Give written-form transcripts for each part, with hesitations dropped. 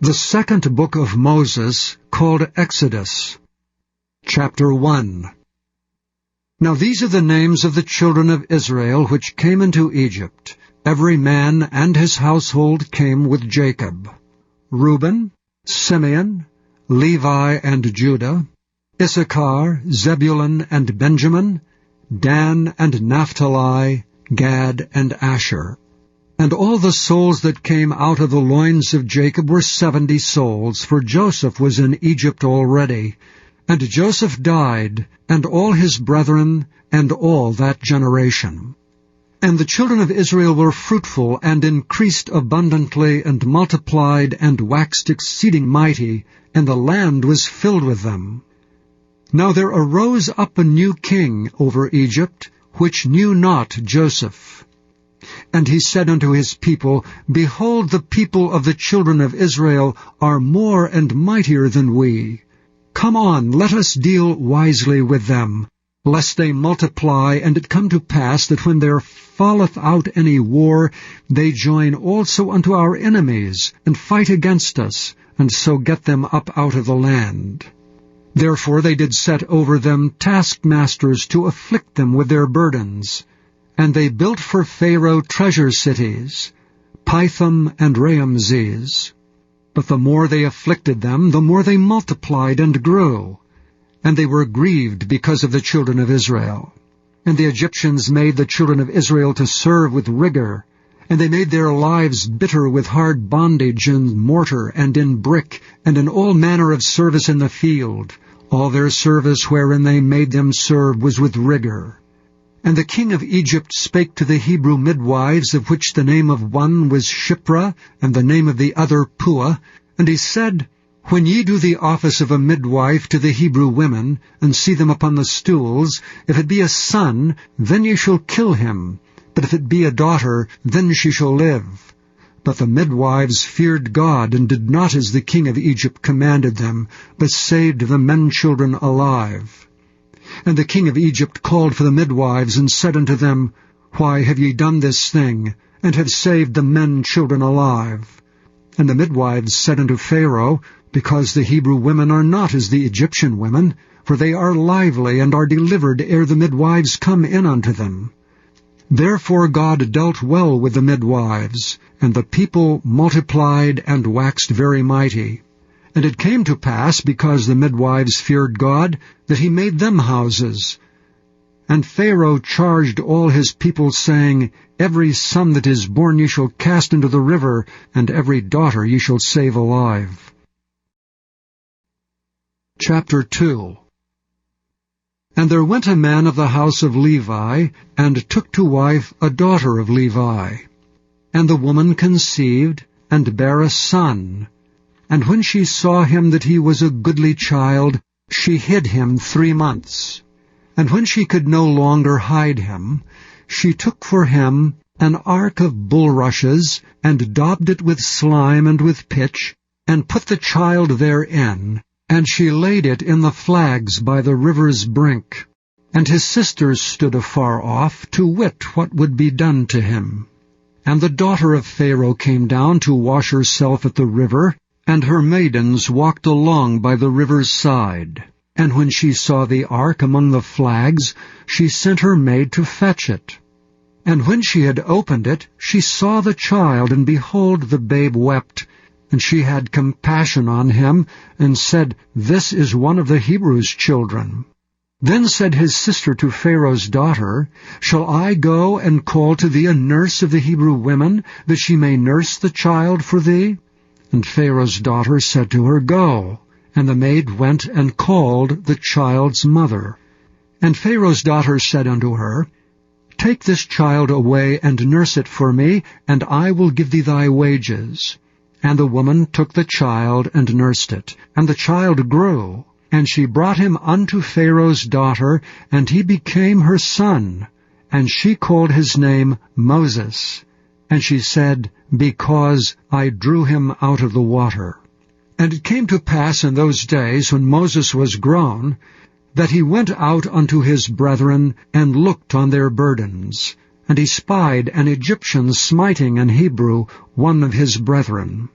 The second book of Moses, called Exodus. Chapter 1. Now these are the names of the children of Israel which came into Egypt. Every man and his household came with Jacob. Reuben, Simeon, Levi and Judah, Issachar, Zebulun and Benjamin, Dan and Naphtali, Gad and Asher. And all the souls that came out of the loins of Jacob were 70 souls, for Joseph was in Egypt already. And Joseph died, and all his brethren, and all that generation. And the children of Israel were fruitful, and increased abundantly, and multiplied, and waxed exceeding mighty, and the land was filled with them. Now there arose up a new king over Egypt, which knew not Joseph. And he said unto his people, Behold, the people of the children of Israel are more and mightier than we. Come on, let us deal wisely with them, lest they multiply, and it come to pass that when there falleth out any war, they join also unto our enemies, and fight against us, and so get them up out of the land. Therefore they did set over them taskmasters to afflict them with their burdens. And they built for Pharaoh treasure cities, Pithom and Raamses. But the more they afflicted them, the more they multiplied and grew. And they were grieved because of the children of Israel. And the Egyptians made the children of Israel to serve with rigor. And they made their lives bitter with hard bondage in mortar and in brick, and in all manner of service in the field. All their service wherein they made them serve was with rigor. And the king of Egypt spake to the Hebrew midwives, of which the name of one was Shiphrah, and the name of the other Puah. And he said, When ye do the office of a midwife to the Hebrew women, and see them upon the stools, if it be a son, then ye shall kill him. But if it be a daughter, then she shall live. But the midwives feared God, and did not as the king of Egypt commanded them, but saved the men-children alive. And the king of Egypt called for the midwives, and said unto them, Why have ye done this thing, and have saved the men-children alive? And the midwives said unto Pharaoh, Because the Hebrew women are not as the Egyptian women, for they are lively, and are delivered ere the midwives come in unto them. Therefore God dealt well with the midwives, and the people multiplied and waxed very mighty. And it came to pass, because the midwives feared God, that he made them houses. And Pharaoh charged all his people, saying, Every son that is born ye shall cast into the river, and every daughter ye shall save alive. Chapter 2. And there went a man of the house of Levi, and took to wife a daughter of Levi. And the woman conceived, and bare a son. And when she saw him that he was a goodly child, she hid him 3 months. And when she could no longer hide him, she took for him an ark of bulrushes, and daubed it with slime and with pitch, and put the child therein, and she laid it in the flags by the river's brink. And his sisters stood afar off, to wit what would be done to him. And the daughter of Pharaoh came down to wash herself at the river, and her maidens walked along by the river's side. And when she saw the ark among the flags, she sent her maid to fetch it. And when she had opened it, she saw the child, and behold, the babe wept. And she had compassion on him, and said, This is one of the Hebrews' children. Then said his sister to Pharaoh's daughter, Shall I go and call to thee a nurse of the Hebrew women, that she may nurse the child for thee? And Pharaoh's daughter said to her, Go. And the maid went and called the child's mother. And Pharaoh's daughter said unto her, Take this child away and nurse it for me, and I will give thee thy wages. And the woman took the child and nursed it. And the child grew. And she brought him unto Pharaoh's daughter, and he became her son. And she called his name Moses. And she said, Because I drew him out of the water. And it came to pass in those days, when Moses was grown, that he went out unto his brethren, and looked on their burdens. And he spied an Egyptian smiting an Hebrew, one of his brethren.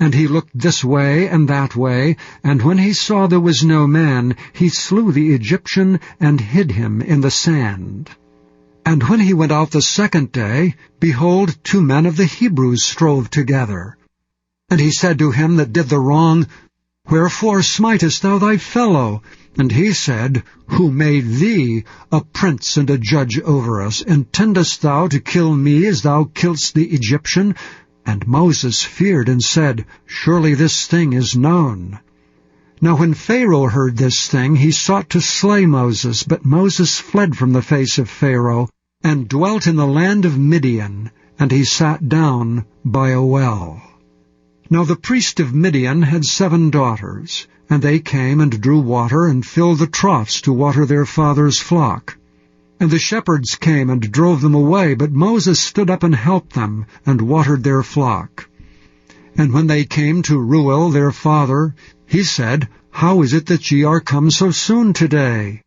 And he looked this way and that way, and when he saw there was no man, he slew the Egyptian and hid him in the sand. And when he went out the second day, behold, 2 men of the Hebrews strove together. And he said to him that did the wrong, Wherefore smitest thou thy fellow? And he said, Who made thee a prince and a judge over us? Intendest thou to kill me as thou killest the Egyptian? And Moses feared and said, Surely this thing is known. Now when Pharaoh heard this thing, he sought to slay Moses, but Moses fled from the face of Pharaoh, and dwelt in the land of Midian, and he sat down by a well. Now the priest of Midian had 7 daughters, and they came and drew water, and filled the troughs to water their father's flock. And the shepherds came and drove them away, but Moses stood up and helped them, and watered their flock. And when they came to Reuel their father, he said, How is it that ye are come so soon today?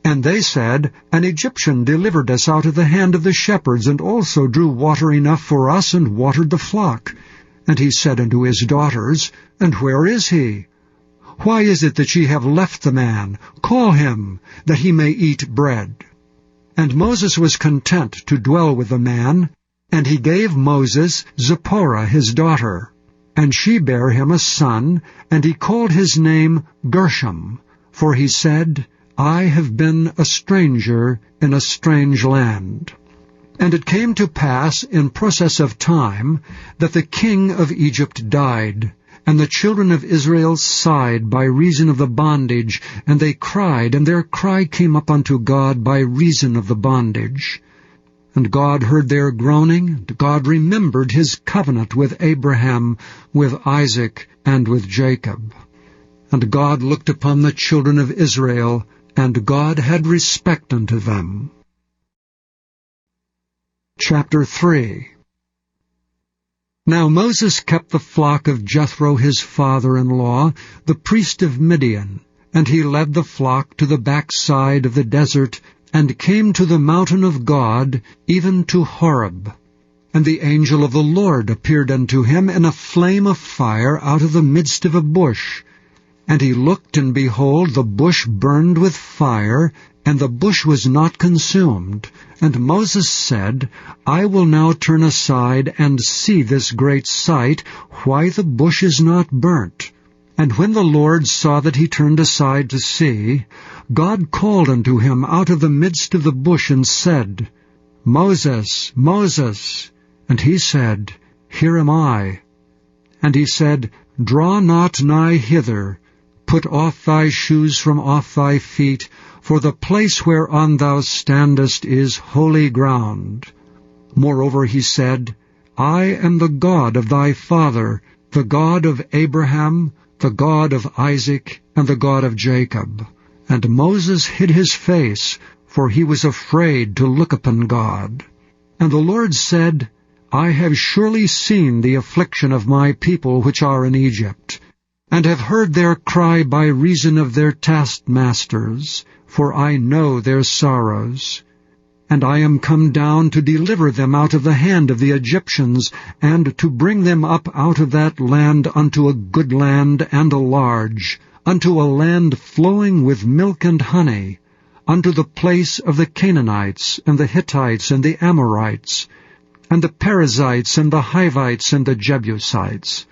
And they said, An Egyptian delivered us out of the hand of the shepherds, and also drew water enough for us, and watered the flock. And he said unto his daughters, And where is he? Why is it that ye have left the man? Call him, that he may eat bread. And Moses was content to dwell with the man, and he gave Moses Zipporah his daughter. And she bare him a son, and he called his name Gershom, for he said, I have been a stranger in a strange land. And it came to pass in process of time that the king of Egypt died, and the children of Israel sighed by reason of the bondage, and they cried, and their cry came up unto God by reason of the bondage. And God heard their groaning, and God remembered his covenant with Abraham, with Isaac, and with Jacob. And God looked upon the children of Israel, and God had respect unto them. Chapter 3. Now Moses kept the flock of Jethro his father-in-law, the priest of Midian, and he led the flock to the backside of the desert, and came to the mountain of God, even to Horeb. And the angel of the Lord appeared unto him in a flame of fire out of the midst of a bush. And he looked, and behold, the bush burned with fire, and the bush was not consumed. And Moses said, I will now turn aside and see this great sight, why the bush is not burnt. And when the Lord saw that he turned aside to see, God called unto him out of the midst of the bush, and said, Moses, Moses. And he said, Here am I. And he said, Draw not nigh hither. Put off thy shoes from off thy feet, for the place whereon thou standest is holy ground. Moreover he said, I am the God of thy father, the God of Abraham, the God of Isaac, and the God of Jacob. And Moses hid his face, for he was afraid to look upon God. And the Lord said, I have surely seen the affliction of my people which are in Egypt, and have heard their cry by reason of their taskmasters, for I know their sorrows. And I am come down to deliver them out of the hand of the Egyptians, and to bring them up out of that land unto a good land and a large, unto a land flowing with milk and honey, unto the place of the Canaanites, and the Hittites, and the Amorites, and the Perizzites, and the Hivites, and the Jebusites.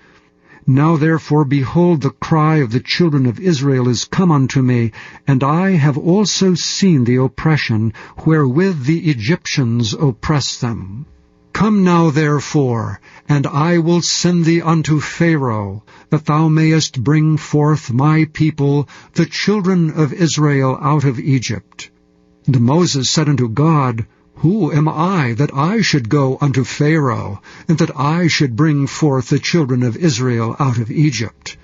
Now therefore, behold, the cry of the children of Israel is come unto me, and I have also seen the oppression wherewith the Egyptians oppress them. Come now therefore, and I will send thee unto Pharaoh, that thou mayest bring forth my people, the children of Israel, out of Egypt. And Moses said unto God, Who am I, that I should go unto Pharaoh, and that I should bring forth the children of Israel out of Egypt?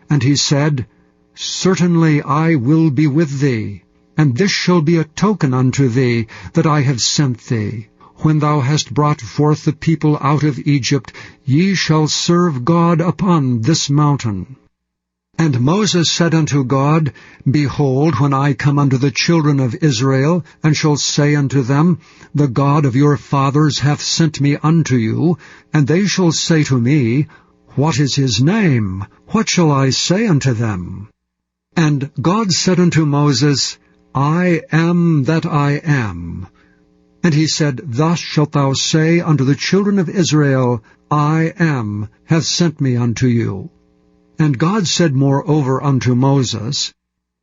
And he said, Certainly I will be with thee, and this shall be a token unto thee, that I have sent thee. When thou hast brought forth the people out of Egypt, ye shall serve God upon this mountain. And Moses said unto God, Behold, when I come unto the children of Israel, and shall say unto them, The God of your fathers hath sent me unto you, and they shall say to me, What is his name? What shall I say unto them? And God said unto Moses, I am that I am. And he said, Thus shalt thou say unto the children of Israel, I am, hath sent me unto you. And God said moreover unto Moses,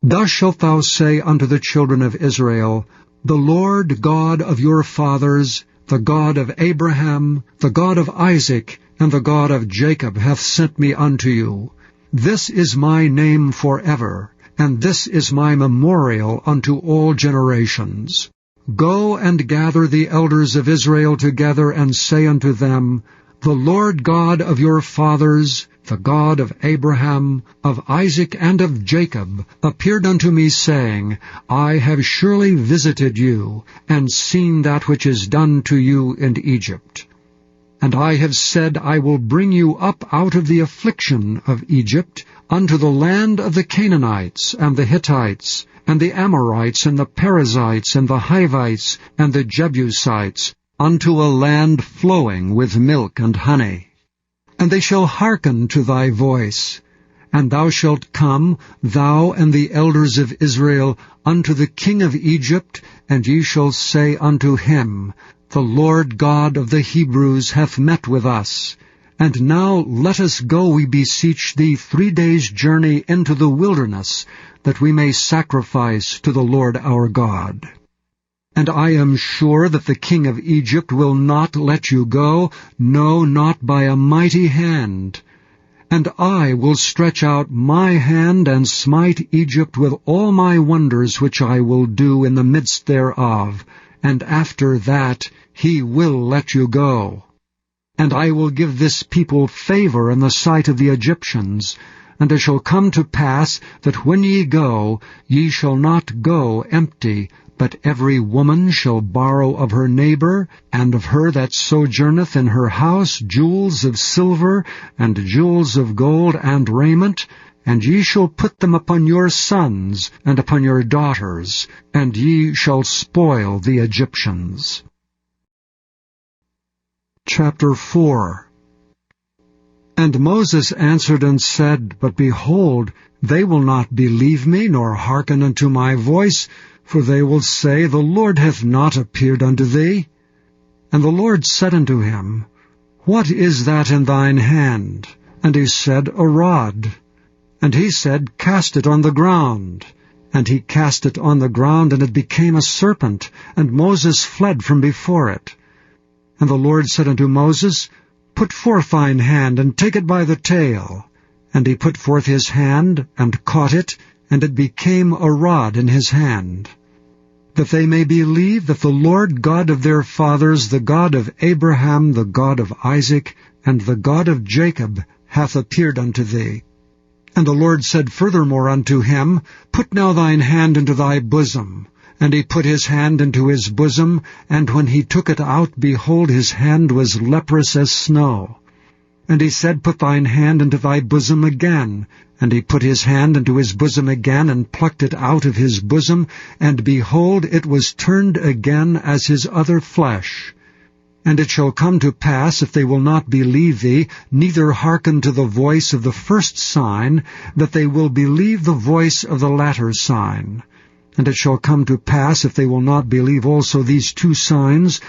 Thus shalt thou say unto the children of Israel, The Lord God of your fathers, the God of Abraham, the God of Isaac, and the God of Jacob hath sent me unto you. This is my name forever, and this is my memorial unto all generations. Go and gather the elders of Israel together, and say unto them, The Lord God of your fathers, the God of Abraham, of Isaac, and of Jacob, appeared unto me, saying, I have surely visited you, and seen that which is done to you in Egypt. And I have said, I will bring you up out of the affliction of Egypt, unto the land of the Canaanites, and the Hittites, and the Amorites, and the Perizzites, and the Hivites, and the Jebusites, unto a land flowing with milk and honey. And they shall hearken to thy voice. And thou shalt come, thou and the elders of Israel, unto the king of Egypt, and ye shall say unto him, The Lord God of the Hebrews hath met with us. And now let us go, we beseech thee, 3 days' journey into the wilderness, that we may sacrifice to the Lord our God. And I am sure that the king of Egypt will not let you go, no, not by a mighty hand. And I will stretch out my hand, and smite Egypt with all my wonders which I will do in the midst thereof, and after that he will let you go. And I will give this people favor in the sight of the Egyptians, and it shall come to pass that when ye go, ye shall not go empty, but every woman shall borrow of her neighbor, and of her that sojourneth in her house, jewels of silver, and jewels of gold, and raiment, and ye shall put them upon your sons, and upon your daughters, and ye shall spoil the Egyptians. Chapter 4. And Moses answered and said, But behold, they will not believe me, nor hearken unto my voice, for they will say, The Lord hath not appeared unto thee. And the Lord said unto him, What is that in thine hand? And he said, A rod. And he said, Cast it on the ground. And he cast it on the ground, and it became a serpent, and Moses fled from before it. And the Lord said unto Moses, Put forth thine hand, and take it by the tail. And he put forth his hand, and caught it, and it became a rod in his hand. That they may believe that the Lord God of their fathers, the God of Abraham, the God of Isaac, and the God of Jacob, hath appeared unto thee. And the Lord said furthermore unto him, Put now thine hand into thy bosom. And he put his hand into his bosom, and when he took it out, behold, his hand was leprous as snow. And he said, Put thine hand into thy bosom again. And he put his hand into his bosom again, and plucked it out of his bosom, and behold, it was turned again as his other flesh. And it shall come to pass, if they will not believe thee, neither hearken to the voice of the first sign, that they will believe the voice of the latter sign. And it shall come to pass, if they will not believe also these 2 signs,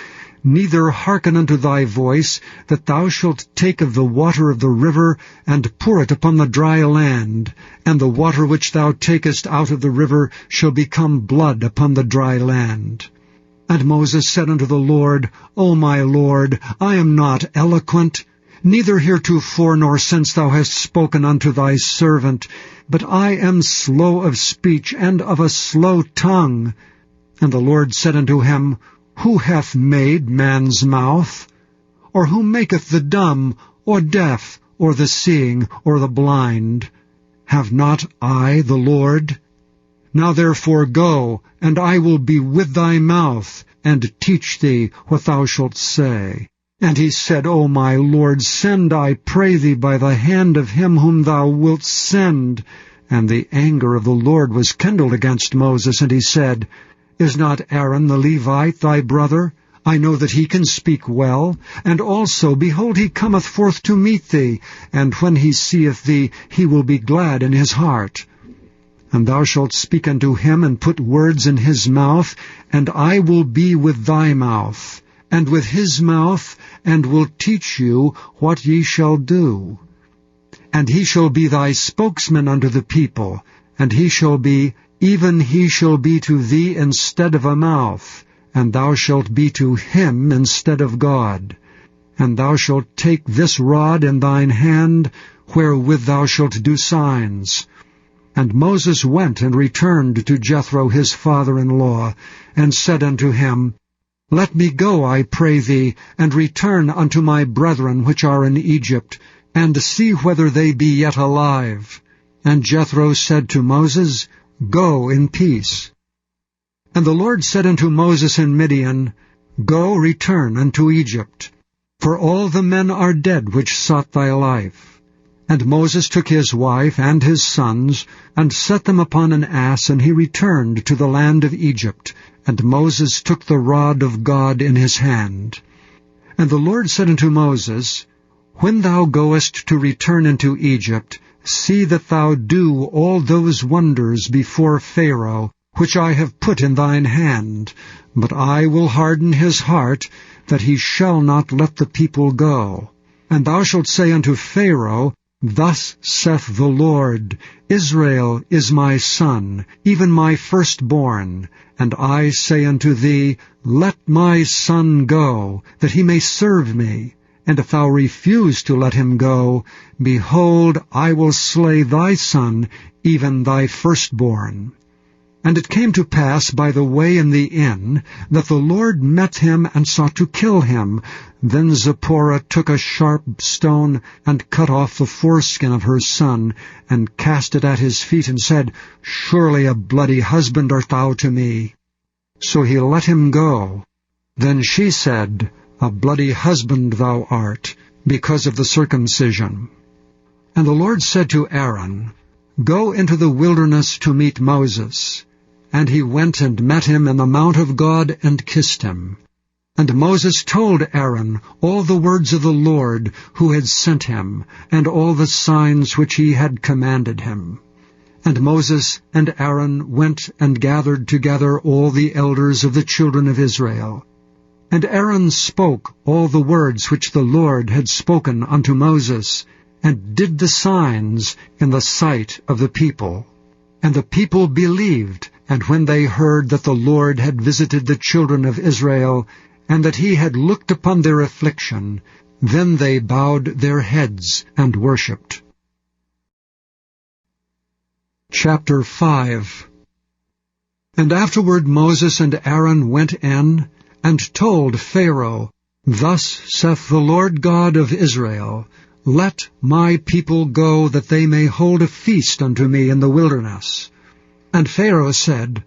neither hearken unto thy voice, that thou shalt take of the water of the river, and pour it upon the dry land, and the water which thou takest out of the river shall become blood upon the dry land. And Moses said unto the Lord, O my Lord, I am not eloquent, neither heretofore nor since thou hast spoken unto thy servant, but I am slow of speech, and of a slow tongue. And the Lord said unto him, Who hath made man's mouth? Or who maketh the dumb, or deaf, or the seeing, or the blind? Have not I the Lord? Now therefore go, and I will be with thy mouth, and teach thee what thou shalt say. And he said, O my Lord, send, I pray thee, by the hand of him whom thou wilt send. And the anger of the Lord was kindled against Moses, and he said, Is not Aaron the Levite thy brother? I know that he can speak well, and also, behold, he cometh forth to meet thee, and when he seeth thee, he will be glad in his heart. And thou shalt speak unto him, and put words in his mouth, and I will be with thy mouth, and with his mouth, and will teach you what ye shall do. And he shall be thy spokesman unto the people, and he shall be to thee instead of a mouth, and thou shalt be to him instead of God. And thou shalt take this rod in thine hand, wherewith thou shalt do signs. And Moses went and returned to Jethro his father-in-law, and said unto him, Let me go, I pray thee, and return unto my brethren which are in Egypt, and see whether they be yet alive. And Jethro said to Moses, Go in peace. And the Lord said unto Moses in Midian, Go, return unto Egypt, for all the men are dead which sought thy life. And Moses took his wife and his sons, and set them upon an ass, and he returned to the land of Egypt. And Moses took the rod of God in his hand. And the Lord said unto Moses, When thou goest to return into Egypt, see that thou do all those wonders before Pharaoh, which I have put in thine hand. But I will harden his heart, that he shall not let the people go. And thou shalt say unto Pharaoh, Thus saith the Lord, Israel is my son, even my firstborn. And I say unto thee, Let my son go, that he may serve me. And if thou refuse to let him go, behold, I will slay thy son, even thy firstborn. And it came to pass by the way in the inn, that the Lord met him and sought to kill him. Then Zipporah took a sharp stone, and cut off the foreskin of her son, and cast it at his feet, and said, Surely a bloody husband art thou to me. So he let him go. Then she said, A bloody husband thou art, because of the circumcision. And the Lord said to Aaron, Go into the wilderness to meet Moses. And he went and met him in the mount of God, and kissed him. And Moses told Aaron all the words of the Lord, who had sent him, and all the signs which he had commanded him. And Moses and Aaron went and gathered together all the elders of the children of Israel. And Aaron spoke all the words which the Lord had spoken unto Moses, and did the signs in the sight of the people. And the people believed, and when they heard that the Lord had visited the children of Israel, and that he had looked upon their affliction, then they bowed their heads and worshipped. Chapter 5. And afterward Moses and Aaron went in, and told Pharaoh, Thus saith the Lord God of Israel, Let my people go, that they may hold a feast unto me in the wilderness. And Pharaoh said,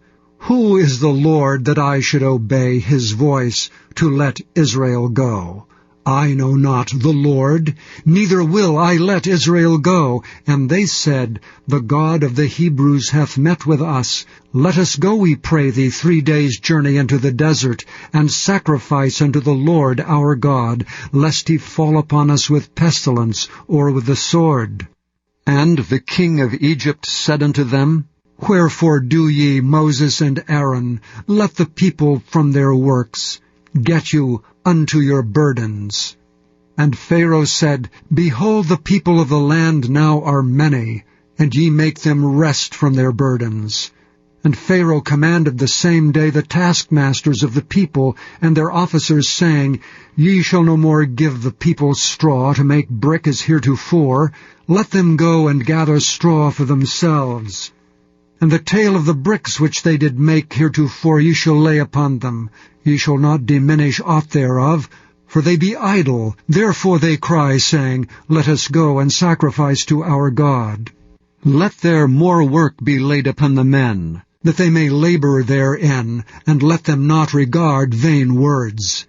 Who is the Lord, that I should obey his voice, to let Israel go? I know not the Lord, neither will I let Israel go. And they said, The God of the Hebrews hath met with us. Let us go, we pray thee, 3 days' journey into the desert, and sacrifice unto the Lord our God, lest he fall upon us with pestilence, or with the sword. And the king of Egypt said unto them, Wherefore do ye, Moses and Aaron, let the people from their works? Get you unto your burdens. And Pharaoh said, Behold, the people of the land now are many, and ye make them rest from their burdens. And Pharaoh commanded the same day the taskmasters of the people and their officers, saying, Ye shall no more give the people straw to make brick as heretofore. Let them go and gather straw for themselves. And the tale of the bricks which they did make heretofore ye shall lay upon them. Ye shall not diminish aught thereof, for they be idle. Therefore they cry, saying, Let us go and sacrifice to our God. Let there more work be laid upon the men, that they may labor therein, and let them not regard vain words.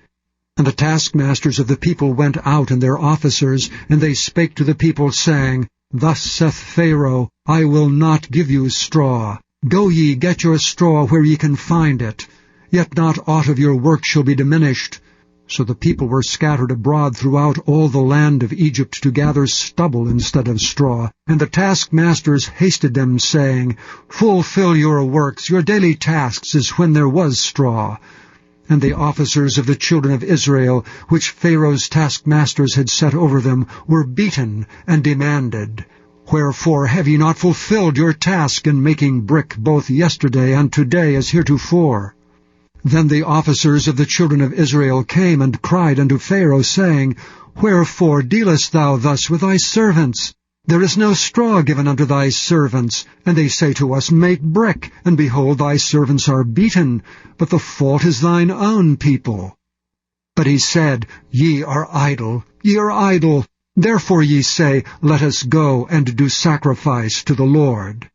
And the taskmasters of the people went out, and their officers, and they spake to the people, saying, Thus saith Pharaoh, I will not give you straw. Go ye, get your straw where ye can find it. yet not aught of your work shall be diminished. So the people were scattered abroad throughout all the land of Egypt to gather stubble instead of straw. And the taskmasters hasted them, saying, Fulfill your works, your daily tasks, as when there was straw. And the officers of the children of Israel, which Pharaoh's taskmasters had set over them, were beaten and demanded, Wherefore have ye not fulfilled your task in making brick both yesterday and today as heretofore? Then the officers of the children of Israel came and cried unto Pharaoh, saying, Wherefore dealest thou thus with thy servants? There is no straw given unto thy servants. And they say to us, Make brick, and behold, thy servants are beaten, but the fault is thine own people. But he said, Ye are idle, ye are idle. Therefore ye say, Let us go and do sacrifice to the Lord.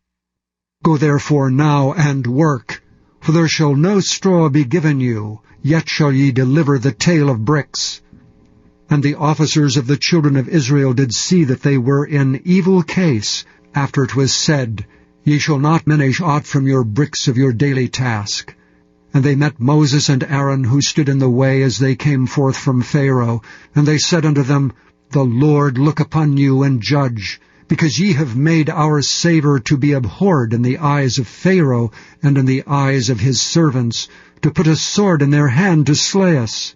Go therefore now and work. For there shall no straw be given you, yet shall ye deliver the tale of bricks. And the officers of the children of Israel did see that they were in evil case, after it was said, Ye shall not diminish aught from your bricks of your daily task. And they met Moses and Aaron, who stood in the way as they came forth from Pharaoh. And they said unto them, The Lord look upon you and judge, because ye have made our savour to be abhorred in the eyes of Pharaoh and in the eyes of his servants, to put a sword in their hand to slay us.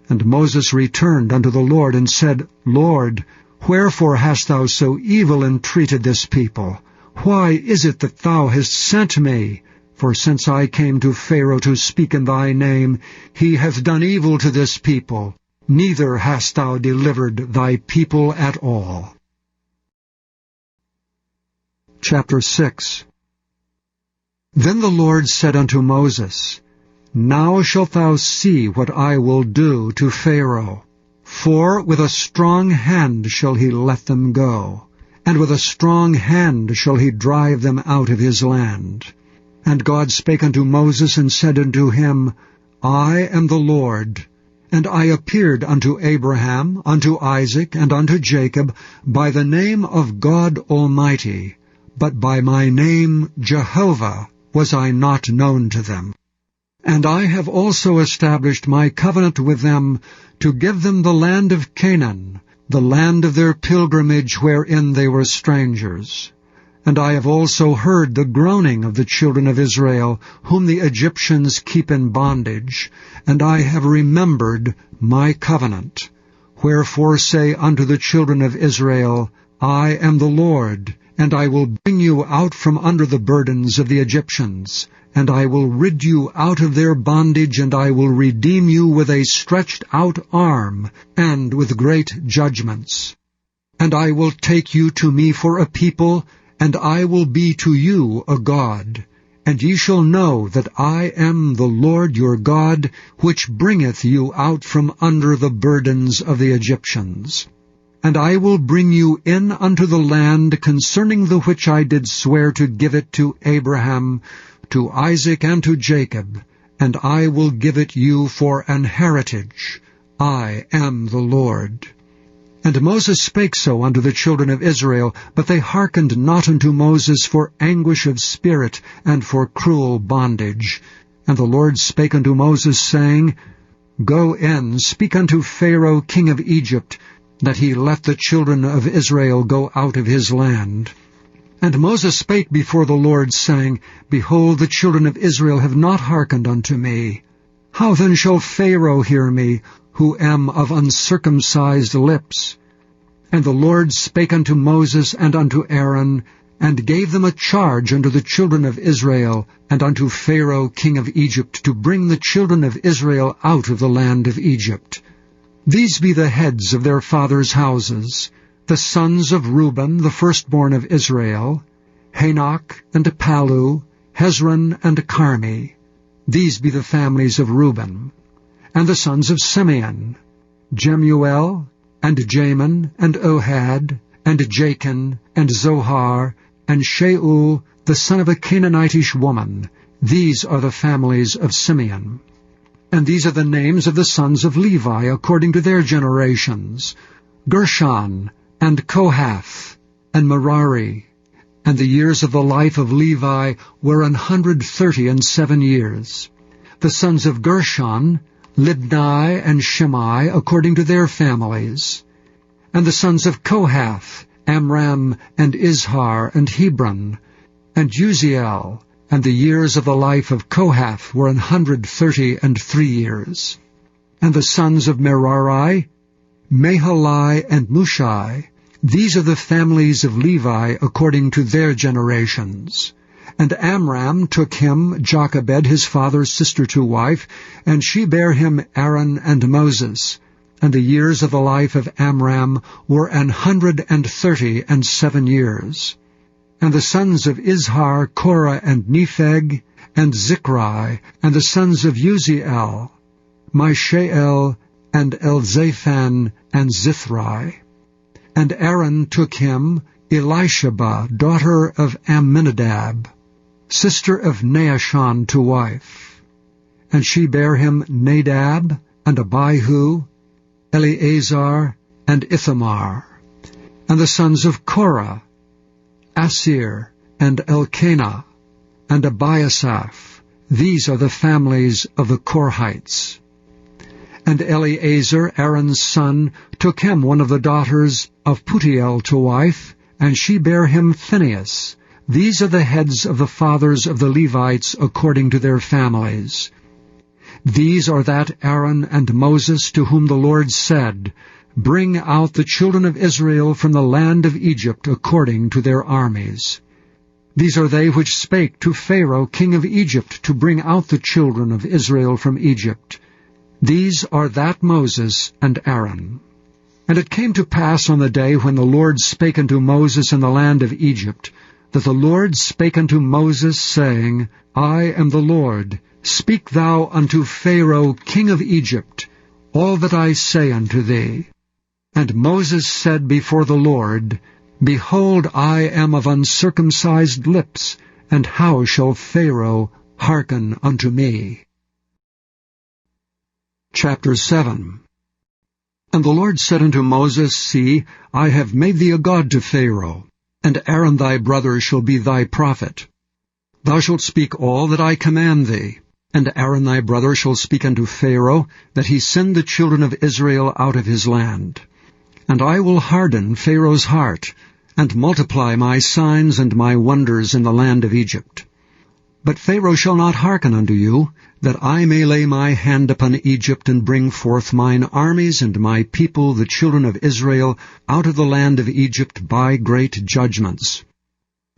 And Moses returned unto the Lord and said, Lord, wherefore hast thou so evil entreated this people? Why is it that thou hast sent me? For since I came to Pharaoh to speak in thy name, he hath done evil to this people, neither hast thou delivered thy people at all. Chapter 6. Then the Lord said unto Moses, Now shalt thou see what I will do to Pharaoh. For with a strong hand shall he let them go, and with a strong hand shall he drive them out of his land. And God spake unto Moses, and said unto him, I am the Lord, and I appeared unto Abraham, unto Isaac, and unto Jacob, by the name of God Almighty, but by my name Jehovah was I not known to them. And I have also established my covenant with them, to give them the land of Canaan, the land of their pilgrimage wherein they were strangers. And I have also heard the groaning of the children of Israel, whom the Egyptians keep in bondage, and I have remembered my covenant. Wherefore say unto the children of Israel, I am the Lord, and I will bring you out from under the burdens of the Egyptians, and I will rid you out of their bondage, and I will redeem you with a stretched out arm, and with great judgments. And I will take you to me for a people, and I will be to you a God. And ye shall know that I am the Lord your God, which bringeth you out from under the burdens of the Egyptians. And I will bring you in unto the land concerning the which I did swear to give it to Abraham, to Isaac, and to Jacob, and I will give it you for an heritage. I am the Lord. And Moses spake so unto the children of Israel, but they hearkened not unto Moses for anguish of spirit, and for cruel bondage. And the Lord spake unto Moses, saying, Go in, speak unto Pharaoh king of Egypt, that he let the children of Israel go out of his land. And Moses spake before the Lord, saying, Behold, the children of Israel have not hearkened unto me. How then shall Pharaoh hear me, who am of uncircumcised lips? And the Lord spake unto Moses and unto Aaron, and gave them a charge unto the children of Israel, and unto Pharaoh king of Egypt, to bring the children of Israel out of the land of Egypt. These be the heads of their fathers' houses, the sons of Reuben, the firstborn of Israel, Hanok, and Palu, Hezron, and Carmi. These be the families of Reuben. And the sons of Simeon, Jemuel, and Jamin, and Ohad, and Jachin, and Zohar, and Shaul, the son of a Canaanitish woman. These are the families of Simeon. And these are the names of the sons of Levi according to their generations, Gershon, and Kohath, and Merari. And the years of the life of Levi were 137 years. The sons of Gershon, Libni and Shimei, according to their families. And the sons of Kohath, Amram and Izhar and Hebron, and Uziel. And the years of the life of Kohath were 133 years. And the sons of Merari, Mahali and Mushai. These are the families of Levi according to their generations. And Amram took him Jochebed his father's sister to wife, and she bare him Aaron and Moses. And the years of the life of Amram were 137 years. And the sons of Izhar, Korah and Nepheg, and Zichri, and the sons of Uziel, Mishael, and Elzaphan, and Zithri. And Aaron took him Elisheba, daughter of Amminadab, sister of Naashon, to wife. And she bare him Nadab, and Abihu, Eleazar, and Ithamar. And the sons of Korah, Asir, and Elkanah, and Abiasaph. These are the families of the Korhites. And Eleazar, Aaron's son, took him one of the daughters of Putiel to wife, and she bare him Phinehas. These are the heads of the fathers of the Levites according to their families. These are that Aaron and Moses to whom the Lord said, Bring out the children of Israel from the land of Egypt according to their armies. These are they which spake to Pharaoh king of Egypt to bring out the children of Israel from Egypt. These are that Moses and Aaron. And it came to pass on the day when the Lord spake unto Moses in the land of Egypt, that the Lord spake unto Moses, saying, I am the Lord. Speak thou unto Pharaoh king of Egypt all that I say unto thee. And Moses said before the Lord, Behold, I am of uncircumcised lips, and how shall Pharaoh hearken unto me? Chapter 7. And the Lord said unto Moses, See, I have made thee a god to Pharaoh, and Aaron thy brother shall be thy prophet. Thou shalt speak all that I command thee, and Aaron thy brother shall speak unto Pharaoh, that he send the children of Israel out of his land. And I will harden Pharaoh's heart, and multiply my signs and my wonders in the land of Egypt. But Pharaoh shall not hearken unto you, that I may lay my hand upon Egypt, and bring forth mine armies and my people, the children of Israel, out of the land of Egypt by great judgments.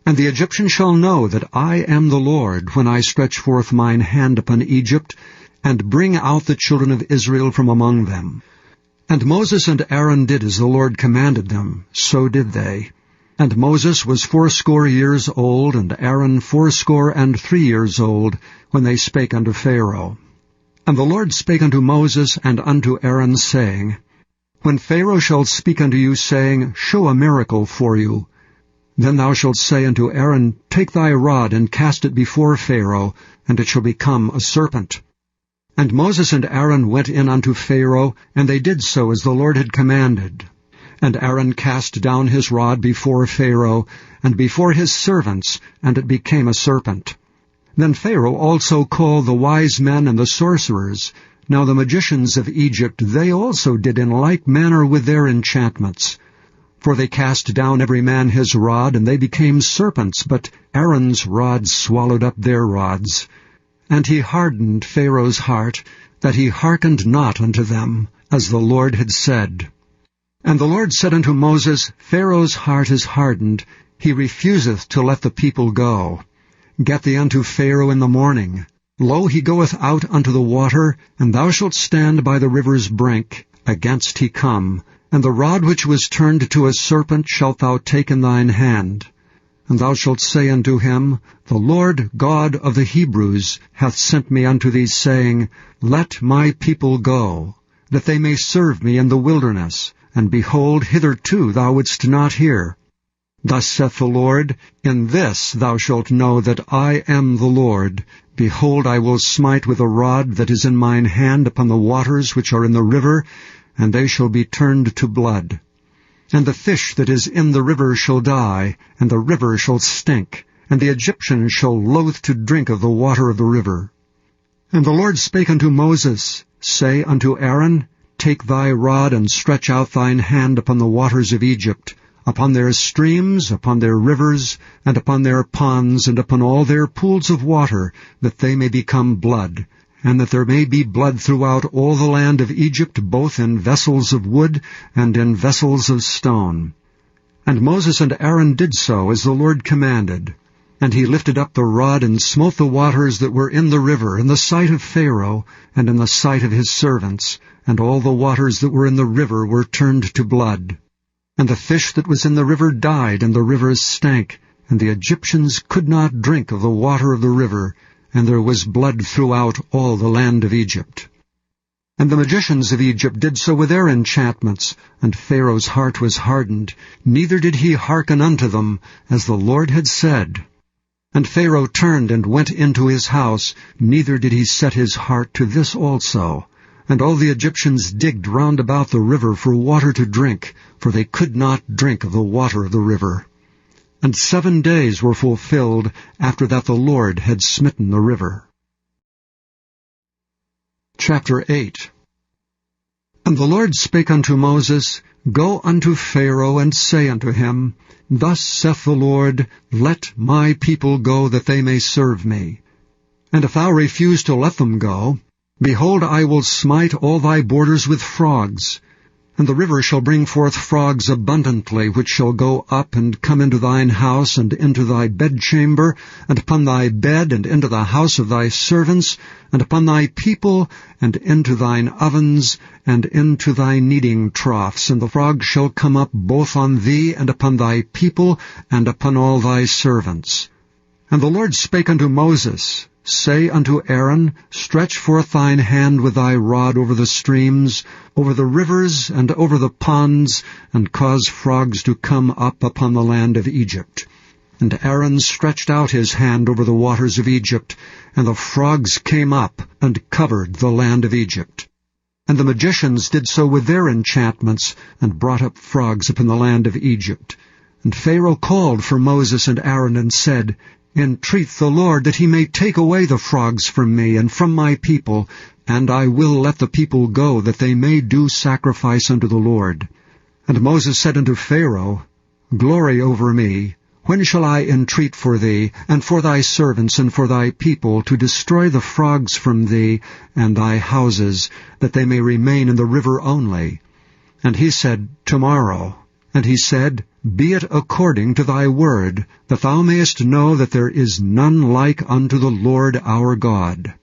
And the Egyptians shall know that I am the Lord, when I stretch forth mine hand upon Egypt, and bring out the children of Israel from among them. And Moses and Aaron did as the Lord commanded them, so did they. And Moses was 80 years old, and Aaron 83 years old, when they spake unto Pharaoh. And the Lord spake unto Moses and unto Aaron, saying, When Pharaoh shall speak unto you, saying, Show a miracle for you, then thou shalt say unto Aaron, Take thy rod, and cast it before Pharaoh, and it shall become a serpent. And Moses and Aaron went in unto Pharaoh, and they did so as the Lord had commanded. And Aaron cast down his rod before Pharaoh, and before his servants, and it became a serpent. Then Pharaoh also called the wise men and the sorcerers. Now the magicians of Egypt, they also did in like manner with their enchantments. For they cast down every man his rod, and they became serpents, but Aaron's rod swallowed up their rods. And he hardened Pharaoh's heart, that he hearkened not unto them, as the Lord had said. And the Lord said unto Moses, Pharaoh's heart is hardened, he refuseth to let the people go. Get thee unto Pharaoh in the morning. Lo, he goeth out unto the water, and thou shalt stand by the river's brink, against he come. And the rod which was turned to a serpent shalt thou take in thine hand. And thou shalt say unto him, The Lord God of the Hebrews hath sent me unto thee, saying, Let my people go, that they may serve me in the wilderness. And behold, hitherto thou wouldst not hear. Thus saith the Lord, In this thou shalt know that I am the Lord. Behold, I will smite with a rod that is in mine hand upon the waters which are in the river, and they shall be turned to blood. And the fish that is in the river shall die, and the river shall stink, and the Egyptians shall loathe to drink of the water of the river. And the Lord spake unto Moses, Say unto Aaron, Take thy rod, and stretch out thine hand upon the waters of Egypt, upon their streams, upon their rivers, and upon their ponds, and upon all their pools of water, that they may become blood, and that there may be blood throughout all the land of Egypt, both in vessels of wood and in vessels of stone. And Moses and Aaron did so as the Lord commanded. And he lifted up the rod, and smote the waters that were in the river, in the sight of Pharaoh, and in the sight of his servants, and all the waters that were in the river were turned to blood. And the fish that was in the river died, and the rivers stank, and the Egyptians could not drink of the water of the river, and there was blood throughout all the land of Egypt. And the magicians of Egypt did so with their enchantments, and Pharaoh's heart was hardened, neither did he hearken unto them, as the Lord had said. And Pharaoh turned and went into his house, neither did he set his heart to this also. And all the Egyptians digged round about the river for water to drink, for they could not drink of the water of the river. And 7 days were fulfilled after that the Lord had smitten the river. Chapter 8. And the Lord spake unto Moses, Go unto Pharaoh, and say unto him, Thus saith the Lord, Let my people go, that they may serve me. And if thou refuse to let them go, behold, I will smite all thy borders with frogs. And the river shall bring forth frogs abundantly, which shall go up and come into thine house, and into thy bedchamber, and upon thy bed, and into the house of thy servants, and upon thy people, and into thine ovens, and into thy kneading troughs. And the frogs shall come up both on thee, and upon thy people, and upon all thy servants. And the Lord spake unto Moses, Say unto Aaron, Stretch forth thine hand with thy rod over the streams, over the rivers, and over the ponds, and cause frogs to come up upon the land of Egypt. And Aaron stretched out his hand over the waters of Egypt, and the frogs came up, and covered the land of Egypt. And the magicians did so with their enchantments, and brought up frogs upon the land of Egypt. And Pharaoh called for Moses and Aaron, and said, Entreat the Lord that he may take away the frogs from me and from my people, and I will let the people go, that they may do sacrifice unto the Lord. And Moses said unto Pharaoh, Glory over me. When shall I entreat for thee, and for thy servants, and for thy people, to destroy the frogs from thee and thy houses, that they may remain in the river only? And he said, Tomorrow. And he said, Be it according to thy word, that thou mayest know that there is none like unto the Lord our God.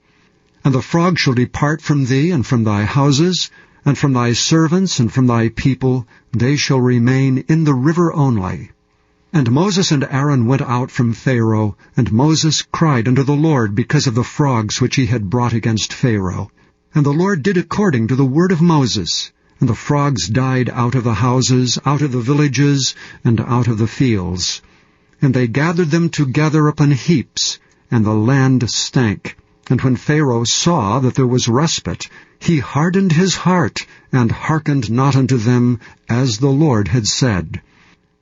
And the frog shall depart from thee, and from thy houses, and from thy servants, and from thy people, they shall remain in the river only. And Moses and Aaron went out from Pharaoh, and Moses cried unto the Lord because of the frogs which he had brought against Pharaoh. And the Lord did according to the word of Moses. And the frogs died out of the houses, out of the villages, and out of the fields. And they gathered them together upon heaps, and the land stank. And when Pharaoh saw that there was respite, he hardened his heart, and hearkened not unto them, as the Lord had said.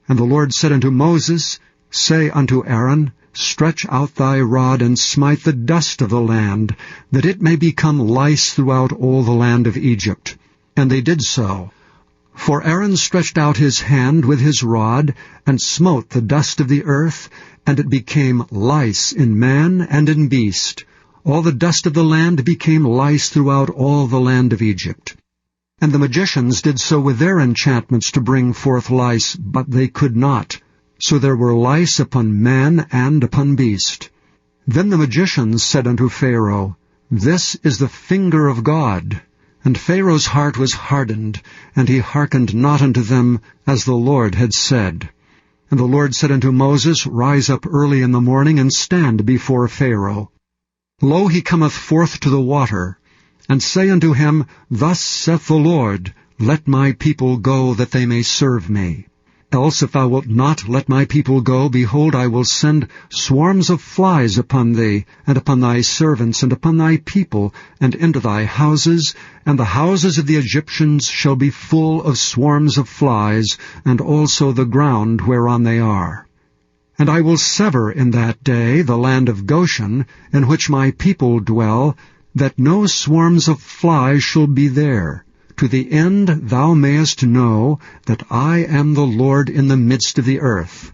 And the Lord said unto Moses, Say unto Aaron, Stretch out thy rod, and smite the dust of the land, that it may become lice throughout all the land of Egypt. And they did so. For Aaron stretched out his hand with his rod, and smote the dust of the earth, and it became lice in man and in beast. All the dust of the land became lice throughout all the land of Egypt. And the magicians did so with their enchantments to bring forth lice, but they could not. So there were lice upon man and upon beast. Then the magicians said unto Pharaoh, This is the finger of God. And Pharaoh's heart was hardened, and he hearkened not unto them, as the Lord had said. And the Lord said unto Moses, Rise up early in the morning, and stand before Pharaoh. Lo, he cometh forth to the water. And say unto him, Thus saith the Lord, Let my people go, that they may serve me. Else if thou wilt not let my people go, behold, I will send swarms of flies upon thee, and upon thy servants, and upon thy people, and into thy houses, and the houses of the Egyptians shall be full of swarms of flies, and also the ground whereon they are. And I will sever in that day the land of Goshen, in which my people dwell, that no swarms of flies shall be there, to the end thou mayest know that I am the Lord in the midst of the earth.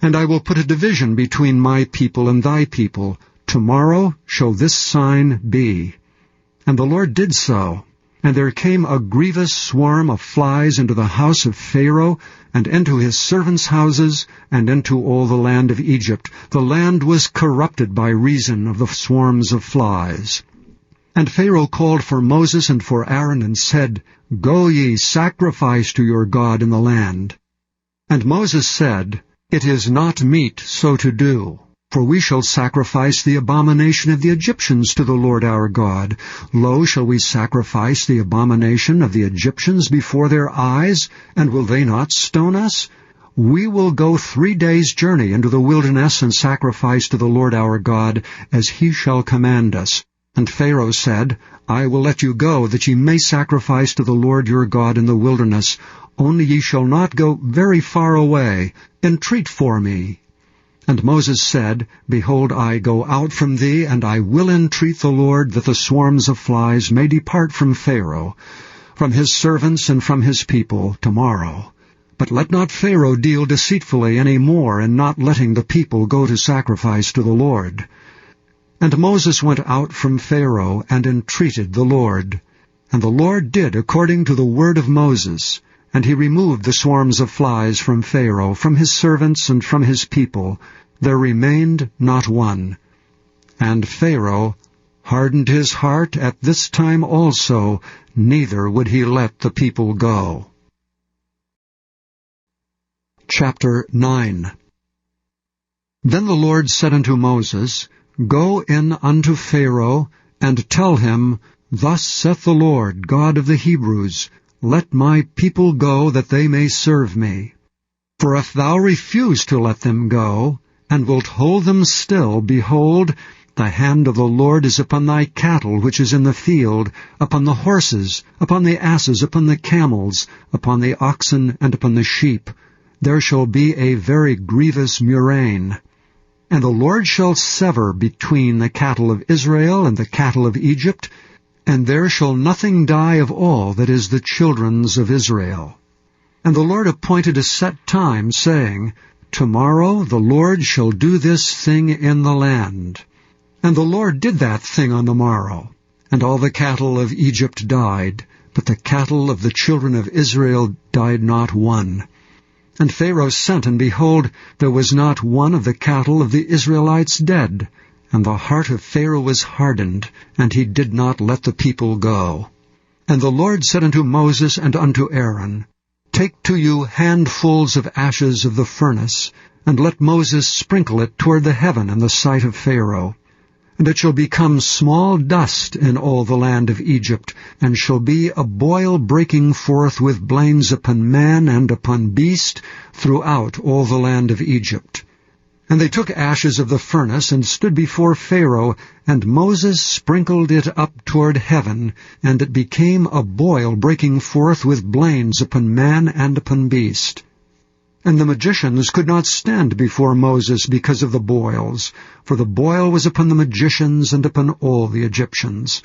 And I will put a division between my people and thy people. Tomorrow shall this sign be. And the Lord did so. And there came a grievous swarm of flies into the house of Pharaoh, and into his servants' houses, and into all the land of Egypt. The land was corrupted by reason of the swarms of flies. And Pharaoh called for Moses and for Aaron, and said, Go ye, sacrifice to your God in the land. And Moses said, It is not meet so to do. For we shall sacrifice the abomination of the Egyptians to the Lord our God. Lo, shall we sacrifice the abomination of the Egyptians before their eyes? And will they not stone us? We will go 3 days' journey into the wilderness and sacrifice to the Lord our God, as he shall command us. And Pharaoh said, I will let you go, that ye may sacrifice to the Lord your God in the wilderness. Only ye shall not go very far away. Entreat for me. And Moses said, Behold, I go out from thee, and I will entreat the Lord that the swarms of flies may depart from Pharaoh, from his servants and from his people tomorrow. But let not Pharaoh deal deceitfully any more in not letting the people go to sacrifice to the Lord. And Moses went out from Pharaoh and entreated the Lord. And the Lord did according to the word of Moses. And he removed the swarms of flies from Pharaoh, from his servants and from his people. There remained not one. And Pharaoh hardened his heart at this time also, neither would he let the people go. Chapter 9. Then the Lord said unto Moses, Go in unto Pharaoh, and tell him, Thus saith the Lord, God of the Hebrews, Let my people go, that they may serve me. For if thou refuse to let them go, and wilt hold them still, behold, the hand of the Lord is upon thy cattle which is in the field, upon the horses, upon the asses, upon the camels, upon the oxen, and upon the sheep. There shall be a very grievous murrain. And the Lord shall sever between the cattle of Israel and the cattle of Egypt, and there shall nothing die of all that is the children's of Israel. And the Lord appointed a set time, saying, Tomorrow the Lord shall do this thing in the land. And the Lord did that thing on the morrow. And all the cattle of Egypt died, but the cattle of the children of Israel died not one. And Pharaoh sent, and behold, there was not one of the cattle of the Israelites dead. And the heart of Pharaoh was hardened, and he did not let the people go. And the Lord said unto Moses and unto Aaron, Take to you handfuls of ashes of the furnace, and let Moses sprinkle it toward the heaven in the sight of Pharaoh. And it shall become small dust in all the land of Egypt, and shall be a boil breaking forth with blains upon man and upon beast throughout all the land of Egypt. And they took ashes of the furnace, and stood before Pharaoh, and Moses sprinkled it up toward heaven, and it became a boil breaking forth with blains upon man and upon beast. And the magicians could not stand before Moses because of the boils, for the boil was upon the magicians and upon all the Egyptians.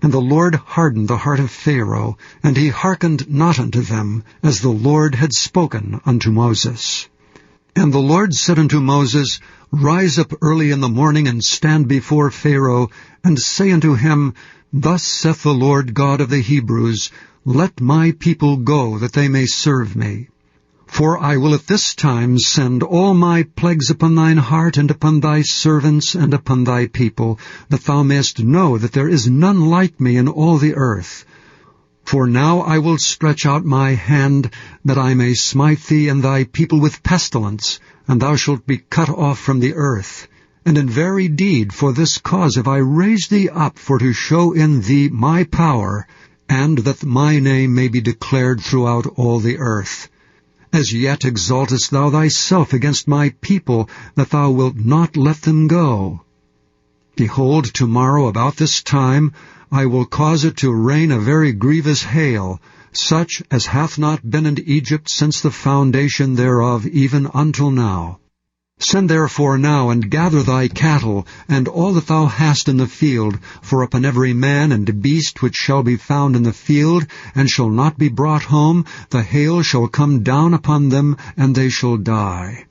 And the Lord hardened the heart of Pharaoh, and he hearkened not unto them, as the Lord had spoken unto Moses. And the Lord said unto Moses, Rise up early in the morning, and stand before Pharaoh, and say unto him, Thus saith the Lord God of the Hebrews, Let my people go, that they may serve me. For I will at this time send all my plagues upon thine heart, and upon thy servants, and upon thy people, that thou mayest know that there is none like me in all the earth. For now I will stretch out my hand, that I may smite thee and thy people with pestilence, and thou shalt be cut off from the earth. And in very deed for this cause have I raised thee up, for to show in thee my power, and that my name may be declared throughout all the earth. As yet exaltest thou thyself against my people, that thou wilt not let them go. Behold, tomorrow about this time I will cause it to rain a very grievous hail, such as hath not been in Egypt since the foundation thereof even until now. Send therefore now, and gather thy cattle, and all that thou hast in the field, for upon every man and beast which shall be found in the field, and shall not be brought home, the hail shall come down upon them, and they shall die.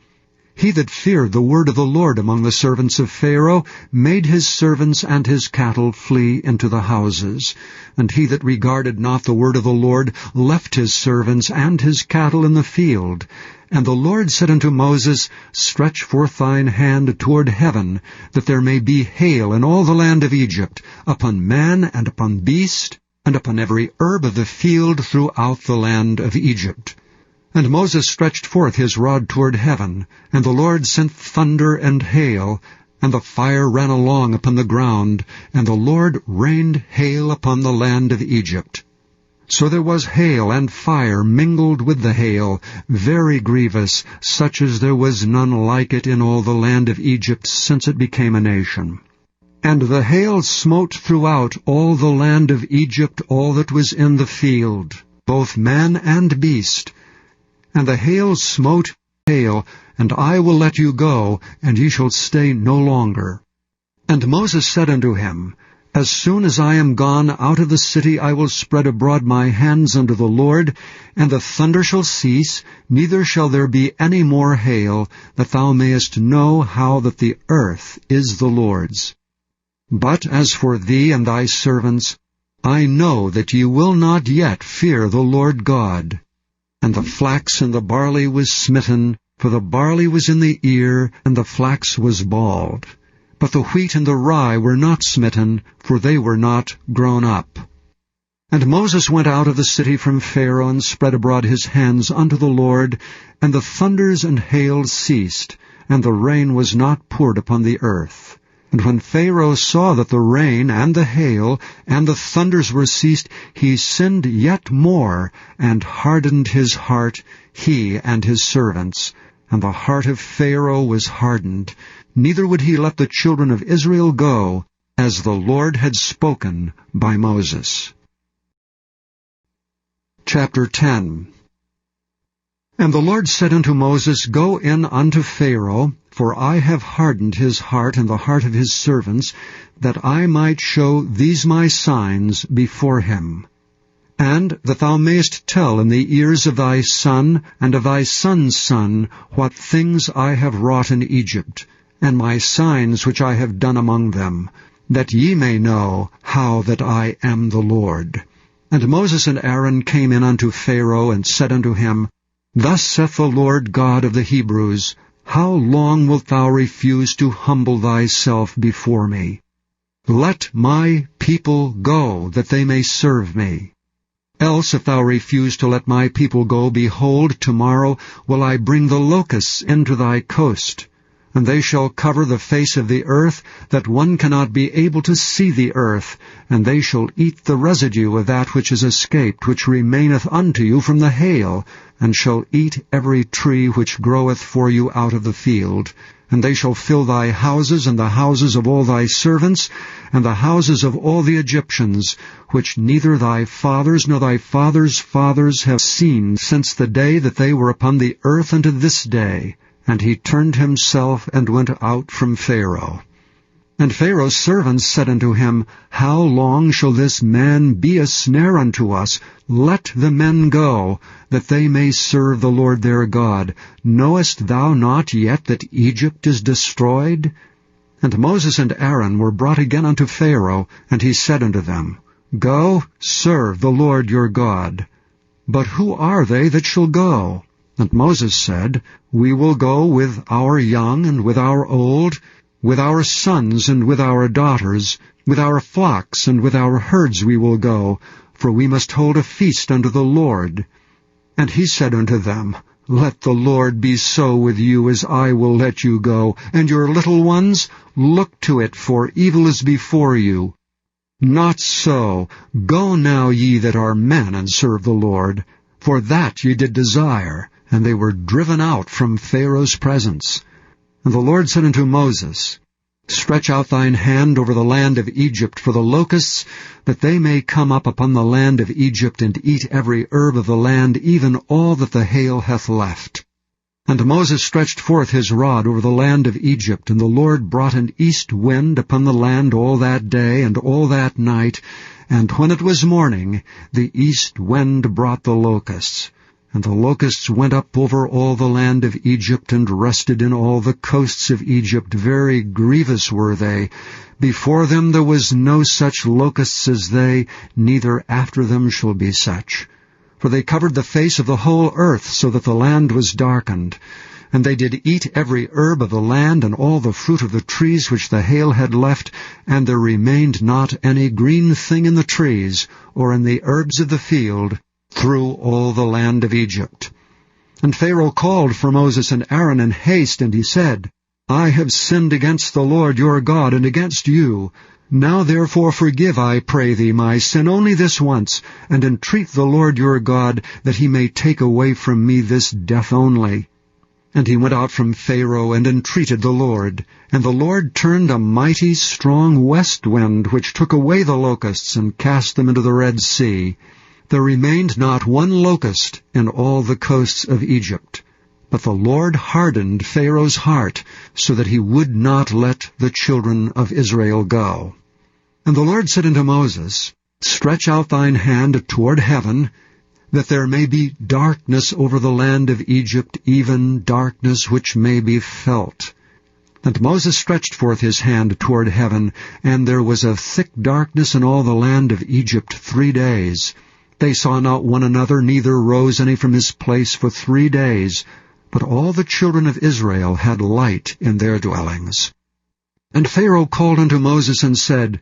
He that feared the word of the Lord among the servants of Pharaoh made his servants and his cattle flee into the houses. And he that regarded not the word of the Lord left his servants and his cattle in the field. And the Lord said unto Moses, Stretch forth thine hand toward heaven, that there may be hail in all the land of Egypt, upon man and upon beast, and upon every herb of the field throughout the land of Egypt. And Moses stretched forth his rod toward heaven, and the Lord sent thunder and hail, and the fire ran along upon the ground, and the Lord rained hail upon the land of Egypt. So there was hail and fire mingled with the hail, very grievous, such as there was none like it in all the land of Egypt since it became a nation. And the hail smote throughout all the land of Egypt all that was in the field, both man and beast. And the hail smote hail, and I will let you go, and ye shall stay no longer. And Moses said unto him, As soon as I am gone out of the city, I will spread abroad my hands unto the Lord, and the thunder shall cease, neither shall there be any more hail, that thou mayest know how that the earth is the Lord's. But as for thee and thy servants, I know that ye will not yet fear the Lord God. And the flax and the barley was smitten, for the barley was in the ear, and the flax was bald. But the wheat and the rye were not smitten, for they were not grown up. And Moses went out of the city from Pharaoh, and spread abroad his hands unto the Lord, and the thunders and hail ceased, and the rain was not poured upon the earth. And when Pharaoh saw that the rain and the hail and the thunders were ceased, he sinned yet more, and hardened his heart, he and his servants. And the heart of Pharaoh was hardened, neither would he let the children of Israel go, as the Lord had spoken by Moses. Chapter 10. And the Lord said unto Moses, Go in unto Pharaoh, for I have hardened his heart and the heart of his servants, that I might show these my signs before him. And that thou mayest tell in the ears of thy son and of thy son's son what things I have wrought in Egypt, and my signs which I have done among them, that ye may know how that I am the Lord. And Moses and Aaron came in unto Pharaoh, and said unto him, Thus saith the Lord God of the Hebrews, How long wilt thou refuse to humble thyself before me? Let my people go, that they may serve me. Else, if thou refuse to let my people go, behold, tomorrow will I bring the locusts into thy coast, and they shall cover the face of the earth, that one cannot be able to see the earth, and they shall eat the residue of that which is escaped, which remaineth unto you from the hail, and shall eat every tree which groweth for you out of the field. And they shall fill thy houses, and the houses of all thy servants, and the houses of all the Egyptians, which neither thy fathers nor thy fathers' fathers have seen since the day that they were upon the earth unto this day. And he turned himself and went out from Pharaoh. And Pharaoh's servants said unto him, How long shall this man be a snare unto us? Let the men go, that they may serve the Lord their God. Knowest thou not yet that Egypt is destroyed? And Moses and Aaron were brought again unto Pharaoh, and he said unto them, Go, serve the Lord your God. But who are they that shall go? And Moses said, We will go with our young and with our old, with our sons and with our daughters, with our flocks and with our herds we will go, for we must hold a feast unto the Lord. And he said unto them, Let the Lord be so with you as I will let you go, and your little ones, look to it, for evil is before you. Not so. Go now ye that are men, and serve the Lord, for that ye did desire. And they were driven out from Pharaoh's presence. And the Lord said unto Moses, Stretch out thine hand over the land of Egypt for the locusts, that they may come up upon the land of Egypt, and eat every herb of the land, even all that the hail hath left. And Moses stretched forth his rod over the land of Egypt, and the Lord brought an east wind upon the land all that day and all that night, and when it was morning, the east wind brought the locusts. And the locusts went up over all the land of Egypt, and rested in all the coasts of Egypt. Very grievous were they. Before them there was no such locusts as they, neither after them shall be such. For they covered the face of the whole earth, so that the land was darkened. And they did eat every herb of the land, and all the fruit of the trees which the hail had left, and there remained not any green thing in the trees, or in the herbs of the field, through all the land of Egypt. And Pharaoh called for Moses and Aaron in haste, and he said, I have sinned against the Lord your God, and against you. Now therefore forgive, I pray thee, my sin only this once, and entreat the Lord your God, that he may take away from me this death only. And he went out from Pharaoh, and entreated the Lord. And the Lord turned a mighty strong west wind, which took away the locusts, and cast them into the Red Sea. There remained not one locust in all the coasts of Egypt. But the Lord hardened Pharaoh's heart, so that he would not let the children of Israel go. And the Lord said unto Moses, Stretch out thine hand toward heaven, that there may be darkness over the land of Egypt, even darkness which may be felt. And Moses stretched forth his hand toward heaven, and there was a thick darkness in all the land of Egypt 3 days. They saw not one another, neither rose any from his place for 3 days. But all the children of Israel had light in their dwellings. And Pharaoh called unto Moses and said,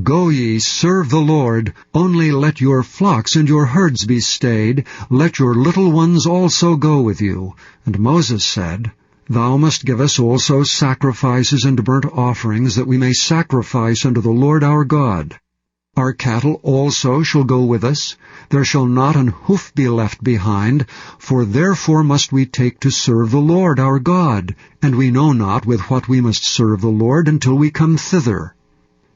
Go ye, serve the Lord, only let your flocks and your herds be stayed, let your little ones also go with you. And Moses said, Thou must give us also sacrifices and burnt offerings, that we may sacrifice unto the Lord our God. Our cattle also shall go with us. There shall not an hoof be left behind, for therefore must we take to serve the Lord our God, and we know not with what we must serve the Lord until we come thither.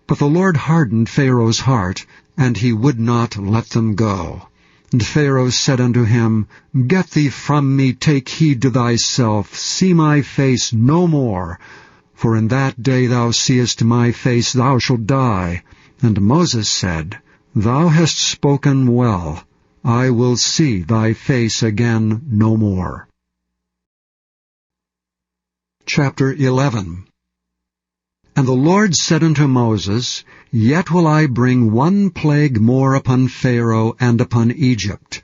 But the Lord hardened Pharaoh's heart, and he would not let them go. And Pharaoh said unto him, Get thee from me, take heed to thyself, see my face no more. For in that day thou seest my face, thou shalt die. And Moses said, Thou hast spoken well. I will see thy face again no more. Chapter 11. And the Lord said unto Moses, Yet will I bring one plague more upon Pharaoh and upon Egypt.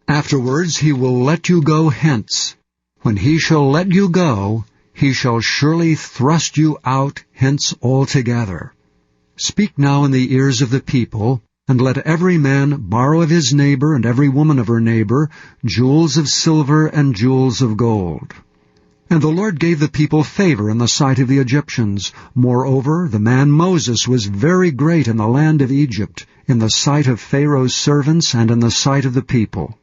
Afterwards he will let you go hence. When he shall let you go, he shall surely thrust you out hence altogether. Speak now in the ears of the people, and let every man borrow of his neighbor and every woman of her neighbor jewels of silver and jewels of gold. And the Lord gave the people favor in the sight of the Egyptians. Moreover, the man Moses was very great in the land of Egypt, in the sight of Pharaoh's servants and in the sight of the people.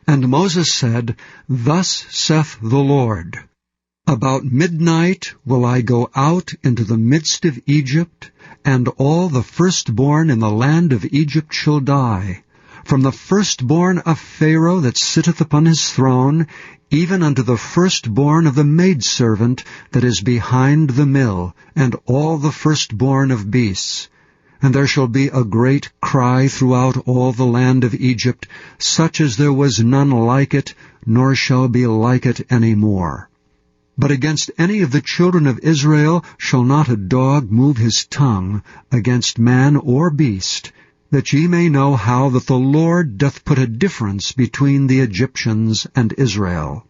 And Moses said, Thus saith the Lord, About midnight will I go out into the midst of Egypt, and all the firstborn in the land of Egypt shall die, from the firstborn of Pharaoh that sitteth upon his throne, even unto the firstborn of the maidservant that is behind the mill, and all the firstborn of beasts. And there shall be a great cry throughout all the land of Egypt, such as there was none like it, nor shall be like it any more. But against any of the children of Israel shall not a dog move his tongue against man or beast, that ye may know how that the Lord doth put a difference between the Egyptians and Israel.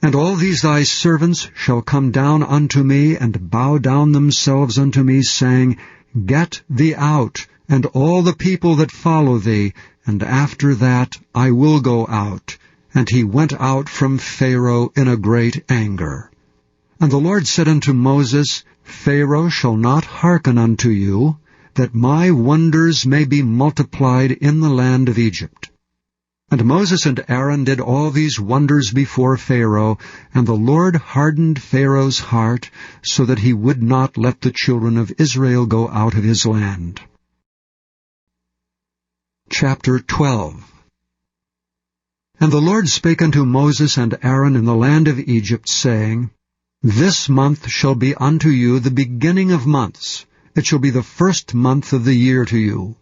And all these thy servants shall come down unto me, and bow down themselves unto me, saying, Get thee out, and all the people that follow thee, and after that I will go out. And he went out from Pharaoh in a great anger. And the Lord said unto Moses, Pharaoh shall not hearken unto you, that my wonders may be multiplied in the land of Egypt. And Moses and Aaron did all these wonders before Pharaoh, and the Lord hardened Pharaoh's heart, so that he would not let the children of Israel go out of his land. Chapter 12. And the Lord spake unto Moses and Aaron in the land of Egypt, saying, This month shall be unto you the beginning of months. It shall be the first month of the year to you.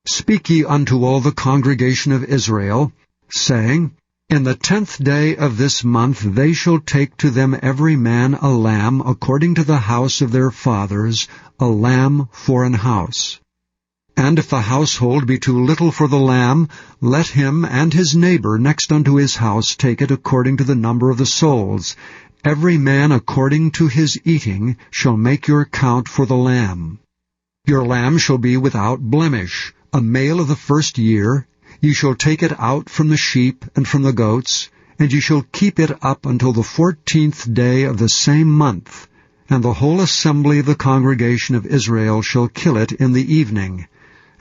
Speak ye unto all the congregation of Israel, saying, In the 10th day of this month they shall take to them every man a lamb according to the house of their fathers, a lamb for an house. And if the household be too little for the lamb, let him and his neighbor next unto his house take it according to the number of the souls. Every man according to his eating shall make your count for the lamb. Your lamb shall be without blemish, a male of the first year. Ye shall take it out from the sheep and from the goats, and ye shall keep it up until the 14th day of the same month. And the whole assembly of the congregation of Israel shall kill it in the evening.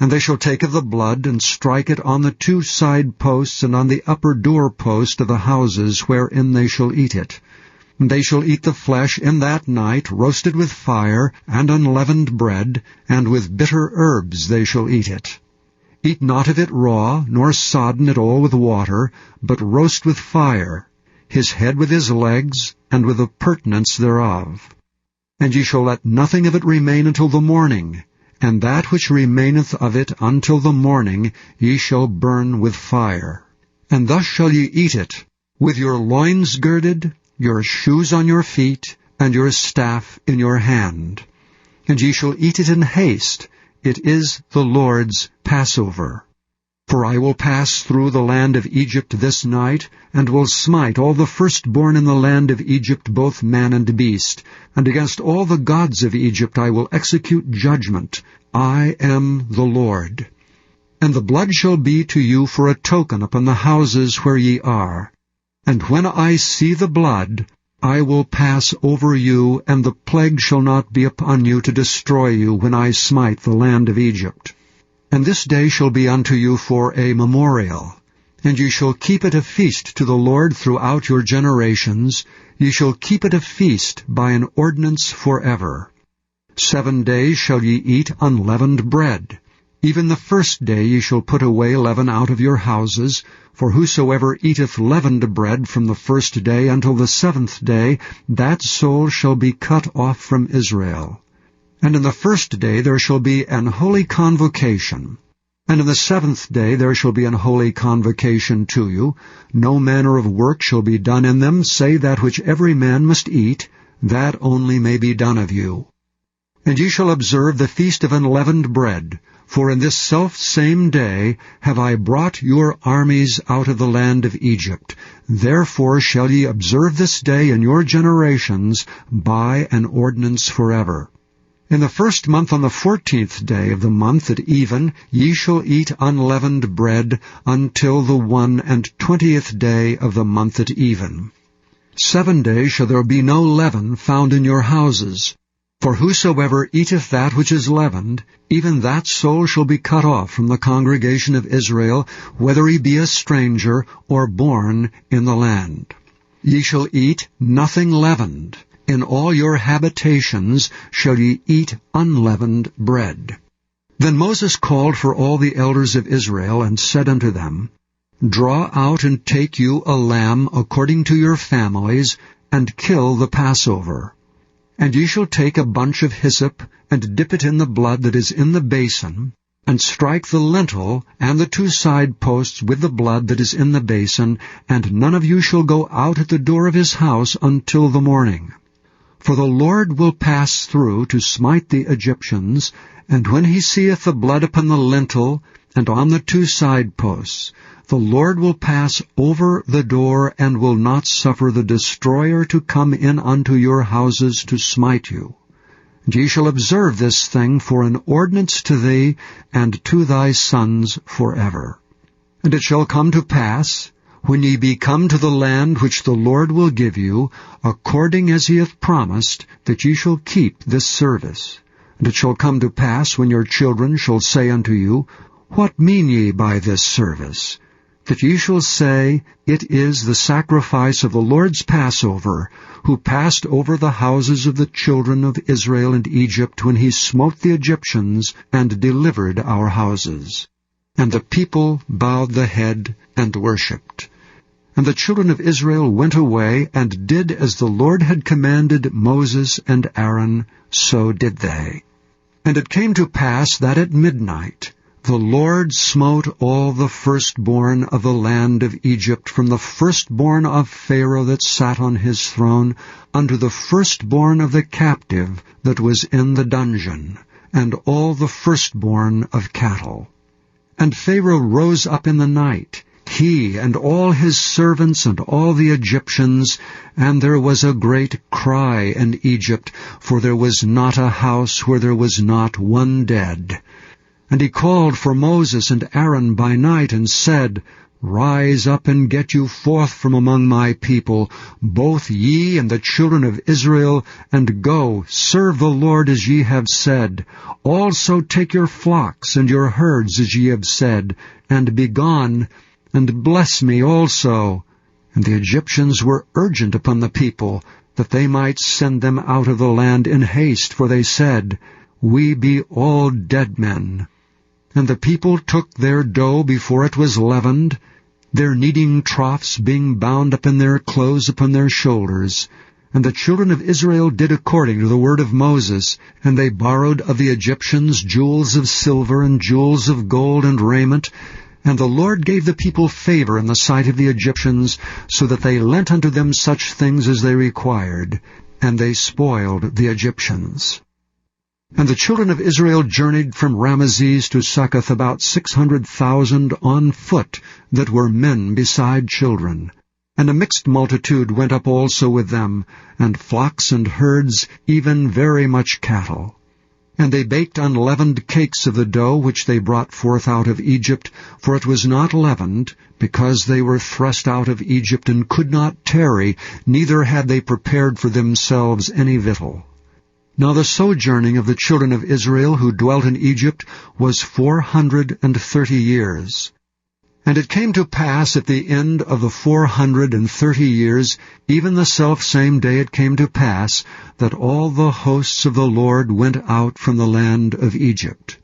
And they shall take of the blood, and strike it on the 2 side posts, and on the upper door post of the houses wherein they shall eat it. And they shall eat the flesh in that night, roasted with fire, and unleavened bread, and with bitter herbs they shall eat it. Eat not of it raw, nor sodden it all with water, but roast with fire, his head with his legs, and with the purtenance thereof. And ye shall let nothing of it remain until the morning, and that which remaineth of it until the morning ye shall burn with fire. And thus shall ye eat it, with your loins girded, your shoes on your feet, and your staff in your hand. And ye shall eat it in haste. It is the Lord's Passover. For I will pass through the land of Egypt this night, and will smite all the firstborn in the land of Egypt, both man and beast. And against all the gods of Egypt I will execute judgment. I am the Lord. And the blood shall be to you for a token upon the houses where ye are. And when I see the blood, I will pass over you, and the plague shall not be upon you to destroy you when I smite the land of Egypt. And this day shall be unto you for a memorial, and ye shall keep it a feast to the Lord throughout your generations. Ye shall keep it a feast by an ordinance forever. 7 days shall ye eat unleavened bread. Even the first day ye shall put away leaven out of your houses, for whosoever eateth leavened bread from the first day until the 7th day, that soul shall be cut off from Israel. And in the first day there shall be an holy convocation. And in the 7th day there shall be an holy convocation to you. No manner of work shall be done in them, save that which every man must eat, that only may be done of you. And ye shall observe the feast of unleavened bread, for in this selfsame day have I brought your armies out of the land of Egypt. Therefore shall ye observe this day in your generations by an ordinance forever. In the first month on the 14th day of the month at even, ye shall eat unleavened bread until the 21st day of the month at even. 7 days shall there be no leaven found in your houses. For whosoever eateth that which is leavened, even that soul shall be cut off from the congregation of Israel, whether he be a stranger or born in the land. Ye shall eat nothing leavened. In all your habitations shall ye eat unleavened bread. Then Moses called for all the elders of Israel, and said unto them, Draw out and take you a lamb according to your families, and kill the Passover. And ye shall take a bunch of hyssop, and dip it in the blood that is in the basin, and strike the lintel and the 2 side posts with the blood that is in the basin, and none of you shall go out at the door of his house until the morning. For the Lord will pass through to smite the Egyptians, and when he seeth the blood upon the lintel and on the 2 side posts, the Lord will pass over the door, and will not suffer the destroyer to come in unto your houses to smite you. And ye shall observe this thing for an ordinance to thee and to thy sons forever. And it shall come to pass, when ye be come to the land which the Lord will give you, according as he hath promised, that ye shall keep this service. And it shall come to pass, when your children shall say unto you, What mean ye by this service? That ye shall say, It is the sacrifice of the Lord's Passover, who passed over the houses of the children of Israel and Egypt, when he smote the Egyptians, and delivered our houses. And the people bowed the head and worshipped. And the children of Israel went away, and did as the Lord had commanded Moses and Aaron, so did they. And it came to pass that at midnight the Lord smote all the firstborn of the land of Egypt, from the firstborn of Pharaoh that sat on his throne, unto the firstborn of the captive that was in the dungeon, and all the firstborn of cattle. And Pharaoh rose up in the night, he and all his servants and all the Egyptians, and there was a great cry in Egypt, for there was not a house where there was not one dead. And he called for Moses and Aaron by night, and said, Rise up and get you forth from among my people, both ye and the children of Israel, and go, serve the Lord as ye have said. Also take your flocks and your herds as ye have said, and be gone, and bless me also. And the Egyptians were urgent upon the people, that they might send them out of the land in haste, for they said, We be all dead men. And the people took their dough before it was leavened, their kneading troughs being bound up in their clothes upon their shoulders. And the children of Israel did according to the word of Moses, and they borrowed of the Egyptians jewels of silver and jewels of gold and raiment. And the Lord gave the people favor in the sight of the Egyptians, so that they lent unto them such things as they required, and they spoiled the Egyptians. And the children of Israel journeyed from Ramesses to Succoth about 600,000 on foot, that were men beside children. And a mixed multitude went up also with them, and flocks and herds, even very much cattle. And they baked unleavened cakes of the dough which they brought forth out of Egypt, for it was not leavened, because they were thrust out of Egypt and could not tarry, neither had they prepared for themselves any victual. Now the sojourning of the children of Israel who dwelt in Egypt was 430 years. And it came to pass at the end of the 430 years, even the selfsame day it came to pass, that all the hosts of the Lord went out from the land of Egypt.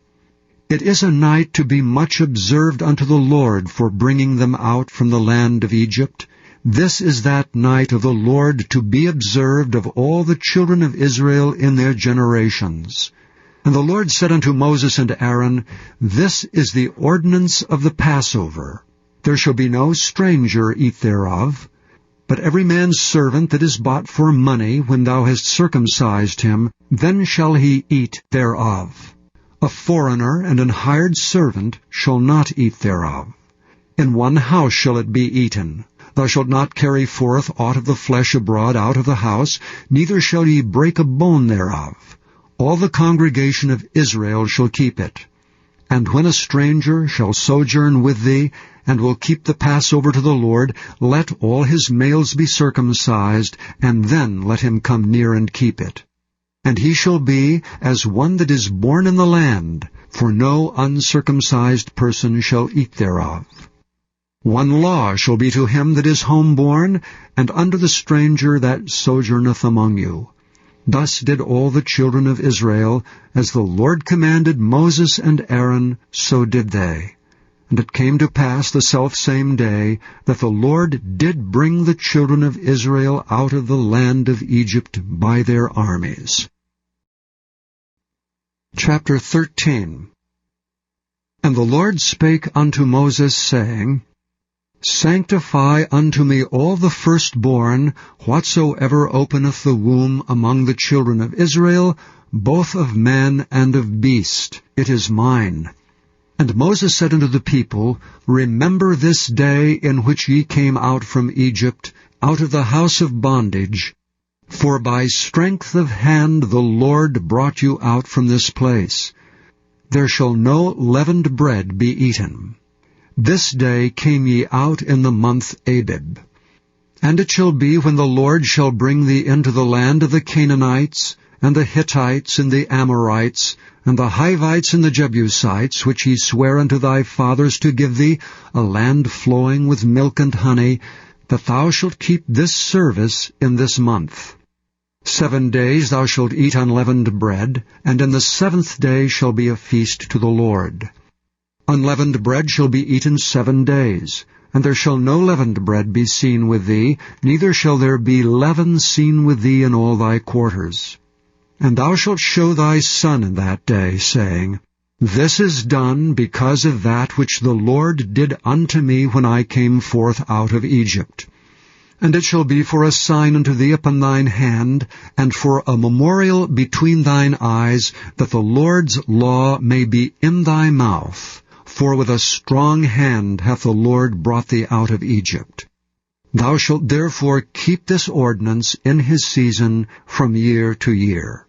It is a night to be much observed unto the Lord for bringing them out from the land of Egypt. This is that night of the Lord to be observed of all the children of Israel in their generations. And the Lord said unto Moses and Aaron, This is the ordinance of the Passover. There shall be no stranger eat thereof, but every man's servant that is bought for money, when thou hast circumcised him, then shall he eat thereof. A foreigner and an hired servant shall not eat thereof. In one house shall it be eaten. Thou shalt not carry forth aught of the flesh abroad out of the house, neither shall ye break a bone thereof. All the congregation of Israel shall keep it. And when a stranger shall sojourn with thee, and will keep the Passover to the Lord, let all his males be circumcised, and then let him come near and keep it. And he shall be as one that is born in the land, for no uncircumcised person shall eat thereof. One law shall be to him that is homeborn, and unto the stranger that sojourneth among you. Thus did all the children of Israel, as the Lord commanded Moses and Aaron, so did they. And it came to pass the selfsame day, that the Lord did bring the children of Israel out of the land of Egypt by their armies. Chapter 13. And the Lord spake unto Moses, saying, Sanctify unto me all the firstborn, whatsoever openeth the womb among the children of Israel, both of man and of beast. It is mine. And Moses said unto the people, Remember this day in which ye came out from Egypt, out of the house of bondage. For by strength of hand the Lord brought you out from this place. There shall no leavened bread be eaten. This day came ye out in the month Abib. And it shall be, when the Lord shall bring thee into the land of the Canaanites, and the Hittites, and the Amorites, and the Hivites, and the Jebusites, which he sware unto thy fathers to give thee, a land flowing with milk and honey, that thou shalt keep this service in this month. 7 days thou shalt eat unleavened bread, and in the 7th day shall be a feast to the Lord. Unleavened bread shall be eaten 7 days. and there shall no leavened bread be seen with thee, neither shall there be leaven seen with thee in all thy quarters. And thou shalt show thy son in that day, saying, This is done because of that which the Lord did unto me when I came forth out of Egypt. And it shall be for a sign unto thee upon thine hand, and for a memorial between thine eyes, that the Lord's law may be in thy mouth. For with a strong hand hath the Lord brought thee out of Egypt. Thou shalt therefore keep this ordinance in his season from year to year.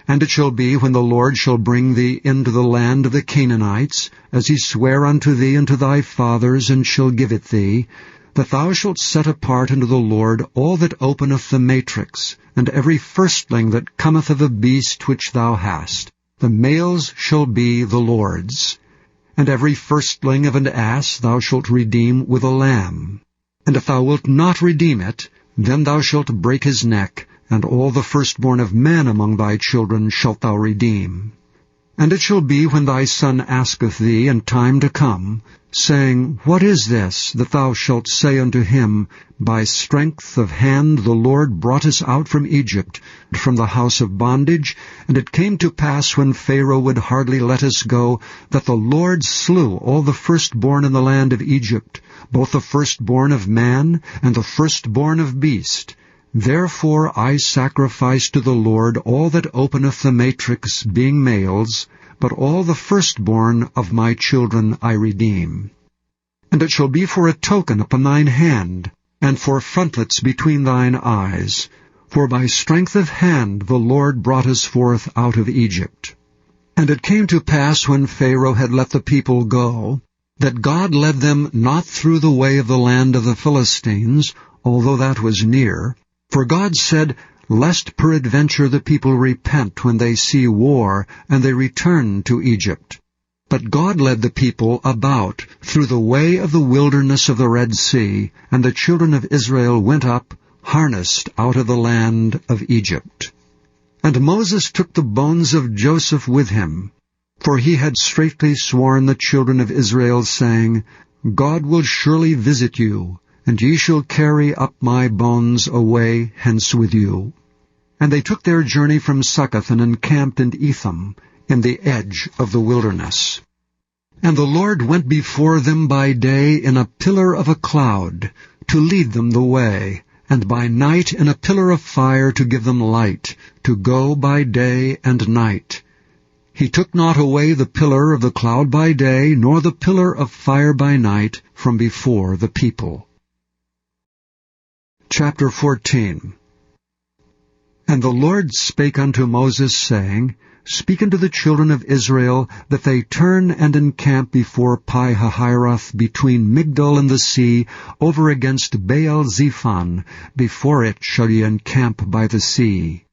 And it shall be, when the Lord shall bring thee into the land of the Canaanites, as he sware unto thee and to thy fathers, and shall give it thee, that thou shalt set apart unto the Lord all that openeth the matrix, and every firstling that cometh of a beast which thou hast. The males shall be the Lord's. And every firstling of an ass thou shalt redeem with a lamb. And if thou wilt not redeem it, then thou shalt break his neck, and all the firstborn of men among thy children shalt thou redeem. And it shall be, when thy son asketh thee in time to come, saying, What is this? That thou shalt say unto him, By strength of hand the Lord brought us out from Egypt, from the house of bondage. And it came to pass, when Pharaoh would hardly let us go, that the Lord slew all the firstborn in the land of Egypt, both the firstborn of man and the firstborn of beast. Therefore I sacrifice to the Lord all that openeth the matrix, being males, but all the firstborn of my children I redeem. And it shall be for a token upon thine hand, and for frontlets between thine eyes. For by strength of hand the Lord brought us forth out of Egypt. And it came to pass, when Pharaoh had let the people go, that God led them not through the way of the land of the Philistines, although that was near. For God said, Lest peradventure the people repent when they see war, and they return to Egypt. But God led the people about through the way of the wilderness of the Red Sea, and the children of Israel went up, harnessed out of the land of Egypt. And Moses took the bones of Joseph with him, for he had straitly sworn the children of Israel, saying, God will surely visit you, and ye shall carry up my bones away hence with you. And they took their journey from Succoth, and encamped in Etham, in the edge of the wilderness. And the Lord went before them by day in a pillar of a cloud, to lead them the way, and by night in a pillar of fire to give them light, to go by day and night. He took not away the pillar of the cloud by day, nor the pillar of fire by night, from before the people. Chapter 14. And the Lord spake unto Moses, saying, Speak unto the children of Israel, that they turn and encamp before Pi-hahiroth, between Migdol and the sea, over against Baal-zephon. Before it shall ye encamp by the sea.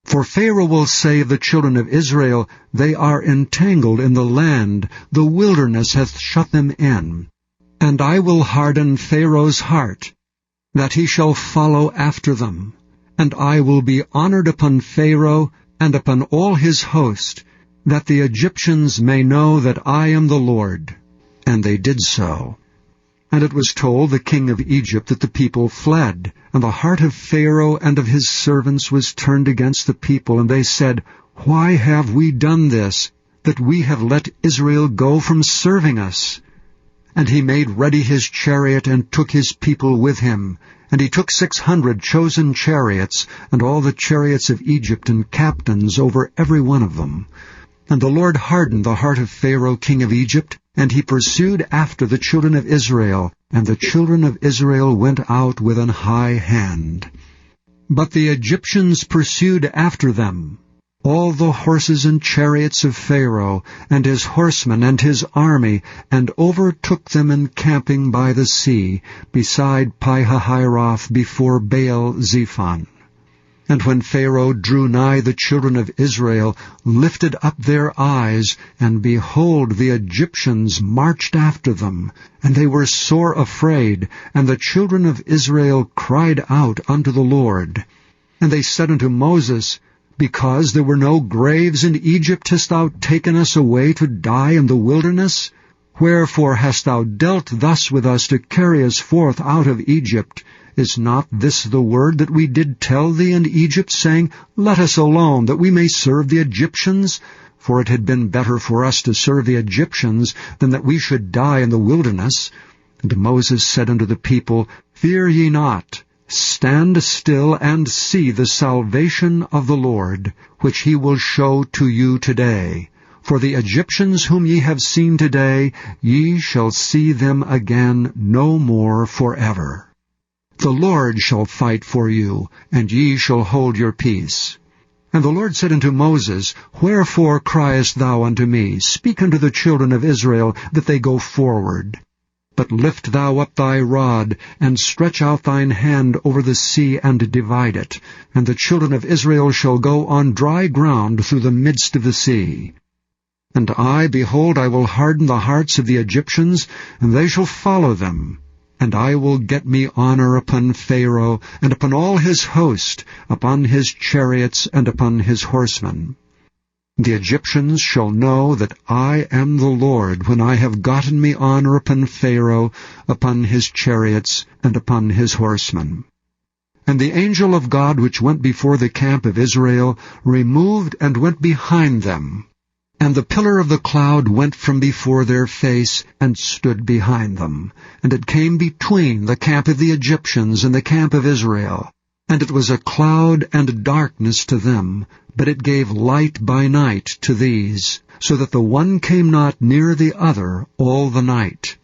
For Pharaoh will say of the children of Israel, They are entangled in the land, the wilderness hath shut them in. And I will harden Pharaoh's heart, that he shall follow after them. And I will be honored upon Pharaoh, and upon all his host, that the Egyptians may know that I am the Lord. And they did so. And it was told the king of Egypt that the people fled, and the heart of Pharaoh and of his servants was turned against the people, and they said, Why have we done this, that we have let Israel go from serving us? And he made ready his chariot, and took his people with him. And he took 600 chosen chariots, and all the chariots of Egypt, and captains over every one of them. And the Lord hardened the heart of Pharaoh king of Egypt, and he pursued after the children of Israel, and the children of Israel went out with an high hand. But the Egyptians pursued after them, all the horses and chariots of Pharaoh, and his horsemen and his army, and overtook them encamping by the sea, beside Pi-hahiroth, before Baal-zephon. And when Pharaoh drew nigh, the children of Israel lifted up their eyes, and behold, the Egyptians marched after them, and they were sore afraid, and the children of Israel cried out unto the Lord. And they said unto Moses, Because there were no graves in Egypt, hast thou taken us away to die in the wilderness? Wherefore hast thou dealt thus with us to carry us forth out of Egypt? Is not this the word that we did tell thee in Egypt, saying, Let us alone, that we may serve the Egyptians? For it had been better for us to serve the Egyptians than that we should die in the wilderness. And Moses said unto the people, Fear ye not. Stand still and see the salvation of the Lord, which he will show to you today. For the Egyptians whom ye have seen today, ye shall see them again no more forever. The Lord shall fight for you, and ye shall hold your peace. And the Lord said unto Moses, Wherefore criest thou unto me? Speak unto the children of Israel, that they go forward. But lift thou up thy rod, and stretch out thine hand over the sea, and divide it. And the children of Israel shall go on dry ground through the midst of the sea. And I, behold, I will harden the hearts of the Egyptians, and they shall follow them. And I will get me honor upon Pharaoh, and upon all his host, upon his chariots, and upon his horsemen. The Egyptians shall know that I am the Lord, when I have gotten me honor upon Pharaoh, upon his chariots, and upon his horsemen. And the angel of God which went before the camp of Israel removed and went behind them. And the pillar of the cloud went from before their face, and stood behind them. And it came between the camp of the Egyptians and the camp of Israel. And it was a cloud and darkness to them, but it gave light by night to these, so that the one came not near the other all the night.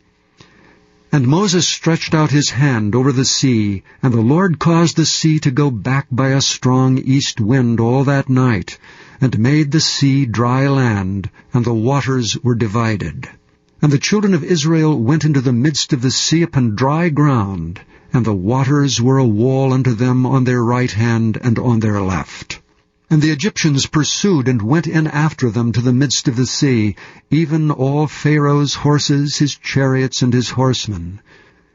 And Moses stretched out his hand over the sea, and the Lord caused the sea to go back by a strong east wind all that night, and made the sea dry land, and the waters were divided. And the children of Israel went into the midst of the sea upon dry ground, and the waters were a wall unto them on their right hand and on their left. And the Egyptians pursued and went in after them to the midst of the sea, even all Pharaoh's horses, his chariots, and his horsemen.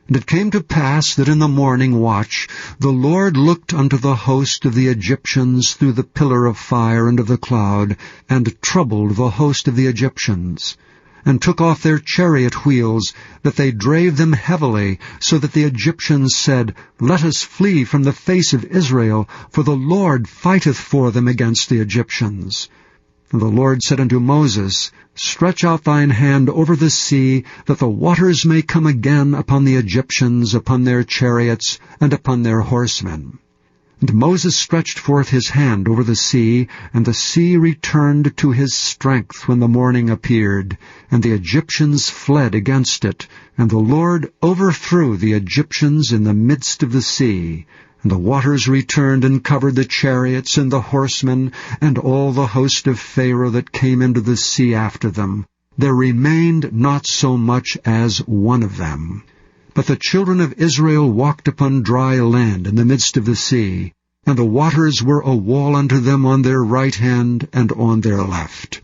And it came to pass that in the morning watch the Lord looked unto the host of the Egyptians through the pillar of fire and of the cloud, and troubled the host of the Egyptians, and took off their chariot wheels, that they drave them heavily, so that the Egyptians said, Let us flee from the face of Israel, for the Lord fighteth for them against the Egyptians. And the Lord said unto Moses, Stretch out thine hand over the sea, that the waters may come again upon the Egyptians, upon their chariots, and upon their horsemen. And Moses stretched forth his hand over the sea returned to his strength when the morning appeared, and the Egyptians fled against it, and the Lord overthrew the Egyptians in the midst of the sea. And the waters returned and covered the chariots and the horsemen, and all the host of Pharaoh that came into the sea after them. There remained not so much as one of them. But the children of Israel walked upon dry land in the midst of the sea, and the waters were a wall unto them on their right hand and on their left.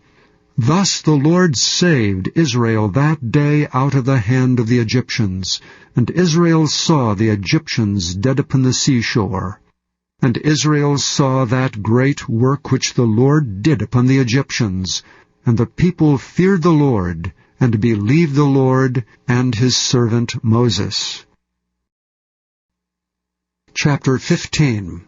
Thus the Lord saved Israel that day out of the hand of the Egyptians, and Israel saw the Egyptians dead upon the seashore. And Israel saw that great work which the Lord did upon the Egyptians, and the people feared the Lord, and believed the Lord and his servant Moses. Chapter 15.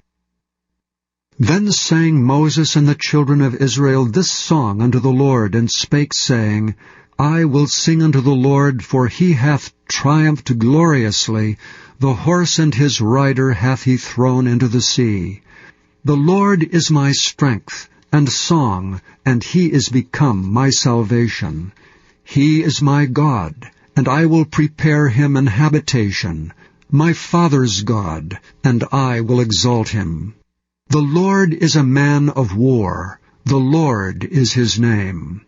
Then sang Moses and the children of Israel this song unto the Lord, and spake, saying, I will sing unto the Lord, for he hath triumphed gloriously. The horse and his rider hath he thrown into the sea. The Lord is my strength and song, and he is become my salvation. He is my God, and I will prepare him an habitation, my father's God, and I will exalt him. The Lord is a man of war, the Lord is his name.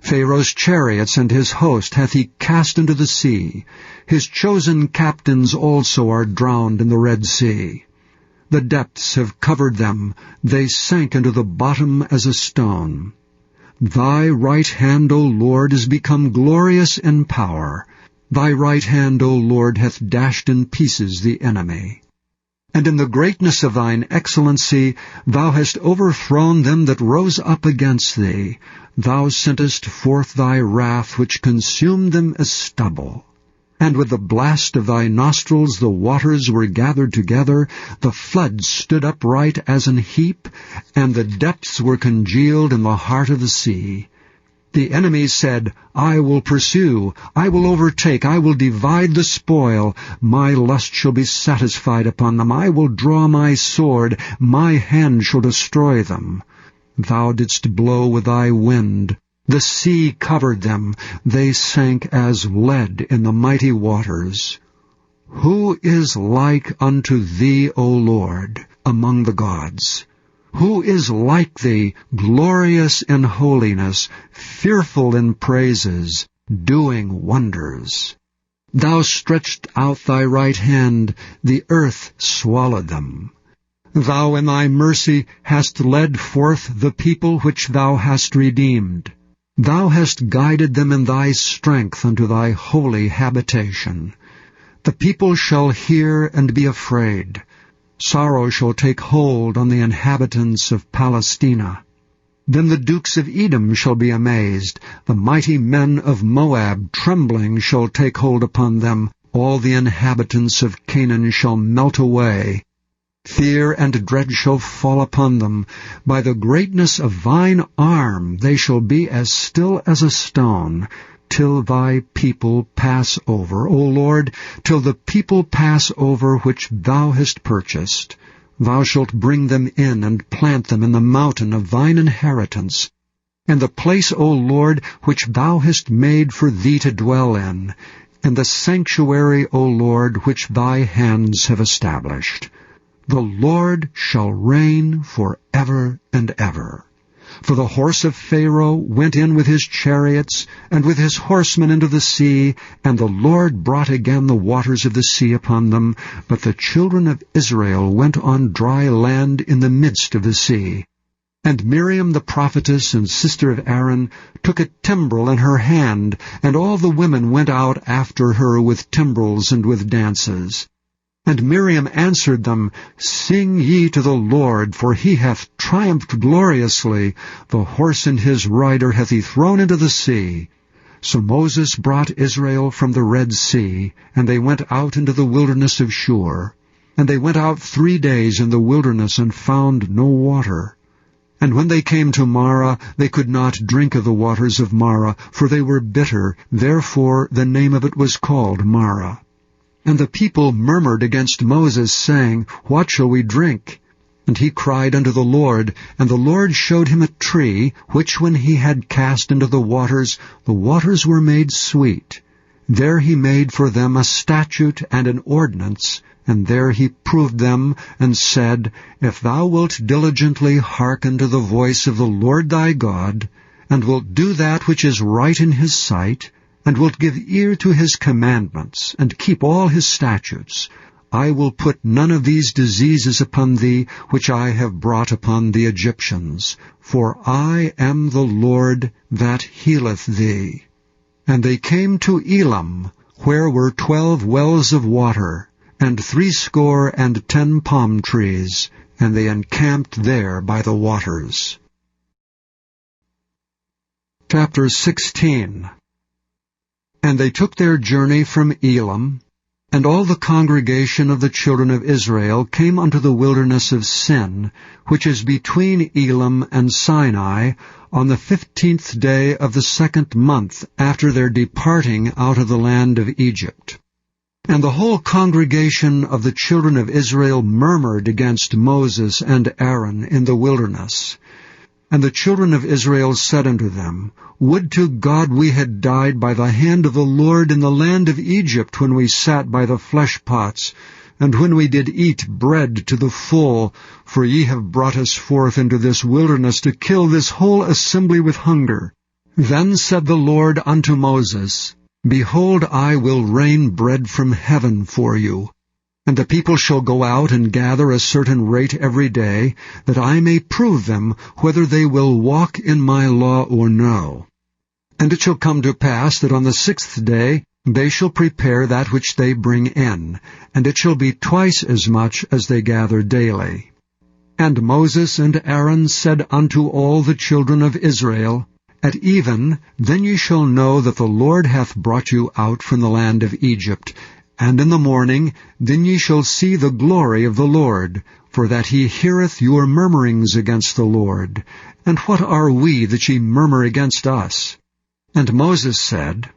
Pharaoh's chariots and his host hath he cast into the sea. His chosen captains also are drowned in the Red Sea. The depths have covered them, they sank into the bottom as a stone. Thy right hand, O Lord, is become glorious in power. Thy right hand, O Lord, hath dashed in pieces the enemy. And in the greatness of thine excellency thou hast overthrown them that rose up against thee. Thou sentest forth thy wrath, which consumed them as stubble. And with the blast of thy nostrils the waters were gathered together, the floods stood upright as an heap, and the depths were congealed in the heart of the sea. The enemy said, I will pursue, I will overtake, I will divide the spoil. My lust shall be satisfied upon them. I will draw my sword, my hand shall destroy them. Thou didst blow with thy wind. The sea covered them. They sank as lead in the mighty waters. Who is like unto thee, O Lord, among the gods? Who is like thee, glorious in holiness, fearful in praises, doing wonders? Thou stretched out thy right hand, the earth swallowed them. Thou in thy mercy hast led forth the people which thou hast redeemed. Thou hast guided them in thy strength unto thy holy habitation. The people shall hear and be afraid. Sorrow shall take hold on the inhabitants of Palestina. Then the dukes of Edom shall be amazed. The mighty men of Moab trembling shall take hold upon them. All the inhabitants of Canaan shall melt away. Fear and dread shall fall upon them. By the greatness of thine arm they shall be as still as a stone, till thy people pass over, O Lord, till the people pass over which thou hast purchased. Thou shalt bring them in and plant them in the mountain of thine inheritance, and the place, O Lord, which thou hast made for thee to dwell in, and the sanctuary, O Lord, which thy hands have established. The Lord shall reign for ever and ever. For the horse of Pharaoh went in with his chariots, and with his horsemen into the sea, and the Lord brought again the waters of the sea upon them. But the children of Israel went on dry land in the midst of the sea. And Miriam the prophetess and sister of Aaron took a timbrel in her hand, and all the women went out after her with timbrels and with dances. And Miriam answered them, Sing ye to the Lord, for he hath triumphed gloriously. The horse and his rider hath he thrown into the sea. So Moses brought Israel from the Red Sea, and they went out into the wilderness of Shur. And they went out 3 days in the wilderness, and found no water. And when they came to Marah, they could not drink of the waters of Marah, for they were bitter. Therefore the name of it was called Marah. And the people murmured against Moses, saying, What shall we drink? And he cried unto the Lord, and the Lord showed him a tree, which when he had cast into the waters were made sweet. There he made for them a statute and an ordinance, and there he proved them, and said, If thou wilt diligently hearken to the voice of the Lord thy God, and wilt do that which is right in his sight, and wilt give ear to his commandments, and keep all his statutes, I will put none of these diseases upon thee, which I have brought upon the Egyptians. For I am the Lord that healeth thee. And they came to Elam, where were 12 wells of water, and 70 palm trees, and they encamped there by the waters. Chapter 16. And they took their journey from Elam, and all the congregation of the children of Israel came unto the wilderness of Sin, which is between Elam and Sinai, on the 15th day of the 2nd month after their departing out of the land of Egypt. And the whole congregation of the children of Israel murmured against Moses and Aaron in the wilderness. And the children of Israel said unto them, Would to God we had died by the hand of the Lord in the land of Egypt, when we sat by the flesh pots, and when we did eat bread to the full, for ye have brought us forth into this wilderness to kill this whole assembly with hunger. Then said the Lord unto Moses, Behold, I will rain bread from heaven for you. And the people shall go out and gather a certain rate every day, that I may prove them whether they will walk in my law or no. And it shall come to pass that on the 6th day They shall prepare that which they bring in, and it shall be twice as much as they gather daily. And Moses and Aaron said unto all the children of Israel, At even, then ye shall know that the Lord hath brought you out from the land of Egypt. And in the morning, then ye shall see the glory of the Lord, for that he heareth your murmurings against the Lord. And what are we that ye murmur against us? And Moses said,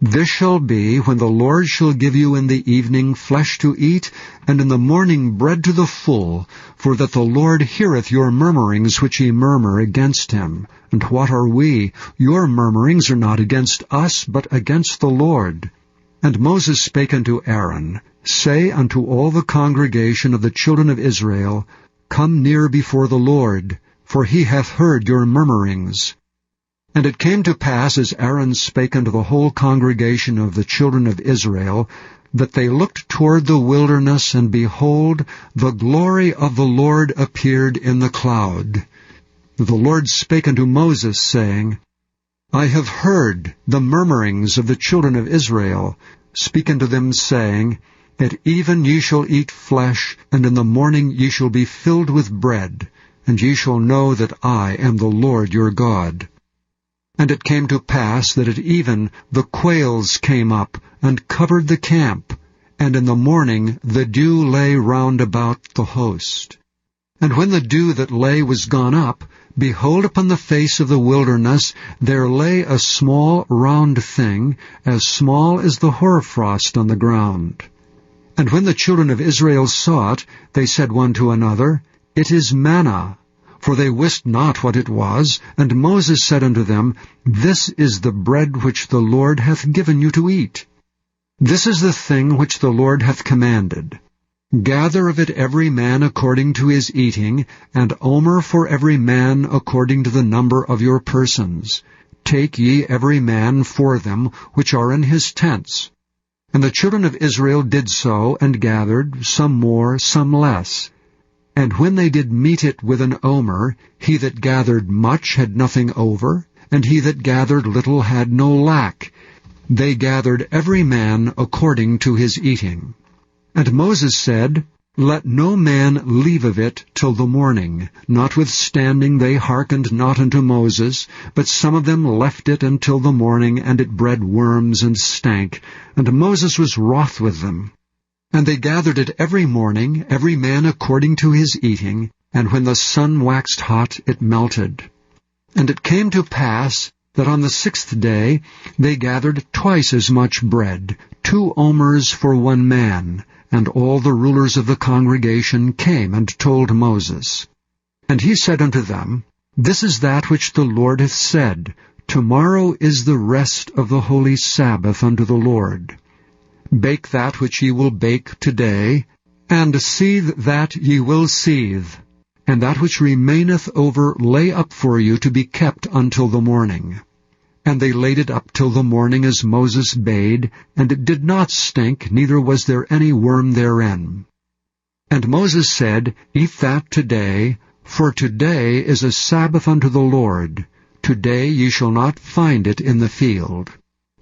This shall be when the Lord shall give you in the evening flesh to eat, and in the morning bread to the full, for that the Lord heareth your murmurings which ye murmur against him. And what are we? Your murmurings are not against us, but against the Lord. And Moses spake unto Aaron, Say unto all the congregation of the children of Israel, Come near before the Lord, for he hath heard your murmurings. And it came to pass, as Aaron spake unto the whole congregation of the children of Israel, that they looked toward the wilderness, and behold, the glory of the Lord appeared in the cloud. The Lord spake unto Moses, saying, I have heard the murmurings of the children of Israel. Speak unto them, saying, At even ye shall eat flesh, and in the morning ye shall be filled with bread, and ye shall know that I am the Lord your God. And it came to pass that at even the quails came up, and covered the camp, and in the morning the dew lay round about the host. And when the dew that lay was gone up, behold, upon the face of the wilderness there lay a small round thing, as small as the hoarfrost on the ground. And when the children of Israel saw it, they said one to another, It is manna. For they wist not what it was. And Moses said unto them, This is the bread which the Lord hath given you to eat. This is the thing which the Lord hath commanded. Gather of it every man according to his eating, and omer for every man according to the number of your persons. Take ye every man for them which are in his tents. And the children of Israel did so, and gathered, some more, some less. And when they did meet it with an omer, he that gathered much had nothing over, and he that gathered little had no lack. They gathered every man according to his eating. And Moses said, Let no man leave of it till the morning. Notwithstanding they hearkened not unto Moses, but some of them left it until the morning, and it bred worms and stank. And Moses was wroth with them. And they gathered it every morning, every man according to his eating, and when the sun waxed hot, it melted. And it came to pass that on the 6th day they gathered twice as much bread, 2 omers for one man. And all the rulers of the congregation came and told Moses. And he said unto them, This is that which the Lord hath said, Tomorrow is the rest of the holy Sabbath unto the Lord. Bake that which ye will bake today, and seethe that ye will seethe, and that which remaineth over lay up for you to be kept until the morning. And they laid it up till the morning as Moses bade, and it did not stink, neither was there any worm therein. And Moses said, Eat that today, for today is a Sabbath unto the Lord. Today ye shall not find it in the field.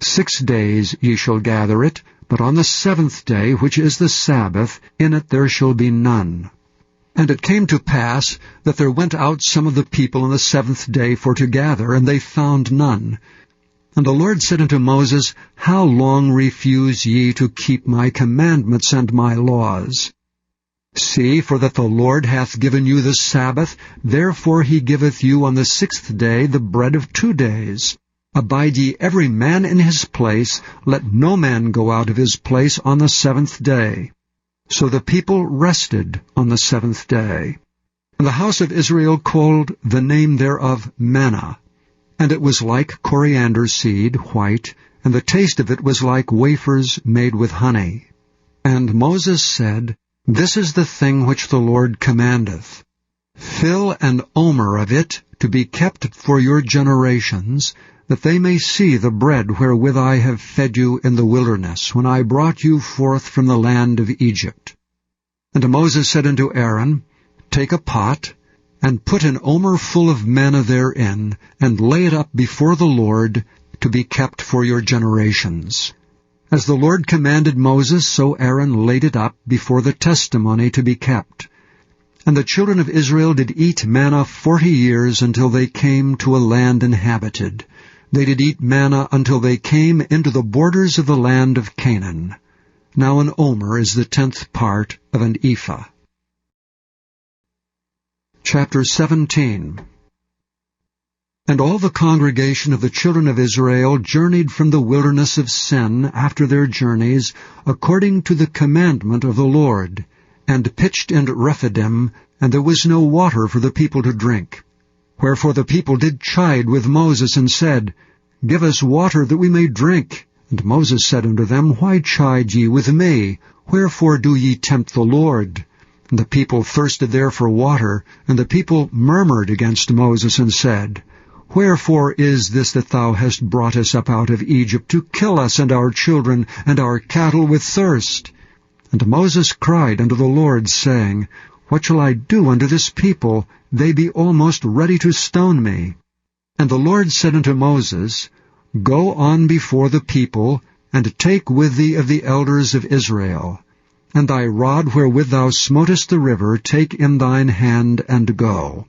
6 days ye shall gather it, but on the 7th day, which is the Sabbath, in it there shall be none. And it came to pass that there went out some of the people on the 7th day for to gather, and they found none. And the Lord said unto Moses, How long refuse ye to keep my commandments and my laws? See, for that the Lord hath given you the Sabbath, therefore he giveth you on the 6th day the bread of 2 days. Abide ye every man in his place, let no man go out of his place on the 7th day. So the people rested on the 7th day. And the house of Israel called the name thereof manna. And it was like coriander seed, white, and the taste of it was like wafers made with honey. And Moses said, This is the thing which the Lord commandeth. Fill an omer of it to be kept for your generations, that they may see the bread wherewith I have fed you in the wilderness, when I brought you forth from the land of Egypt. And Moses said unto Aaron, Take a pot, and put an omer full of manna therein, and lay it up before the Lord, to be kept for your generations. As the Lord commanded Moses, so Aaron laid it up before the testimony to be kept. And the children of Israel did eat manna 40 years until they came to a land inhabited. They did eat manna until they came into the borders of the land of Canaan. Now an omer is the 10th part of an ephah. Chapter 17. And all the congregation of the children of Israel journeyed from the wilderness of Sin after their journeys, according to the commandment of the Lord, and pitched in Rephidim, and there was no water for the people to drink. Wherefore the people did chide with Moses, and said, Give us water that we may drink. And Moses said unto them, Why chide ye with me? Wherefore do ye tempt the Lord? And the people thirsted there for water, and the people murmured against Moses, and said, Wherefore is this that thou hast brought us up out of Egypt, to kill us and our children and our cattle with thirst? And Moses cried unto the Lord, saying, What shall I do unto this people? They be almost ready to stone me. And the Lord said unto Moses, Go on before the people, and take with thee of the elders of Israel. And thy rod wherewith thou smotest the river take in thine hand, and go.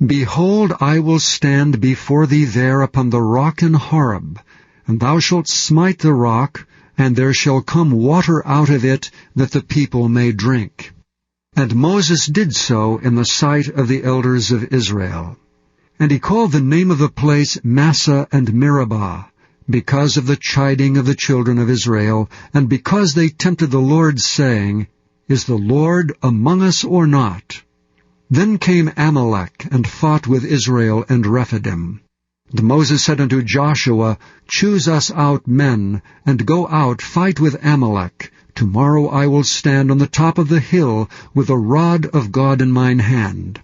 Behold, I will stand before thee there upon the rock in Horeb, and thou shalt smite the rock, and there shall come water out of it, that the people may drink. And Moses did so in the sight of the elders of Israel. And he called the name of the place Massah and Meribah, because of the chiding of the children of Israel, and because they tempted the Lord, saying, Is the Lord among us or not? Then came Amalek, and fought with Israel and Rephidim. And Moses said unto Joshua, Choose us out men, and go out, fight with Amalek. Tomorrow I will stand on the top of the hill, with the rod of God in mine hand.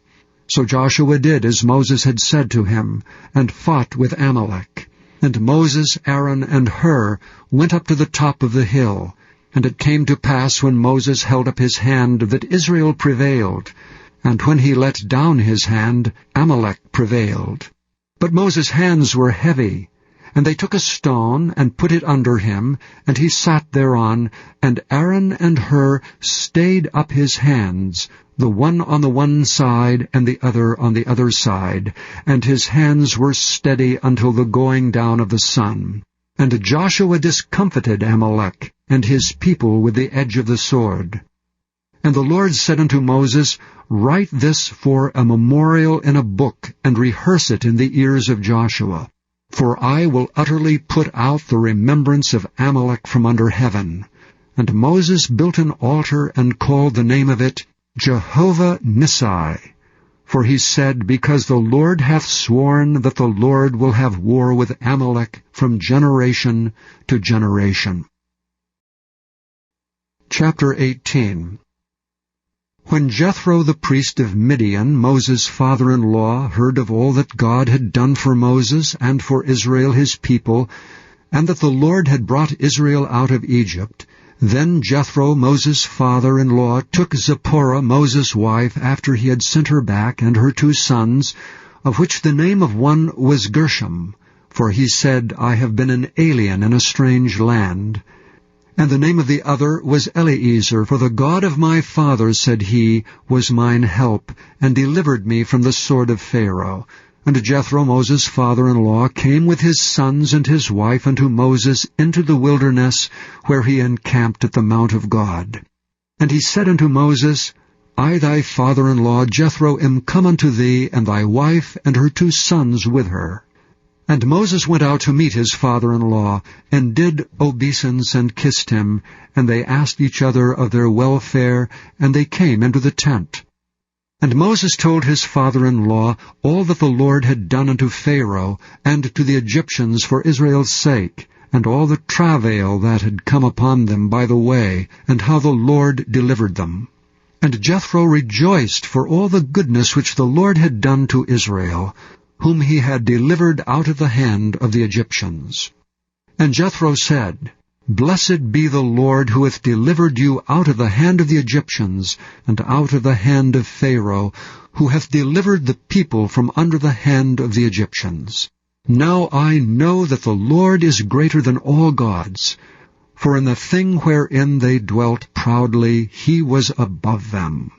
So Joshua did as Moses had said to him, and fought with Amalek. And Moses, Aaron, and Hur went up to the top of the hill. And it came to pass, when Moses held up his hand, that Israel prevailed. And when he let down his hand, Amalek prevailed. But Moses' hands were heavy. And they took a stone, and put it under him, and he sat thereon, and Aaron and Hur stayed up his hands, the one on the one side, and the other on the other side, and his hands were steady until the going down of the sun. And Joshua discomfited Amalek, and his people with the edge of the sword. And the Lord said unto Moses, Write this for a memorial in a book, and rehearse it in the ears of Joshua. For I will utterly put out the remembrance of Amalek from under heaven. And Moses built an altar, and called the name of it Jehovah Nissi. For he said, Because the Lord hath sworn that the Lord will have war with Amalek from generation to generation. Chapter 18. When Jethro the priest of Midian, Moses' father-in-law, heard of all that God had done for Moses and for Israel his people, and that the Lord had brought Israel out of Egypt, then Jethro, Moses' father-in-law, took Zipporah, Moses' wife, after he had sent her back, and her 2 sons, of which the name of one was Gershom, for he said, I have been an alien in a strange land. And the name of the other was Eleazar, for the God of my fathers, said he, was mine help, and delivered me from the sword of Pharaoh. And Jethro, Moses' father-in-law, came with his sons and his wife unto Moses into the wilderness, where he encamped at the mount of God. And he said unto Moses, I thy father-in-law Jethro am come unto thee, and thy wife and her 2 sons with her. And Moses went out to meet his father-in-law, and did obeisance and kissed him, and they asked each other of their welfare, and they came into the tent. And Moses told his father-in-law all that the Lord had done unto Pharaoh and to the Egyptians for Israel's sake, and all the travail that had come upon them by the way, and how the Lord delivered them. And Jethro rejoiced for all the goodness which the Lord had done to Israel, whom he had delivered out of the hand of the Egyptians. And Jethro said, Blessed be the Lord, who hath delivered you out of the hand of the Egyptians, and out of the hand of Pharaoh, who hath delivered the people from under the hand of the Egyptians. Now I know that the Lord is greater than all gods. for in the thing wherein they dwelt proudly he was above them.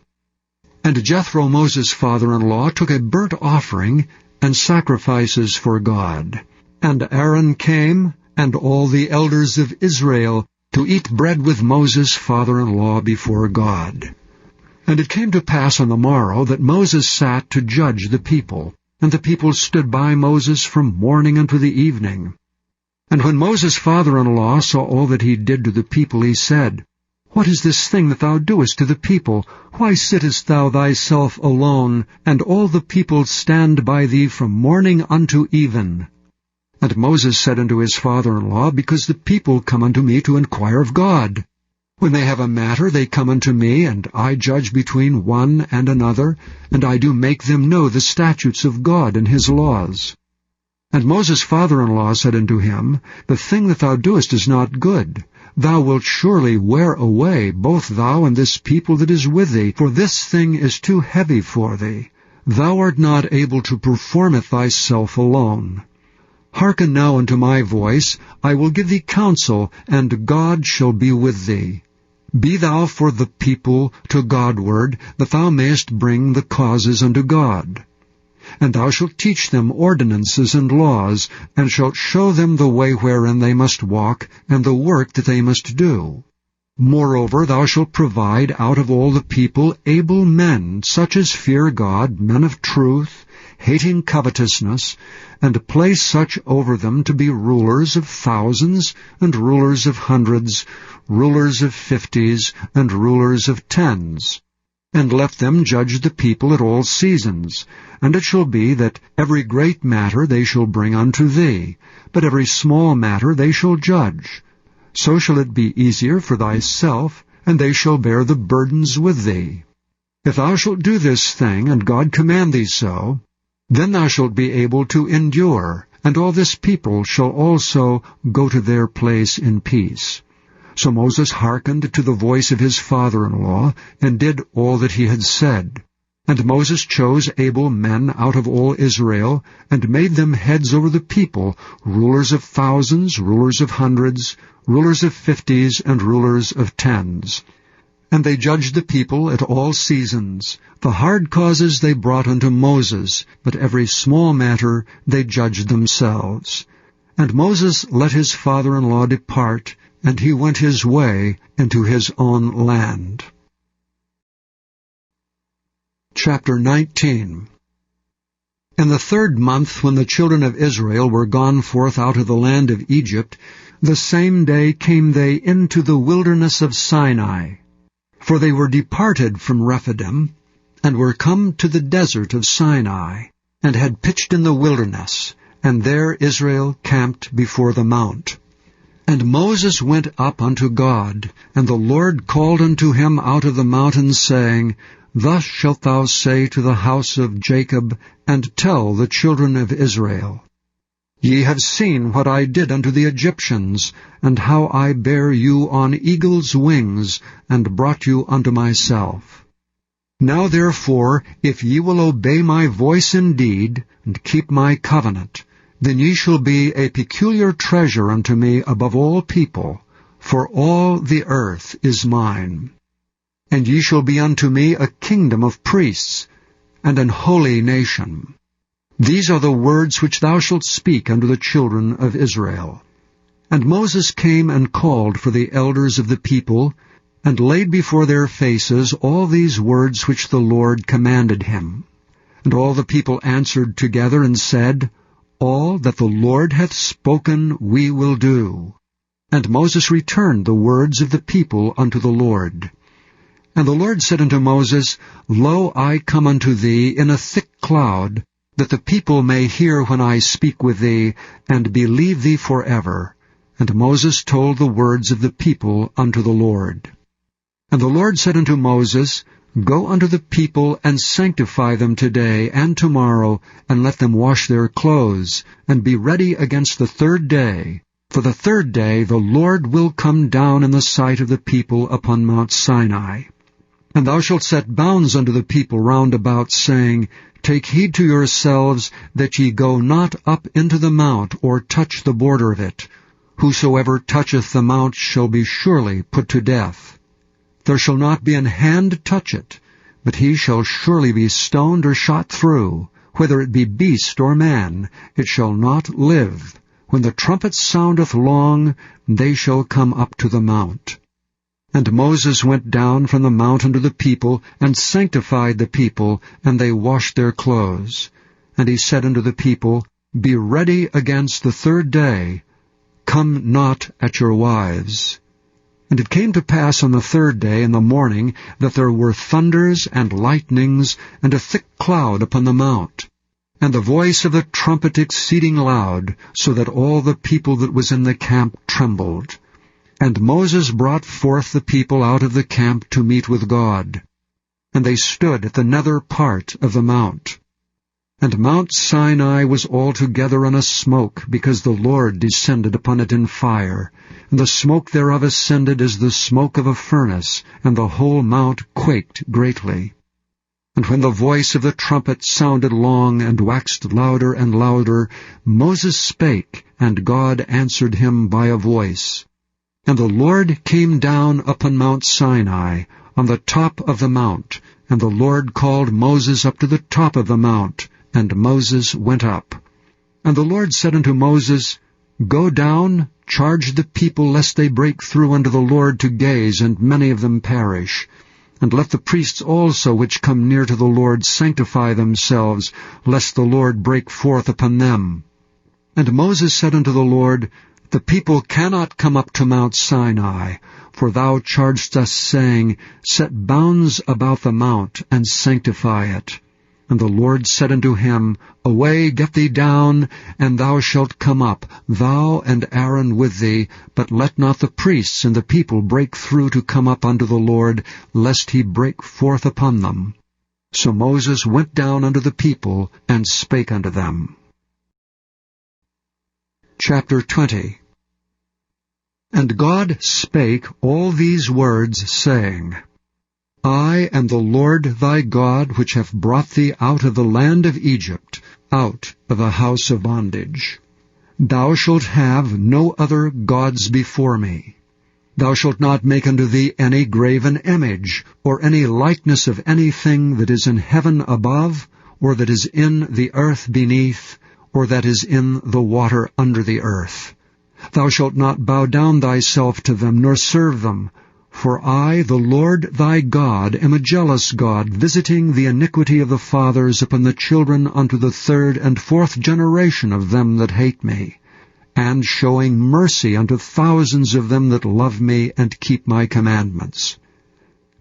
And Jethro, Moses' father-in-law, took a burnt offering and sacrifices for God. And Aaron came, and all the elders of Israel, to eat bread with Moses' father-in-law before God. And it came to pass on the morrow that Moses sat to judge the people, and the people stood by Moses from morning unto the evening. And when Moses' father-in-law saw all that he did to the people, he said, What is this thing that thou doest to the people? Why sittest thou thyself alone, and all the people stand by thee from morning unto even? And Moses said unto his father-in-law, Because the people come unto me to inquire of God. When they have a matter, they come unto me, and I judge between one and another, and I do make them know the statutes of God and his laws. And Moses' father-in-law said unto him, The thing that thou doest is not good. Thou wilt surely wear away, both thou and this people that is with thee, for this thing is too heavy for thee. Thou art not able to perform it thyself alone. Hearken now unto my voice, I will give thee counsel, and God shall be with thee. Be thou for the people to Godward, that thou mayest bring the causes unto God. And thou shalt teach them ordinances and laws, and shalt show them the way wherein they must walk, and the work that they must do. Moreover, thou shalt provide out of all the people able men, such as fear God, men of truth, hating covetousness, and place such over them to be rulers of thousands, and rulers of hundreds, rulers of 50s, and rulers of 10s. And let them judge the people at all seasons. And it shall be that every great matter they shall bring unto thee, but every small matter they shall judge. So shall it be easier for thyself, and they shall bear the burdens with thee. If thou shalt do this thing, and God command thee so, then thou shalt be able to endure, and all this people shall also go to their place in peace. So Moses hearkened to the voice of his father-in-law, and did all that he had said. And Moses chose able men out of all Israel, and made them heads over the people, rulers of thousands, rulers of hundreds, rulers of 50s, and rulers of 10s. And they judged the people at all seasons. The hard causes they brought unto Moses, but every small matter they judged themselves. And Moses let his father-in-law depart, and he went his way into his own land. Chapter 19. In the 3rd month, when the children of Israel were gone forth out of the land of Egypt, the same day came they into the wilderness of Sinai. For they were departed from Rephidim, and were come to the desert of Sinai, and had pitched in the wilderness, and there Israel camped before the mount. And Moses went up unto God, and the Lord called unto him out of the mountain, saying, Thus shalt thou say to the house of Jacob, and tell the children of Israel, Ye have seen what I did unto the Egyptians, and how I bare you on eagle's wings, and brought you unto myself. Now therefore, if ye will obey my voice indeed, and keep my covenant, then ye shall be a peculiar treasure unto me above all people, for all the earth is mine. And ye shall be unto me a kingdom of priests, and an holy nation. These are the words which thou shalt speak unto the children of Israel. And Moses came and called for the elders of the people, and laid before their faces all these words which the Lord commanded him. And all the people answered together and said, All that the Lord hath spoken we will do. And Moses returned the words of the people unto the Lord. And the Lord said unto Moses, Lo, I come unto thee in a thick cloud, that the people may hear when I speak with thee, and believe thee forever. And Moses told the words of the people unto the Lord. And the Lord said unto Moses, Go unto the people, and sanctify them today and tomorrow, and let them wash their clothes, and be ready against the 3rd day. For the 3rd day the Lord will come down in the sight of the people upon Mount Sinai. And thou shalt set bounds unto the people round about, saying, Take heed to yourselves that ye go not up into the mount, or touch the border of it. Whosoever toucheth the mount shall be surely put to death. There shall not be an hand touch it, but he shall surely be stoned or shot through. Whether it be beast or man, it shall not live. When the trumpet soundeth long, they shall come up to the mount. And Moses went down from the mount unto the people, and sanctified the people, and they washed their clothes. And he said unto the people, Be ready against the third day. Come not at your wives. And it came to pass on the third day in the morning that there were thunders and lightnings, and a thick cloud upon the mount, and the voice of the trumpet exceeding loud, so that all the people that was in the camp trembled. And Moses brought forth the people out of the camp to meet with God. And they stood at the nether part of the mount. And Mount Sinai was altogether on a smoke, because the Lord descended upon it in fire. And the smoke thereof ascended as the smoke of a furnace, and the whole mount quaked greatly. And when the voice of the trumpet sounded long, and waxed louder and louder, Moses spake, and God answered him by a voice. And the Lord came down upon Mount Sinai, on the top of the mount, and the Lord called Moses up to the top of the mount, and Moses went up. And the Lord said unto Moses, Go down, charge the people, lest they break through unto the Lord to gaze, and many of them perish. And let the priests also which come near to the Lord sanctify themselves, lest the Lord break forth upon them. And Moses said unto the Lord, The people cannot come up to Mount Sinai, for thou chargedst us, saying, Set bounds about the mount, and sanctify it. And the Lord said unto him, Away, get thee down, and thou shalt come up, thou and Aaron with thee, but let not the priests and the people break through to come up unto the Lord, lest he break forth upon them. So Moses went down unto the people, and spake unto them. Chapter 20. And God spake all these words, saying, I am the Lord thy God, which have brought thee out of the land of Egypt, out of the house of bondage. Thou shalt have no other gods before me. Thou shalt not make unto thee any graven image, or any likeness of anything that is in heaven above, or that is in the earth beneath, or that is in the water under the earth. Thou shalt not bow down thyself to them, nor serve them. For I, the Lord thy God, am a jealous God, visiting the iniquity of the fathers upon the children unto the third and fourth generation of them that hate me, and showing mercy unto thousands of them that love me and keep my commandments.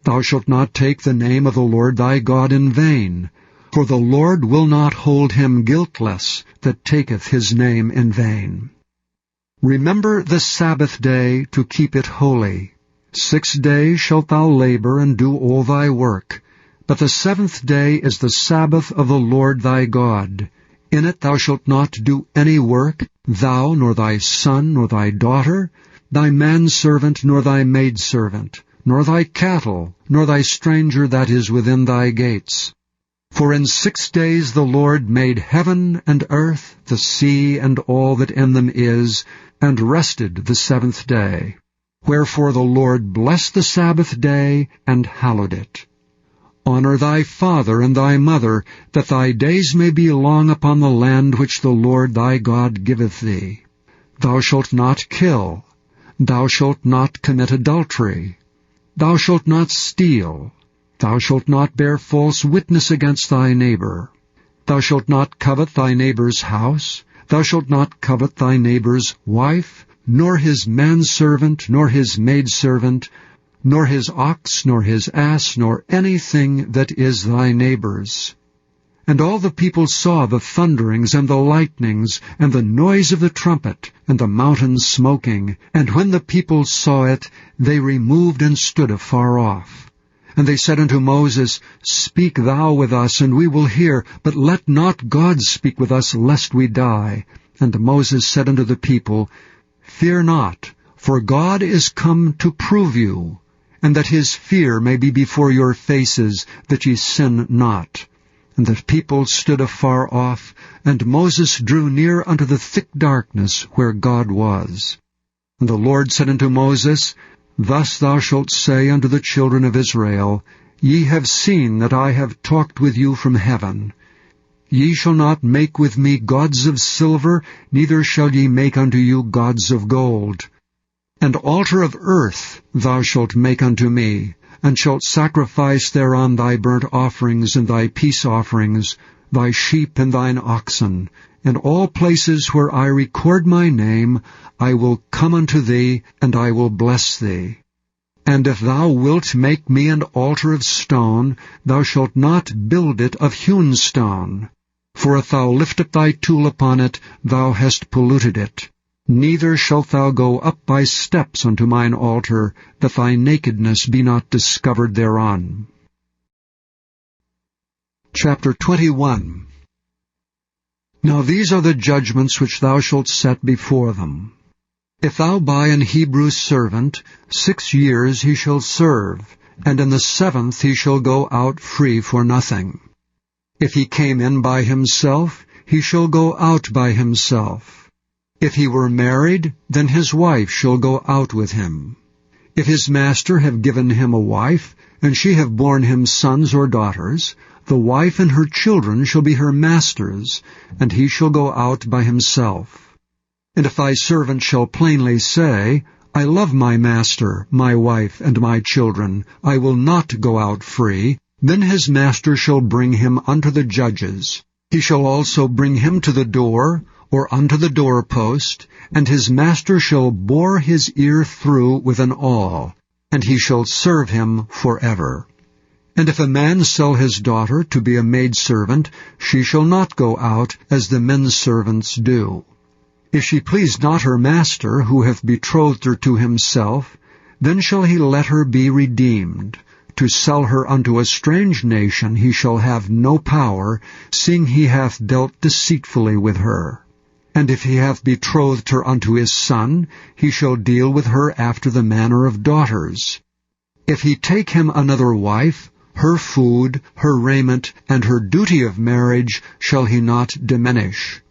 Thou shalt not take the name of the Lord thy God in vain, for the Lord will not hold him guiltless that taketh his name in vain. Remember the Sabbath day to keep it holy. 6 days shalt thou labor and do all thy work. But the 7th day is the Sabbath of the Lord thy God. In it thou shalt not do any work, thou, nor thy son, nor thy daughter, thy manservant, nor thy maidservant, nor thy cattle, nor thy stranger that is within thy gates. For in 6 days the Lord made heaven and earth, the sea, and all that in them is, and rested the 7th day. Wherefore the Lord blessed the Sabbath day, and hallowed it. Honor thy father and thy mother, that thy days may be long upon the land which the Lord thy God giveth thee. Thou shalt not kill. Thou shalt not commit adultery. Thou shalt not steal. Thou shalt not bear false witness against thy neighbor. Thou shalt not covet thy neighbor's house. Thou shalt not covet thy neighbor's wife, nor his manservant, nor his maidservant, nor his ox, nor his ass, nor anything that is thy neighbor's. And all the people saw the thunderings and the lightnings, and the noise of the trumpet, and the mountain smoking. And when the people saw it, they removed and stood afar off. And they said unto Moses, Speak thou with us, and we will hear, but let not God speak with us, lest we die. And Moses said unto the people, Fear not, for God is come to prove you, and that his fear may be before your faces, that ye sin not. And the people stood afar off, and Moses drew near unto the thick darkness where God was. And the Lord said unto Moses, Thus thou shalt say unto the children of Israel, Ye have seen that I have talked with you from heaven. Ye shall not make with me gods of silver, neither shall ye make unto you gods of gold. An altar of earth thou shalt make unto me, and shalt sacrifice thereon thy burnt offerings and thy peace offerings, thy sheep and thine oxen. In all places where I record my name, I will come unto thee, and I will bless thee. And if thou wilt make me an altar of stone, thou shalt not build it of hewn stone. For if thou lift up thy tool upon it, thou hast polluted it. Neither shalt thou go up by steps unto mine altar, that thy nakedness be not discovered thereon. Chapter 21. Now these are the judgments which thou shalt set before them. If thou buy an Hebrew servant, 6 years he shall serve, and in the 7th he shall go out free for nothing. If he came in by himself, he shall go out by himself. If he were married, then his wife shall go out with him. If his master have given him a wife, and she have borne him sons or daughters, the wife and her children shall be her master's, and he shall go out by himself. And if thy servant shall plainly say, I love my master, my wife, and my children, I will not go out free, then his master shall bring him unto the judges. He shall also bring him to the door, or unto the doorpost, and his master shall bore his ear through with an awl, and he shall serve him forever. And if a man sell his daughter to be a maidservant, she shall not go out as the men's servants do. If she please not her master, who hath betrothed her to himself, then shall he let her be redeemed. To sell her unto a strange nation he shall have no power, seeing he hath dealt deceitfully with her. And if he hath betrothed her unto his son, he shall deal with her after the manner of daughters. If he take him another wife, her food, her raiment, and her duty of marriage shall he not diminish.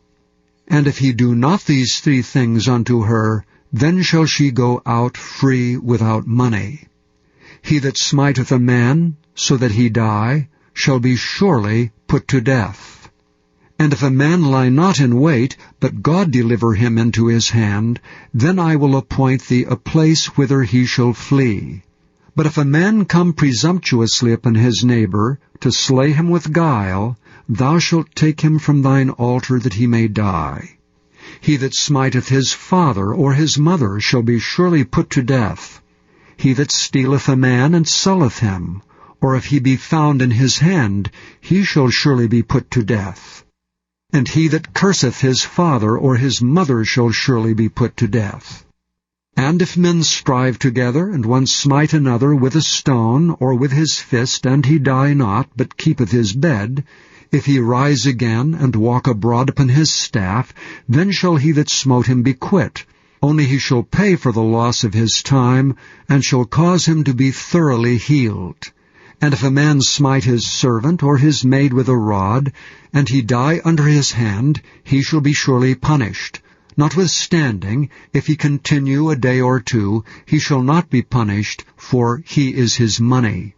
And if he do not these 3 things unto her, then shall she go out free without money. He that smiteth a man, so that he die, shall be surely put to death. And if a man lie not in wait, but God deliver him into his hand, then I will appoint thee a place whither he shall flee. But if a man come presumptuously upon his neighbor, to slay him with guile, thou shalt take him from thine altar that he may die. He that smiteth his father or his mother shall be surely put to death. He that stealeth a man and selleth him, or if he be found in his hand, he shall surely be put to death. And he that curseth his father or his mother shall surely be put to death. And if men strive together, and one smite another with a stone, or with his fist, and he die not, but keepeth his bed, if he rise again, and walk abroad upon his staff, then shall he that smote him be quit. Only he shall pay for the loss of his time, and shall cause him to be thoroughly healed. And if a man smite his servant or his maid with a rod, and he die under his hand, he shall be surely punished. Notwithstanding, if he continue a day or 2, he shall not be punished, for he is his money.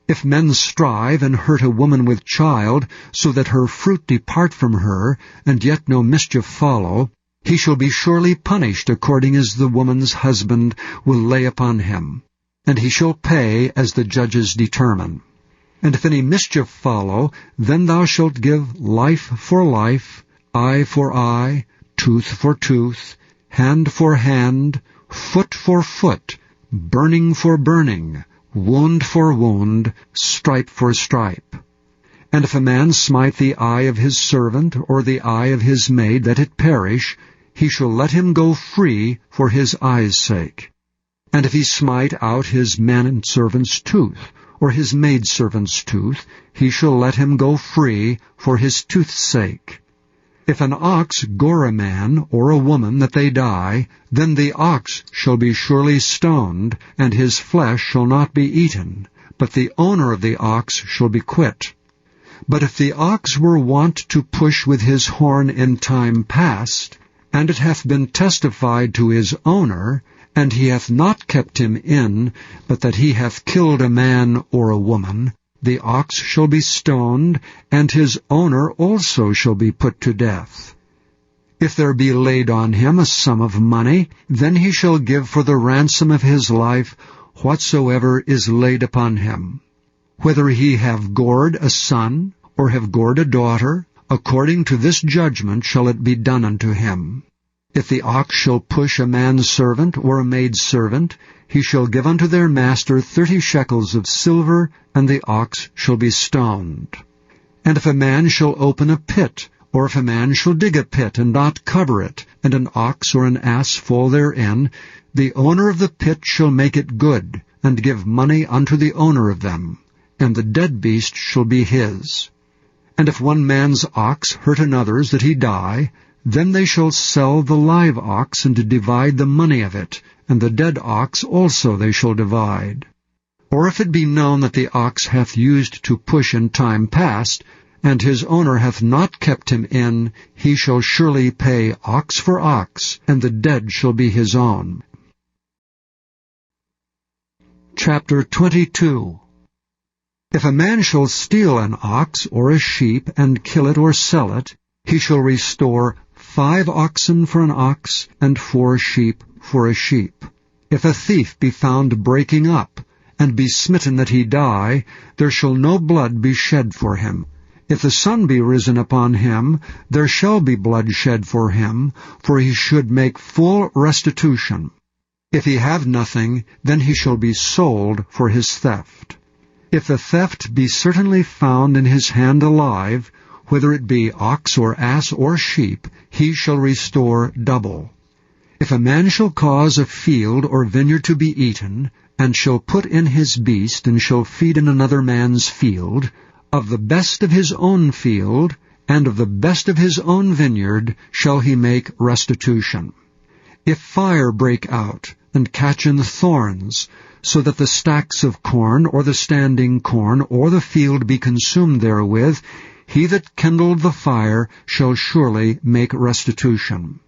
If men strive and hurt a woman with child, so that her fruit depart from her, and yet no mischief follow, he shall be surely punished according as the woman's husband will lay upon him, and he shall pay as the judges determine. And if any mischief follow, then thou shalt give life for life, eye for eye, tooth for tooth, hand for hand, foot for foot, burning for burning, wound for wound, stripe for stripe. And if a man smite the eye of his servant or the eye of his maid, that it perish, he shall let him go free for his eye's sake. And if he smite out his manservant's tooth, or his maidservant's tooth, he shall let him go free for his tooth's sake. If an ox gore a man or a woman that they die, then the ox shall be surely stoned, and his flesh shall not be eaten, but the owner of the ox shall be quit. But if the ox were wont to push with his horn in time past, and it hath been testified to his owner, and he hath not kept him in, but that he hath killed a man or a woman, the ox shall be stoned, and his owner also shall be put to death. If there be laid on him a sum of money, then he shall give for the ransom of his life whatsoever is laid upon him. Whether he have gored a son, or have gored a daughter, according to this judgment shall it be done unto him. If the ox shall push a manservant or a maidservant, he shall give unto their master 30 shekels of silver, and the ox shall be stoned. And if a man shall open a pit, or if a man shall dig a pit and not cover it, and an ox or an ass fall therein, the owner of the pit shall make it good, and give money unto the owner of them, and the dead beast shall be his. And if one man's ox hurt another's that he die, then they shall sell the live ox, and divide the money of it, and the dead ox also they shall divide. Or if it be known that the ox hath used to push in time past, and his owner hath not kept him in, he shall surely pay ox for ox, and the dead shall be his own. Chapter 22. If a man shall steal an ox or a sheep, and kill it or sell it, he shall restore 5 oxen for an ox, and 4 sheep for a sheep. If a thief be found breaking up, and be smitten that he die, there shall no blood be shed for him. If the sun be risen upon him, there shall be blood shed for him, for he should make full restitution. If he have nothing, then he shall be sold for his theft. If the theft be certainly found in his hand alive, whether it be ox or ass or sheep, he shall restore double. If a man shall cause a field or vineyard to be eaten, and shall put in his beast, and shall feed in another man's field, of the best of his own field, and of the best of his own vineyard, shall he make restitution. If fire break out, and catch in the thorns, so that the stacks of corn, or the standing corn, or the field be consumed therewith, he that kindled the fire shall surely make restitution.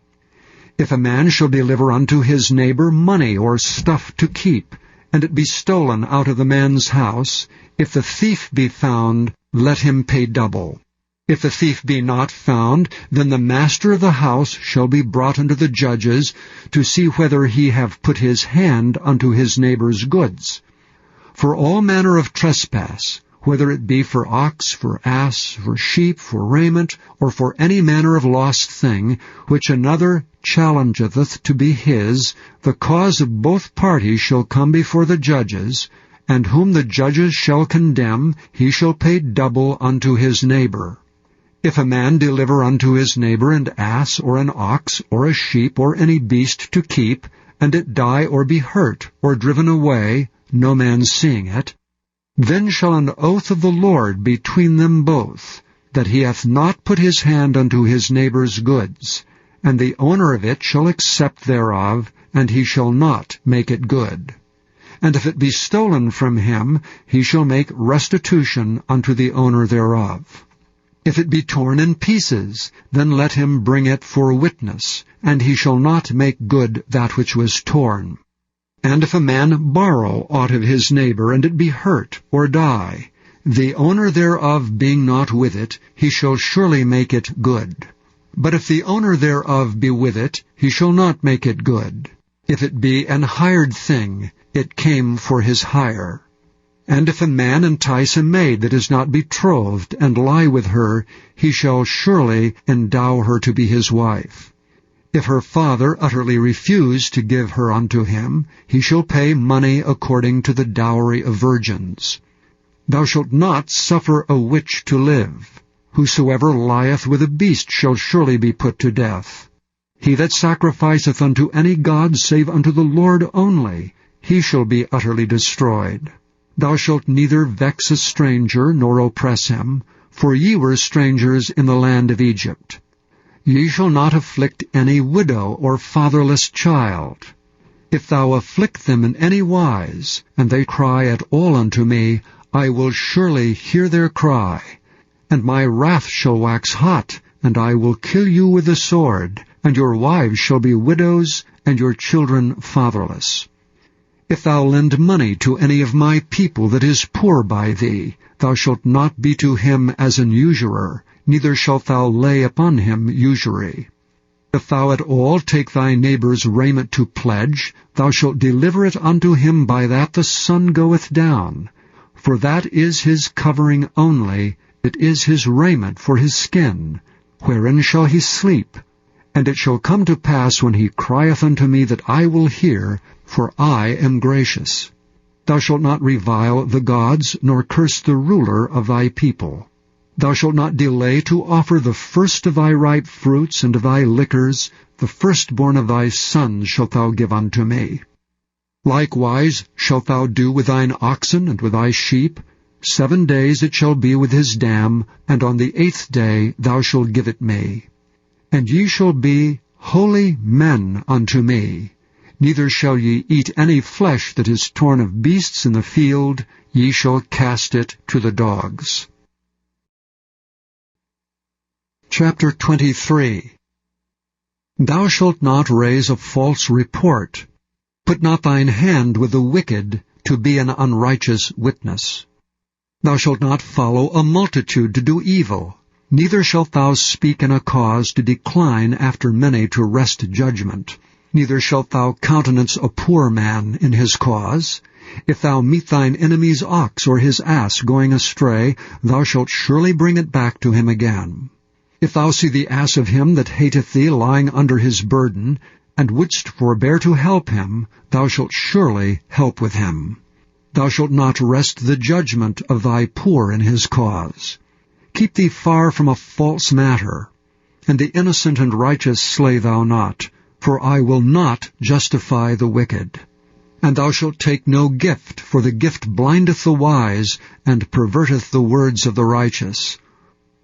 If a man shall deliver unto his neighbor money or stuff to keep, and it be stolen out of the man's house, if the thief be found, let him pay double. If the thief be not found, then the master of the house shall be brought unto the judges, to see whether he have put his hand unto his neighbor's goods. For all manner of trespass, whether it be for ox, for ass, for sheep, for raiment, or for any manner of lost thing, which another challengeth to be his, the cause of both parties shall come before the judges, and whom the judges shall condemn, he shall pay double unto his neighbor. If a man deliver unto his neighbor an ass, or an ox, or a sheep, or any beast to keep, and it die or be hurt, or driven away, no man seeing it, then shall an oath of the Lord between them both, that he hath not put his hand unto his neighbor's goods, and the owner of it shall accept thereof, and he shall not make it good. And if it be stolen from him, he shall make restitution unto the owner thereof. If it be torn in pieces, then let him bring it for witness, and he shall not make good that which was torn. And if a man borrow aught of his neighbor, and it be hurt, or die, the owner thereof being not with it, he shall surely make it good. But if the owner thereof be with it, he shall not make it good. If it be an hired thing, it came for his hire. And if a man entice a maid that is not betrothed, and lie with her, he shall surely endow her to be his wife. If her father utterly refuse to give her unto him, he shall pay money according to the dowry of virgins. Thou shalt not suffer a witch to live. Whosoever lieth with a beast shall surely be put to death. He that sacrificeth unto any god save unto the Lord only, he shall be utterly destroyed. Thou shalt neither vex a stranger, nor oppress him, for ye were strangers in the land of Egypt. Ye shall not afflict any widow or fatherless child. If thou afflict them in any wise, and they cry at all unto me, I will surely hear their cry. And my wrath shall wax hot, and I will kill you with the sword, and your wives shall be widows, and your children fatherless. If thou lend money to any of my people that is poor by thee, thou shalt not be to him as an usurer, neither shalt thou lay upon him usury. If thou at all take thy neighbour's raiment to pledge, thou shalt deliver it unto him by that the sun goeth down. For that is his covering only, it is his raiment for his skin. Wherein shall he sleep? And it shall come to pass when he crieth unto me that I will hear, for I am gracious. Thou shalt not revile the gods, nor curse the ruler of thy people. Thou shalt not delay to offer the first of thy ripe fruits and of thy liquors, the firstborn of thy sons shalt thou give unto me. Likewise shalt thou do with thine oxen and with thy sheep. 7 days it shall be with his dam, and on the 8th day thou shalt give it me. And ye shall be holy men unto me. Neither shall ye eat any flesh that is torn of beasts in the field, ye shall cast it to the dogs. Chapter 23. Thou shalt not raise a false report. Put not thine hand with the wicked, to be an unrighteous witness. Thou shalt not follow a multitude to do evil, neither shalt thou speak in a cause to decline after many to wrest judgment. Neither shalt thou countenance a poor man in his cause. If thou meet thine enemy's ox or his ass going astray, thou shalt surely bring it back to him again. If thou see the ass of him that hateth thee lying under his burden, and wouldst forbear to help him, thou shalt surely help with him. Thou shalt not wrest the judgment of thy poor in his cause. Keep thee far from a false matter, and the innocent and righteous slay thou not, for I will not justify the wicked. And thou shalt take no gift, for the gift blindeth the wise, and perverteth the words of the righteous.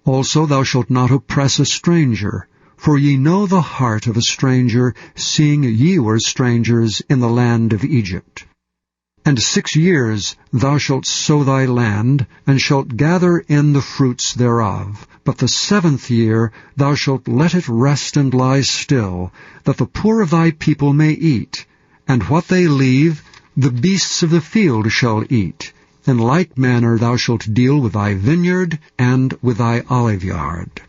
Also thou shalt not oppress a stranger, for ye know the heart of a stranger, seeing ye were strangers in the land of Egypt. And 6 years thou shalt sow thy land, and shalt gather in the fruits thereof. But the 7th year thou shalt let it rest and lie still, that the poor of thy people may eat. And what they leave, the beasts of the field shall eat. In like manner thou shalt deal with thy vineyard and with thy oliveyard.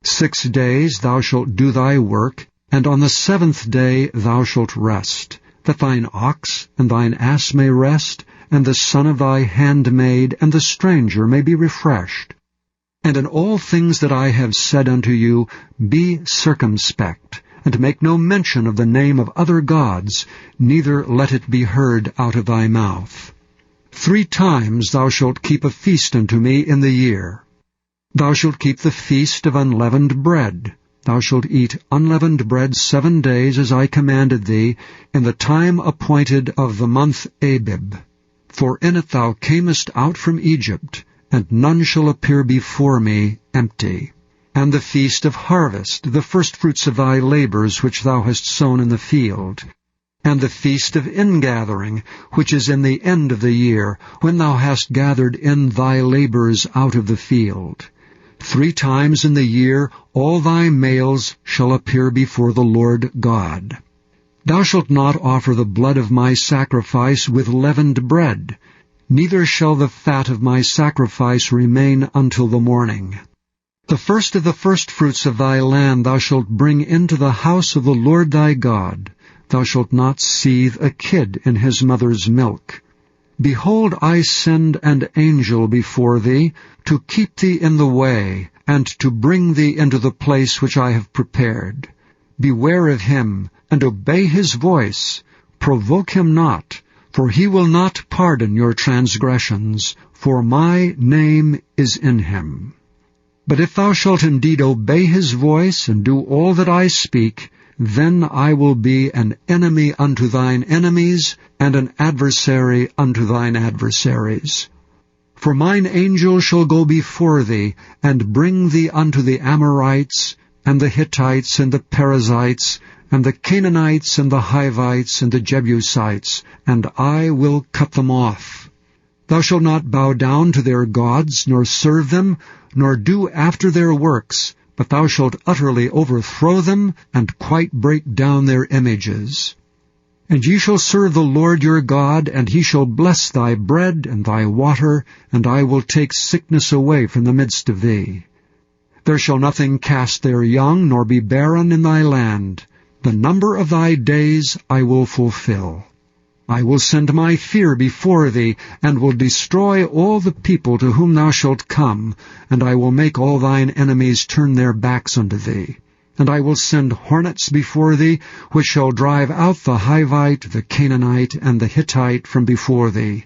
6 days thou shalt do thy work, and on the 7th day thou shalt rest, that thine ox and thine ass may rest, and the son of thy handmaid and the stranger may be refreshed. And in all things that I have said unto you, be circumspect, and make no mention of the name of other gods, neither let it be heard out of thy mouth. 3 times thou shalt keep a feast unto me in the year. Thou shalt keep the feast of unleavened bread. Thou shalt eat unleavened bread 7 days, as I commanded thee, in the time appointed of the month Abib. For in it thou camest out from Egypt, and none shall appear before me empty. And the feast of harvest, the firstfruits of thy labors which thou hast sown in the field. And the feast of ingathering, which is in the end of the year, when thou hast gathered in thy labors out of the field. 3 times in the year all thy males shall appear before the Lord God. Thou shalt not offer the blood of my sacrifice with leavened bread, neither shall the fat of my sacrifice remain until the morning. The first of the firstfruits of thy land thou shalt bring into the house of the Lord thy God. Thou shalt not seethe a kid in his mother's milk. Behold, I send an angel before thee, to keep thee in the way, and to bring thee into the place which I have prepared. Beware of him, and obey his voice. Provoke him not, for he will not pardon your transgressions, for my name is in him. But if thou shalt indeed obey his voice, and do all that I speak, then I will be an enemy unto thine enemies, and an adversary unto thine adversaries. For mine angel shall go before thee, and bring thee unto the Amorites, and the Hittites, and the Perizzites, and the Canaanites, and the Hivites, and the Jebusites, and I will cut them off. Thou shalt not bow down to their gods, nor serve them, nor do after their works, but thou shalt utterly overthrow them, and quite break down their images. And ye shall serve the Lord your God, and he shall bless thy bread and thy water, and I will take sickness away from the midst of thee. There shall nothing cast their young, nor be barren in thy land. The number of thy days I will fulfill. I will send my fear before thee, and will destroy all the people to whom thou shalt come, and I will make all thine enemies turn their backs unto thee. And I will send hornets before thee, which shall drive out the Hivite, the Canaanite, and the Hittite from before thee.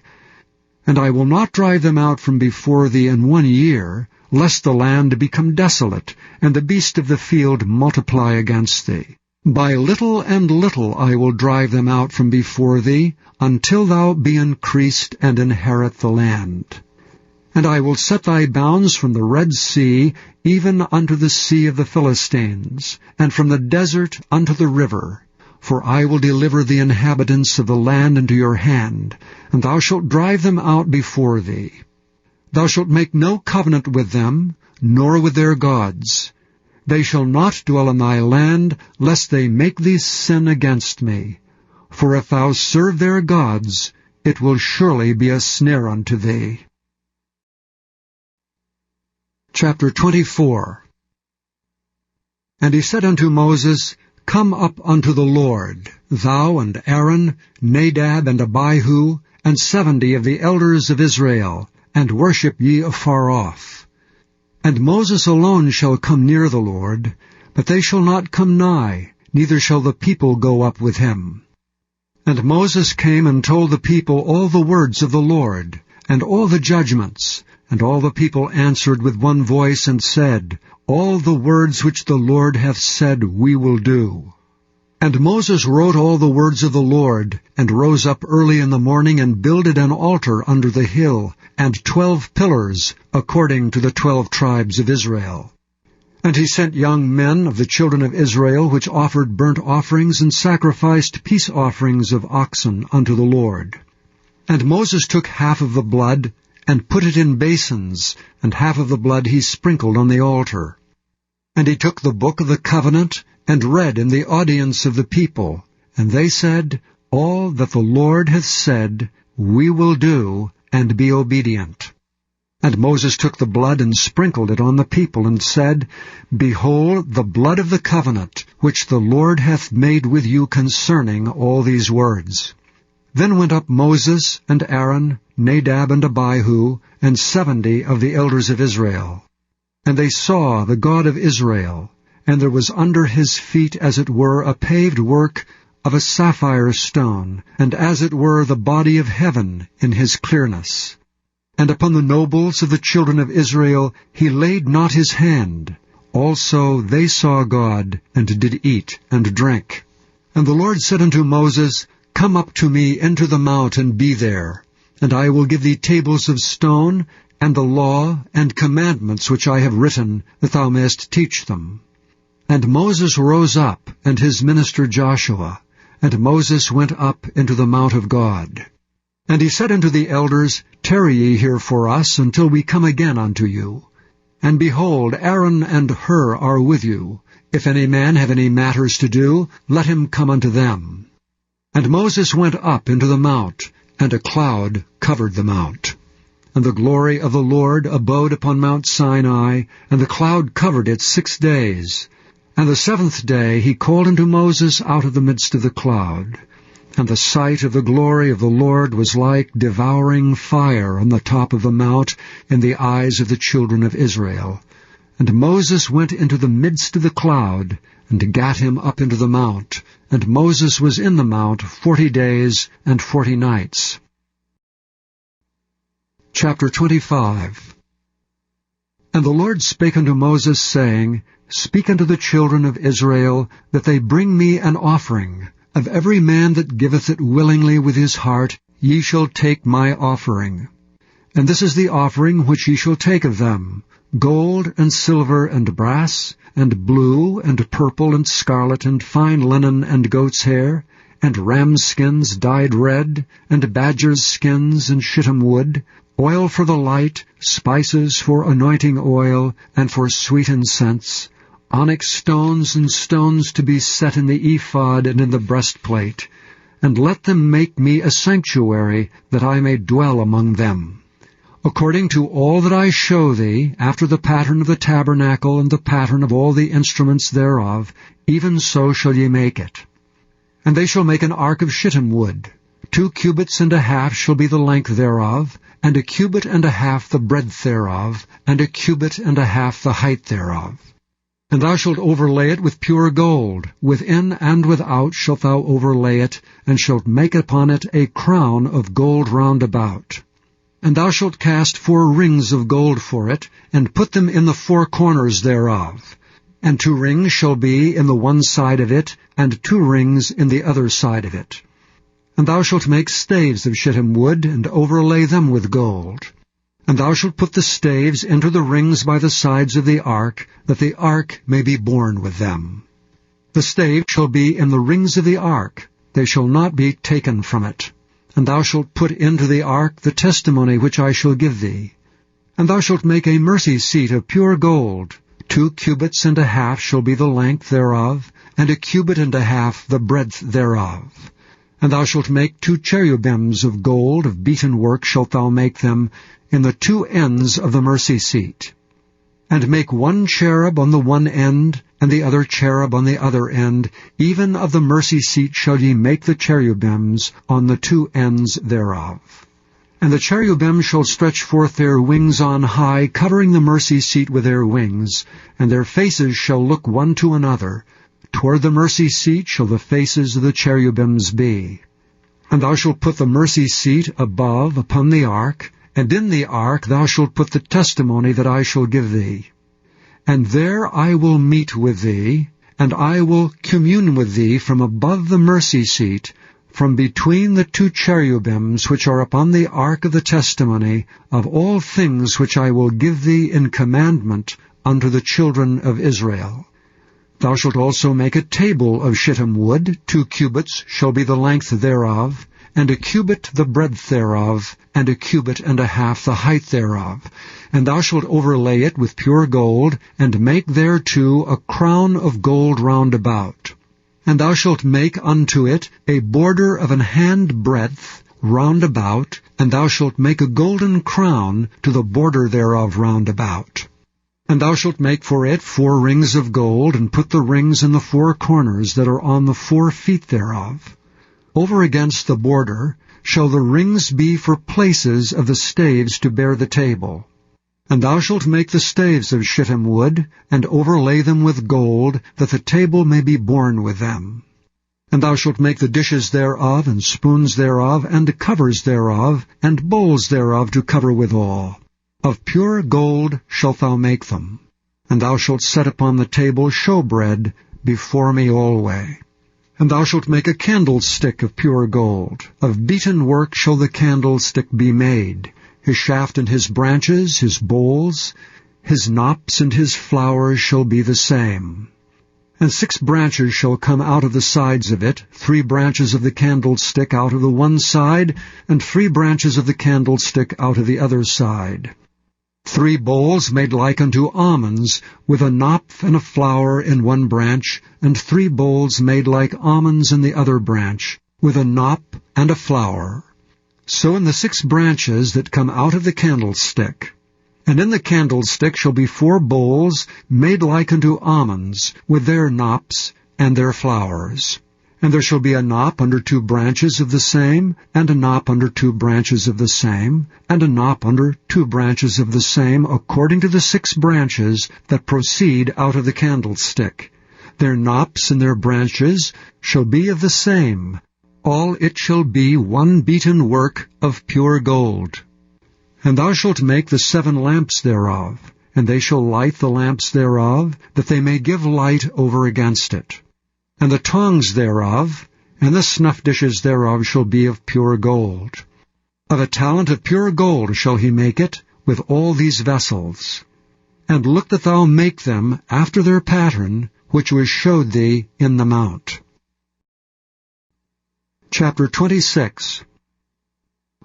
And I will not drive them out from before thee in 1 year, lest the land become desolate, and the beast of the field multiply against thee. By little and little I will drive them out from before thee, until thou be increased and inherit the land. And I will set thy bounds from the Red Sea even unto the sea of the Philistines, and from the desert unto the river. For I will deliver the inhabitants of the land into your hand, and thou shalt drive them out before thee. Thou shalt make no covenant with them, nor with their gods. They shall not dwell in thy land, lest they make thee sin against me. For if thou serve their gods, it will surely be a snare unto thee. Chapter 24. And he said unto Moses, Come up unto the Lord, thou and Aaron, Nadab and Abihu, and 70 of the elders of Israel, and worship ye afar off. And Moses alone shall come near the Lord, but they shall not come nigh, neither shall the people go up with him. And Moses came and told the people all the words of the Lord, and all the judgments. And all the people answered with one voice, and said, All the words which the Lord hath said we will do. And Moses wrote all the words of the Lord, and rose up early in the morning, and builded an altar under the hill, and 12 pillars, according to the 12 tribes of Israel. And he sent young men of the children of Israel, which offered burnt offerings, and sacrificed peace offerings of oxen unto the Lord. And Moses took half of the blood, and put it in basins, and half of the blood he sprinkled on the altar. And he took the book of the covenant, and read in the audience of the people. And they said, All that the Lord hath said, we will do, and be obedient. And Moses took the blood, and sprinkled it on the people, and said, Behold the blood of the covenant, which the Lord hath made with you concerning all these words. Then went up Moses and Aaron, Nadab and Abihu, and 70 of the elders of Israel. And they saw the God of Israel, and there was under his feet as it were a paved work of a sapphire stone, and as it were the body of heaven in his clearness. And upon the nobles of the children of Israel he laid not his hand. Also they saw God, and did eat and drink. And the Lord said unto Moses, Come up to me into the mount, and be there. And I will give thee tables of stone, and the law and commandments which I have written, that thou mayest teach them. And Moses rose up, and his minister Joshua, and Moses went up into the mount of God. And he said unto the elders, Tarry ye here for us, until we come again unto you. And behold, Aaron and Hur are with you. If any man have any matters to do, let him come unto them. And Moses went up into the mount, and a cloud covered the mount. And the glory of the Lord abode upon Mount Sinai, and the cloud covered it 6 days. And the 7th day he called unto Moses out of the midst of the cloud. And the sight of the glory of the Lord was like devouring fire on the top of the mount in the eyes of the children of Israel. And Moses went into the midst of the cloud, and gat him up into the mount. And Moses was in the mount 40 days and 40 nights. Chapter 25. And the Lord spake unto Moses, saying, Speak unto the children of Israel, that they bring me an offering. Of every man that giveth it willingly with his heart, ye shall take my offering. And this is the offering which ye shall take of them: gold and silver and brass, and blue and purple and scarlet, and fine linen and goat's hair, and rams' skins dyed red, and badgers' skins and shittim wood, oil for the light, spices for anointing oil, and for sweet incense, onyx stones and stones to be set in the ephod and in the breastplate, and let them make me a sanctuary, that I may dwell among them. According to all that I show thee, after the pattern of the tabernacle and the pattern of all the instruments thereof, even so shall ye make it. And they shall make an ark of shittim wood. 2 cubits and a half shall be the length thereof, and 1 cubit and a half the breadth thereof, and 1 cubit and a half the height thereof. And thou shalt overlay it with pure gold. Within and without shalt thou overlay it, and shalt make upon it a crown of gold round about. And thou shalt cast 4 rings of gold for it, and put them in the 4 corners thereof. And 2 rings shall be in the one side of it, and 2 rings in the other side of it. And thou shalt make staves of shittim wood, and overlay them with gold. And thou shalt put the staves into the rings by the sides of the ark, that the ark may be borne with them. The staves shall be in the rings of the ark, they shall not be taken from it. And thou shalt put into the ark the testimony which I shall give thee. And thou shalt make a mercy seat of pure gold. 2 cubits and a half shall be the length thereof, and 1 cubit and a half the breadth thereof. And thou shalt make 2 cherubims of gold, of beaten work shalt thou make them, in the 2 ends of the mercy seat. And make 1 cherub on the one end, and the other cherub on the other end, even of the mercy seat shall ye make the cherubims on the 2 ends thereof. And the cherubim shall stretch forth their wings on high, covering the mercy seat with their wings, and their faces shall look one to another. Toward the mercy seat shall the faces of the cherubims be. And thou shalt put the mercy seat above upon the ark, and in the ark thou shalt put the testimony that I shall give thee. And there I will meet with thee, and I will commune with thee from above the mercy seat, from between the 2 cherubims which are upon the ark of the testimony, of all things which I will give thee in commandment unto the children of Israel. Thou shalt also make a table of shittim wood. 2 cubits shall be the length thereof, and 1 cubit the breadth thereof, and 1 cubit and a half the height thereof. And thou shalt overlay it with pure gold, and make thereto a crown of gold round about. And thou shalt make unto it a border of an hand breadth round about, and thou shalt make a golden crown to the border thereof round about. And thou shalt make for it 4 rings of gold, and put the rings in the 4 corners that are on the 4 feet thereof. Over against the border shall the rings be for places of the staves to bear the table. And thou shalt make the staves of shittim wood, and overlay them with gold, that the table may be borne with them. And thou shalt make the dishes thereof, and spoons thereof, and covers thereof, and bowls thereof to cover withal. Of pure gold shalt thou make them. And thou shalt set upon the table showbread before me alway. And thou shalt make a candlestick of pure gold. Of beaten work shall the candlestick be made. His shaft and his branches, his bowls, his knops and his flowers shall be the same. And 6 branches shall come out of the sides of it, 3 branches of the candlestick out of the one side, and 3 branches of the candlestick out of the other side. 3 bowls made like unto almonds, with a knop and a flower in one branch, and 3 bowls made like almonds in the other branch, with a knop and a flower. So in the 6 branches that come out of the candlestick. And in the candlestick shall be 4 bowls made like unto almonds, with their knops and their flowers. And there shall be a knop under 2 branches of the same, and a knop under 2 branches of the same, and a knop under 2 branches of the same, according to the 6 branches that proceed out of the candlestick. Their knops and their branches shall be of the same. All it shall be 1 beaten work of pure gold. And thou shalt make the 7 lamps thereof, and they shall light the lamps thereof, that they may give light over against it. And the tongs thereof, and the snuff dishes thereof shall be of pure gold. Of a talent of pure gold shall he make it, with all these vessels. And look that thou make them after their pattern, which was showed thee in the mount. Chapter 26.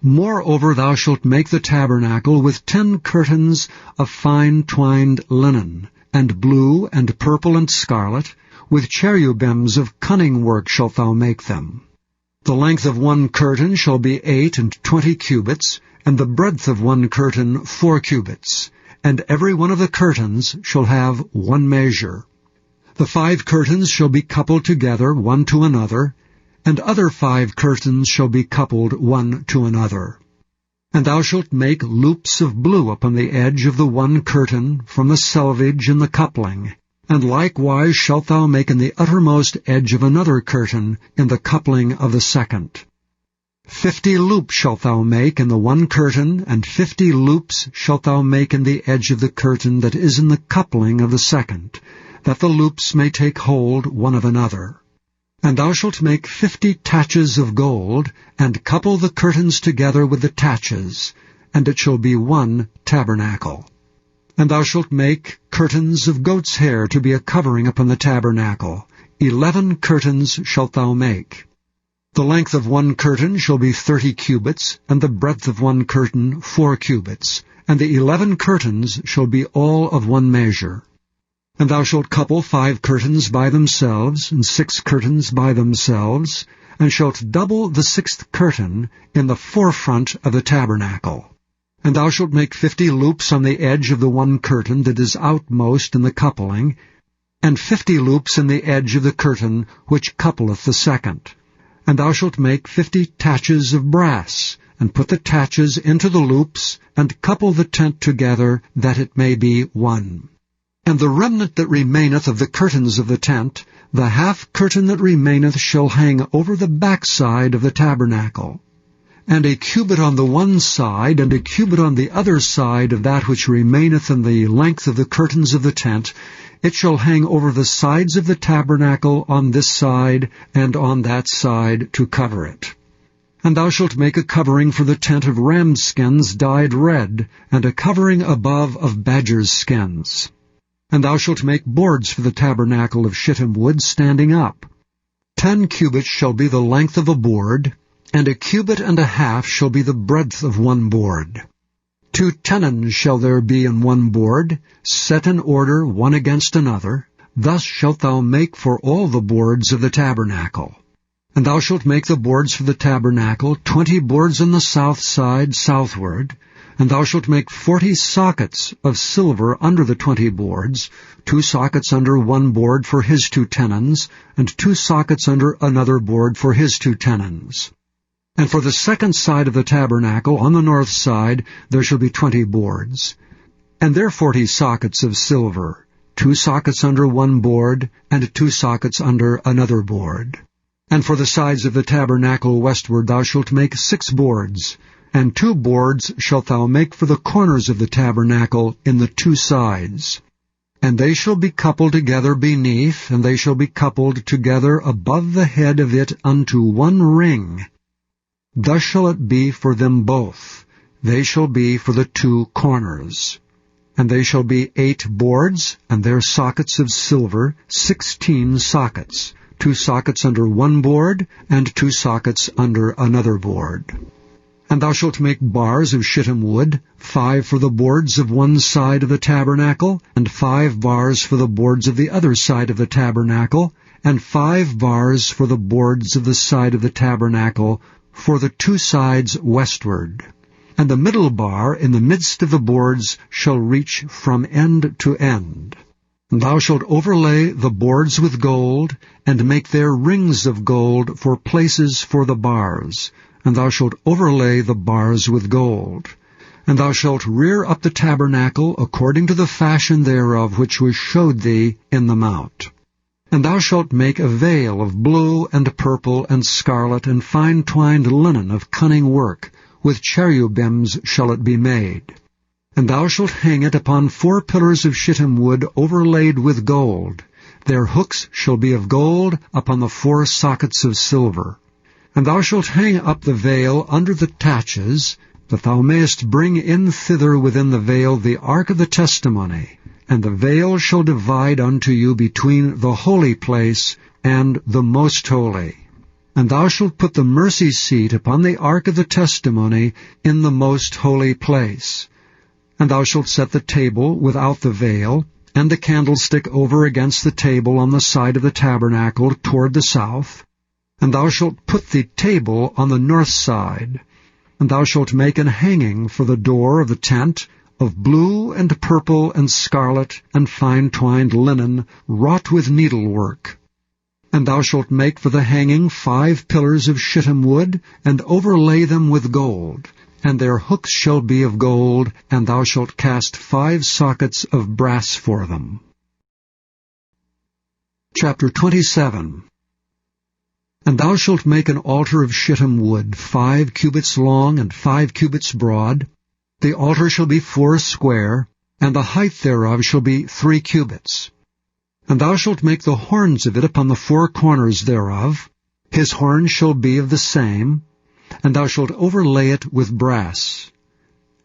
Moreover thou shalt make the tabernacle with 10 curtains of fine twined linen, and blue, and purple, and scarlet. With cherubims of cunning work shalt thou make them. The length of one curtain shall be 28 cubits, and the breadth of one curtain 4 cubits. And every one of the curtains shall have one measure. The 5 curtains shall be coupled together one to another, and other 5 curtains shall be coupled one to another. And thou shalt make loops of blue upon the edge of the one curtain from the selvage in the coupling, and likewise shalt thou make in the uttermost edge of another curtain in the coupling of the second. 50 loops shalt thou make in the one curtain, and 50 loops shalt thou make in the edge of the curtain that is in the coupling of the second, that the loops may take hold one of another. And thou shalt make 50 taches of gold, and couple the curtains together with the taches, and it shall be one tabernacle. And thou shalt make curtains of goat's hair to be a covering upon the tabernacle. 11 curtains shalt thou make. The length of one curtain shall be 30 cubits, and the breadth of one curtain 4 cubits, and the 11 curtains shall be all of one measure. And thou shalt couple 5 curtains by themselves, and 6 curtains by themselves, and shalt double the 6th curtain in the forefront of the tabernacle. And thou shalt make 50 loops on the edge of the one curtain that is outmost in the coupling, and 50 loops in the edge of the curtain which coupleth the second. And thou shalt make 50 taches of brass, and put the taches into the loops, and couple the tent together, that it may be one. And the remnant that remaineth of the curtains of the tent, the half curtain that remaineth shall hang over the backside of the tabernacle. And a cubit on the one side, and a cubit on the other side of that which remaineth in the length of the curtains of the tent, it shall hang over the sides of the tabernacle on this side and on that side to cover it. And thou shalt make a covering for the tent of ram's skins dyed red, and a covering above of badger's skins. And thou shalt make boards for the tabernacle of shittim wood standing up. 10 cubits shall be the length of a board, and a cubit and a half shall be the breadth of one board. 2 tenons shall there be in one board, set in order one against another. Thus shalt thou make for all the boards of the tabernacle. And thou shalt make the boards for the tabernacle 20 boards on the south side southward, and thou shalt make 40 sockets of silver under the 20 boards, 2 sockets under one board for his 2 tenons, and 2 sockets under another board for his 2 tenons. And for the second side of the tabernacle, on the north side, there shall be 20 boards. And there 40 sockets of silver, 2 sockets under one board, and 2 sockets under another board. And for the sides of the tabernacle westward thou shalt make 6 boards, and 2 boards shalt thou make for the corners of the tabernacle in the 2 sides. And they shall be coupled together beneath, and they shall be coupled together above the head of it unto one ring. Thus shall it be for them both. They shall be for the 2 corners. And they shall be 8 boards, and their sockets of silver, 16 sockets, 2 sockets under one board, and 2 sockets under another board. And thou shalt make bars of shittim wood, 5 for the boards of one side of the tabernacle, and 5 bars for the boards of the other side of the tabernacle, and 5 bars for the boards of the side of the tabernacle, for the 2 sides westward. And the middle bar in the midst of the boards shall reach from end to end. And thou shalt overlay the boards with gold, and make their rings of gold for places for the bars. And thou shalt overlay the bars with gold. And thou shalt rear up the tabernacle according to the fashion thereof which was showed thee in the mount. And thou shalt make a veil of blue and purple and scarlet and fine-twined linen of cunning work. With cherubims shall it be made. And thou shalt hang it upon 4 pillars of shittim wood overlaid with gold. Their hooks shall be of gold upon the 4 sockets of silver. And thou shalt hang up the veil under the taches, that thou mayest bring in thither within the veil the ark of the testimony. And the veil shall divide unto you between the holy place and the most holy. And thou shalt put the mercy seat upon the ark of the testimony in the most holy place. And thou shalt set the table without the veil, and the candlestick over against the table on the side of the tabernacle toward the south. And thou shalt put the table on the north side. And thou shalt make an hanging for the door of the tent, of blue and purple and scarlet and fine-twined linen, wrought with needlework. And thou shalt make for the hanging 5 pillars of shittim wood, and overlay them with gold. And their hooks shall be of gold, and thou shalt cast 5 sockets of brass for them. Chapter 27. And thou shalt make an altar of shittim wood, 5 cubits long and 5 cubits broad. The altar shall be 4 square, and the height thereof shall be 3 cubits. And thou shalt make the horns of it upon the 4 corners thereof. His horns shall be of the same, and thou shalt overlay it with brass.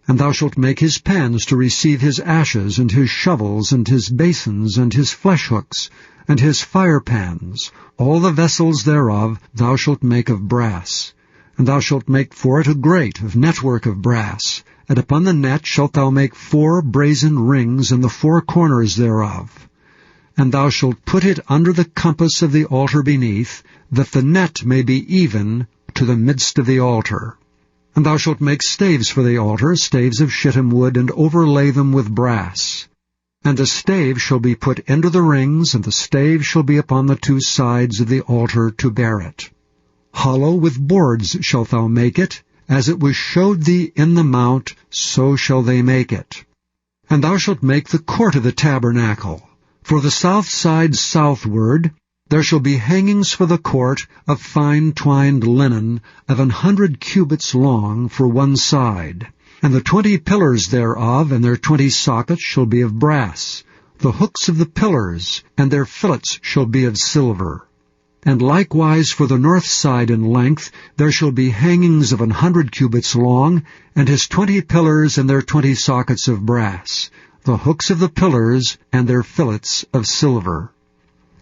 And thou shalt make his pans to receive his ashes, and his shovels, and his basins, and his flesh hooks, and his fire pans. All the vessels thereof thou shalt make of brass. And thou shalt make for it a grate of network of brass. And upon the net shalt thou make 4 brazen rings in the 4 corners thereof. And thou shalt put it under the compass of the altar beneath, that the net may be even to the midst of the altar. And thou shalt make staves for the altar, staves of shittim wood, and overlay them with brass. And the stave shall be put into the rings, and the stave shall be upon the 2 sides of the altar to bear it. Hollow with boards shalt thou make it, as it was showed thee in the mount, so shall they make it. And thou shalt make the court of the tabernacle. For the south side southward there shall be hangings for the court of fine-twined linen of 100 cubits long for one side. And the 20 pillars thereof and their 20 sockets shall be of brass. The hooks of the pillars and their fillets shall be of silver. And likewise for the north side in length there shall be hangings of 100 cubits long, and his 20 pillars and their 20 sockets of brass. The hooks of the pillars and their fillets of silver.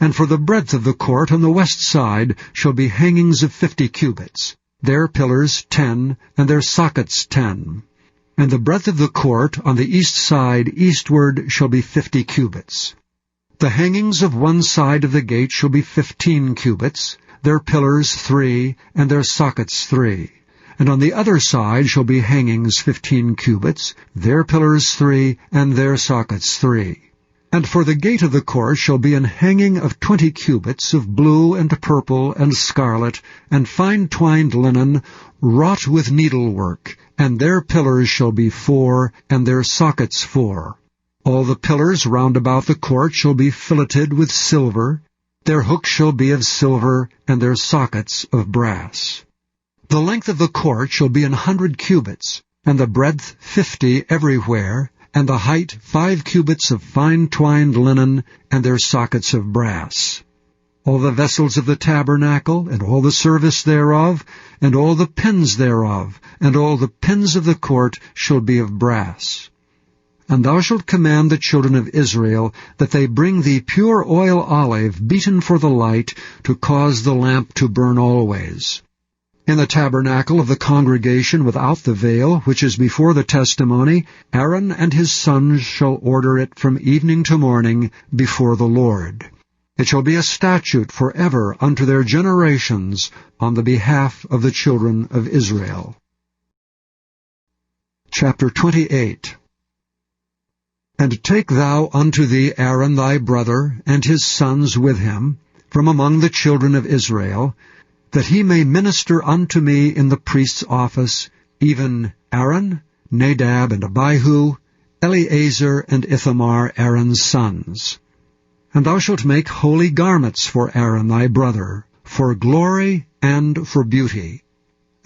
And for the breadth of the court on the west side shall be hangings of 50 cubits, their pillars 10, and their sockets 10. And the breadth of the court on the east side eastward shall be 50 cubits. The hangings of one side of the gate shall be 15 cubits, their pillars 3, and their sockets 3. And on the other side shall be hangings 15 cubits, their pillars 3, and their sockets 3. And for the gate of the court shall be an hanging of 20 cubits of blue and purple and scarlet and fine-twined linen, wrought with needlework, and their pillars shall be 4, and their sockets 4. All the pillars round about the court shall be filleted with silver. Their hooks shall be of silver, and their sockets of brass. The length of the court shall be 100 cubits, and the breadth 50 everywhere, and the height 5 cubits of fine-twined linen, and their sockets of brass. All the vessels of the tabernacle, and all the service thereof, and all the pins thereof, and all the pins of the court shall be of brass. And thou shalt command the children of Israel that they bring thee pure oil olive beaten for the light, to cause the lamp to burn always. In the tabernacle of the congregation without the veil, which is before the testimony, Aaron and his sons shall order it from evening to morning before the Lord. It shall be a statute forever unto their generations on the behalf of the children of Israel. Chapter 28. And take thou unto thee Aaron thy brother, and his sons with him, from among the children of Israel, that he may minister unto me in the priest's office, even Aaron, Nadab, and Abihu, Eleazar, and Ithamar, Aaron's sons. And thou shalt make holy garments for Aaron thy brother, for glory and for beauty.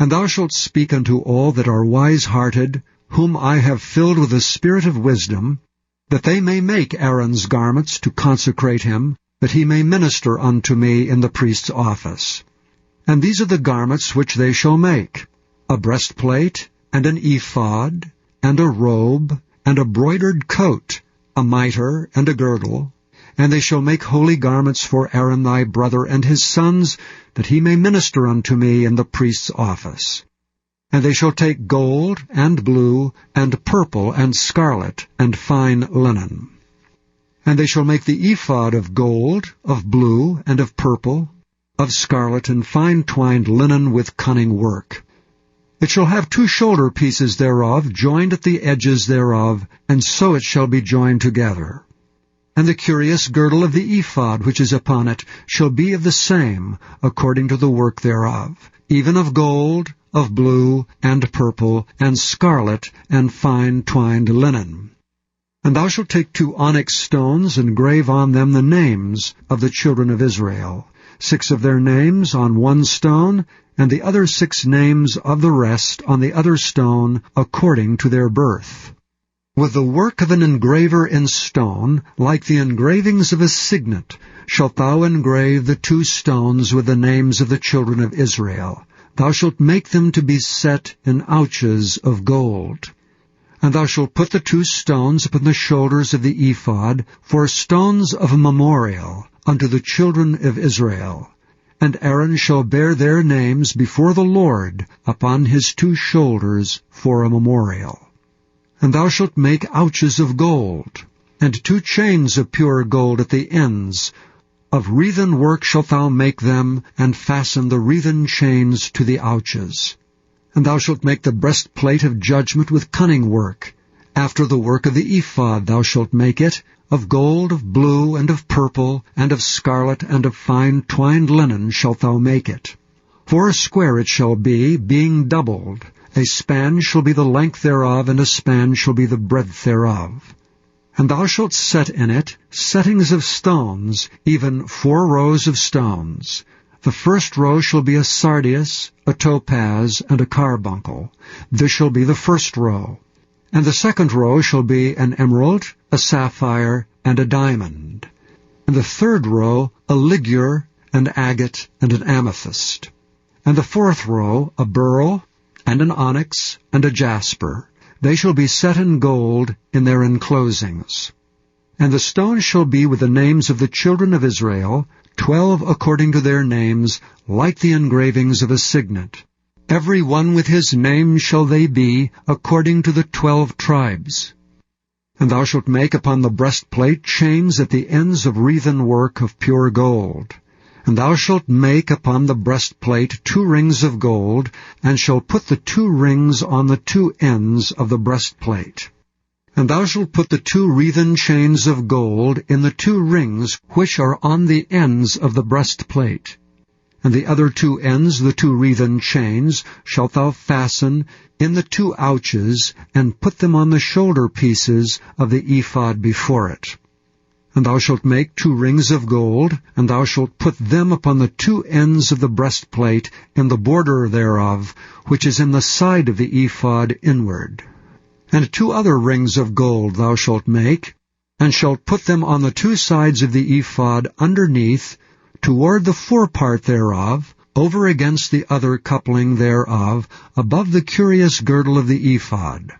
And thou shalt speak unto all that are wise-hearted, whom I have filled with the spirit of wisdom, that they may make Aaron's garments to consecrate him, that he may minister unto me in the priest's office. And these are the garments which they shall make: a breastplate, and an ephod, and a robe, and a broidered coat, a mitre, and a girdle. And they shall make holy garments for Aaron thy brother and his sons, that he may minister unto me in the priest's office. And they shall take gold, and blue, and purple, and scarlet, and fine linen. And they shall make the ephod of gold, of blue, and of purple, of scarlet, and fine twined linen with cunning work. It shall have 2 shoulder pieces thereof, joined at the edges thereof, and so it shall be joined together. And the curious girdle of the ephod which is upon it shall be of the same, according to the work thereof, even of gold, of blue, and purple, and scarlet, and fine twined linen. And thou shalt take 2 onyx stones, and grave on them the names of the children of Israel, 6 of their names on one stone, and the other 6 names of the rest on the other stone, according to their birth. With the work of an engraver in stone, like the engravings of a signet, shalt thou engrave the 2 stones with the names of the children of Israel. Thou shalt make them to be set in ouches of gold. And thou shalt put the 2 stones upon the shoulders of the ephod for stones of a memorial unto the children of Israel. And Aaron shall bear their names before the Lord upon his 2 shoulders for a memorial. And thou shalt make ouches of gold, and 2 chains of pure gold at the ends. Of wreathen work shalt thou make them, and fasten the wreathen chains to the ouches. And thou shalt make the breastplate of judgment with cunning work. After the work of the ephod thou shalt make it, of gold, of blue, and of purple, and of scarlet, and of fine twined linen shalt thou make it. 4 square it shall be, being doubled. A span shall be the length thereof, and a span shall be the breadth thereof. And thou shalt set in it settings of stones, even 4 rows of stones. The first row shall be a sardius, a topaz, and a carbuncle. This shall be the first row. And the second row shall be an emerald, a sapphire, and a diamond. And the third row a ligure, an agate, and an amethyst. And the fourth row a beryl, and an onyx, and a jasper. They shall be set in gold in their enclosings. And the stones shall be with the names of the children of Israel, 12 according to their names, like the engravings of a signet. Every one with his name shall they be, according to the 12 tribes. And thou shalt make upon the breastplate chains at the ends of wreathen work of pure gold. And thou shalt make upon the breastplate 2 rings of gold, and shalt put the 2 rings on the 2 ends of the breastplate. And thou shalt put the 2 wreathen chains of gold in the 2 rings which are on the ends of the breastplate. And the other 2 ends, the 2 wreathen chains, shalt thou fasten in the 2 ouches, and put them on the shoulder pieces of the ephod before it. And thou shalt make 2 rings of gold, and thou shalt put them upon the 2 ends of the breastplate in the border thereof, which is in the side of the ephod inward. And 2 other rings of gold thou shalt make, and shalt put them on the 2 sides of the ephod underneath, toward the forepart thereof, over against the other coupling thereof, above the curious girdle of the ephod.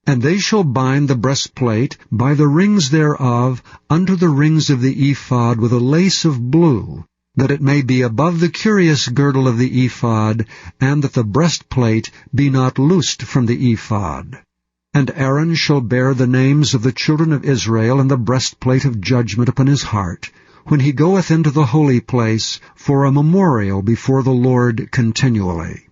And they shall bind the breastplate by the rings thereof unto the rings of the ephod with a lace of blue, that it may be above the curious girdle of the ephod, and that the breastplate be not loosed from the ephod. And Aaron shall bear the names of the children of Israel in the breastplate of judgment upon his heart, when he goeth into the holy place for a memorial before the Lord continually.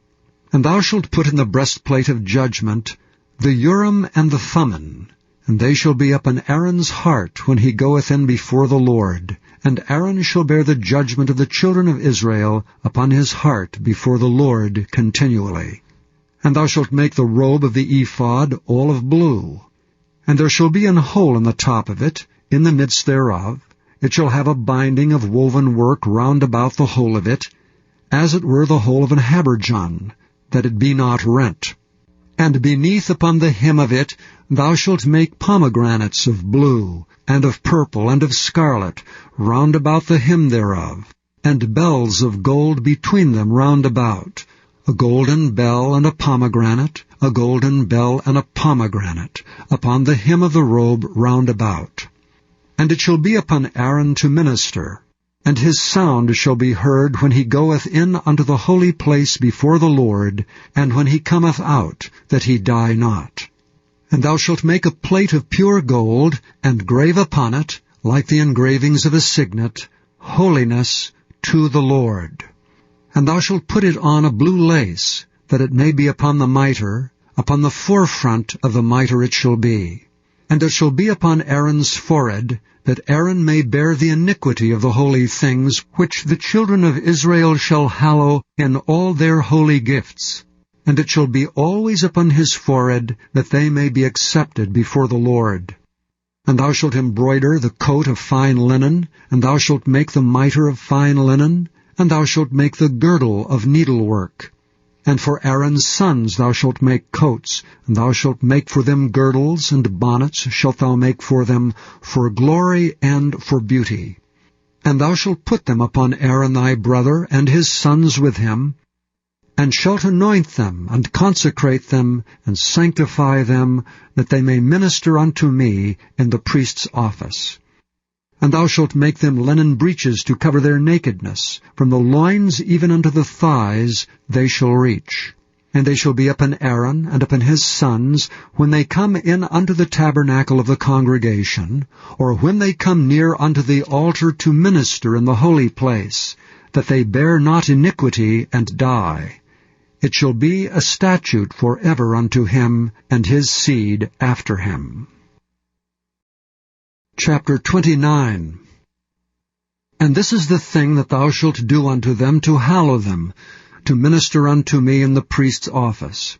And thou shalt put in the breastplate of judgment the Urim and the Thummim, and they shall be upon Aaron's heart when he goeth in before the Lord. And Aaron shall bear the judgment of the children of Israel upon his heart before the Lord continually. And thou shalt make the robe of the ephod all of blue. And there shall be an hole in the top of it, in the midst thereof. It shall have a binding of woven work round about the hole of it, as it were the hole of an habergeon, that it be not rent. And beneath upon the hem of it thou shalt make pomegranates of blue, and of purple, and of scarlet, round about the hem thereof, and bells of gold between them round about, a golden bell and a pomegranate, a golden bell and a pomegranate, upon the hem of the robe round about. And it shall be upon Aaron to minister, and his sound shall be heard when he goeth in unto the holy place before the Lord, and when he cometh out, that he die not. And thou shalt make a plate of pure gold, and grave upon it, like the engravings of a signet, Holiness to the Lord. And thou shalt put it on a blue lace, that it may be upon the mitre, upon the forefront of the mitre it shall be. And it shall be upon Aaron's forehead, that Aaron may bear the iniquity of the holy things, which the children of Israel shall hallow in all their holy gifts. And it shall be always upon his forehead, that they may be accepted before the Lord. And thou shalt embroider the coat of fine linen, and thou shalt make the mitre of fine linen, and thou shalt make the girdle of needlework. And for Aaron's sons thou shalt make coats, and thou shalt make for them girdles, and bonnets shalt thou make for them, for glory and for beauty. And thou shalt put them upon Aaron thy brother, and his sons with him, and shalt anoint them, and consecrate them, and sanctify them, that they may minister unto me in the priest's office. And thou shalt make them linen breeches to cover their nakedness. From the loins even unto the thighs they shall reach. And they shall be upon Aaron and upon his sons, when they come in unto the tabernacle of the congregation, or when they come near unto the altar to minister in the holy place, that they bear not iniquity and die. It shall be a statute forever unto him and his seed after him. Chapter 29. And this is the thing that thou shalt do unto them to hallow them, to minister unto me in the priest's office.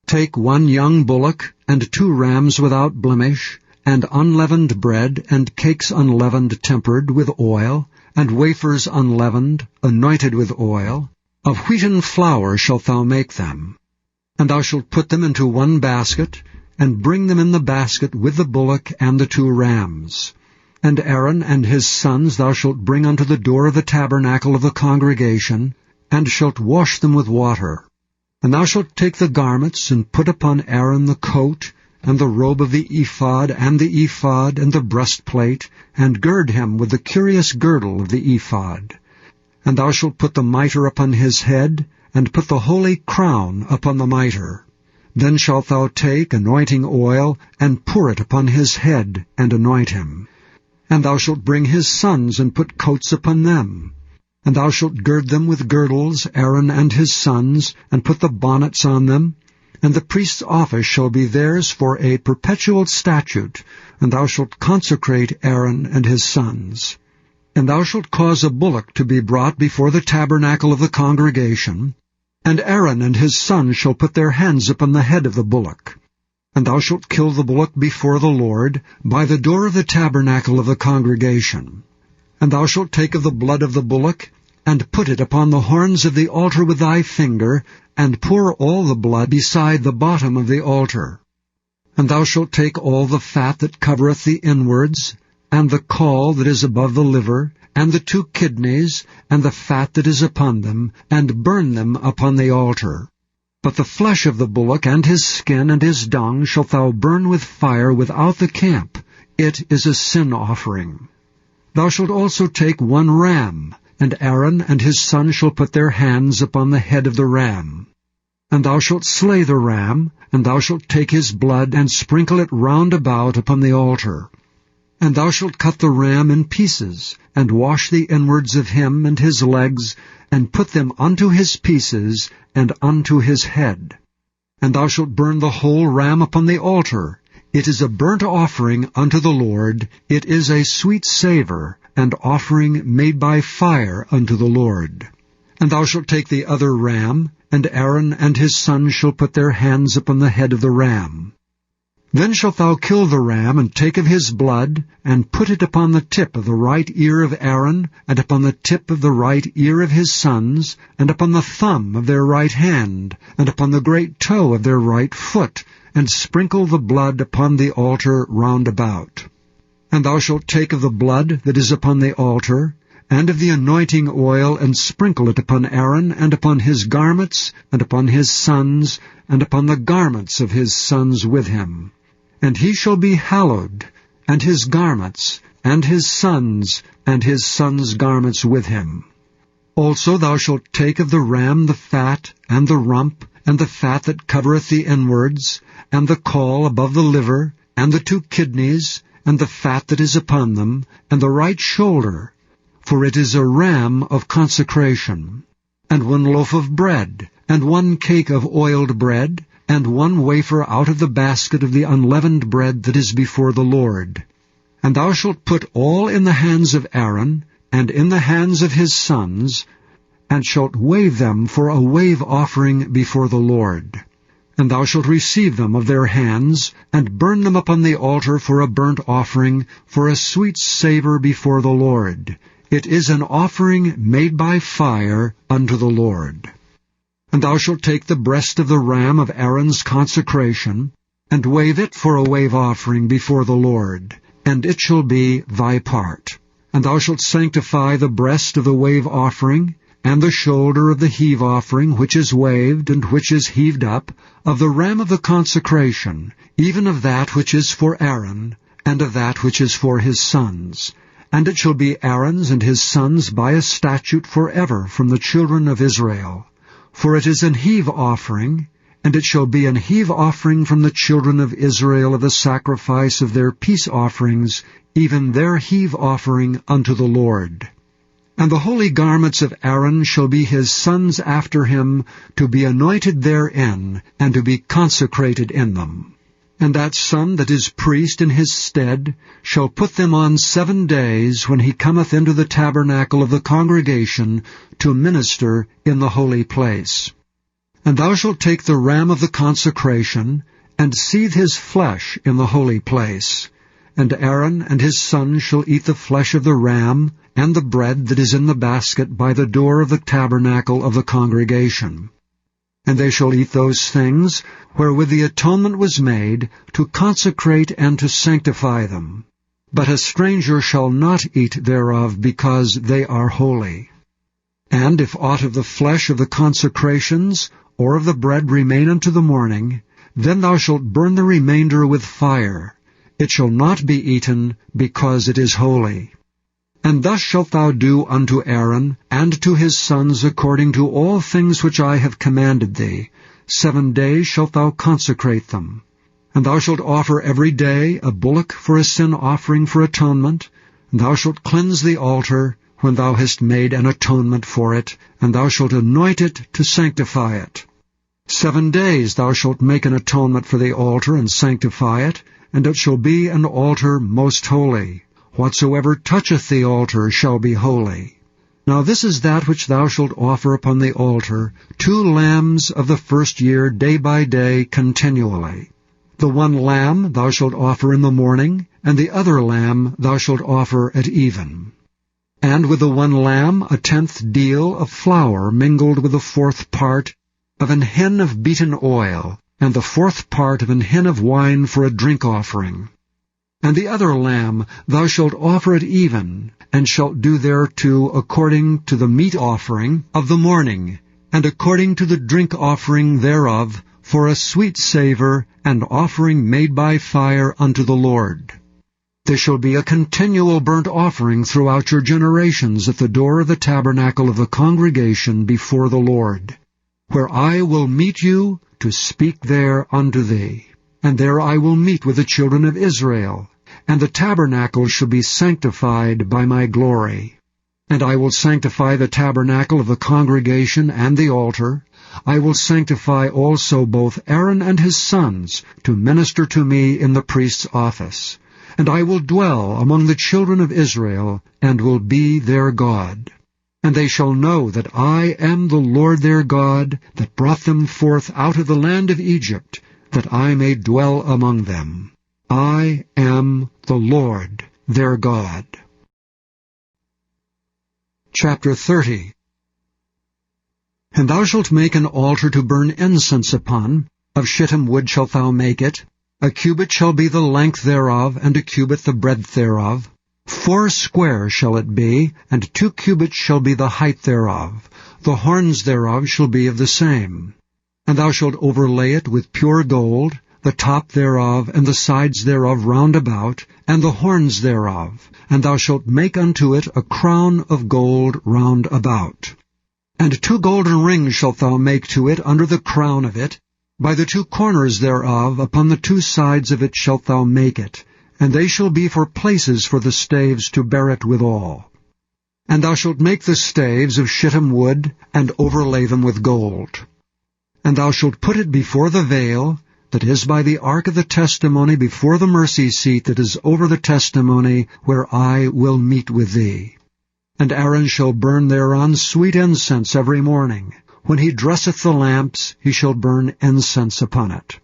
Take 1 young bullock, and 2 rams without blemish, and unleavened bread, and cakes unleavened tempered with oil, and wafers unleavened, anointed with oil. Of wheaten flour shalt thou make them. And thou shalt put them into 1 basket, and bring them in the basket with the bullock and the 2 rams. And Aaron and his sons thou shalt bring unto the door of the tabernacle of the congregation, and shalt wash them with water. And thou shalt take the garments, and put upon Aaron the coat, and the robe of the ephod, and the breastplate, and gird him with the curious girdle of the ephod. And thou shalt put the mitre upon his head, and put the holy crown upon the mitre. Then shalt thou take anointing oil, and pour it upon his head, and anoint him. And thou shalt bring his sons, and put coats upon them. And thou shalt gird them with girdles, Aaron and his sons, and put the bonnets on them. And the priest's office shall be theirs for a perpetual statute, and thou shalt consecrate Aaron and his sons. And thou shalt cause a bullock to be brought before the tabernacle of the congregation, and Aaron and his sons shall put their hands upon the head of the bullock. And thou shalt kill the bullock before the Lord, by the door of the tabernacle of the congregation. And thou shalt take of the blood of the bullock, and put it upon the horns of the altar with thy finger, and pour all the blood beside the bottom of the altar. And thou shalt take all the fat that covereth the inwards, and the caul that is above the liver, and the 2 kidneys, and the fat that is upon them, and burn them upon the altar. But the flesh of the bullock, and his skin, and his dung, shalt thou burn with fire without the camp. It is a sin offering. Thou shalt also take 1 ram, and Aaron and his sons shall put their hands upon the head of the ram. And thou shalt slay the ram, and thou shalt take his blood, and sprinkle it round about upon the altar. And thou shalt cut the ram in pieces, and wash the inwards of him and his legs, and put them unto his pieces, and unto his head. And thou shalt burn the whole ram upon the altar. It is a burnt offering unto the Lord. It is a sweet savour, and offering made by fire unto the Lord. And thou shalt take the other ram, and Aaron and his sons shall put their hands upon the head of the ram. Then shalt thou kill the ram, and take of his blood, and put it upon the tip of the right ear of Aaron, and upon the tip of the right ear of his sons, and upon the thumb of their right hand, and upon the great toe of their right foot, and sprinkle the blood upon the altar round about. And thou shalt take of the blood that is upon the altar, and of the anointing oil, and sprinkle it upon Aaron, and upon his garments, and upon his sons, and upon the garments of his sons with him. And he shall be hallowed, and his garments, and his sons' garments with him. Also thou shalt take of the ram the fat, and the rump, and the fat that covereth the inwards, and the caul above the liver, and the 2 kidneys, and the fat that is upon them, and the right shoulder, for it is a ram of consecration, and 1 loaf of bread, and 1 cake of oiled bread, and 1 wafer out of the basket of the unleavened bread that is before the Lord. And thou shalt put all in the hands of Aaron, and in the hands of his sons, and shalt wave them for a wave offering before the Lord. And thou shalt receive them of their hands, and burn them upon the altar for a burnt offering, for a sweet savour before the Lord. It is an offering made by fire unto the Lord. And thou shalt take the breast of the ram of Aaron's consecration, and wave it for a wave offering before the Lord, and it shall be thy part. And thou shalt sanctify the breast of the wave offering, and the shoulder of the heave offering, which is waved and which is heaved up, of the ram of the consecration, even of that which is for Aaron, and of that which is for his sons. And it shall be Aaron's and his sons by a statute forever from the children of Israel. For it is an heave offering, and it shall be an heave offering from the children of Israel of the sacrifice of their peace offerings, even their heave offering unto the Lord. And the holy garments of Aaron shall be his sons after him, to be anointed therein, and to be consecrated in them. And that son that is priest in his stead shall put them on 7 days, when he cometh into the tabernacle of the congregation, to minister in the holy place. And thou shalt take the ram of the consecration, and seethe his flesh in the holy place. And Aaron and his sons shall eat the flesh of the ram, and the bread that is in the basket by the door of the tabernacle of the congregation. And they shall eat those things wherewith the atonement was made, to consecrate and to sanctify them. But a stranger shall not eat thereof, because they are holy. And if aught of the flesh of the consecrations, or of the bread remain unto the morning, then thou shalt burn the remainder with fire. It shall not be eaten, because it is holy. And thus shalt thou do unto Aaron, and to his sons, according to all things which I have commanded thee. 7 days shalt thou consecrate them. And thou shalt offer every day a bullock for a sin offering for atonement. And thou shalt cleanse the altar, when thou hast made an atonement for it, and thou shalt anoint it to sanctify it. 7 days thou shalt make an atonement for the altar, and sanctify it, and it shall be an altar most holy. Whatsoever toucheth the altar shall be holy. Now this is that which thou shalt offer upon the altar, 2 lambs of the first year, day by day, continually. The 1 lamb thou shalt offer in the morning, and the other lamb thou shalt offer at even. And with the 1 lamb 1/10 deal of flour mingled with the 4th part of an hin of beaten oil, and the 4th part of an hin of wine for a drink offering. And the other lamb thou shalt offer at even, and shalt do thereto according to the meat offering of the morning, and according to the drink offering thereof, for a sweet savour, and offering made by fire unto the Lord. There shall be a continual burnt offering throughout your generations at the door of the tabernacle of the congregation before the Lord, where I will meet you to speak there unto thee. And there I will meet with the children of Israel, and the tabernacle shall be sanctified by my glory. And I will sanctify the tabernacle of the congregation and the altar. I will sanctify also both Aaron and his sons to minister to me in the priest's office. And I will dwell among the children of Israel, and will be their God. And they shall know that I am the Lord their God, that brought them forth out of the land of Egypt, that I may dwell among them. I am the Lord their God. Chapter 30. And thou shalt make an altar to burn incense upon. Of shittim wood shalt thou make it. A cubit shall be the length thereof, and a cubit the breadth thereof. 4 square shall it be, and 2 cubits shall be the height thereof. The horns thereof shall be of the same. And thou shalt overlay it with pure gold, the top thereof and the sides thereof round about, and the horns thereof. And thou shalt make unto it a crown of gold round about. And 2 golden rings shalt thou make to it under the crown of it. By the 2 corners thereof, upon the 2 sides of it shalt thou make it. and they shall be for places for the staves to bear it withal. And thou shalt make the staves of shittim wood, and overlay them with gold. And thou shalt put it before the veil, that is by the ark of the testimony, before the mercy seat that is over the testimony, where I will meet with thee. And Aaron shall burn thereon sweet incense every morning. When he dresseth the lamps, he shall burn incense upon it.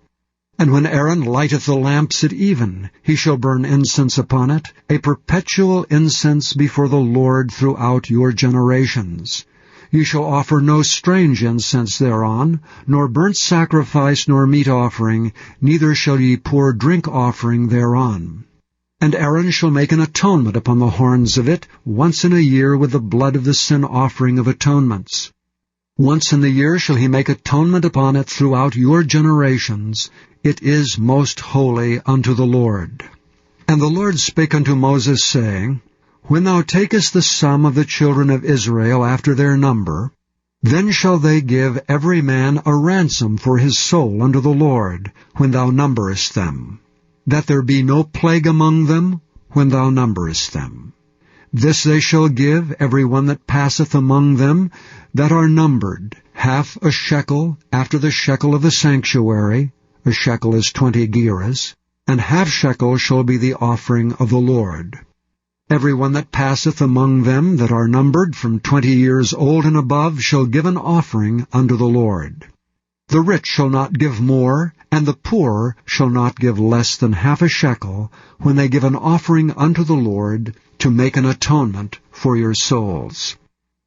And when Aaron lighteth the lamps at even, he shall burn incense upon it, a perpetual incense before the Lord throughout your generations. Ye shall offer no strange incense thereon, nor burnt sacrifice, nor meat offering, neither shall ye pour drink offering thereon. And Aaron shall make an atonement upon the horns of it once in a year with the blood of the sin offering of atonements. Once in the year shall he make atonement upon it throughout your generations. It is most holy unto the Lord. And the Lord spake unto Moses, saying, When thou takest the sum of the children of Israel after their number, then shall they give every man a ransom for his soul unto the Lord, when thou numberest them, that there be no plague among them when thou numberest them. This they shall give every one that passeth among them that are numbered, half a shekel after the shekel of the sanctuary. A shekel is 20 gerahs, and half shekel shall be the offering of the Lord. Every one that passeth among them that are numbered from 20 years old and above shall give an offering unto the Lord. The rich shall not give more, and the poor shall not give less than half a shekel, when they give an offering unto the Lord, to make an atonement for your souls.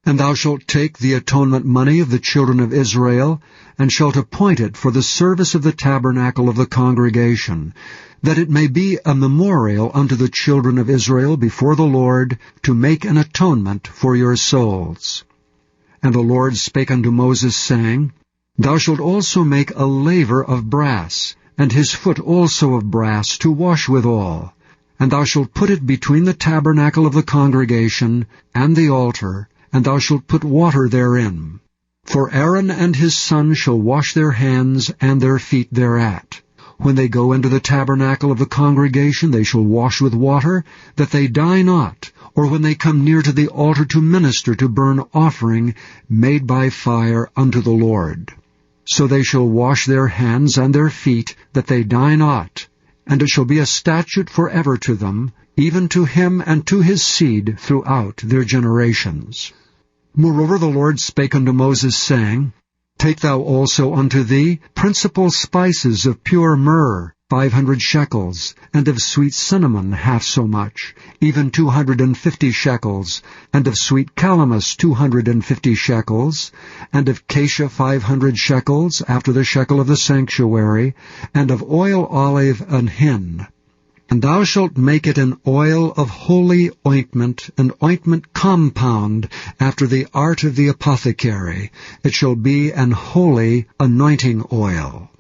And thou shalt take the atonement money of the children of Israel, and shalt appoint it for the service of the tabernacle of the congregation, that it may be a memorial unto the children of Israel before the Lord, to make an atonement for your souls. And the Lord spake unto Moses, saying, Thou shalt also make a laver of brass, and his foot also of brass, to wash withal. And thou shalt put it between the tabernacle of the congregation and the altar, and thou shalt put water therein. For Aaron and his sons shall wash their hands and their feet thereat. When they go into the tabernacle of the congregation, they shall wash with water, that they die not, or when they come near to the altar to minister to burn offering made by fire unto the Lord. So they shall wash their hands and their feet, that they die not. And it shall be a statute forever to them, even to him and to his seed throughout their generations. Moreover the Lord spake unto Moses, saying, Take thou also unto thee principal spices of pure myrrh, 500 shekels, and of sweet cinnamon half so much, even 250 shekels, and of sweet calamus 250 shekels, and of cassia 500 shekels, after the shekel of the sanctuary, and of oil olive an hin. And thou shalt make it an oil of holy ointment, an ointment compound, after the art of the apothecary. It shall be an holy anointing oil.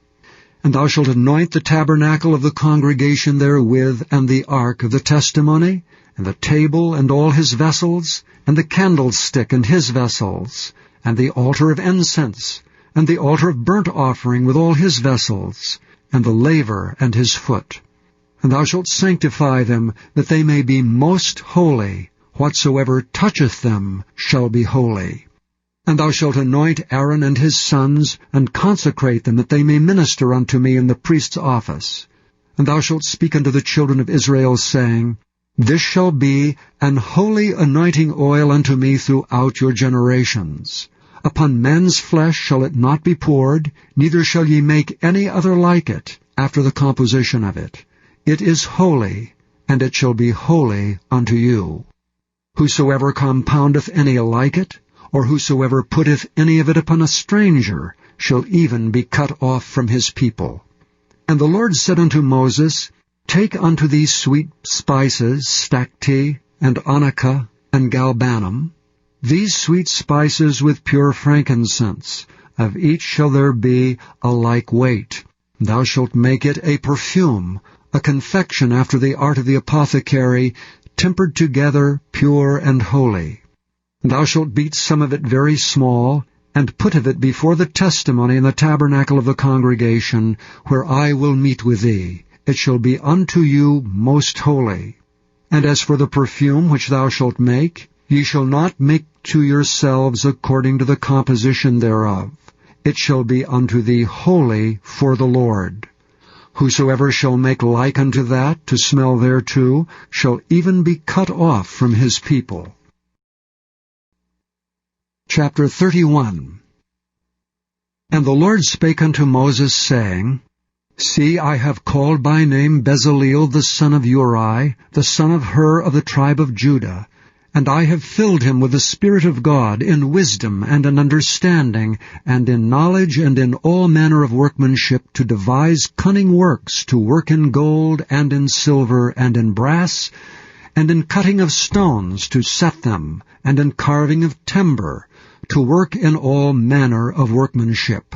And thou shalt anoint the tabernacle of the congregation therewith, and the ark of the testimony, and the table and all his vessels, and the candlestick and his vessels, and the altar of incense, and the altar of burnt offering with all his vessels, and the laver and his foot. And thou shalt sanctify them, that they may be most holy. Whatsoever toucheth them shall be holy. And thou shalt anoint Aaron and his sons, and consecrate them, that they may minister unto me in the priest's office. And thou shalt speak unto the children of Israel, saying, This shall be an holy anointing oil unto me throughout your generations. Upon men's flesh shall it not be poured, neither shall ye make any other like it, after the composition of it. It is holy, and it shall be holy unto you. Whosoever compoundeth any like it, or whosoever putteth any of it upon a stranger, shall even be cut off from his people. And the Lord said unto Moses, Take unto thee sweet spices, stacte, and onycha, and galbanum, these sweet spices with pure frankincense. Of each shall there be a like weight. Thou shalt make it a perfume, a confection after the art of the apothecary, tempered together, pure and holy. Thou shalt beat some of it very small, and put of it before the testimony in the tabernacle of the congregation, where I will meet with thee. it shall be unto you most holy. And as for the perfume which thou shalt make, ye shall not make to yourselves according to the composition thereof. It shall be unto thee holy for the Lord. Whosoever shall make like unto that, to smell thereto, shall even be cut off from his people. Chapter 31. And the Lord spake unto Moses, saying, See, I have called by name Bezaleel the son of Uri, the son of Hur of the tribe of Judah, and I have filled him with the Spirit of God, in wisdom and in understanding, and in knowledge and in all manner of workmanship, to devise cunning works, to work in gold, and in silver, and in brass, and in cutting of stones, to set them, and in carving of timber, to work in all manner of workmanship.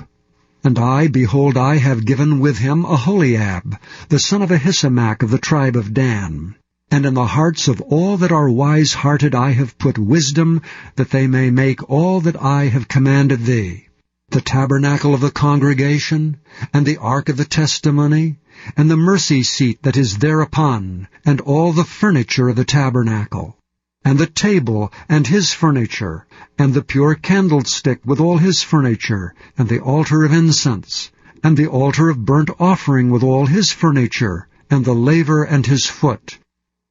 And I, behold, I have given with him Aholiab, the son of Ahisamach of the tribe of Dan. And in the hearts of all that are wise-hearted I have put wisdom, that they may make all that I have commanded thee, the tabernacle of the congregation, and the ark of the testimony, and the mercy seat that is thereupon, and all the furniture of the tabernacle, and the table and his furniture, and the pure candlestick with all his furniture, and the altar of incense, and the altar of burnt offering with all his furniture, and the laver and his foot,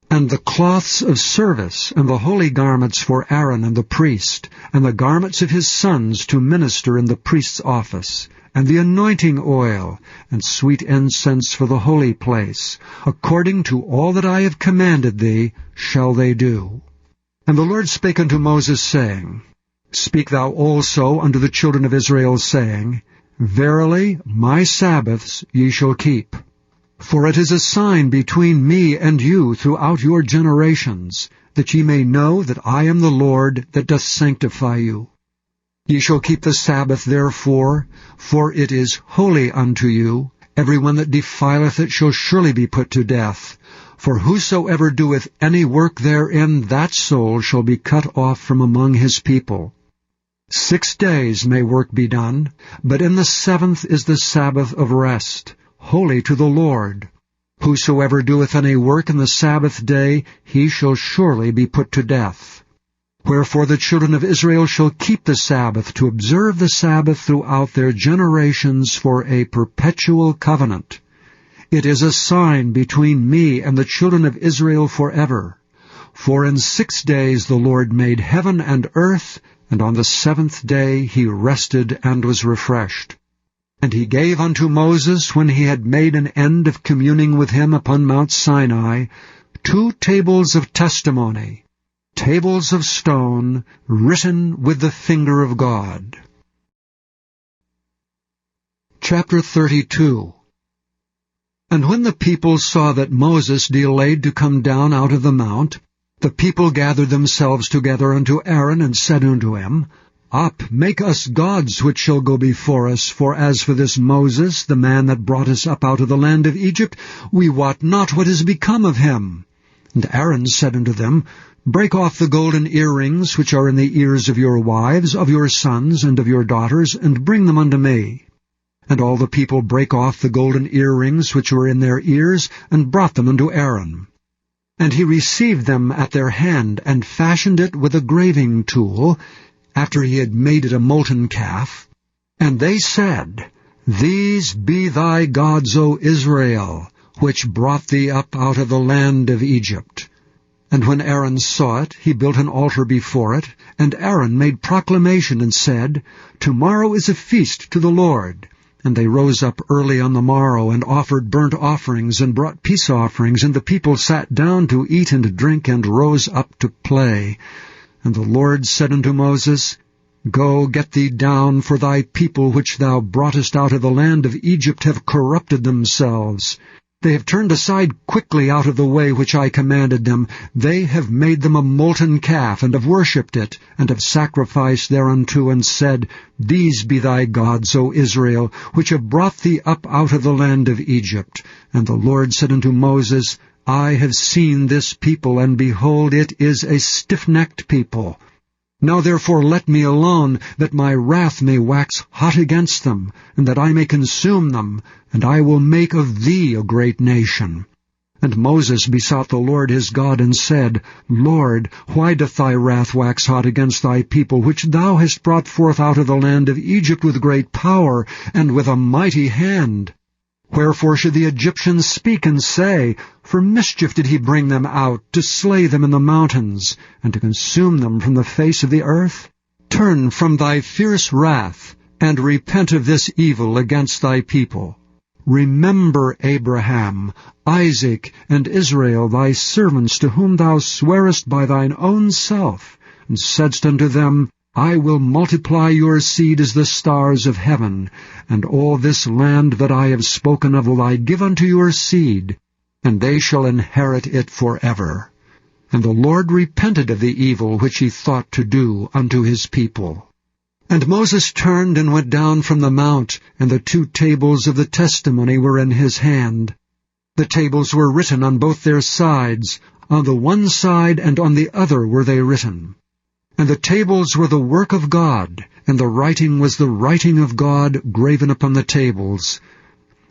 and the cloths of service, and the holy garments for Aaron and the priest, and the garments of his sons to minister in the priest's office, and the anointing oil, and sweet incense for the holy place. According to all that I have commanded thee shall they do. And the Lord spake unto Moses, saying, Speak thou also unto the children of Israel, saying, Verily my Sabbaths ye shall keep. For it is a sign between me and you throughout your generations, that ye may know that I am the Lord that doth sanctify you. Ye shall keep the Sabbath therefore, for it is holy unto you. Every one that defileth it shall surely be put to death. For whosoever doeth any work therein, that soul shall be cut off from among his people. 6 days may work be done, but in the 7th is the Sabbath of rest, holy to the Lord. Whosoever doeth any work in the Sabbath day, he shall surely be put to death. Wherefore the children of Israel shall keep the Sabbath, to observe the Sabbath throughout their generations for a perpetual covenant. It is a sign between me and the children of Israel forever. For in 6 days the Lord made heaven and earth, and on the 7th day he rested and was refreshed. And he gave unto Moses, when he had made an end of communing with him upon Mount Sinai, 2 tables of testimony, tables of stone, written with the finger of God. Chapter 32. And when the people saw that Moses delayed to come down out of the mount, the people gathered themselves together unto Aaron, and said unto him, Up, make us gods which shall go before us, for as for this Moses, the man that brought us up out of the land of Egypt, we wot not what is become of him. And Aaron said unto them, Break off the golden earrings which are in the ears of your wives, of your sons, and of your daughters, and bring them unto me. And all the people brake off the golden earrings which were in their ears, and brought them unto Aaron. And he received them at their hand, and fashioned it with a graving tool, after he had made it a molten calf. And they said, These be thy gods, O Israel, which brought thee up out of the land of Egypt. And when Aaron saw it, he built an altar before it, and Aaron made proclamation and said, Tomorrow is a feast to the Lord. And they rose up early on the morrow, and offered burnt offerings, and brought peace offerings, and the people sat down to eat and drink, and rose up to play. And the Lord said unto Moses, Go, get thee down, for thy people which thou broughtest out of the land of Egypt have corrupted themselves. They have turned aside quickly out of the way which I commanded them. They have made them a molten calf, and have worshipped it, and have sacrificed thereunto, and said, These be thy gods, O Israel, which have brought thee up out of the land of Egypt. And the Lord said unto Moses, I have seen this people, and behold, it is a stiff-necked people. Now therefore let me alone, that my wrath may wax hot against them, and that I may consume them, and I will make of thee a great nation. And Moses besought the Lord his God, and said, Lord, why doth thy wrath wax hot against thy people, which thou hast brought forth out of the land of Egypt with great power, and with a mighty hand? Wherefore should the Egyptians speak and say, For mischief did he bring them out, to slay them in the mountains, and to consume them from the face of the earth? Turn from thy fierce wrath, and repent of this evil against thy people. Remember Abraham, Isaac, and Israel, thy servants, to whom thou swarest by thine own self, and saidst unto them, I will multiply your seed as the stars of heaven, and all this land that I have spoken of will I give unto your seed, and they shall inherit it forever. And the Lord repented of the evil which he thought to do unto his people. And Moses turned and went down from the mount, and the 2 tables of the testimony were in his hand. The tables were written on both their sides, on the one side and on the other were they written. And the tables were the work of God, and the writing was the writing of God graven upon the tables.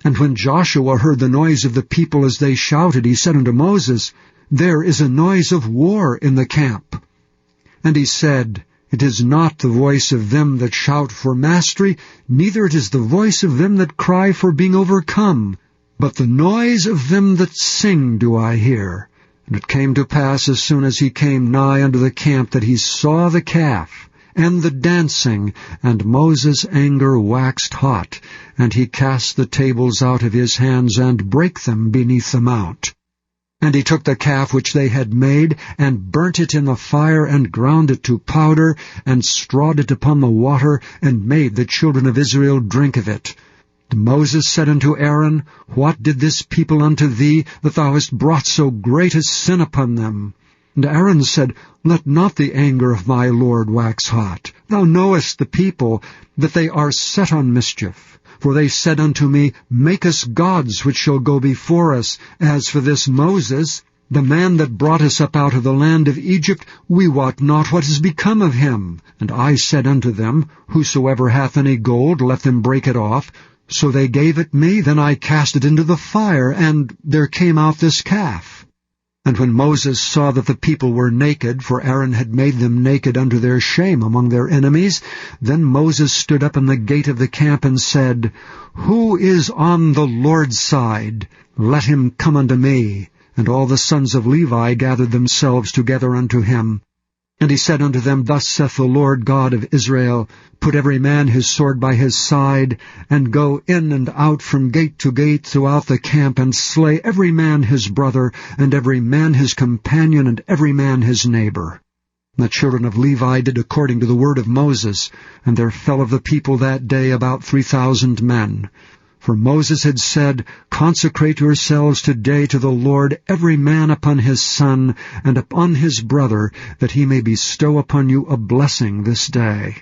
And when Joshua heard the noise of the people as they shouted, he said unto Moses, There is a noise of war in the camp. And he said, It is not the voice of them that shout for mastery, neither it is the voice of them that cry for being overcome, but the noise of them that sing do I hear. And it came to pass, as soon as he came nigh unto the camp, that he saw the calf, and the dancing, and Moses' anger waxed hot, and he cast the tables out of his hands, and brake them beneath the mount. And he took the calf which they had made, and burnt it in the fire, and ground it to powder, and strawed it upon the water, and made the children of Israel drink of it. And Moses said unto Aaron, What did this people unto thee, that thou hast brought so great a sin upon them? And Aaron said, Let not the anger of my Lord wax hot. Thou knowest the people, that they are set on mischief. For they said unto me, Make us gods which shall go before us. As for this Moses, the man that brought us up out of the land of Egypt, we wot not what is become of him. And I said unto them, Whosoever hath any gold, let them break it off. So they gave it me, then I cast it into the fire, and there came out this calf. And when Moses saw that the people were naked, for Aaron had made them naked unto their shame among their enemies, then Moses stood up in the gate of the camp and said, Who is on the Lord's side? Let him come unto me. And all the sons of Levi gathered themselves together unto him. And he said unto them, Thus saith the Lord God of Israel, Put every man his sword by his side, and go in and out from gate to gate throughout the camp, and slay every man his brother, and every man his companion, and every man his neighbor. And the children of Levi did according to the word of Moses, and there fell of the people that day about 3,000 men. For Moses had said, Consecrate yourselves today to the Lord, every man upon his son, and upon his brother, that he may bestow upon you a blessing this day.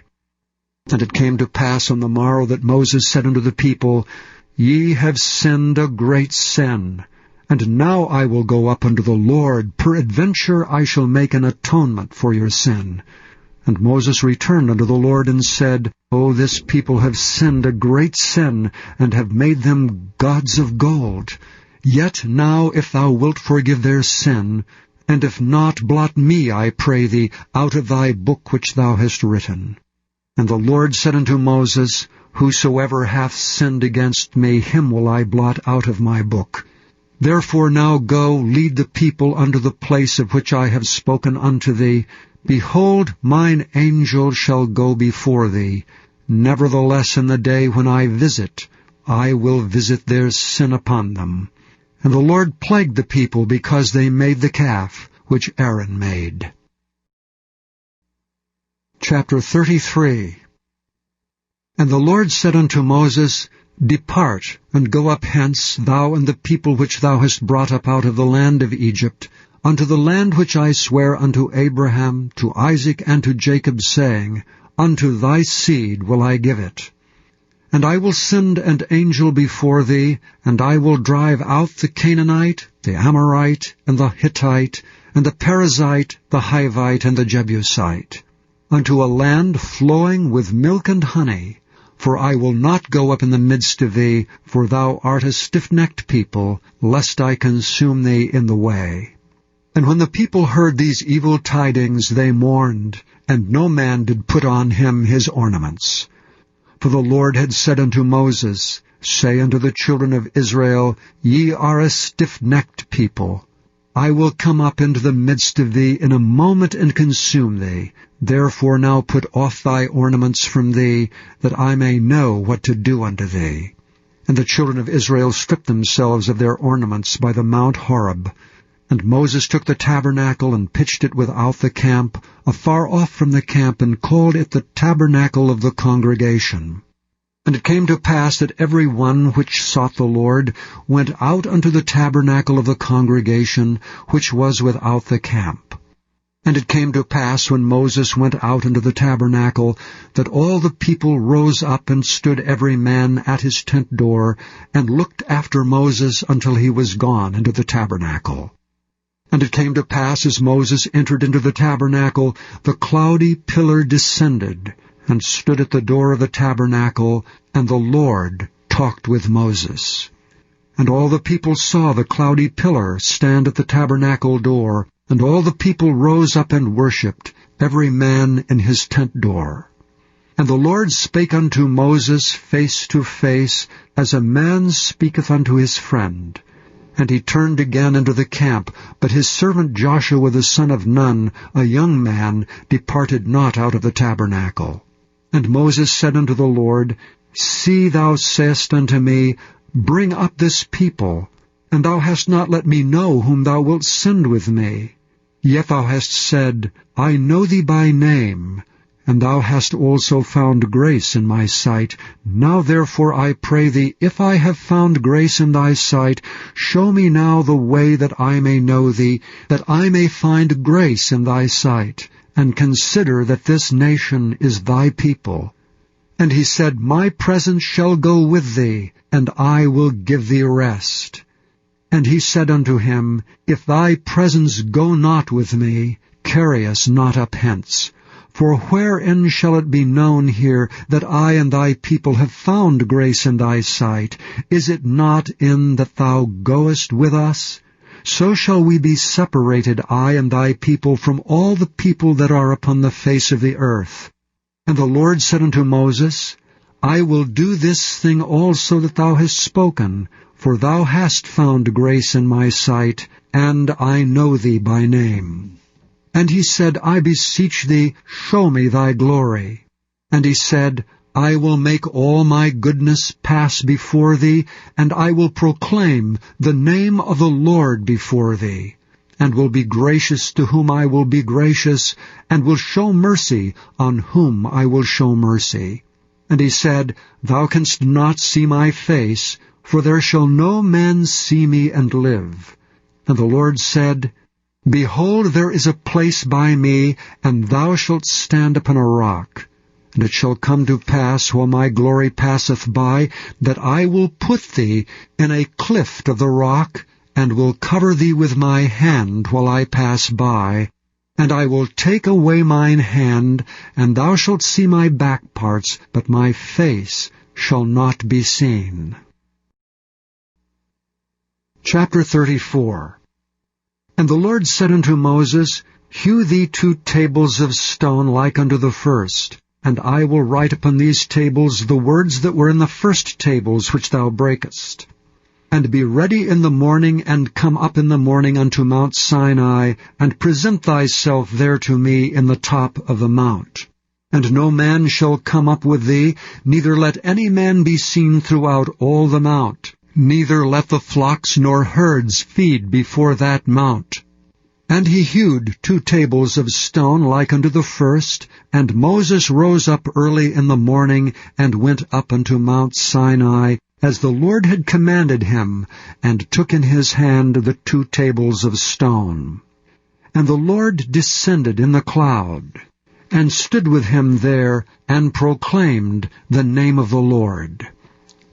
And it came to pass on the morrow that Moses said unto the people, Ye have sinned a great sin. And now I will go up unto the Lord, peradventure I shall make an atonement for your sin. And Moses returned unto the Lord and said, O this people have sinned a great sin, and have made them gods of gold. Yet now if thou wilt forgive their sin, and if not, blot me, I pray thee, out of thy book which thou hast written. And the Lord said unto Moses, Whosoever hath sinned against me, him will I blot out of my book. Therefore now go, lead the people unto the place of which I have spoken unto thee. Behold, mine angel shall go before thee. Nevertheless in the day when I visit, I will visit their sin upon them. And the Lord plagued the people because they made the calf which Aaron made. Chapter 33. And the Lord said unto Moses, Depart, and go up hence, thou and the people which thou hast brought up out of the land of Egypt, unto the land which I swear unto Abraham, to Isaac, and to Jacob, saying, Unto thy seed will I give it. And I will send an angel before thee, and I will drive out the Canaanite, the Amorite, and the Hittite, and the Perizzite, the Hivite, and the Jebusite. unto a land flowing with milk and honey. For I will not go up in the midst of thee, for thou art a stiff-necked people, lest I consume thee in the way. And when the people heard these evil tidings, they mourned, and no man did put on him his ornaments. For the Lord had said unto Moses, Say unto the children of Israel, Ye are a stiff-necked people. I will come up into the midst of thee in a moment and consume thee. Therefore now put off thy ornaments from thee, that I may know what to do unto thee. And the children of Israel stripped themselves of their ornaments by the Mount Horeb. And Moses took the tabernacle and pitched it without the camp, afar off from the camp, and called it the tabernacle of the congregation. And it came to pass that every one which sought the Lord went out unto the tabernacle of the congregation, which was without the camp. And it came to pass, when Moses went out into the tabernacle, that all the people rose up and stood every man at his tent door, and looked after Moses until he was gone into the tabernacle. And it came to pass, as Moses entered into the tabernacle, the cloudy pillar descended, and stood at the door of the tabernacle, and the Lord talked with Moses. And all the people saw the cloudy pillar stand at the tabernacle door, and all the people rose up and worshipped, every man in his tent door. And the Lord spake unto Moses face to face, as a man speaketh unto his friend. And he turned again into the camp, but his servant Joshua the son of Nun, a young man, departed not out of the tabernacle. And Moses said unto the Lord, See, thou sayest unto me, Bring up this people, and thou hast not let me know whom thou wilt send with me. Yet thou hast said, I know thee by name, and thou hast also found grace in my sight. Now therefore I pray thee, if I have found grace in thy sight, show me now the way that I may know thee, that I may find grace in thy sight, and consider that this nation is thy people. And he said, My presence shall go with thee, and I will give thee rest. And he said unto him, If thy presence go not with me, carry us not up hence. For wherein shall it be known here that I and thy people have found grace in thy sight? Is it not in that thou goest with us? So shall we be separated, I and thy people, from all the people that are upon the face of the earth. And the Lord said unto Moses, I will do this thing also that thou hast spoken, for thou hast found grace in my sight, and I know thee by name. And he said, I beseech thee, show me thy glory. And he said, I will make all my goodness pass before thee, and I will proclaim the name of the Lord before thee, and will be gracious to whom I will be gracious, and will show mercy on whom I will show mercy. And he said, Thou canst not see my face, for there shall no man see me and live. And the Lord said, Behold, there is a place by me, and thou shalt stand upon a rock. And it shall come to pass, while my glory passeth by, that I will put thee in a cleft of the rock, and will cover thee with my hand while I pass by. And I will take away mine hand, and thou shalt see my back parts, but my face shall not be seen. Chapter 34. And the Lord said unto Moses, Hew thee 2 tables of stone like unto the first, and I will write upon these tables the words that were in the first tables which thou breakest. And be ready in the morning, and come up in the morning unto Mount Sinai, and present thyself there to me in the top of the mount. And no man shall come up with thee, neither let any man be seen throughout all the mount. Neither let the flocks nor herds feed before that mount. And he hewed 2 tables of stone like unto the first, and Moses rose up early in the morning, and went up unto Mount Sinai, as the Lord had commanded him, and took in his hand the 2 tables of stone. And the Lord descended in the cloud, and stood with him there, and proclaimed the name of the Lord.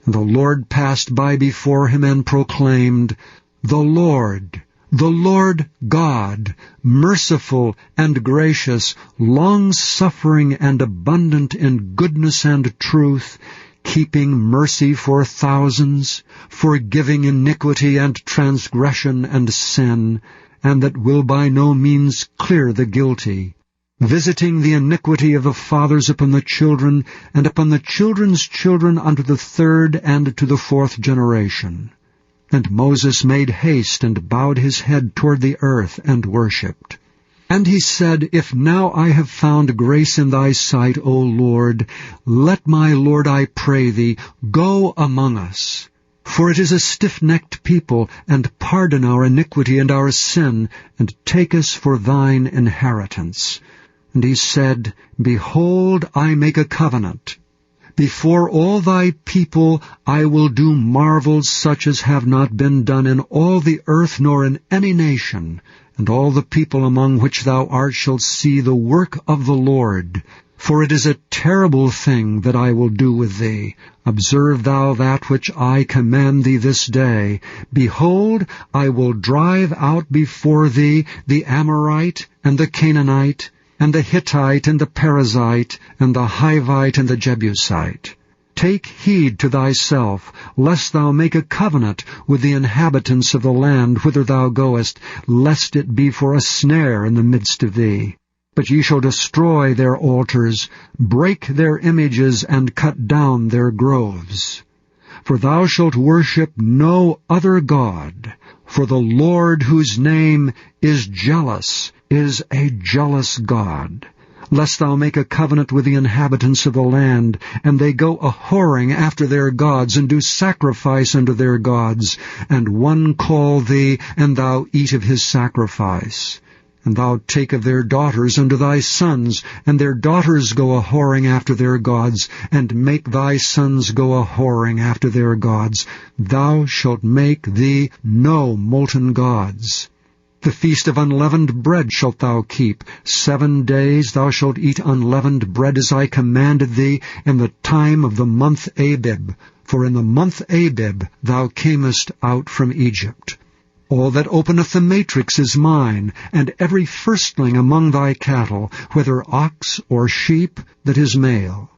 And the Lord passed by before him, and proclaimed, The Lord The Lord God, merciful and gracious, long-suffering and abundant in goodness and truth, keeping mercy for thousands, forgiving iniquity and transgression and sin, and that will by no means clear the guilty, visiting the iniquity of the fathers upon the children, and upon the children's children unto the third and to the fourth generation. And Moses made haste and bowed his head toward the earth and worshipped. And he said, If now I have found grace in thy sight, O Lord, let my Lord, I pray thee, go among us. For it is a stiff-necked people, and pardon our iniquity and our sin, and take us for thine inheritance. And he said, Behold, I make a covenant. Before all thy people I will do marvels such as have not been done in all the earth nor in any nation, and all the people among which thou art shall see the work of the Lord. For it is a terrible thing that I will do with thee. Observe thou that which I command thee this day. Behold, I will drive out before thee the Amorite, and the Canaanite, and the Hittite, and the Perizzite, and the Hivite, and the Jebusite. Take heed to thyself, lest thou make a covenant with the inhabitants of the land whither thou goest, lest it be for a snare in the midst of thee. But ye shall destroy their altars, break their images, and cut down their groves. For thou shalt worship no other God, for the Lord, whose name is jealous, is a jealous God. Lest thou make a covenant with the inhabitants of the land, and they go a-whoring after their gods, and do sacrifice unto their gods, and one call thee, and thou eat of his sacrifice. And thou take of their daughters unto thy sons, and their daughters go a-whoring after their gods, and make thy sons go a-whoring after their gods. Thou shalt make thee no molten gods. The feast of unleavened bread shalt thou keep. 7 days thou shalt eat unleavened bread, as I commanded thee, in the time of the month Abib. For in the month Abib thou camest out from Egypt. All that openeth the matrix is mine, and every firstling among thy cattle, whether ox or sheep, that is male.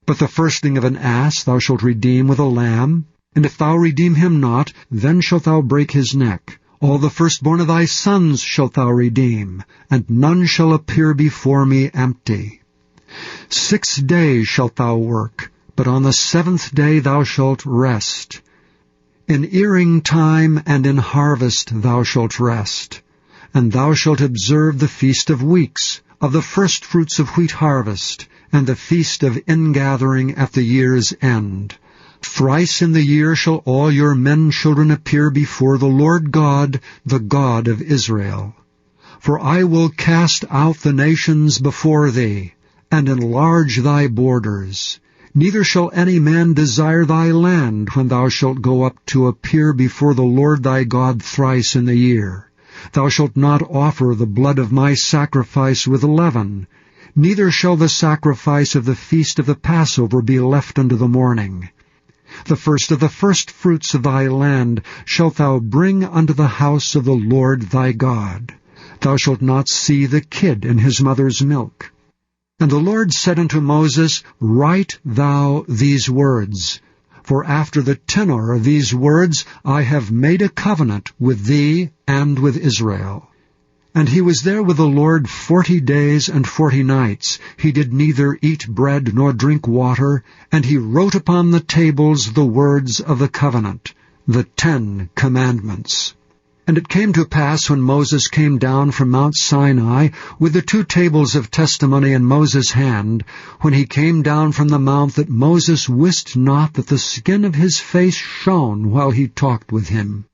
But the firstling of an ass thou shalt redeem with a lamb, and if thou redeem him not, then shalt thou break his neck. All the firstborn of thy sons shalt thou redeem, and none shall appear before me empty. 6 days shalt thou work, but on the 7th day thou shalt rest. In earing time and in harvest thou shalt rest. And thou shalt observe the feast of weeks, of the firstfruits of wheat harvest, and the feast of ingathering at the year's end. Thrice in the year shall all your men children appear before the Lord God, the God of Israel. For I will cast out the nations before thee, and enlarge thy borders. Neither shall any man desire thy land when thou shalt go up to appear before the Lord thy God thrice in the year. Thou shalt not offer the blood of my sacrifice with leaven, neither shall the sacrifice of the feast of the Passover be left unto the morning. The first of the firstfruits of thy land shalt thou bring unto the house of the Lord thy God. Thou shalt not see the kid in his mother's milk. And the Lord said unto Moses, Write thou these words, for after the tenor of these words I have made a covenant with thee and with Israel. And he was there with the Lord 40 days and 40 nights. He did neither eat bread nor drink water, and he wrote upon the tables the words of the covenant, the 10 commandments. And it came to pass, when Moses came down from Mount Sinai, with the 2 tables of testimony in Moses' hand, when he came down from the mount, that Moses wist not that the skin of his face shone while he talked with him.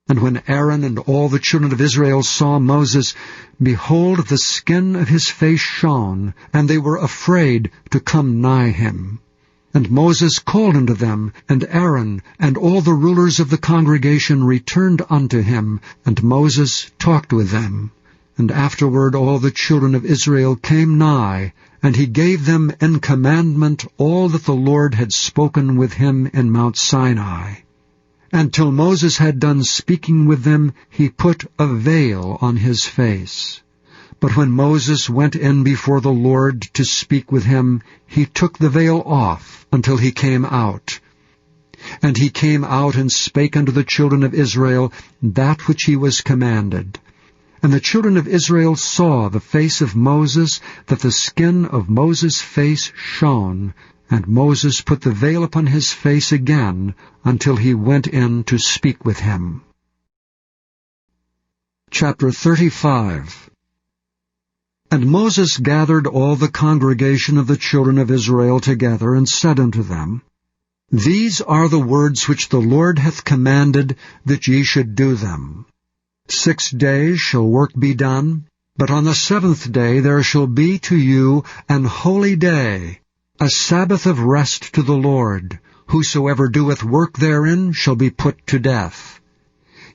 And when Aaron and all the children of Israel saw Moses, behold, the skin of his face shone, and they were afraid to come nigh him. And Moses called unto them, and Aaron and all the rulers of the congregation returned unto him, and Moses talked with them. And afterward all the children of Israel came nigh, and he gave them in commandment all that the Lord had spoken with him in Mount Sinai. And till Moses had done speaking with them, he put a veil on his face. But when Moses went in before the Lord to speak with him, he took the veil off until he came out. And he came out and spake unto the children of Israel that which he was commanded. And the children of Israel saw the face of Moses, that the skin of Moses' face shone, and Moses put the veil upon his face again until he went in to speak with him. Chapter 35. And Moses gathered all the congregation of the children of Israel together, and said unto them, These are the words which the Lord hath commanded, that ye should do them. 6 days shall work be done, but on the 7th day there shall be to you an holy day, a Sabbath of rest to the Lord. Whosoever doeth work therein shall be put to death.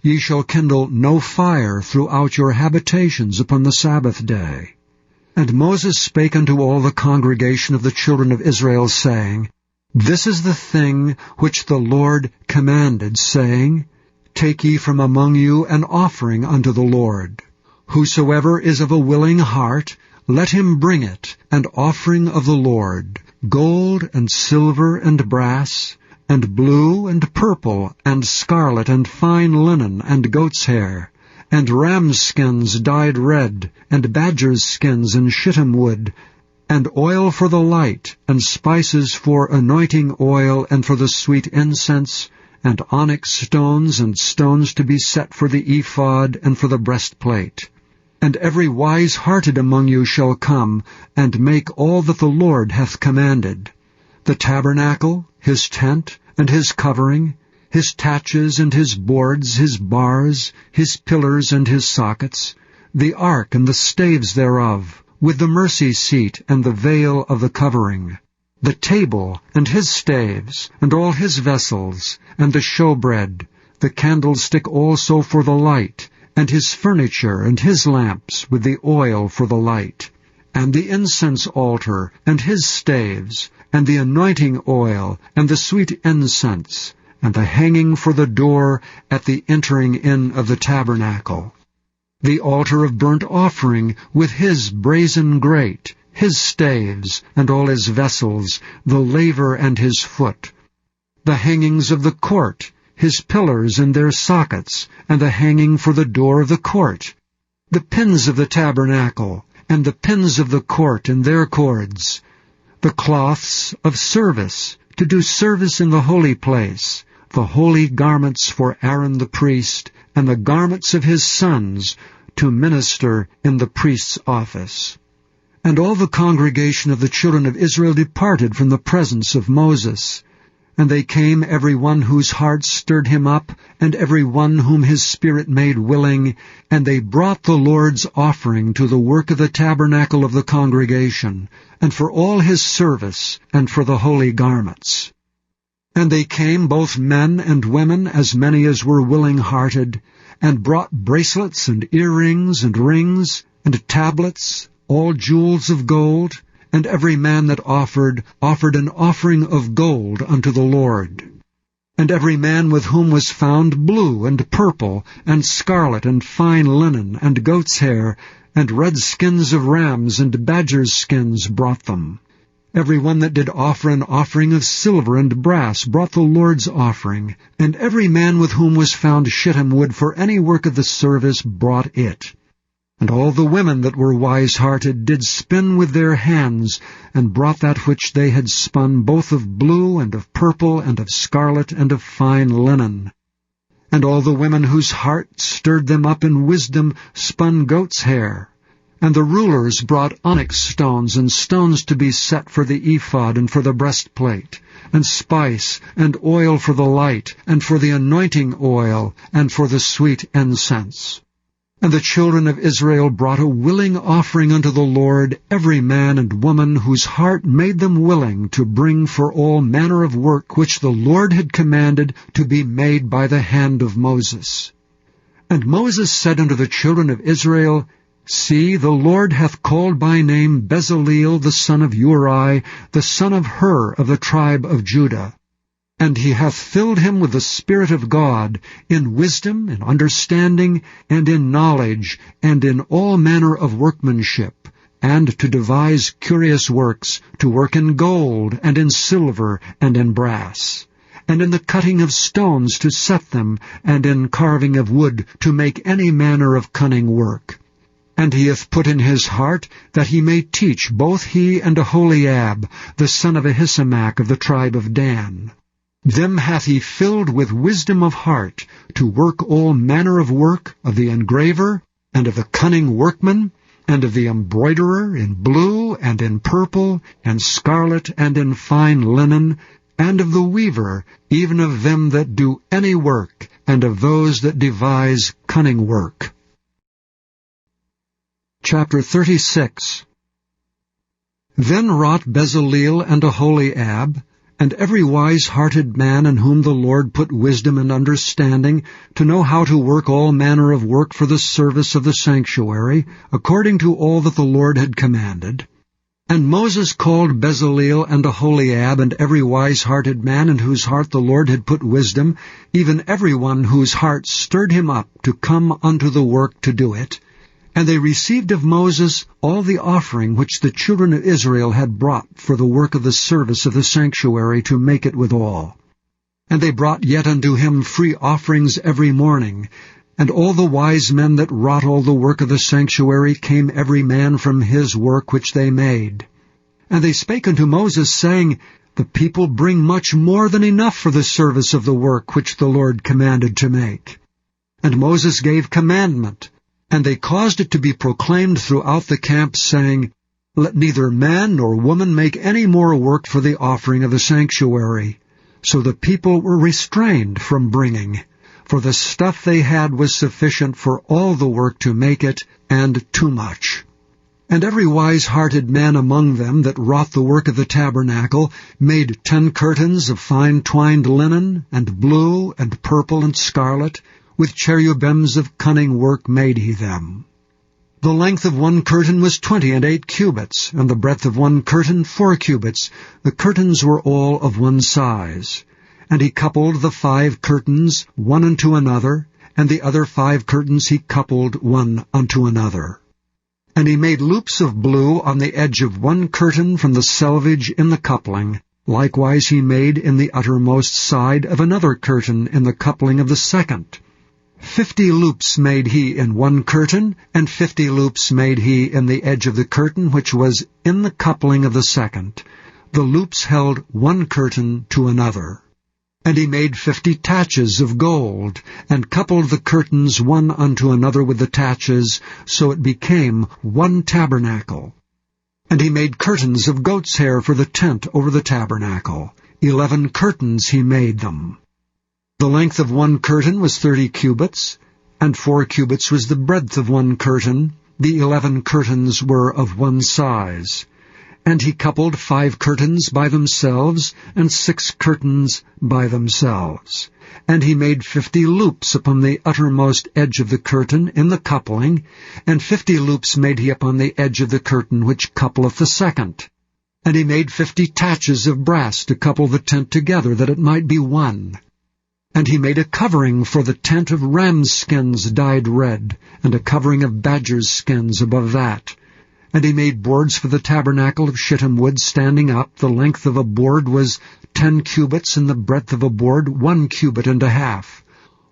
Ye shall kindle no fire throughout your habitations upon the Sabbath day. And Moses spake unto all the congregation of the children of Israel, saying, This is the thing which the Lord commanded, saying, Take ye from among you an offering unto the Lord. Whosoever is of a willing heart, let him bring it, an offering of the Lord, gold and silver and brass, and blue and purple and scarlet and fine linen and goat's hair, and ram's skins dyed red, and badger's skins and shittim wood, and oil for the light, and spices for anointing oil and for the sweet incense, and onyx stones and stones to be set for the ephod and for the breastplate. And every wise-hearted among you shall come, and make all that the Lord hath commanded: the tabernacle, his tent, and his covering, his taches and his boards, his bars, his pillars and his sockets, the ark and the staves thereof, with the mercy seat and the veil of the covering, the table and his staves, and all his vessels, and the showbread, the candlestick also for the light, and his furniture and his lamps with the oil for the light, and the incense altar and his staves, and the anointing oil and the sweet incense, and the hanging for the door at the entering in of the tabernacle, the altar of burnt offering with his brazen grate, his staves, and all his vessels, the laver and his foot, the hangings of the court, his pillars and their sockets, and the hanging for the door of the court, the pins of the tabernacle, and the pins of the court and their cords, the cloths of service, to do service in the holy place, the holy garments for Aaron the priest, and the garments of his sons, to minister in the priest's office. And all the congregation of the children of Israel departed from the presence of Moses. And they came, every one whose heart stirred him up, and every one whom his spirit made willing, and they brought the Lord's offering to the work of the tabernacle of the congregation, and for all his service, and for the holy garments. And they came, both men and women, as many as were willing-hearted, and brought bracelets and earrings and rings, and tablets, all jewels of gold, and every man that offered an offering of gold unto the Lord. And every man with whom was found blue and purple, and scarlet and fine linen, and goat's hair, and red skins of rams and badgers' skins brought them. Every one that did offer an offering of silver and brass brought the Lord's offering, and every man with whom was found shittim wood for any work of the service brought it. And all the women that were wise-hearted did spin with their hands, and brought that which they had spun, both of blue and of purple and of scarlet and of fine linen. And all the women whose heart stirred them up in wisdom spun goat's hair. And the rulers brought onyx stones and stones to be set for the ephod and for the breastplate, and spice and oil for the light, and for the anointing oil, and for the sweet incense. And the children of Israel brought a willing offering unto the Lord, every man and woman whose heart made them willing to bring for all manner of work which the Lord had commanded to be made by the hand of Moses. And Moses said unto the children of Israel, See, the Lord hath called by name Bezaleel the son of Uri, the son of Hur of the tribe of Judah. And he hath filled him with the Spirit of God, in wisdom, in understanding, and in knowledge, and in all manner of workmanship, and to devise curious works, to work in gold, and in silver, and in brass, and in the cutting of stones to set them, and in carving of wood, to make any manner of cunning work. And he hath put in his heart that he may teach both he and Aholiab, the son of Ahisamach of the tribe of Dan. Them hath he filled with wisdom of heart, to work all manner of work of the engraver, and of the cunning workman, and of the embroiderer in blue, and in purple, and scarlet, and in fine linen, and of the weaver, even of them that do any work, and of those that devise cunning work. Chapter 36. Then wrought Bezaleel and Aholiab, and every wise-hearted man in whom the Lord put wisdom and understanding, to know how to work all manner of work for the service of the sanctuary, according to all that the Lord had commanded. And Moses called Bezaleel and Aholiab, and every wise-hearted man in whose heart the Lord had put wisdom, even every one whose heart stirred him up to come unto the work to do it. And they received of Moses all the offering which the children of Israel had brought for the work of the service of the sanctuary, to make it withal. And they brought yet unto him free offerings every morning. And all the wise men that wrought all the work of the sanctuary came every man from his work which they made. And they spake unto Moses, saying, The people bring much more than enough for the service of the work which the Lord commanded to make. And Moses gave commandment, and they caused it to be proclaimed throughout the camp, saying, Let neither man nor woman make any more work for the offering of the sanctuary. So the people were restrained from bringing, for the stuff they had was sufficient for all the work to make it, and too much. And every wise-hearted man among them that wrought the work of the tabernacle made 10 curtains of fine twined linen, and blue, and purple, and scarlet, with cherubims of cunning work made he them. The length of one curtain was 28 cubits, and the breadth of one curtain 4 cubits. The curtains were all of one size. And he coupled the 5 curtains one unto another, and the other 5 curtains he coupled one unto another. And he made loops of blue on the edge of one curtain from the selvage in the coupling. Likewise he made in the uttermost side of another curtain in the coupling of the second. 50 loops made he in one curtain, and 50 loops made he in the edge of the curtain which was in the coupling of the second. The loops held one curtain to another. And he made 50 taches of gold, and coupled the curtains one unto another with the taches, so it became one tabernacle. And he made curtains of goat's hair for the tent over the tabernacle. 11 curtains he made them. The length of one curtain was 30 cubits, and 4 cubits was the breadth of one curtain. The 11 curtains were of one size. And he coupled 5 curtains by themselves, and 6 curtains by themselves. And he made 50 loops upon the uttermost edge of the curtain in the coupling, and 50 loops made he upon the edge of the curtain which coupleth the second. And he made 50 taches of brass to couple the tent together, that it might be one. And he made a covering for the tent of rams' skins dyed red, and a covering of badgers' skins above that. And he made boards for the tabernacle of shittim wood standing up. The length of a board was 10 cubits, and the breadth of a board 1 cubit and a half.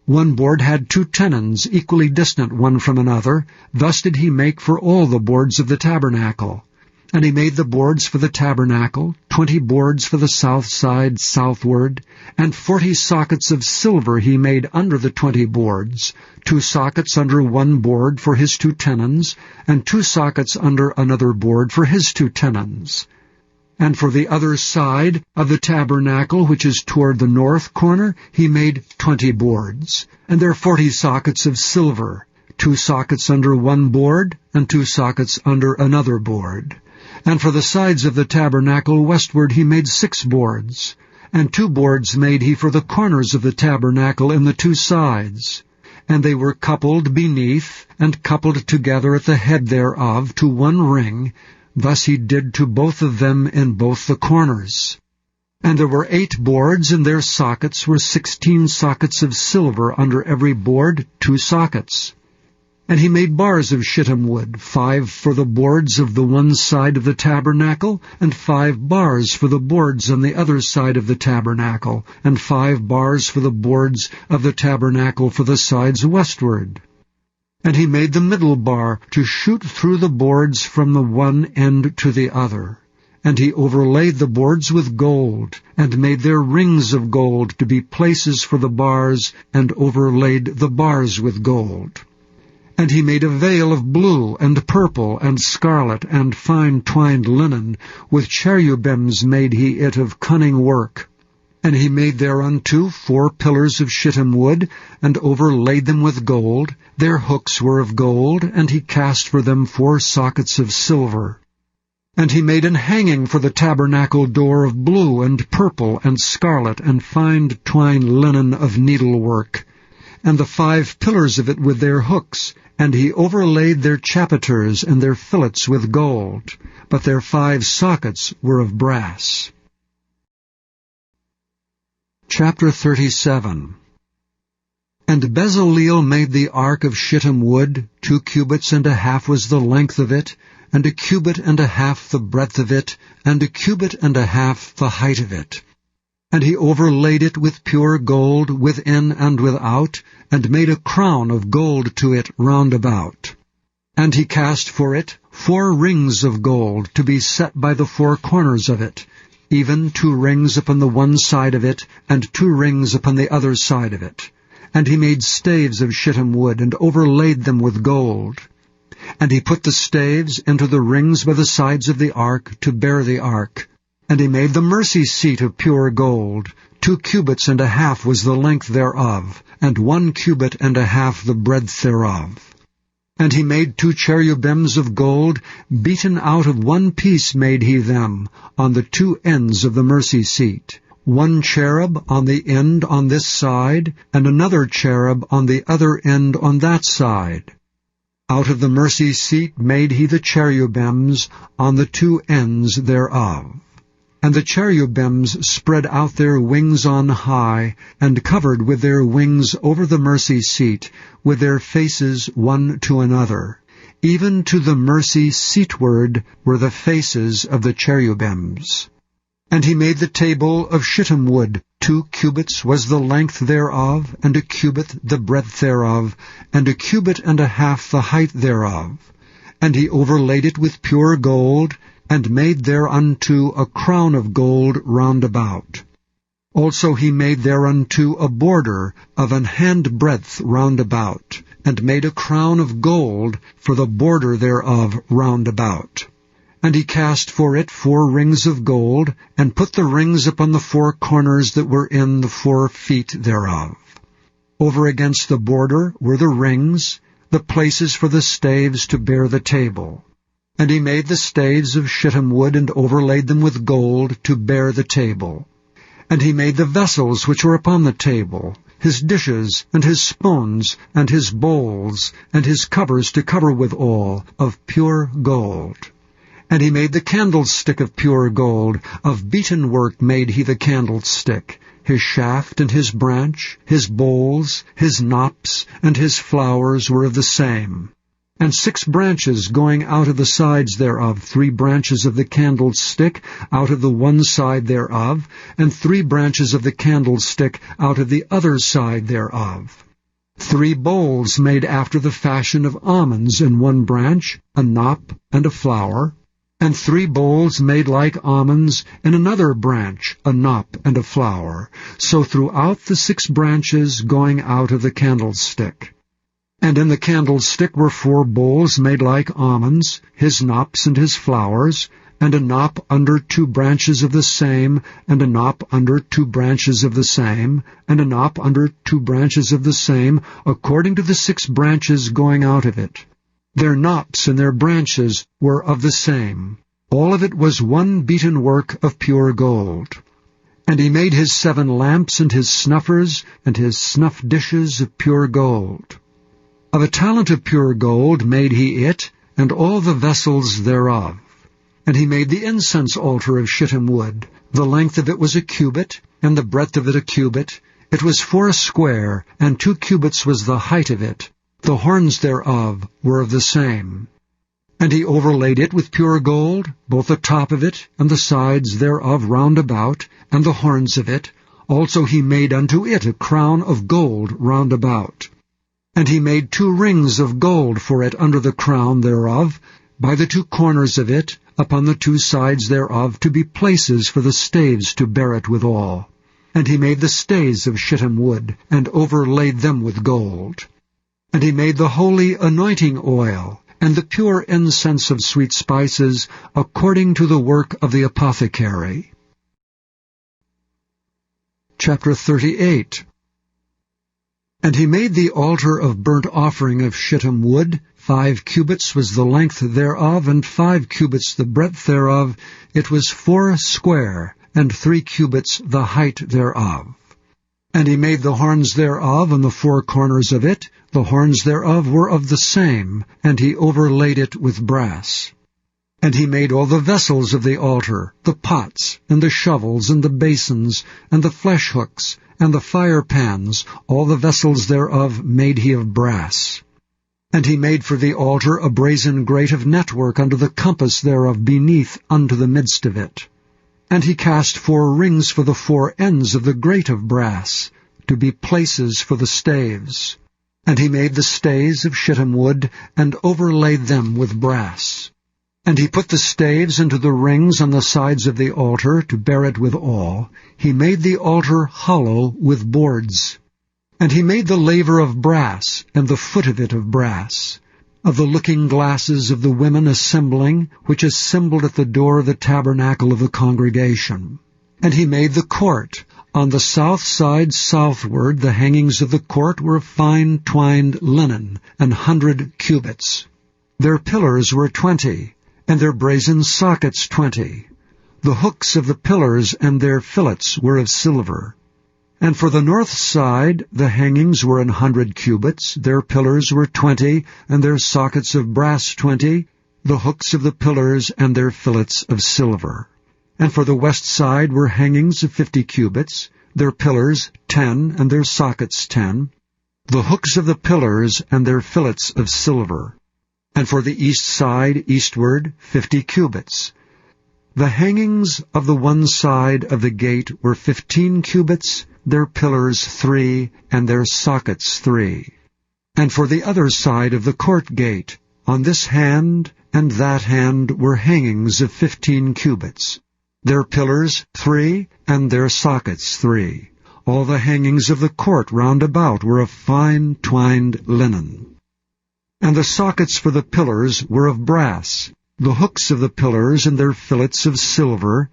One board had 2 tenons, equally distant one from another. Thus did he make for all the boards of the tabernacle. And he made the boards for the tabernacle, 20 boards for the south side southward, and 40 sockets of silver he made under the 20 boards, 2 sockets under one board for his 2 tenons, and 2 sockets under another board for his 2 tenons. And for the other side of the tabernacle, which is toward the north corner, he made 20 boards, and there 40 sockets of silver, 2 sockets under one board, and 2 sockets under another board. And for the sides of the tabernacle westward he made 6 boards, and 2 boards made he for the corners of the tabernacle in the 2 sides. And they were coupled beneath, and coupled together at the head thereof to one ring. Thus he did to both of them in both the corners. And there were 8 boards, and their sockets were 16 sockets of silver, under every board 2 sockets. And he made bars of shittim wood, 5 for the boards of the one side of the tabernacle, and 5 bars for the boards on the other side of the tabernacle, and 5 bars for the boards of the tabernacle for the sides westward. And he made the middle bar to shoot through the boards from the one end to the other. And he overlaid the boards with gold, and made their rings of gold to be places for the bars, and overlaid the bars with gold. And he made a veil of blue, and purple, and scarlet, and fine twined linen. With cherubims made he it of cunning work. And he made thereunto 4 pillars of shittim wood, and overlaid them with gold. Their hooks were of gold, and he cast for them 4 sockets of silver. And he made an hanging for the tabernacle door of blue, and purple, and scarlet, and fine twined linen of needlework, and the 5 pillars of it with their hooks. And he overlaid their chapiters and their fillets with gold, but their 5 sockets were of brass. Chapter 37. And Bezaleel made the ark of shittim wood. 2 cubits and a half was the length of it, and 1 cubit and a half the breadth of it, and 1 cubit and a half the height of it. And he overlaid it with pure gold within and without, and made a crown of gold to it round about. And he cast for it 4 rings of gold to be set by the 4 corners of it, even 2 rings upon the one side of it, and 2 rings upon the other side of it. And he made staves of shittim wood, and overlaid them with gold. And he put the staves into the rings by the sides of the ark to bear the ark. And he made the mercy seat of pure gold. 2 cubits and a half was the length thereof, and 1 cubit and a half the breadth thereof. And he made 2 cherubims of gold, beaten out of 1 piece made he them, on the 2 ends of the mercy seat. 1 cherub on the end on this side, and another cherub on the other end on that side. Out of the mercy seat made he the cherubims on the 2 ends thereof. And the cherubims spread out their wings on high, and covered with their wings over the mercy seat, with their faces one to another. Even to the mercy seatward were the faces of the cherubims. And he made the table of shittim wood. 2 cubits was the length thereof, and 1 cubit the breadth thereof, and 1 cubit and a half the height thereof. And he overlaid it with pure gold, and made thereunto a crown of gold round about. Also he made thereunto a border of an handbreadth round about, and made a crown of gold for the border thereof round about. And he cast for it 4 rings of gold, and put the rings upon the 4 corners that were in the 4 feet thereof. Over against the border were the rings, the places for the staves to bear the table. And he made the staves of shittim wood, and overlaid them with gold to bear the table. And he made the vessels which were upon the table, his dishes, and his spoons, and his bowls, and his covers to cover withal, of pure gold. And he made the candlestick of pure gold. Of beaten work made he the candlestick. His shaft and his branch, his bowls, his knops, and his flowers were of the same. And 6 branches going out of the sides thereof, 3 branches of the candlestick out of the one side thereof, and 3 branches of the candlestick out of the other side thereof. 3 bowls made after the fashion of almonds in one branch, a knop and a flower, and 3 bowls made like almonds in another branch, a knop and a flower, so throughout the 6 branches going out of the candlestick. And in the candlestick were 4 bowls made like almonds, his knops and his flowers, and a knop under 2 branches of the same, and a knop under 2 branches of the same, and a knop under 2 branches of the same, according to the 6 branches going out of it. Their knops and their branches were of the same. All of it was one beaten work of pure gold. And he made his 7 lamps and his snuffers and his snuff dishes of pure gold. Of a talent of pure gold made he it, and all the vessels thereof. And he made the incense altar of shittim wood. The length of it was a cubit, and the breadth of it a cubit. It was foursquare, and 2 cubits was the height of it. The horns thereof were of the same. And he overlaid it with pure gold, both the top of it, and the sides thereof round about, and the horns of it. Also he made unto it a crown of gold round about. And he made 2 rings of gold for it under the crown thereof, by the 2 corners of it, upon the 2 sides thereof, to be places for the staves to bear it withal. And he made the stays of shittim wood, and overlaid them with gold. And he made the holy anointing oil, and the pure incense of sweet spices, according to the work of the apothecary. Chapter 38. And he made the altar of burnt offering of shittim wood. 5 cubits was the length thereof, and 5 cubits the breadth thereof. It was 4 and 3 cubits the height thereof. And he made the horns thereof and the 4 corners of it. The horns thereof were of the same, and he overlaid it with brass. And he made all the vessels of the altar, the pots, and the shovels, and the basins, and the flesh hooks, and the fire pans, all the vessels thereof made he of brass. And he made for the altar a brazen grate of network under the compass thereof beneath unto the midst of it. And he cast 4 rings for the 4 ends of the grate of brass, to be places for the staves. And he made the stays of shittim wood, and overlaid them with brass. And he put the staves into the rings on the sides of the altar, to bear it withal. He made the altar hollow with boards. And he made the laver of brass, and the foot of it of brass, of the looking glasses of the women assembling, which assembled at the door of the tabernacle of the congregation. And he made the court. On the south side southward the hangings of the court were of fine twined linen, 100 cubits. Their pillars were 20, and their brazen sockets 20. The hooks of the pillars and their fillets were of silver. And for the north side the hangings were 100 cubits, their pillars were 20, and their sockets of brass 20, the hooks of the pillars and their fillets of silver. And for the west side were hangings of 50 cubits, their pillars 10, and their sockets 10, the hooks of the pillars and their fillets of silver. And for the east side eastward 50 cubits. The hangings of the one side of the gate were 15 cubits, their pillars 3, and their sockets 3. And for the other side of the court gate, on this hand and that hand were hangings of 15 cubits. Their pillars 3, and their sockets 3. All the hangings of the court round about were of fine twined linen. And the sockets for the pillars were of brass, the hooks of the pillars and their fillets of silver,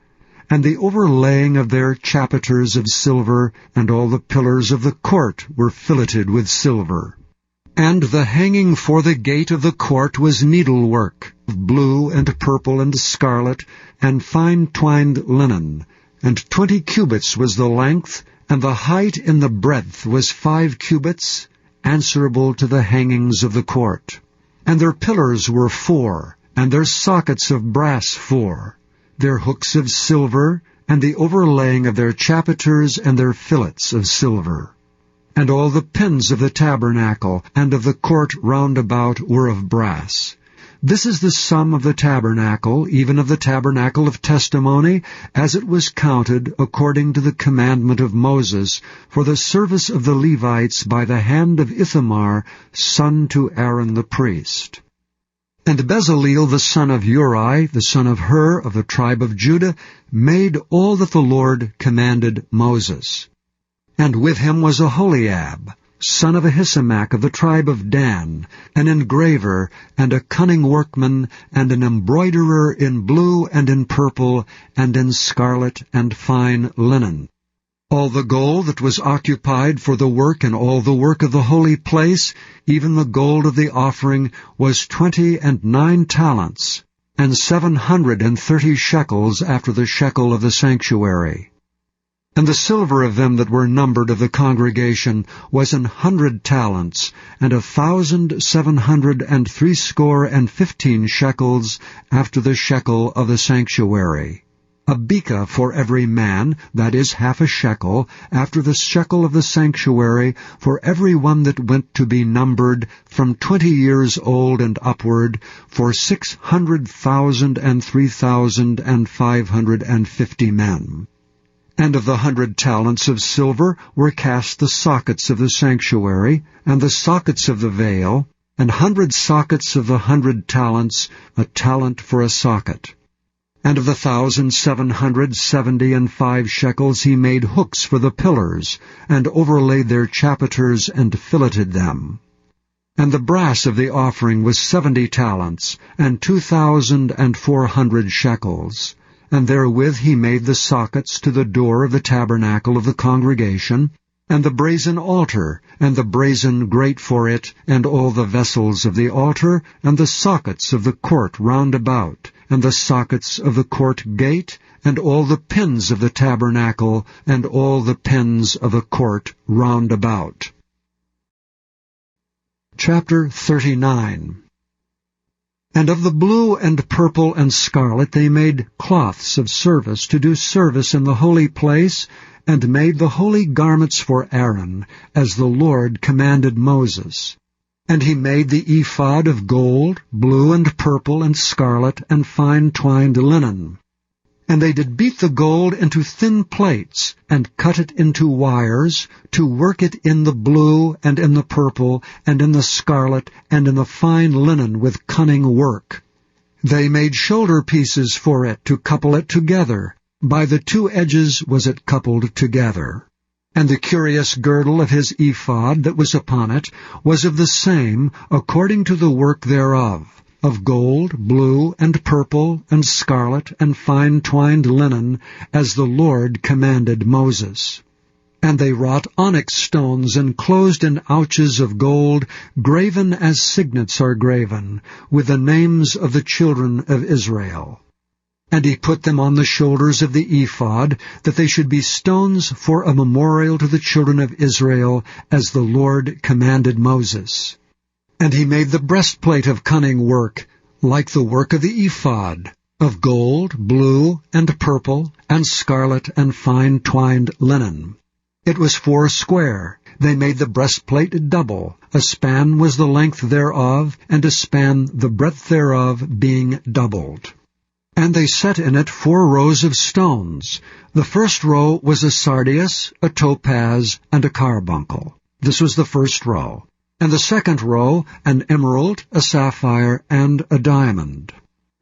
and the overlaying of their chapiters of silver, and all the pillars of the court were filleted with silver. And the hanging for the gate of the court was needlework, of blue and purple and scarlet, and fine twined linen, and 20 cubits was the length, and the height in the breadth was 5 cubits, answerable to the hangings of the court. And their pillars were 4, and their sockets of brass 4, their hooks of silver, and the overlaying of their chapiters and their fillets of silver. And all the pins of the tabernacle and of the court round about were of brass. This is the sum of the tabernacle, even of the tabernacle of testimony, as it was counted according to the commandment of Moses, for the service of the Levites by the hand of Ithamar, son to Aaron the priest. And Bezaleel the son of Uri, the son of Hur, of the tribe of Judah, made all that the Lord commanded Moses. And with him was Aholiab, son of Ahisamach of the tribe of Dan, an engraver, and a cunning workman, and an embroiderer in blue and in purple, and in scarlet and fine linen. All the gold that was occupied for the work and all the work of the holy place, even the gold of the offering, was 29 talents, and 730 shekels after the shekel of the sanctuary. And the silver of them that were numbered of the congregation was 100 talents, and 1,760 shekels after the shekel of the sanctuary. A beka for every man, that is half a shekel, after the shekel of the sanctuary, for every one that went to be numbered, from 20 years old and upward, for 600,000 and 3,550 men. And of the 100 talents of silver were cast the sockets of the sanctuary, and the sockets of the veil, and 100 sockets of the 100 talents, a talent for a socket. And of the 1,775 shekels he made hooks for the pillars, and overlaid their chapiters, and filleted them. And the brass of the offering was 70 talents, and 2,400 shekels. And therewith he made the sockets to the door of the tabernacle of the congregation, and the brazen altar, and the brazen grate for it, and all the vessels of the altar, and the sockets of the court round about, and the sockets of the court gate, and all the pins of the tabernacle, and all the pins of the court round about. Chapter 39. And of the blue and purple and scarlet they made cloths of service to do service in the holy place, and made the holy garments for Aaron, as the Lord commanded Moses. And he made the ephod of gold, blue and purple and scarlet, and fine twined linen. And they did beat the gold into thin plates, and cut it into wires, to work it in the blue, and in the purple, and in the scarlet, and in the fine linen with cunning work. They made shoulder pieces for it, to couple it together. By the two edges was it coupled together. And the curious girdle of his ephod that was upon it was of the same, according to the work thereof, of gold, blue, and purple, and scarlet, and fine twined linen, as the Lord commanded Moses. And they wrought onyx stones enclosed in ouches of gold, graven as signets are graven, with the names of the children of Israel. And he put them on the shoulders of the ephod, that they should be stones for a memorial to the children of Israel, as the Lord commanded Moses. And he made the breastplate of cunning work, like the work of the ephod, of gold, blue, and purple, and scarlet, and fine twined linen. It was 4 square. They made the breastplate double. A span was the length thereof, and a span the breadth thereof, being doubled. And they set in it 4 rows of stones. The first row was a sardius, a topaz, and a carbuncle. This was the first row. And the second row, an emerald, a sapphire, and a diamond.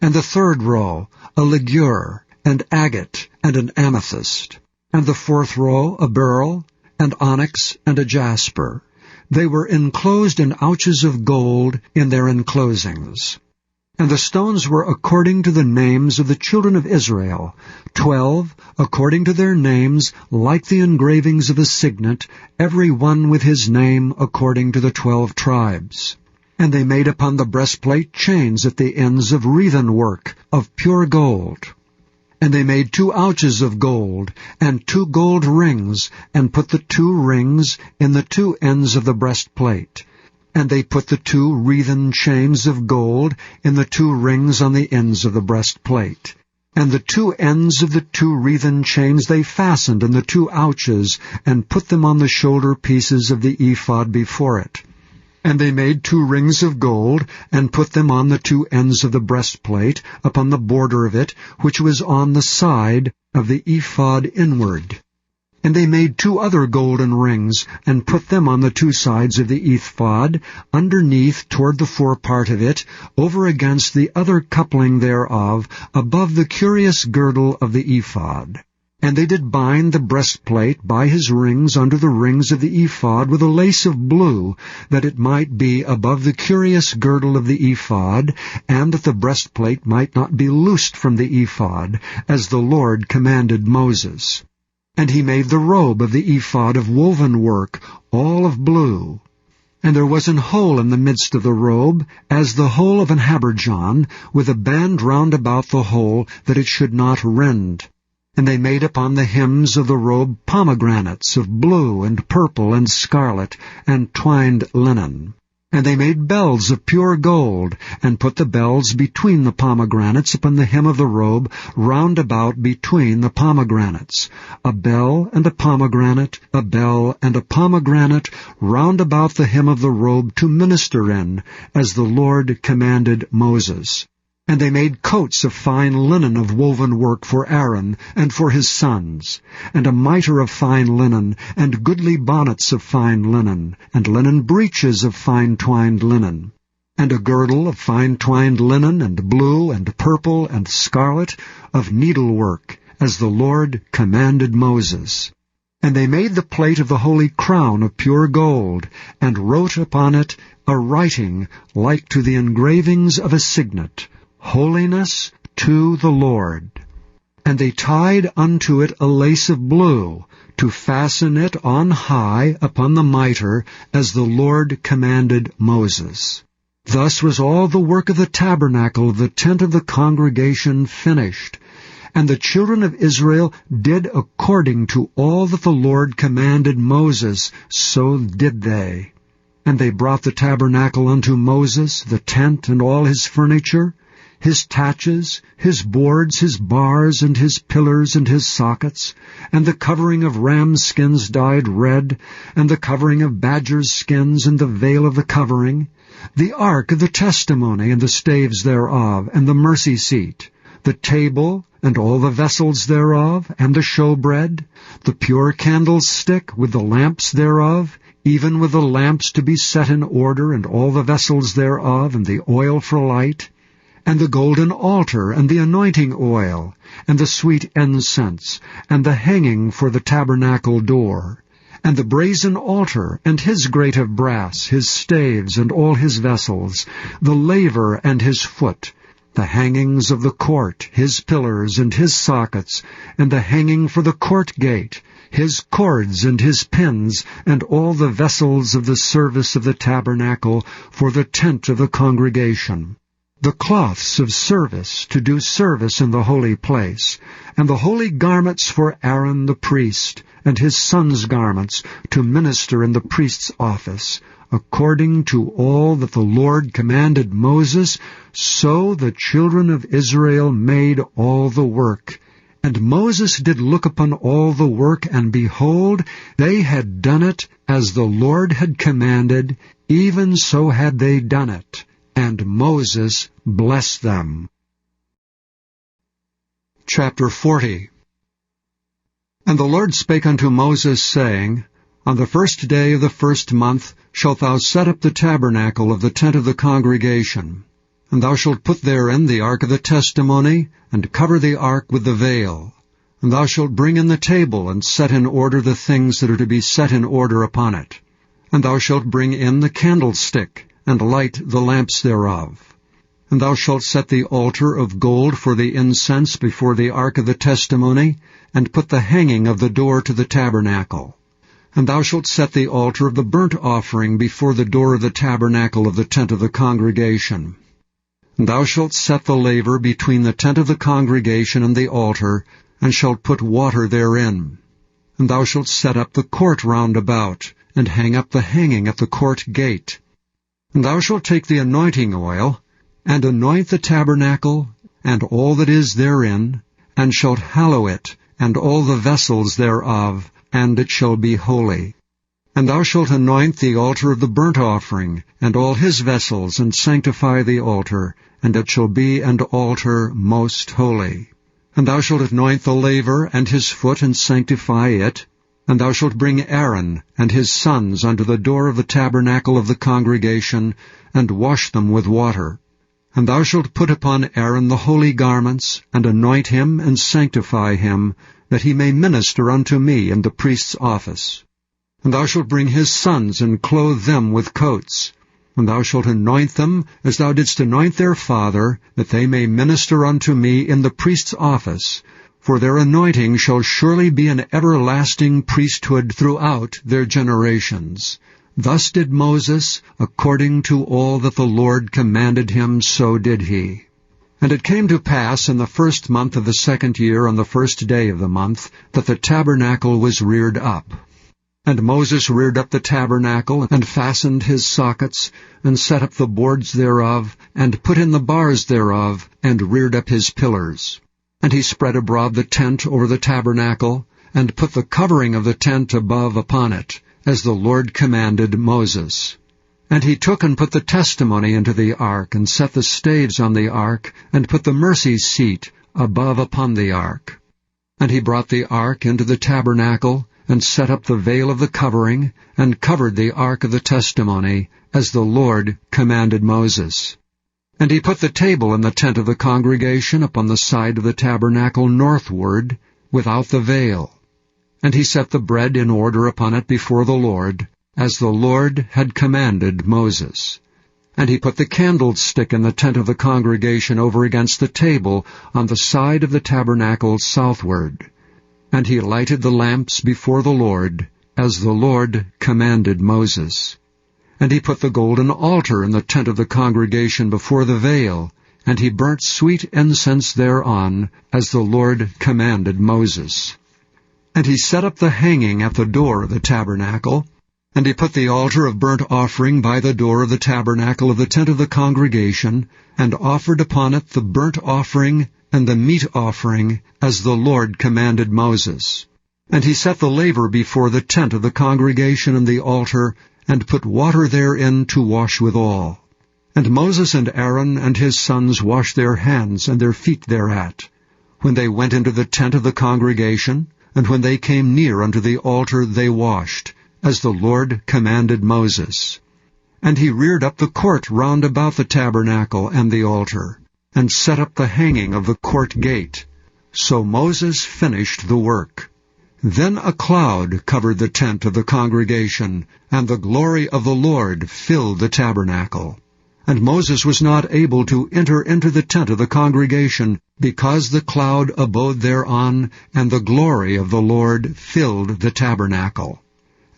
And the third row, a ligure, and agate, and an amethyst. And the fourth row, a beryl, and onyx, and a jasper. They were enclosed in ouches of gold in their enclosings. And the stones were according to the names of the children of Israel, 12, according to their names, like the engravings of a signet, every one with his name according to the 12 tribes. And they made upon the breastplate chains at the ends of wreathen work, of pure gold. And they made 2 ouches of gold, and 2 gold rings, and put the 2 rings in the 2 ends of the breastplate. And they put the 2 wreathen chains of gold in the 2 rings on the ends of the breastplate. And the 2 ends of the 2 wreathen chains they fastened in the 2 ouches, and put them on the shoulder pieces of the ephod before it. And they made 2 rings of gold, and put them on the 2 ends of the breastplate, upon the border of it, which was on the side of the ephod inward. And they made 2 other golden rings, and put them on the 2 sides of the ephod, underneath toward the forepart of it, over against the other coupling thereof, above the curious girdle of the ephod. And they did bind the breastplate by his rings under the rings of the ephod with a lace of blue, that it might be above the curious girdle of the ephod, and that the breastplate might not be loosed from the ephod, as the Lord commanded Moses. And he made the robe of the ephod of woven work, all of blue. And there was an hole in the midst of the robe, as the hole of an habergeon, with a band round about the hole, that it should not rend. And they made upon the hems of the robe pomegranates of blue and purple and scarlet, and twined linen. And they made bells of pure gold, and put the bells between the pomegranates upon the hem of the robe, round about between the pomegranates. A bell and a pomegranate, a bell and a pomegranate, round about the hem of the robe to minister in, as the Lord commanded Moses. And they made coats of fine linen of woven work for Aaron and for his sons, and a mitre of fine linen, and goodly bonnets of fine linen, and linen breeches of fine twined linen, and a girdle of fine twined linen, and blue, and purple, and scarlet, of needlework, as the Lord commanded Moses. And they made the plate of the holy crown of pure gold, and wrote upon it a writing like to the engravings of a signet, Holiness to the Lord. And they tied unto it a lace of blue, to fasten it on high upon the mitre, as the Lord commanded Moses. Thus was all the work of the tabernacle of the tent of the congregation finished. And the children of Israel did according to all that the Lord commanded Moses, so did they. And they brought the tabernacle unto Moses, the tent and all his furniture, his taches, his boards, his bars, and his pillars, and his sockets, and the covering of rams' skins dyed red, and the covering of badgers' skins, and the veil of the covering, the ark of the testimony, and the staves thereof, and the mercy seat, the table, and all the vessels thereof, and the showbread, the pure candlestick, with the lamps thereof, even with the lamps to be set in order, and all the vessels thereof, and the oil for light, and the golden altar, and the anointing oil, and the sweet incense, and the hanging for the tabernacle door, and the brazen altar, and his grate of brass, his staves, and all his vessels, the laver and his foot, the hangings of the court, his pillars, and his sockets, and the hanging for the court gate, his cords and his pins, and all the vessels of the service of the tabernacle for the tent of the congregation, the cloths of service to do service in the holy place, and the holy garments for Aaron the priest, and his sons' garments to minister in the priest's office, according to all that the Lord commanded Moses, so the children of Israel made all the work. And Moses did look upon all the work, and behold, they had done it as the Lord had commanded, even so had they done it. And Moses blessed them. Chapter 40. And the Lord spake unto Moses, saying, On the first day of the first month shalt thou set up the tabernacle of the tent of the congregation. And thou shalt put therein the ark of the testimony, and cover the ark with the veil. And thou shalt bring in the table, and set in order the things that are to be set in order upon it. And thou shalt bring in the candlestick, and light the lamps thereof. And thou shalt set the altar of gold for the incense before the ark of the testimony, and put the hanging of the door to the tabernacle. And thou shalt set the altar of the burnt offering before the door of the tabernacle of the tent of the congregation. And thou shalt set the laver between the tent of the congregation and the altar, and shalt put water therein. And thou shalt set up the court round about, and hang up the hanging at the court gate. And thou shalt take the anointing oil, and anoint the tabernacle, and all that is therein, and shalt hallow it, and all the vessels thereof, and it shall be holy. And thou shalt anoint the altar of the burnt offering, and all his vessels, and sanctify the altar, and it shall be an altar most holy. And thou shalt anoint the laver and his foot, and sanctify it. And thou shalt bring Aaron and his sons unto the door of the tabernacle of the congregation, and wash them with water. And thou shalt put upon Aaron the holy garments, and anoint him, and sanctify him, that he may minister unto me in the priest's office. And thou shalt bring his sons, and clothe them with coats. And thou shalt anoint them, as thou didst anoint their father, that they may minister unto me in the priest's office. For their anointing shall surely be an everlasting priesthood throughout their generations. Thus did Moses, according to all that the Lord commanded him, so did he. And it came to pass in the 1st month of the 2nd year, on the 1st day of the month, that the tabernacle was reared up. And Moses reared up the tabernacle, and fastened his sockets, and set up the boards thereof, and put in the bars thereof, and reared up his pillars. And he spread abroad the tent over the tabernacle, and put the covering of the tent above upon it, as the Lord commanded Moses. And he took and put the testimony into the ark, and set the staves on the ark, and put the mercy seat above upon the ark. And he brought the ark into the tabernacle, and set up the veil of the covering, and covered the ark of the testimony, as the Lord commanded Moses. And he put the table in the tent of the congregation upon the side of the tabernacle northward, without the veil. And he set the bread in order upon it before the Lord, as the Lord had commanded Moses. And he put the candlestick in the tent of the congregation over against the table on the side of the tabernacle southward. And he lighted the lamps before the Lord, as the Lord commanded Moses. And he put the golden altar in the tent of the congregation before the veil, and he burnt sweet incense thereon, as the Lord commanded Moses. And he set up the hanging at the door of the tabernacle, and he put the altar of burnt offering by the door of the tabernacle of the tent of the congregation, and offered upon it the burnt offering and the meat offering, as the Lord commanded Moses. And he set the laver before the tent of the congregation and the altar, and put water therein to wash withal. And Moses and Aaron and his sons washed their hands and their feet thereat, when they went into the tent of the congregation, and when they came near unto the altar they washed, as the Lord commanded Moses. And he reared up the court round about the tabernacle and the altar, and set up the hanging of the court gate. So Moses finished the work. Then a cloud covered the tent of the congregation, and the glory of the Lord filled the tabernacle. And Moses was not able to enter into the tent of the congregation, because the cloud abode thereon, and the glory of the Lord filled the tabernacle.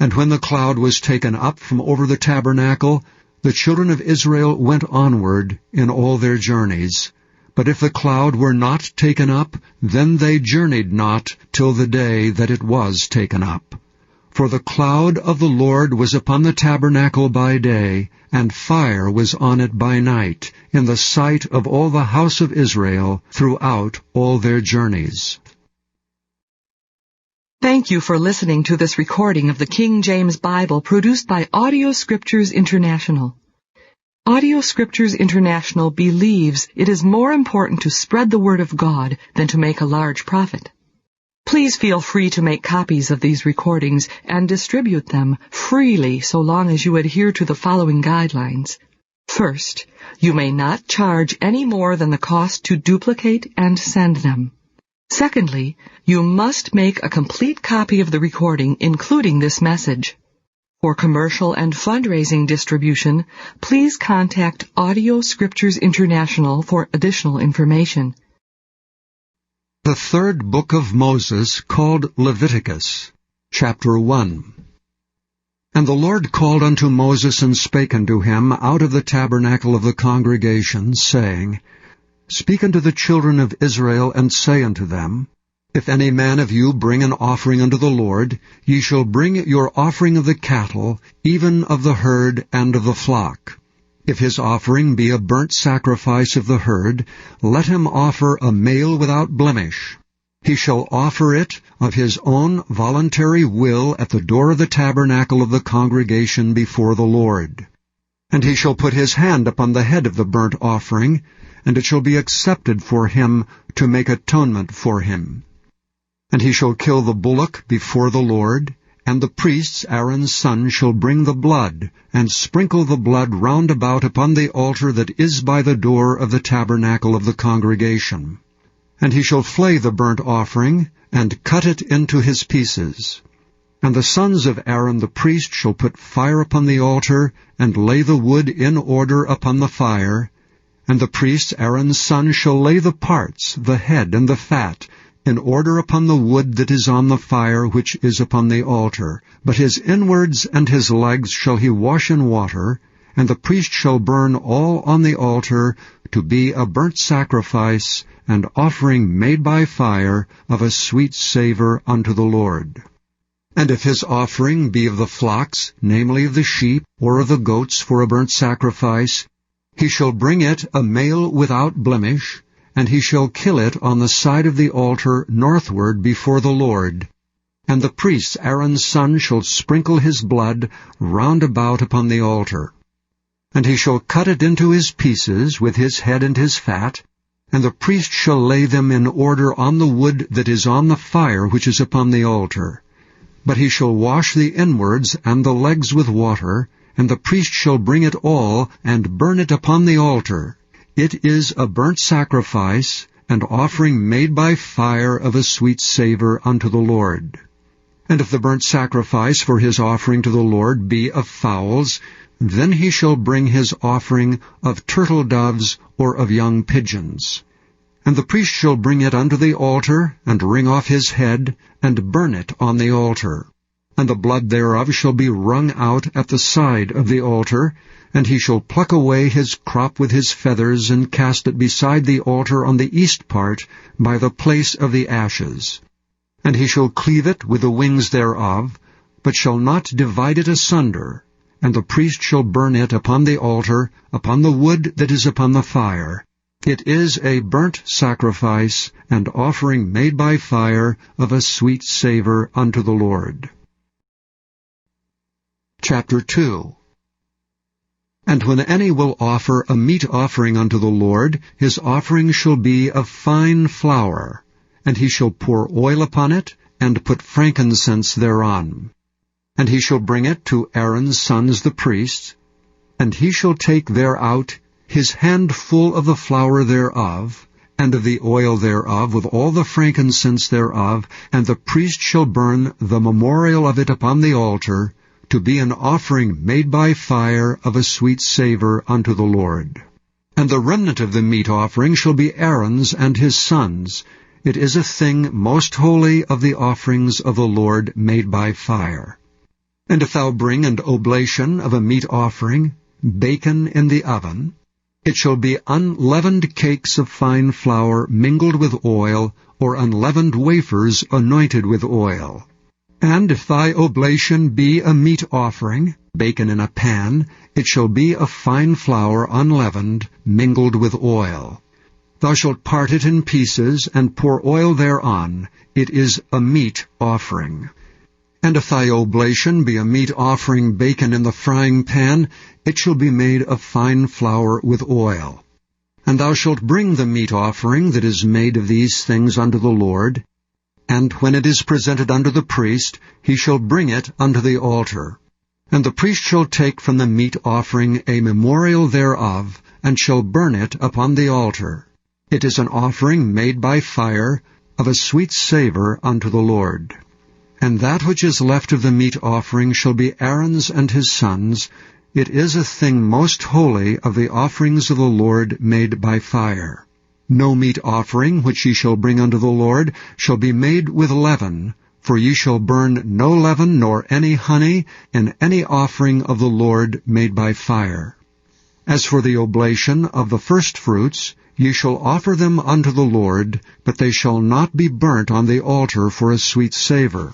And when the cloud was taken up from over the tabernacle, the children of Israel went onward in all their journeys. But if the cloud were not taken up, then they journeyed not till the day that it was taken up. For the cloud of the Lord was upon the tabernacle by day, and fire was on it by night, in the sight of all the house of Israel throughout all their journeys. Thank you for listening to this recording of the King James Bible produced by Audio Scriptures International. Audio Scriptures International believes it is more important to spread the Word of God than to make a large profit. Please feel free to make copies of these recordings and distribute them freely so long as you adhere to the following guidelines. First, you may not charge any more than the cost to duplicate and send them. Secondly, you must make a complete copy of the recording, including this message. For commercial and fundraising distribution, please contact Audio Scriptures International for additional information. The third book of Moses, called Leviticus, chapter 1. And the Lord called unto Moses and spake unto him out of the tabernacle of the congregation, saying, Speak unto the children of Israel, and say unto them, If any man of you bring an offering unto the Lord, ye shall bring your offering of the cattle, even of the herd and of the flock. If his offering be a burnt sacrifice of the herd, let him offer a male without blemish. He shall offer it of his own voluntary will at the door of the tabernacle of the congregation before the Lord. And he shall put his hand upon the head of the burnt offering, and it shall be accepted for him to make atonement for him. And he shall kill the bullock before the Lord, and the priests, Aaron's son, shall bring the blood, and sprinkle the blood round about upon the altar that is by the door of the tabernacle of the congregation. And he shall flay the burnt offering, and cut it into his pieces. And the sons of Aaron the priest shall put fire upon the altar, and lay the wood in order upon the fire. And the priest Aaron's son shall lay the parts, the head and the fat, in order upon the wood that is on the fire which is upon the altar. But his inwards and his legs shall he wash in water, and the priest shall burn all on the altar to be a burnt sacrifice and offering made by fire of a sweet savor unto the Lord. And if his offering be of the flocks, namely of the sheep, or of the goats for a burnt sacrifice, he shall bring it a male without blemish, and he shall kill it on the side of the altar northward before the Lord. And the priest Aaron's son shall sprinkle his blood round about upon the altar. And he shall cut it into his pieces with his head and his fat, and the priest shall lay them in order on the wood that is on the fire which is upon the altar. But he shall wash the inwards and the legs with water, and the priest shall bring it all and burn it upon the altar. It is a burnt sacrifice, and offering made by fire of a sweet savor unto the Lord. And if the burnt sacrifice for his offering to the Lord be of fowls, then he shall bring his offering of turtle doves or of young pigeons. And the priest shall bring it unto the altar, and wring off his head, and burn it on the altar. And the blood thereof shall be wrung out at the side of the altar, and he shall pluck away his crop with his feathers, and cast it beside the altar on the east part, by the place of the ashes. And he shall cleave it with the wings thereof, but shall not divide it asunder. And the priest shall burn it upon the altar, upon the wood that is upon the fire. It is a burnt sacrifice, and offering made by fire of a sweet savor unto the Lord. Chapter 2. And when any will offer a meat offering unto the Lord, his offering shall be of fine flour, and he shall pour oil upon it, and put frankincense thereon. And he shall bring it to Aaron's sons the priests, and he shall take thereout his handful of the flour thereof, and of the oil thereof, with all the frankincense thereof, and the priest shall burn the memorial of it upon the altar, to be an offering made by fire of a sweet savor unto the Lord. And the remnant of the meat offering shall be Aaron's and his sons. It is a thing most holy of the offerings of the Lord made by fire. And if thou bring an oblation of a meat offering, bacon in the oven, it shall be unleavened cakes of fine flour mingled with oil, or unleavened wafers anointed with oil. And if thy oblation be a meat offering, bacon in a pan, it shall be of fine flour unleavened, mingled with oil. Thou shalt part it in pieces, and pour oil thereon. It is a meat offering. And if thy oblation be a meat offering bacon in the frying pan, it shall be made of fine flour with oil. And thou shalt bring the meat offering that is made of these things unto the Lord, and when it is presented unto the priest, he shall bring it unto the altar. And the priest shall take from the meat offering a memorial thereof, and shall burn it upon the altar. It is an offering made by fire, of a sweet savor unto the Lord. And that which is left of the meat offering shall be Aaron's and his sons. It is a thing most holy of the offerings of the Lord made by fire. No meat offering which ye shall bring unto the Lord shall be made with leaven, for ye shall burn no leaven nor any honey in any offering of the Lord made by fire. As for the oblation of the firstfruits, ye shall offer them unto the Lord, but they shall not be burnt on the altar for a sweet savor.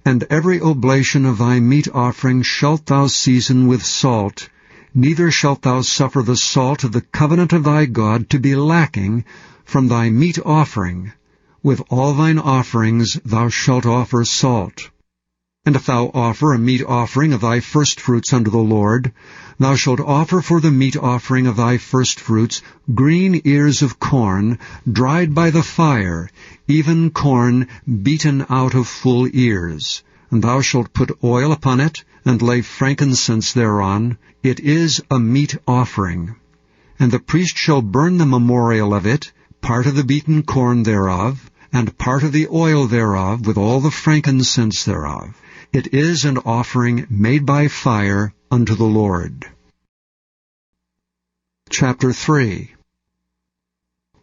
And every oblation of thy meat offering shalt thou season with salt, neither shalt thou suffer the salt of the covenant of thy God to be lacking from thy meat offering. With all thine offerings thou shalt offer salt. And if thou offer a meat offering of thy firstfruits unto the Lord, thou shalt offer for the meat offering of thy firstfruits green ears of corn, dried by the fire, even corn beaten out of full ears. And thou shalt put oil upon it, and lay frankincense thereon. It is a meat offering. And the priest shall burn the memorial of it, part of the beaten corn thereof, and part of the oil thereof, with all the frankincense thereof. It is an offering made by fire unto the Lord. Chapter 3.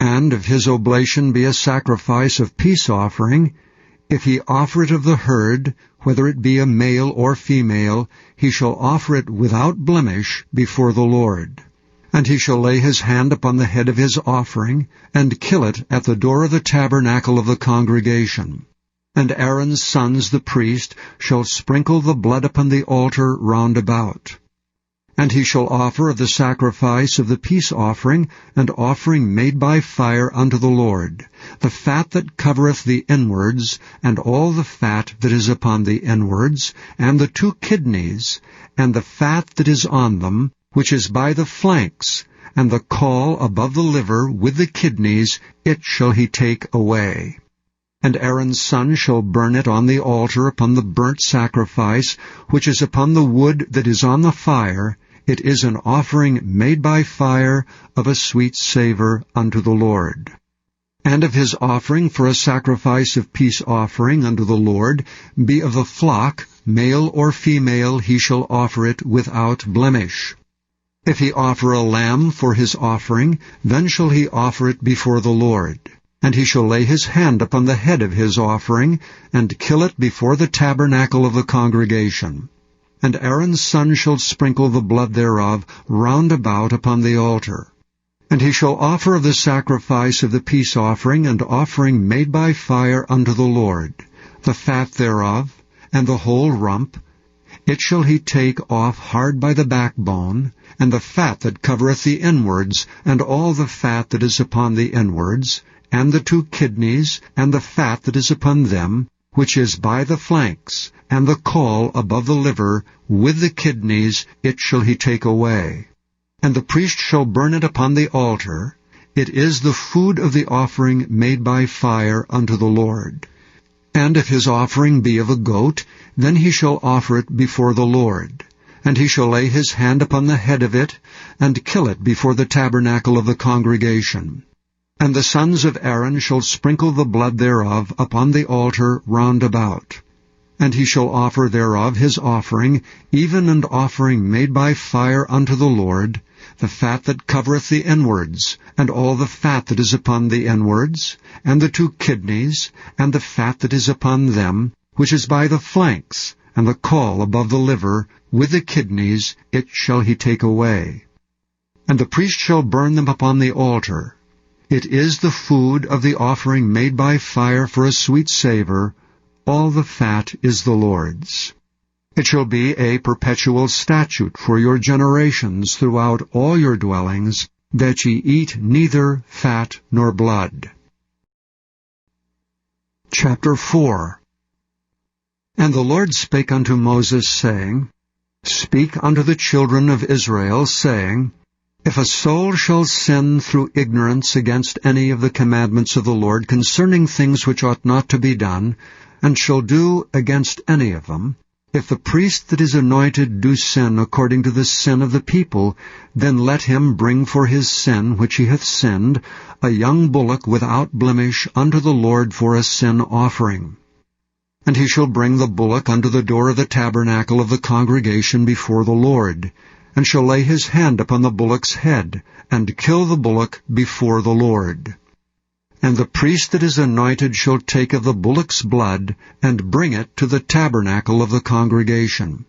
And if his oblation be a sacrifice of peace offering, if he offer it of the herd, whether it be a male or female, he shall offer it without blemish before the Lord. And he shall lay his hand upon the head of his offering, and kill it at the door of the tabernacle of the congregation. And Aaron's sons the priest shall sprinkle the blood upon the altar round about. And he shall offer of the sacrifice of the peace offering and offering made by fire unto the Lord, the fat that covereth the inwards, and all the fat that is upon the inwards, and the 2 kidneys, and the fat that is on them, which is by the flanks, and the caul above the liver with the kidneys, it shall he take away. And Aaron's son shall burn it on the altar upon the burnt sacrifice, which is upon the wood that is on the fire. It is an offering made by fire of a sweet savour unto the Lord. And of his offering for a sacrifice of peace offering unto the Lord, be of the flock, male or female, he shall offer it without blemish. If he offer a lamb for his offering, then shall he offer it before the Lord. And he shall lay his hand upon the head of his offering, and kill it before the tabernacle of the congregation. And Aaron's son shall sprinkle the blood thereof round about upon the altar. And he shall offer of the sacrifice of the peace offering and offering made by fire unto the Lord, the fat thereof, and the whole rump. It shall he take off hard by the backbone, and the fat that covereth the inwards, and all the fat that is upon the inwards, and the 2 kidneys, and the fat that is upon them, which is by the flanks, and the caul above the liver, with the kidneys, it shall he take away. And the priest shall burn it upon the altar. It is the food of the offering made by fire unto the Lord. And if his offering be of a goat, then he shall offer it before the Lord. And he shall lay his hand upon the head of it, and kill it before the tabernacle of the congregation. And the sons of Aaron shall sprinkle the blood thereof upon the altar round about. And he shall offer thereof his offering, even an offering made by fire unto the Lord, the fat that covereth the inwards, and all the fat that is upon the inwards, and the 2 kidneys, and the fat that is upon them, which is by the flanks, and the caul above the liver, with the kidneys, it shall he take away. And the priest shall burn them upon the altar. It is the food of the offering made by fire for a sweet savour. All the fat is the Lord's. It shall be a perpetual statute for your generations throughout all your dwellings, that ye eat neither fat nor blood. Chapter 4. And the Lord spake unto Moses, saying, Speak unto the children of Israel, saying, If a soul shall sin through ignorance against any of the commandments of the Lord concerning things which ought not to be done, and shall do against any of them, if the priest that is anointed do sin according to the sin of the people, then let him bring for his sin which he hath sinned a young bullock without blemish unto the Lord for a sin offering. And he shall bring the bullock unto the door of the tabernacle of the congregation before the Lord, and shall lay his hand upon the bullock's head, and kill the bullock before the Lord. And the priest that is anointed shall take of the bullock's blood, and bring it to the tabernacle of the congregation.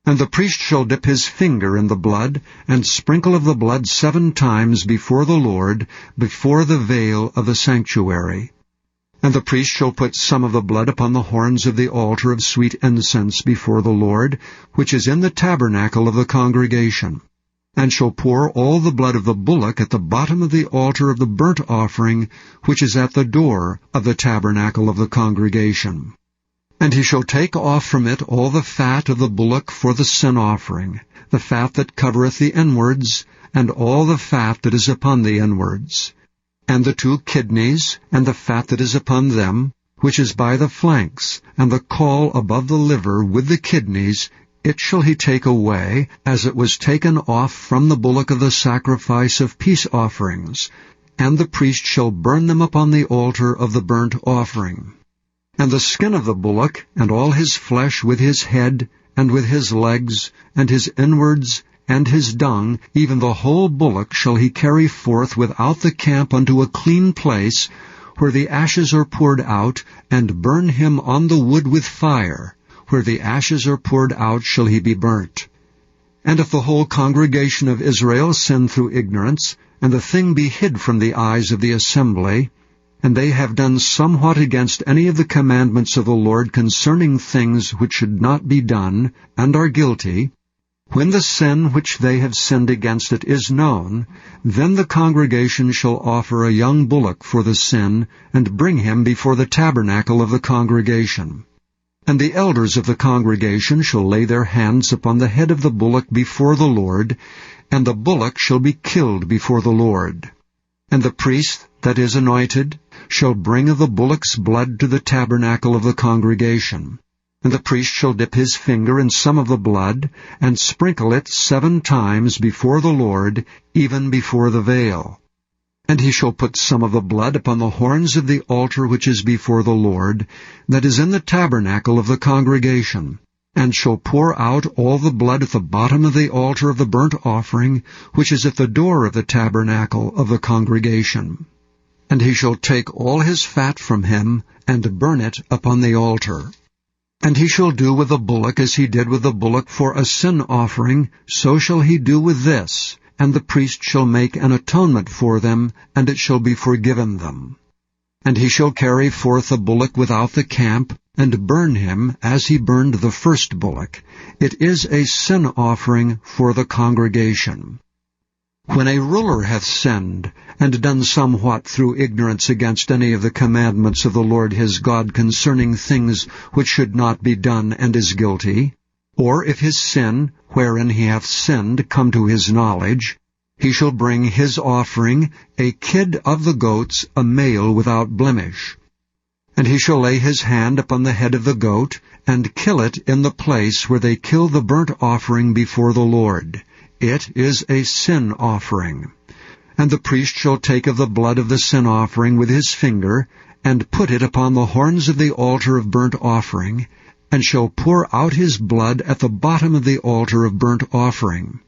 And the priest shall dip his finger in the blood, and sprinkle of the blood 7 times before the Lord, before the veil of the sanctuary. And the priest shall put some of the blood upon the horns of the altar of sweet incense before the Lord, which is in the tabernacle of the congregation, and shall pour all the blood of the bullock at the bottom of the altar of the burnt offering, which is at the door of the tabernacle of the congregation. And he shall take off from it all the fat of the bullock for the sin offering, the fat that covereth the inwards, and all the fat that is upon the inwards, and the 2 kidneys, and the fat that is upon them, which is by the flanks, and the caul above the liver with the kidneys, it shall he take away, as it was taken off from the bullock of the sacrifice of peace offerings, and the priest shall burn them upon the altar of the burnt offering. And the skin of the bullock, and all his flesh with his head, and with his legs, and his inwards, and his dung, even the whole bullock shall he carry forth without the camp unto a clean place, where the ashes are poured out, and burn him on the wood with fire. Where the ashes are poured out shall he be burnt. And if the whole congregation of Israel sin through ignorance, and the thing be hid from the eyes of the assembly, and they have done somewhat against any of the commandments of the Lord concerning things which should not be done, and are guilty, when the sin which they have sinned against it is known, then the congregation shall offer a young bullock for the sin, and bring him before the tabernacle of the congregation. And the elders of the congregation shall lay their hands upon the head of the bullock before the Lord, and the bullock shall be killed before the Lord. And the priest that is anointed shall bring of the bullock's blood to the tabernacle of the congregation. And the priest shall dip his finger in some of the blood, and sprinkle it 7 times before the Lord, even before the veil. And he shall put some of the blood upon the horns of the altar which is before the Lord, that is in the tabernacle of the congregation, and shall pour out all the blood at the bottom of the altar of the burnt offering, which is at the door of the tabernacle of the congregation. And he shall take all his fat from him, and burn it upon the altar. And he shall do with the bullock as he did with the bullock for a sin offering, so shall he do with this, and the priest shall make an atonement for them, and it shall be forgiven them. And he shall carry forth the bullock without the camp, and burn him as he burned the first bullock. It is a sin offering for the congregation. When a ruler hath sinned, and done somewhat through ignorance against any of the commandments of the Lord his God concerning things which should not be done, and is guilty, or if his sin, wherein he hath sinned, come to his knowledge, he shall bring his offering, a kid of the goats, a male without blemish. And he shall lay his hand upon the head of the goat, and kill it in the place where they kill the burnt offering before the Lord. It is a sin offering. And the priest shall take of the blood of the sin offering with his finger, and put it upon the horns of the altar of burnt offering, and shall pour out his blood at the bottom of the altar of burnt offering.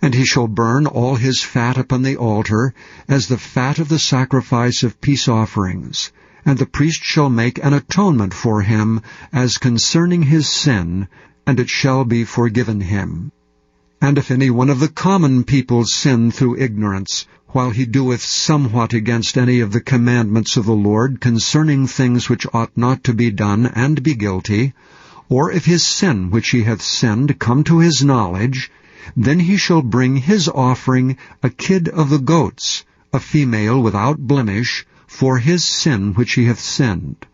And he shall burn all his fat upon the altar, as the fat of the sacrifice of peace offerings. And the priest shall make an atonement for him, as concerning his sin, and it shall be forgiven him. And if any one of the common people sin through ignorance, while he doeth somewhat against any of the commandments of the Lord concerning things which ought not to be done, and be guilty, or if his sin which he hath sinned come to his knowledge, then he shall bring his offering, a kid of the goats, a female without blemish, for his sin which he hath sinned.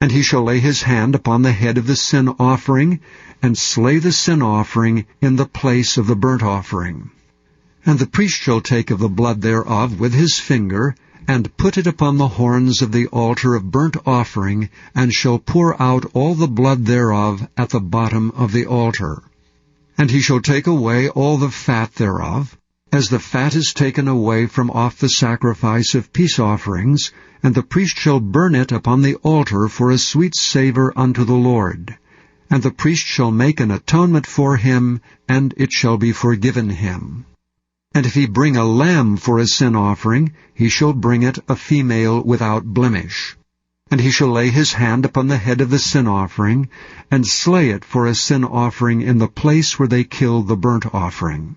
And he shall lay his hand upon the head of the sin offering, and slay the sin offering in the place of the burnt offering. And the priest shall take of the blood thereof with his finger, and put it upon the horns of the altar of burnt offering, and shall pour out all the blood thereof at the bottom of the altar. And he shall take away all the fat thereof, as the fat is taken away from off the sacrifice of peace offerings, and the priest shall burn it upon the altar for a sweet savour unto the Lord. And the priest shall make an atonement for him, and it shall be forgiven him. And if he bring a lamb for a sin offering, he shall bring it a female without blemish. And he shall lay his hand upon the head of the sin offering, and slay it for a sin offering in the place where they kill the burnt offering.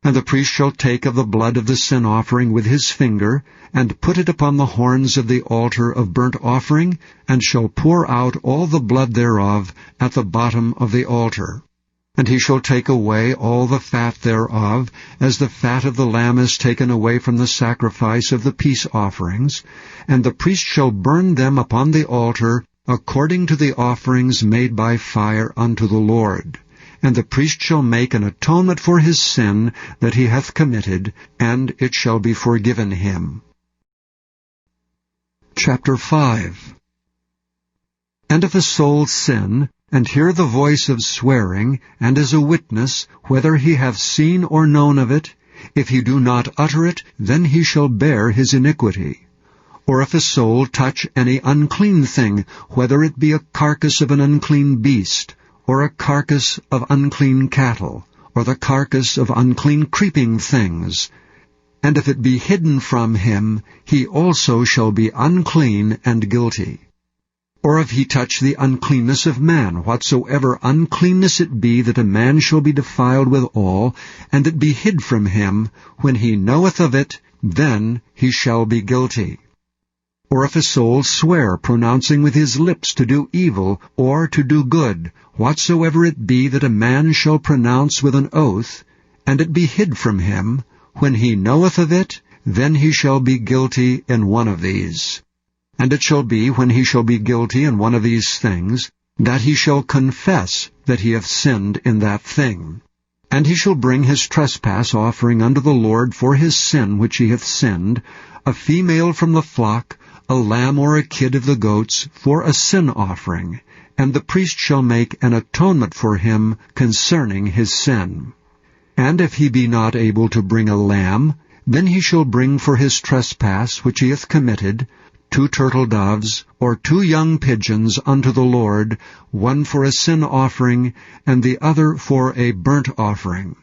And the priest shall take of the blood of the sin offering with his finger, and put it upon the horns of the altar of burnt offering, and shall pour out all the blood thereof at the bottom of the altar. And he shall take away all the fat thereof, as the fat of the lamb is taken away from the sacrifice of the peace offerings, and the priest shall burn them upon the altar, according to the offerings made by fire unto the Lord. And the priest shall make an atonement for his sin that he hath committed, and it shall be forgiven him. Chapter 5. And if a soul sin, and hear the voice of swearing, and is a witness, whether he have seen or known of it, if he do not utter it, then he shall bear his iniquity. Or if a soul touch any unclean thing, whether it be a carcass of an unclean beast, or a carcass of unclean cattle, or the carcass of unclean creeping things, and if it be hidden from him, he also shall be unclean and guilty. Or if he touch the uncleanness of man, whatsoever uncleanness it be, that a man shall be defiled withal, and it be hid from him, when he knoweth of it, then he shall be guilty. Or if a soul swear, pronouncing with his lips to do evil, or to do good, whatsoever it be that a man shall pronounce with an oath, and it be hid from him, when he knoweth of it, then he shall be guilty in one of these. And it shall be, when he shall be guilty in one of these things, that he shall confess that he hath sinned in that thing. And he shall bring his trespass offering unto the Lord for his sin which he hath sinned, a female from the flock, a lamb or a kid of the goats, for a sin offering. And the priest shall make an atonement for him concerning his sin. And if he be not able to bring a lamb, then he shall bring for his trespass which he hath committed 2 turtle doves, or 2 young pigeons unto the Lord, one for a sin offering, and the other for a burnt offering.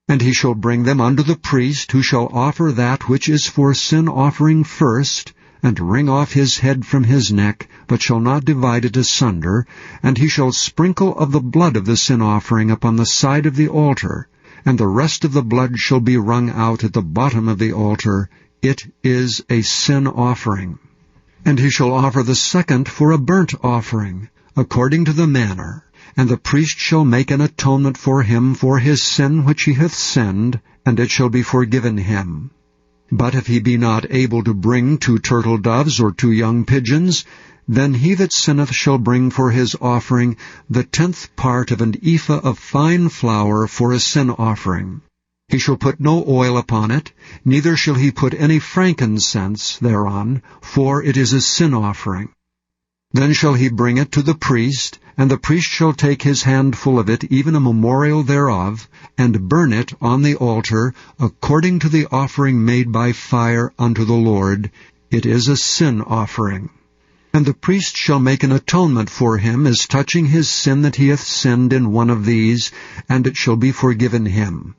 And he shall bring them unto the priest, who shall offer that which is for sin offering first, and wring off his head from his neck, but shall not divide it asunder, and he shall sprinkle of the blood of the sin offering upon the side of the altar, and the rest of the blood shall be wrung out at the bottom of the altar. It is a sin offering. And he shall offer the second for a burnt offering, according to the manner. And the priest shall make an atonement for him for his sin which he hath sinned, and it shall be forgiven him. But if he be not able to bring 2 turtle doves or 2 young pigeons, then he that sinneth shall bring for his offering the 10th part of an ephah of fine flour for a sin offering. He shall put no oil upon it, neither shall he put any frankincense thereon, for it is a sin offering. Then shall he bring it to the priest, and the priest shall take his handful of it, even a memorial thereof, and burn it on the altar, according to the offering made by fire unto the Lord. It is a sin offering. And the priest shall make an atonement for him as touching his sin that he hath sinned in one of these, and it shall be forgiven him.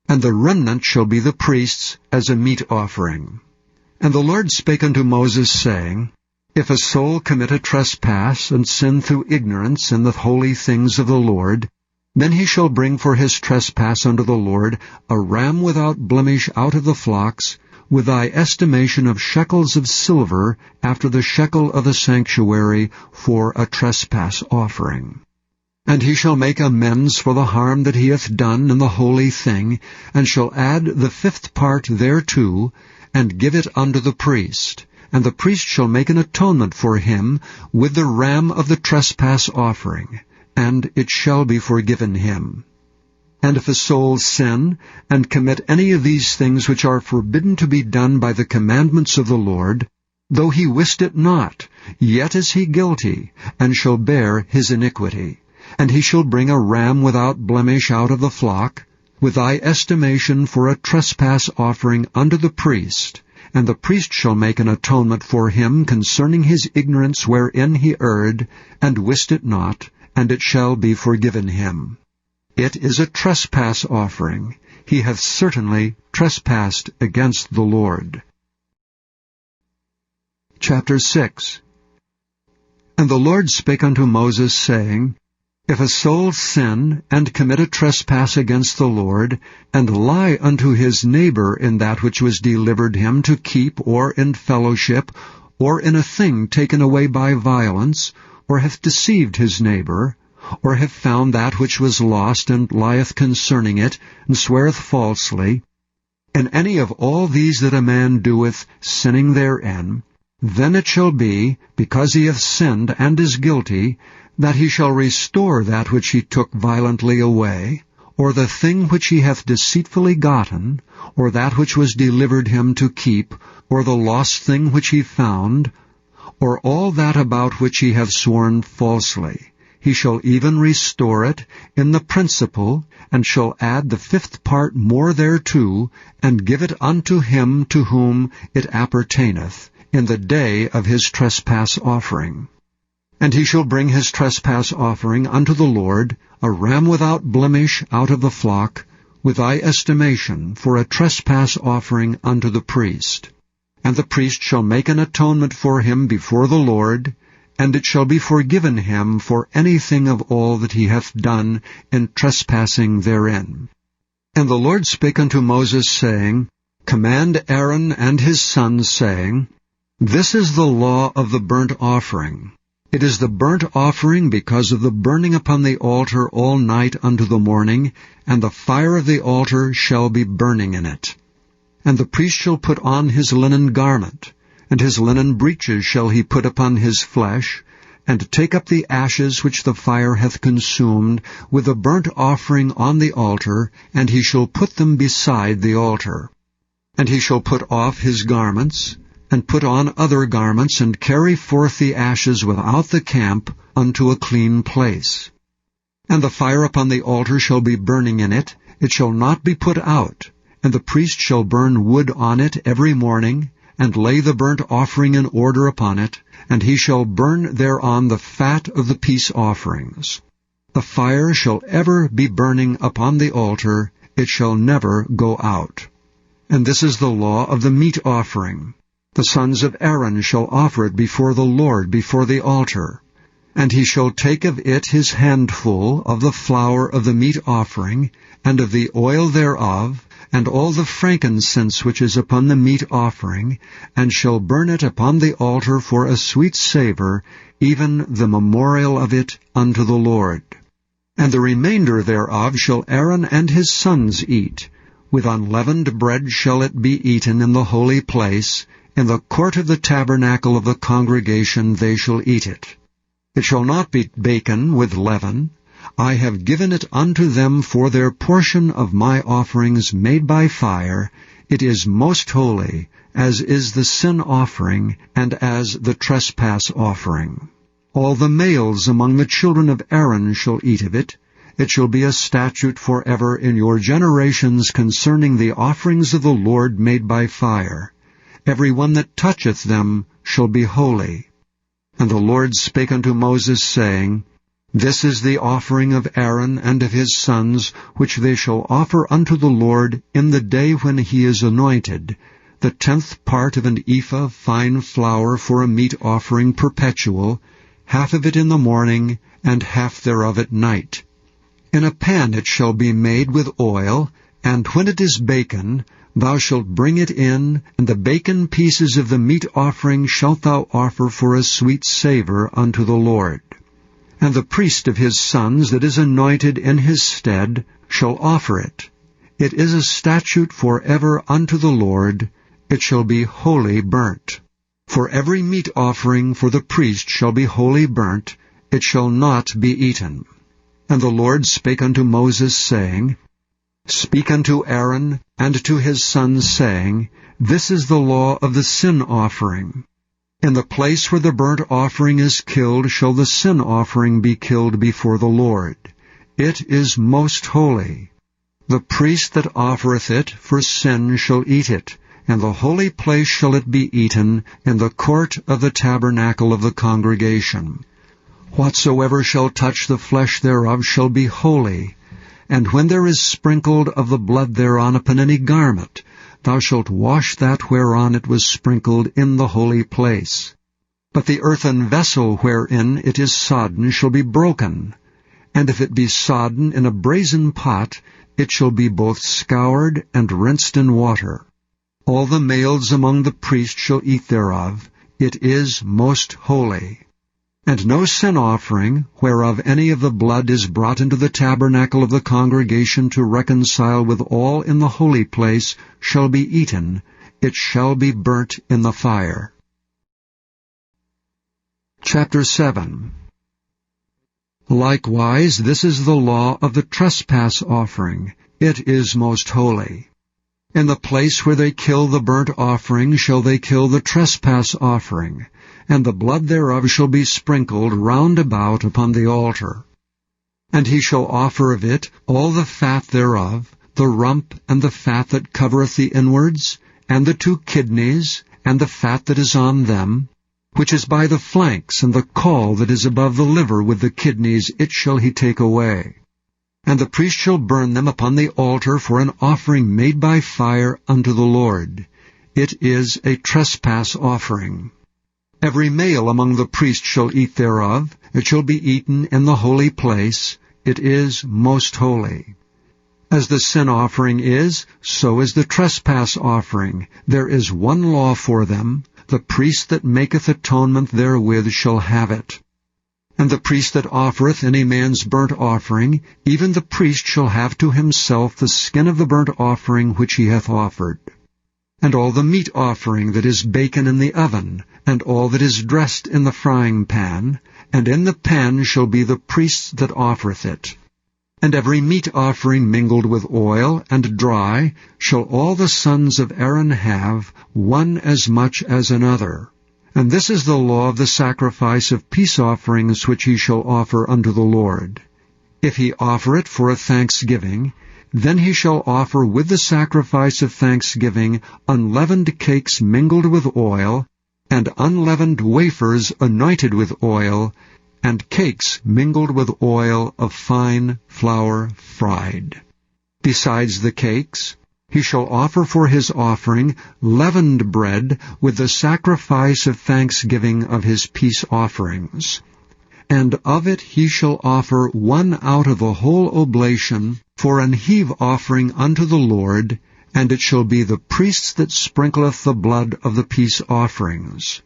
And the remnant shall be the priest's as a meat offering. And the Lord spake unto Moses, saying, If a soul commit a trespass, and sin through ignorance in the holy things of the Lord, then he shall bring for his trespass unto the Lord a ram without blemish out of the flocks, with thy estimation of shekels of silver, after the shekel of the sanctuary, for a trespass offering. And he shall make amends for the harm that he hath done in the holy thing, and shall add the 5th part thereto, and give it unto the priest. And the priest shall make an atonement for him with the ram of the trespass offering, and it shall be forgiven him. And if a soul sin, and commit any of these things which are forbidden to be done by the commandments of the Lord, though he wist it not, yet is he guilty, and shall bear his iniquity. And he shall bring a ram without blemish out of the flock, with thy estimation for a trespass offering unto the priest. And the priest shall make an atonement for him concerning his ignorance wherein he erred, and wist it not, and it shall be forgiven him. It is a trespass offering. He hath certainly trespassed against the Lord. Chapter 6. And the Lord spake unto Moses, saying, If a soul sin, and commit a trespass against the Lord, and lie unto his neighbor in that which was delivered him to keep, or in fellowship, or in a thing taken away by violence, or hath deceived his neighbor, or hath found that which was lost, and lieth concerning it, and sweareth falsely, in any of all these that a man doeth, sinning therein, then it shall be, because he hath sinned and is guilty, that he shall restore that which he took violently away, or the thing which he hath deceitfully gotten, or that which was delivered him to keep, or the lost thing which he found, or all that about which he hath sworn falsely. He shall even restore it in the principal, and shall add the 5th part more thereto, and give it unto him to whom it appertaineth, in the day of his trespass offering. And he shall bring his trespass offering unto the Lord, a ram without blemish out of the flock, with thy estimation for a trespass offering unto the priest. And the priest shall make an atonement for him before the Lord, and it shall be forgiven him for anything of all that he hath done in trespassing therein. And the Lord spake unto Moses, saying, Command Aaron and his sons, saying, This is the law of the burnt offering. It is the burnt offering because of the burning upon the altar all night unto the morning, and the fire of the altar shall be burning in it. And the priest shall put on his linen garment, and his linen breeches shall he put upon his flesh, and take up the ashes which the fire hath consumed, with the burnt offering on the altar, and he shall put them beside the altar. And he shall put off his garments, and put on other garments, and carry forth the ashes without the camp unto a clean place. And the fire upon the altar shall be burning in it, it shall not be put out, and the priest shall burn wood on it every morning, and lay the burnt offering in order upon it, and he shall burn thereon the fat of the peace offerings. The fire shall ever be burning upon the altar, it shall never go out. And this is the law of the meat offering. The sons of Aaron shall offer it before the Lord before the altar. And he shall take of it his handful of the flour of the meat offering, and of the oil thereof, and all the frankincense which is upon the meat offering, and shall burn it upon the altar for a sweet savour, even the memorial of it unto the Lord. And the remainder thereof shall Aaron and his sons eat. With unleavened bread shall it be eaten in the holy place. In the court of the tabernacle of the congregation they shall eat it. It shall not be baken with leaven. I have given it unto them for their portion of my offerings made by fire. It is most holy, as is the sin offering, and as the trespass offering. All the males among the children of Aaron shall eat of it. It shall be a statute forever in your generations concerning the offerings of the Lord made by fire. Every one that toucheth them shall be holy. And the Lord spake unto Moses, saying, This is the offering of Aaron and of his sons, which they shall offer unto the Lord in the day when he is anointed, the 10th part of an ephah of fine flour for a meat offering perpetual, half of it in the morning, and half thereof at night. In a pan it shall be made with oil, and when it is baken, thou shalt bring it in, and the baken pieces of the meat offering shalt thou offer for a sweet savour unto the Lord. And the priest of his sons that is anointed in his stead shall offer it. It is a statute forever unto the Lord. It shall be wholly burnt. For every meat offering for the priest shall be wholly burnt. It shall not be eaten. And the Lord spake unto Moses, saying, Speak unto Aaron and to his sons, saying, This is the law of the sin offering. In the place where the burnt offering is killed shall the sin offering be killed before the Lord. It is most holy. The priest that offereth it for sin shall eat it, and the holy place shall it be eaten in the court of the tabernacle of the congregation. Whatsoever shall touch the flesh thereof shall be holy. And when there is sprinkled of the blood thereon upon any garment, thou shalt wash that whereon it was sprinkled in the holy place. But the earthen vessel wherein it is sodden shall be broken. And if it be sodden in a brazen pot, it shall be both scoured and rinsed in water. All the males among the priests shall eat thereof. It is most holy. And no sin offering, whereof any of the blood is brought into the tabernacle of the congregation to reconcile with all in the holy place, shall be eaten. It shall be burnt in the fire. Chapter 7. Likewise, this is the law of the trespass offering. It is most holy. In the place where they kill the burnt offering shall they kill the trespass offering, and the blood thereof shall be sprinkled round about upon the altar. And he shall offer of it all the fat thereof, the rump and the fat that covereth the inwards, and the 2 kidneys, and the fat that is on them, which is by the flanks, and the caul that is above the liver with the kidneys, it shall he take away. And the priest shall burn them upon the altar for an offering made by fire unto the Lord. It is a trespass offering. Every male among the priests shall eat thereof. It shall be eaten in the holy place. It is most holy. As the sin offering is, so is the trespass offering. There is one law for them. The priest that maketh atonement therewith shall have it. And the priest that offereth any man's burnt offering, even the priest shall have to himself the skin of the burnt offering which he hath offered. And all the meat offering that is baken in the oven, and all that is dressed in the frying pan, and in the pan shall be the priest that offereth it. And every meat offering mingled with oil and dry shall all the sons of Aaron have, one as much as another. And this is the law of the sacrifice of peace offerings which he shall offer unto the Lord. If he offer it for a thanksgiving, then he shall offer with the sacrifice of thanksgiving unleavened cakes mingled with oil, and unleavened wafers anointed with oil, and cakes mingled with oil of fine flour fried. Besides the cakes, he shall offer for his offering leavened bread with the sacrifice of thanksgiving of his peace offerings. And of it he shall offer one out of a whole oblation for an heave offering unto the Lord, and it shall be the priest that sprinkleth the blood of the peace offerings.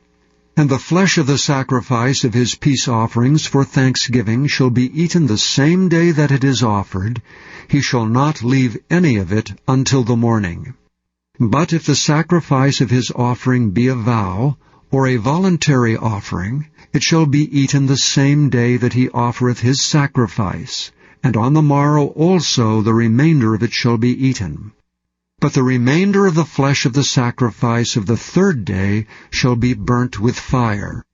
And the flesh of the sacrifice of his peace offerings for thanksgiving shall be eaten the same day that it is offered. He shall not leave any of it until the morning. But if the sacrifice of his offering be a vow, or a voluntary offering, it shall be eaten the same day that he offereth his sacrifice, and on the morrow also the remainder of it shall be eaten. But the remainder of the flesh of the sacrifice of the third day shall be burnt with fire.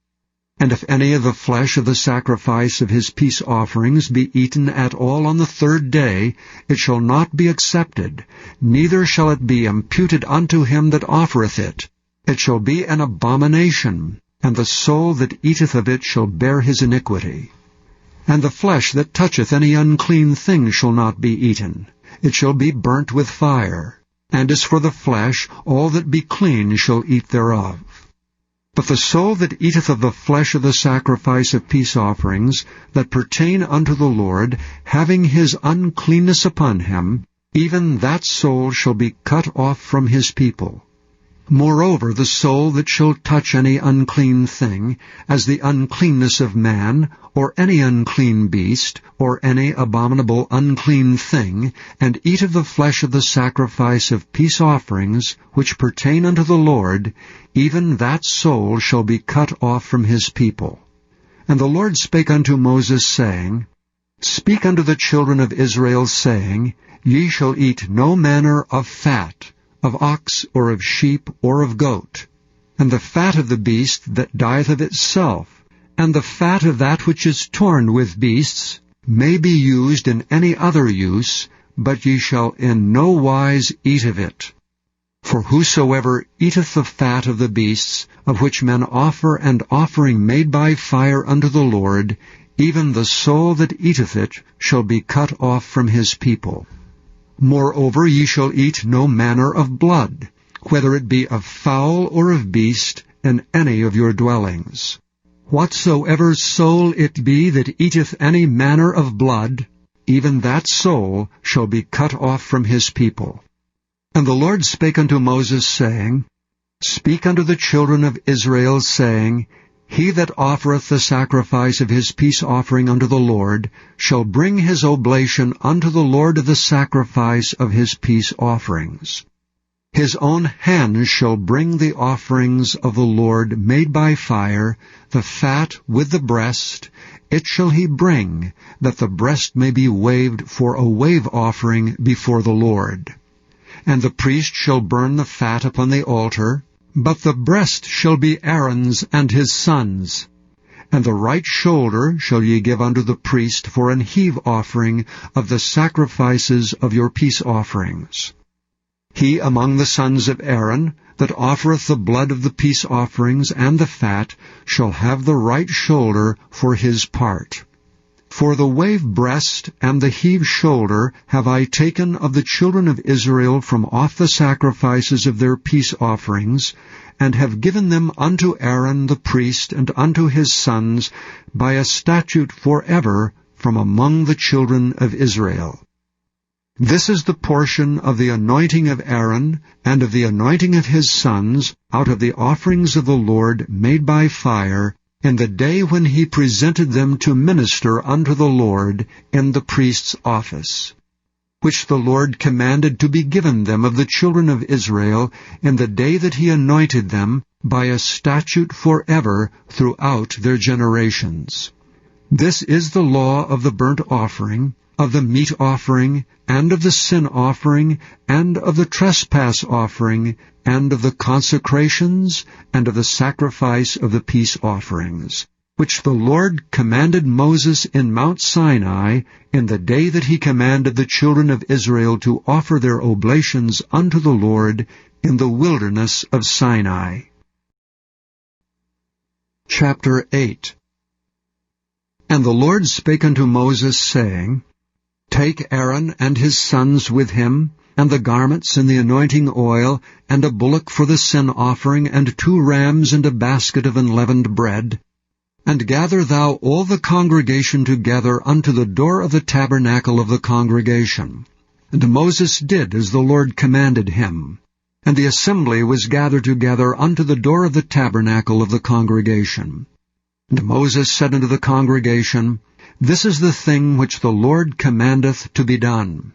And if any of the flesh of the sacrifice of his peace offerings be eaten at all on the third day, it shall not be accepted, neither shall it be imputed unto him that offereth it. It shall be an abomination, and the soul that eateth of it shall bear his iniquity. And the flesh that toucheth any unclean thing shall not be eaten. It shall be burnt with fire. And as for the flesh, all that be clean shall eat thereof. But the soul that eateth of the flesh of the sacrifice of peace offerings, that pertain unto the Lord, having his uncleanness upon him, even that soul shall be cut off from his people. Moreover, the soul that shall touch any unclean thing, as the uncleanness of man, or any unclean beast, or any abominable unclean thing, and eat of the flesh of the sacrifice of peace offerings, which pertain unto the Lord, even that soul shall be cut off from his people. And the Lord spake unto Moses, saying, Speak unto the children of Israel, saying, Ye shall eat no manner of fat, of ox, or of sheep, or of goat, and the fat of the beast that dieth of itself, and the fat of that which is torn with beasts, may be used in any other use, but ye shall in no wise eat of it. For whosoever eateth the fat of the beasts, of which men offer an offering made by fire unto the Lord, even the soul that eateth it shall be cut off from his people. Moreover, ye shall eat no manner of blood, whether it be of fowl or of beast, in any of your dwellings. Whatsoever soul it be that eateth any manner of blood, even that soul shall be cut off from his people. And the Lord spake unto Moses, saying, Speak unto the children of Israel, saying, He that offereth the sacrifice of his peace offering unto the Lord shall bring his oblation unto the Lord of the sacrifice of his peace offerings. His own hand shall bring the offerings of the Lord made by fire, the fat with the breast. It shall he bring, that the breast may be waved for a wave offering before the Lord. And the priest shall burn the fat upon the altar, but the breast shall be Aaron's and his sons'. And the right shoulder shall ye give unto the priest for an heave offering of the sacrifices of your peace offerings. He among the sons of Aaron, that offereth the blood of the peace offerings and the fat, shall have the right shoulder for his part. For the wave breast and the heave shoulder have I taken of the children of Israel from off the sacrifices of their peace offerings, and have given them unto Aaron the priest and unto his sons by a statute forever from among the children of Israel. This is the portion of the anointing of Aaron and of the anointing of his sons out of the offerings of the Lord made by fire, in the day when he presented them to minister unto the Lord in the priest's office, which the Lord commanded to be given them of the children of Israel in the day that he anointed them by a statute forever throughout their generations. This is the law of the burnt offering, of the meat offering, and of the sin offering, and of the trespass offering, and of the consecrations, and of the sacrifice of the peace offerings, which the Lord commanded Moses in Mount Sinai in the day that he commanded the children of Israel to offer their oblations unto the Lord in the wilderness of Sinai. Chapter 8. And the Lord spake unto Moses, saying, Take Aaron and his sons with him, and the garments and the anointing oil, and a bullock for the sin offering, and 2 rams, and a basket of unleavened bread, and gather thou all the congregation together unto the door of the tabernacle of the congregation. And Moses did as the Lord commanded him. And the assembly was gathered together unto the door of the tabernacle of the congregation. And Moses said unto the congregation, This is the thing which the Lord commandeth to be done.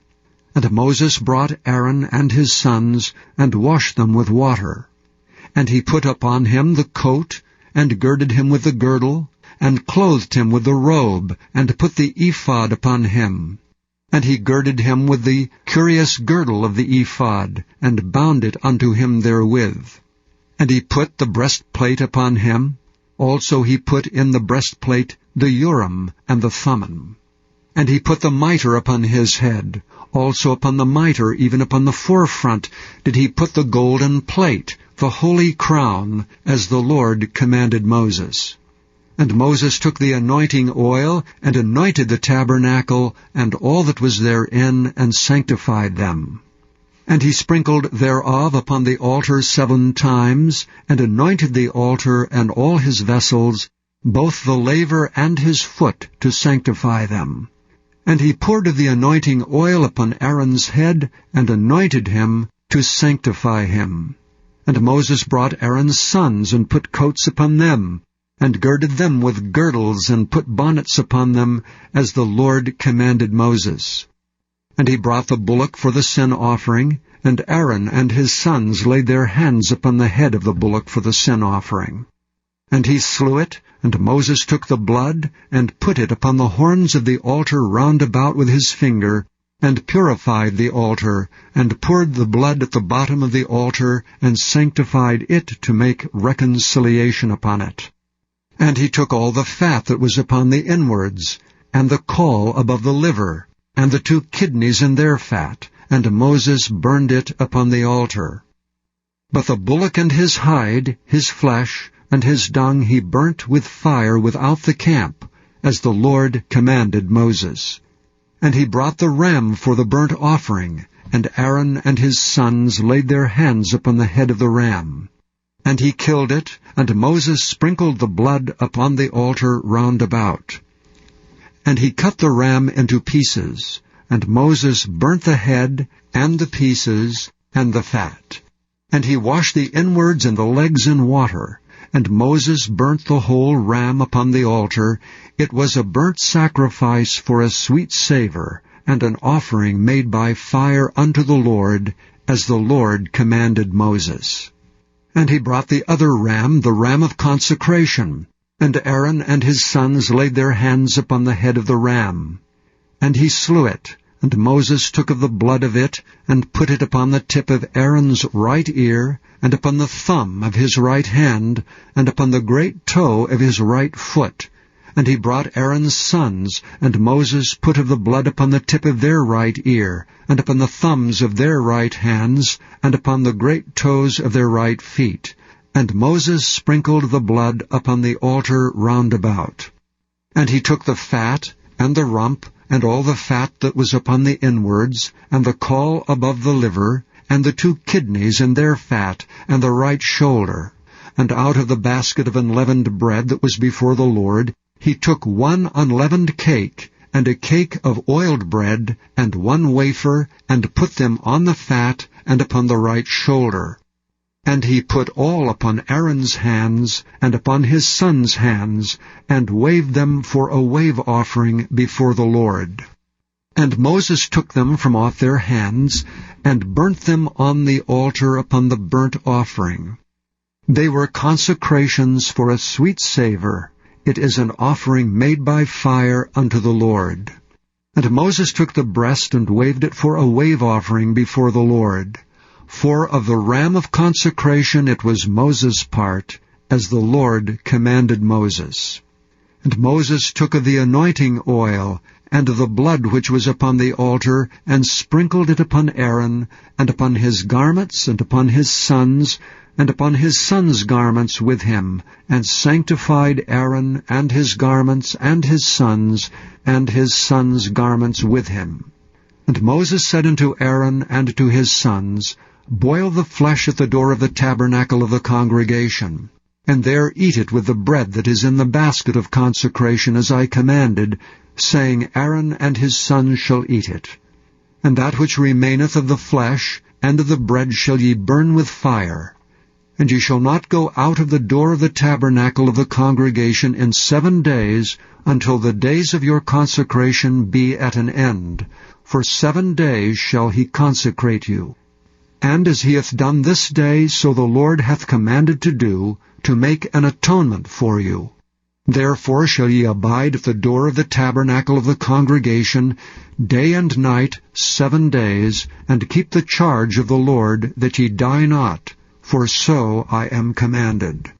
And Moses brought Aaron and his sons, and washed them with water. And he put upon him the coat, and girded him with the girdle, and clothed him with the robe, and put the ephod upon him. And he girded him with the curious girdle of the ephod, and bound it unto him therewith. And he put the breastplate upon him. Also he put in the breastplate the Urim and the Thummim. And he put the mitre upon his head. Also upon the mitre, even upon the forefront, did he put the golden plate, the holy crown, as the Lord commanded Moses. And Moses took the anointing oil, and anointed the tabernacle, and all that was therein, and sanctified them. And he sprinkled thereof upon the altar 7 times, and anointed the altar and all his vessels, both the laver and his foot, to sanctify them. And he poured of the anointing oil upon Aaron's head, and anointed him to sanctify him. And Moses brought Aaron's sons, and put coats upon them, and girded them with girdles, and put bonnets upon them, as the Lord commanded Moses. And he brought the bullock for the sin offering, and Aaron and his sons laid their hands upon the head of the bullock for the sin offering. And he slew it, and Moses took the blood, and put it upon the horns of the altar round about with his finger, and purified the altar, and poured the blood at the bottom of the altar, and sanctified it to make reconciliation upon it. And he took all the fat that was upon the inwards, and the caul above the liver, and the 2 kidneys and their fat, and Moses burned it upon the altar. But the bullock and his hide, his flesh, and his dung he burnt with fire without the camp, as the Lord commanded Moses. And he brought the ram for the burnt offering, and Aaron and his sons laid their hands upon the head of the ram. And he killed it, and Moses sprinkled the blood upon the altar round about. And he cut the ram into pieces, and Moses burnt the head, and the pieces, and the fat. And he washed the inwards and the legs in water, and Moses burnt the whole ram upon the altar. It was a burnt sacrifice for a sweet savor, and an offering made by fire unto the Lord, as the Lord commanded Moses. And he brought the other ram, the ram of consecration, and Aaron and his sons laid their hands upon the head of the ram. And he slew it, and Moses took of the blood of it, and put it upon the tip of Aaron's right ear, and upon the thumb of his right hand, and upon the great toe of his right foot. And he brought Aaron's sons, and Moses put of the blood upon the tip of their right ear, and upon the thumbs of their right hands, and upon the great toes of their right feet. And Moses sprinkled the blood upon the altar round about. And he took the fat, and the rump, and all the fat that was upon the inwards, and the caul above the liver, and the 2 kidneys and their fat, and the right shoulder. And out of the basket of unleavened bread that was before the Lord, he took 1 unleavened cake, and a cake of oiled bread, and 1 wafer, and put them on the fat, and upon the right shoulder. And he put all upon Aaron's hands, and upon his sons' hands, and waved them for a wave offering before the Lord. And Moses took them from off their hands, and burnt them on the altar upon the burnt offering. They were consecrations for a sweet savor. It is an offering made by fire unto the Lord. And Moses took the breast and waved it for a wave offering before the Lord. For of the ram of consecration it was Moses' part, as the Lord commanded Moses. And Moses took of the anointing oil, and of the blood which was upon the altar, and sprinkled it upon Aaron, and upon his garments, and upon his sons' garments with him, and sanctified Aaron, and his garments, and his sons' garments with him. And Moses said unto Aaron and to his sons, Boil the flesh at the door of the tabernacle of the congregation, and there eat it with the bread that is in the basket of consecration, as I commanded, saying, Aaron and his sons shall eat it. And that which remaineth of the flesh and of the bread shall ye burn with fire. And ye shall not go out of the door of the tabernacle of the congregation in 7 days, until the days of your consecration be at an end. For 7 days shall he consecrate you. And as he hath done this day, so the Lord hath commanded to do, to make an atonement for you. Therefore shall ye abide at the door of the tabernacle of the congregation, day and night 7 days, and keep the charge of the Lord, that ye die not, for so I am commanded.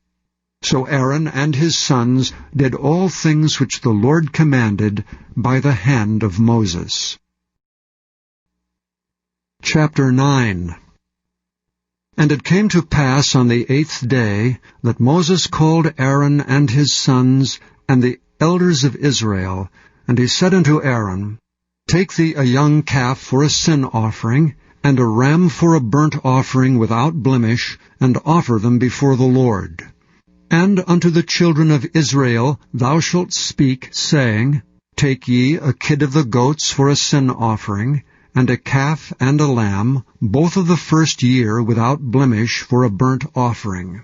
So Aaron and his sons did all things which the Lord commanded by the hand of Moses. Chapter 9. And it came to pass on the 8th day that Moses called Aaron and his sons and the elders of Israel, and he said unto Aaron, Take thee a young calf for a sin offering, and a ram for a burnt offering without blemish, and offer them before the Lord. And unto the children of Israel thou shalt speak, saying, Take ye a kid of the goats for a sin offering, and a calf and a lamb, both of the first year without blemish, for a burnt offering.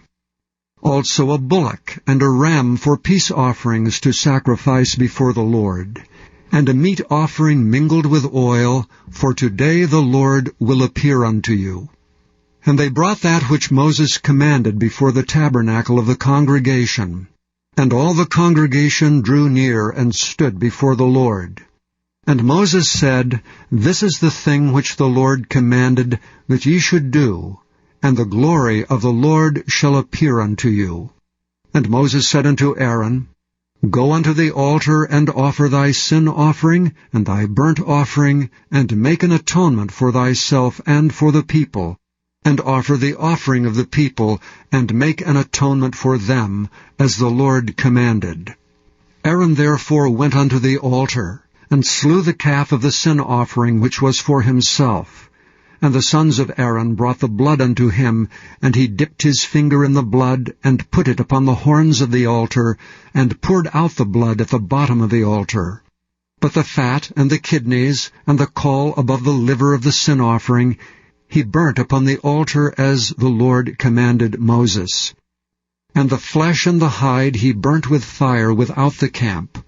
Also a bullock and a ram for peace offerings to sacrifice before the Lord, and a meat offering mingled with oil, for today the Lord will appear unto you. And they brought that which Moses commanded before the tabernacle of the congregation. And all the congregation drew near and stood before the Lord. And Moses said, This is the thing which the Lord commanded that ye should do, and the glory of the Lord shall appear unto you. And Moses said unto Aaron, Go unto the altar, and offer thy sin offering, and thy burnt offering, and make an atonement for thyself and for the people, and offer the offering of the people, and make an atonement for them, as the Lord commanded. Aaron therefore went unto the altar, and slew the calf of the sin offering which was for himself. And the sons of Aaron brought the blood unto him, and he dipped his finger in the blood, and put it upon the horns of the altar, and poured out the blood at the bottom of the altar. But the fat and the kidneys, and the caul above the liver of the sin offering, he burnt upon the altar as the Lord commanded Moses. And the flesh and the hide he burnt with fire without the camp.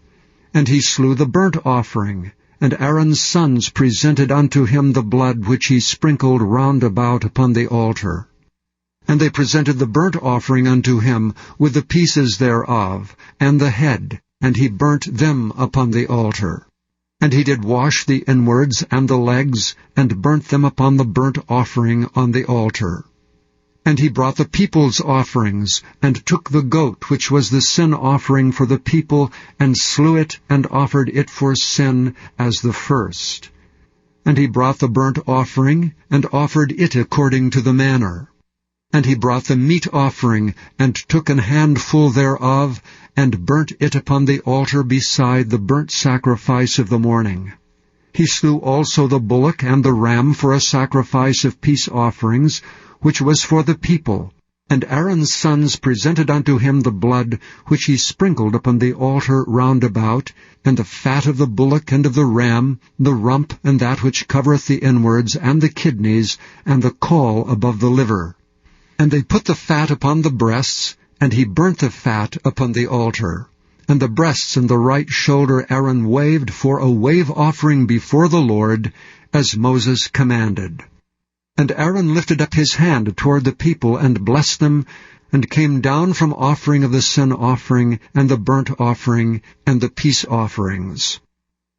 And he slew the burnt offering, and Aaron's sons presented unto him the blood which he sprinkled round about upon the altar. And they presented the burnt offering unto him, with the pieces thereof, and the head, and he burnt them upon the altar. And he did wash the inwards and the legs, and burnt them upon the burnt offering on the altar. And he brought the people's offerings, and took the goat which was the sin offering for the people, and slew it, and offered it for sin as the first. And he brought the burnt offering, and offered it according to the manner. And he brought the meat offering, and took an handful thereof, and burnt it upon the altar beside the burnt sacrifice of the morning. He slew also the bullock and the ram for a sacrifice of peace offerings, which was for the people. And Aaron's sons presented unto him the blood, which he sprinkled upon the altar round about, and the fat of the bullock and of the ram, the rump and that which covereth the inwards, and the kidneys, and the caul above the liver. And they put the fat upon the breasts, and he burnt the fat upon the altar. And the breasts and the right shoulder Aaron waved for a wave offering before the Lord, as Moses commanded. And Aaron lifted up his hand toward the people, and blessed them, and came down from offering of the sin offering, and the burnt offering, and the peace offerings.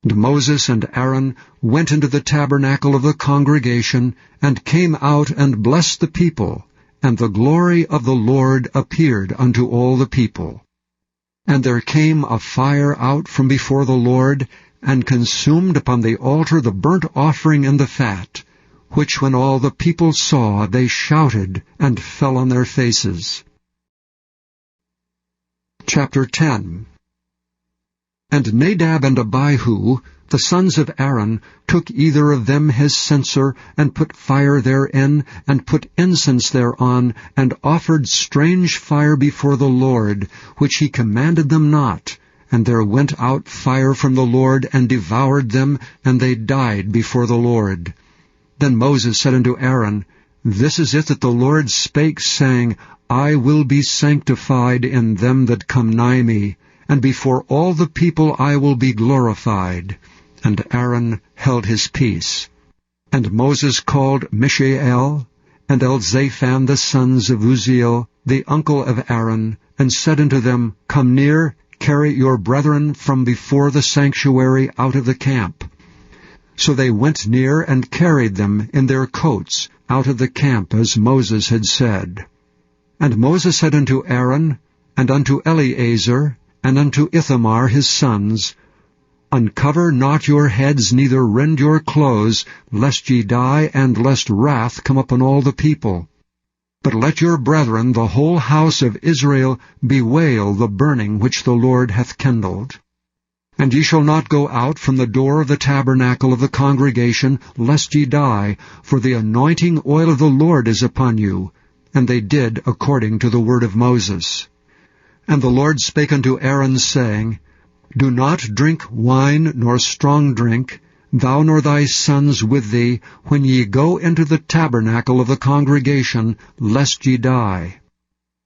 And Moses and Aaron went into the tabernacle of the congregation, and came out and blessed the people, and the glory of the Lord appeared unto all the people. And there came a fire out from before the Lord, and consumed upon the altar the burnt offering and the fat, which when all the people saw, they shouted, and fell on their faces. Chapter 10. And Nadab and Abihu, the sons of Aaron, took either of them his censer, and put fire therein, and put incense thereon, and offered strange fire before the Lord, which he commanded them not. And there went out fire from the Lord, and devoured them, and they died before the Lord. Then Moses said unto Aaron, This is it that the Lord spake, saying, I will be sanctified in them that come nigh me, and before all the people I will be glorified. And Aaron held his peace. And Moses called Mishael and Elzaphan the sons of Uzziel, the uncle of Aaron, and said unto them, Come near, carry your brethren from before the sanctuary out of the camp. So they went near and carried them in their coats out of the camp, as Moses had said. And Moses said unto Aaron, and unto Eleazar, and unto Ithamar his sons, Uncover not your heads, neither rend your clothes, lest ye die, and lest wrath come upon all the people. But let your brethren, the whole house of Israel, bewail the burning which the Lord hath kindled. And ye shall not go out from the door of the tabernacle of the congregation, lest ye die, for the anointing oil of the Lord is upon you. And they did according to the word of Moses. And the Lord spake unto Aaron, saying, Do not drink wine nor strong drink, thou nor thy sons with thee, when ye go into the tabernacle of the congregation, lest ye die.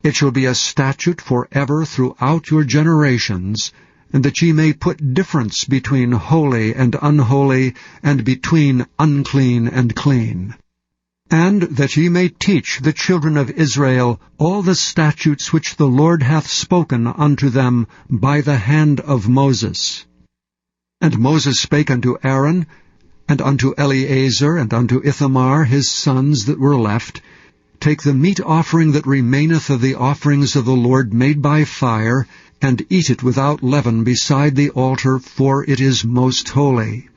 It shall be a statute for ever throughout your generations, and that ye may put difference between holy and unholy, and between unclean and clean. And that ye may teach the children of Israel all the statutes which the Lord hath spoken unto them by the hand of Moses. And Moses spake unto Aaron, and unto Eleazar, and unto Ithamar his sons that were left, Take the meat offering that remaineth of the offerings of the Lord made by fire, and eat it without leaven beside the altar, for it is most holy.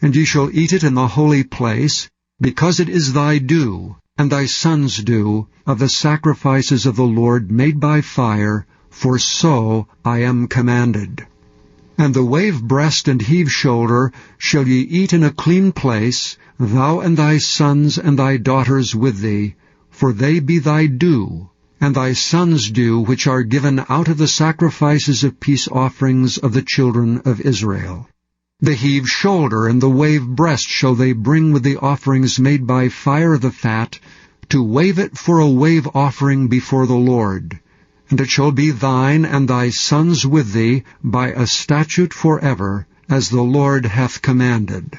And ye shall eat it in the holy place, because it is thy due, and thy sons' due, of the sacrifices of the Lord made by fire, for so I am commanded. And the wave breast and heave shoulder shall ye eat in a clean place, thou and thy sons and thy daughters with thee, for they be thy due, and thy sons' due, which are given out of the sacrifices of peace offerings of the children of Israel. The heave shoulder and the wave breast shall they bring with the offerings made by fire of the fat, to wave it for a wave offering before the Lord. And it shall be thine and thy sons with thee by a statute forever, as the Lord hath commanded.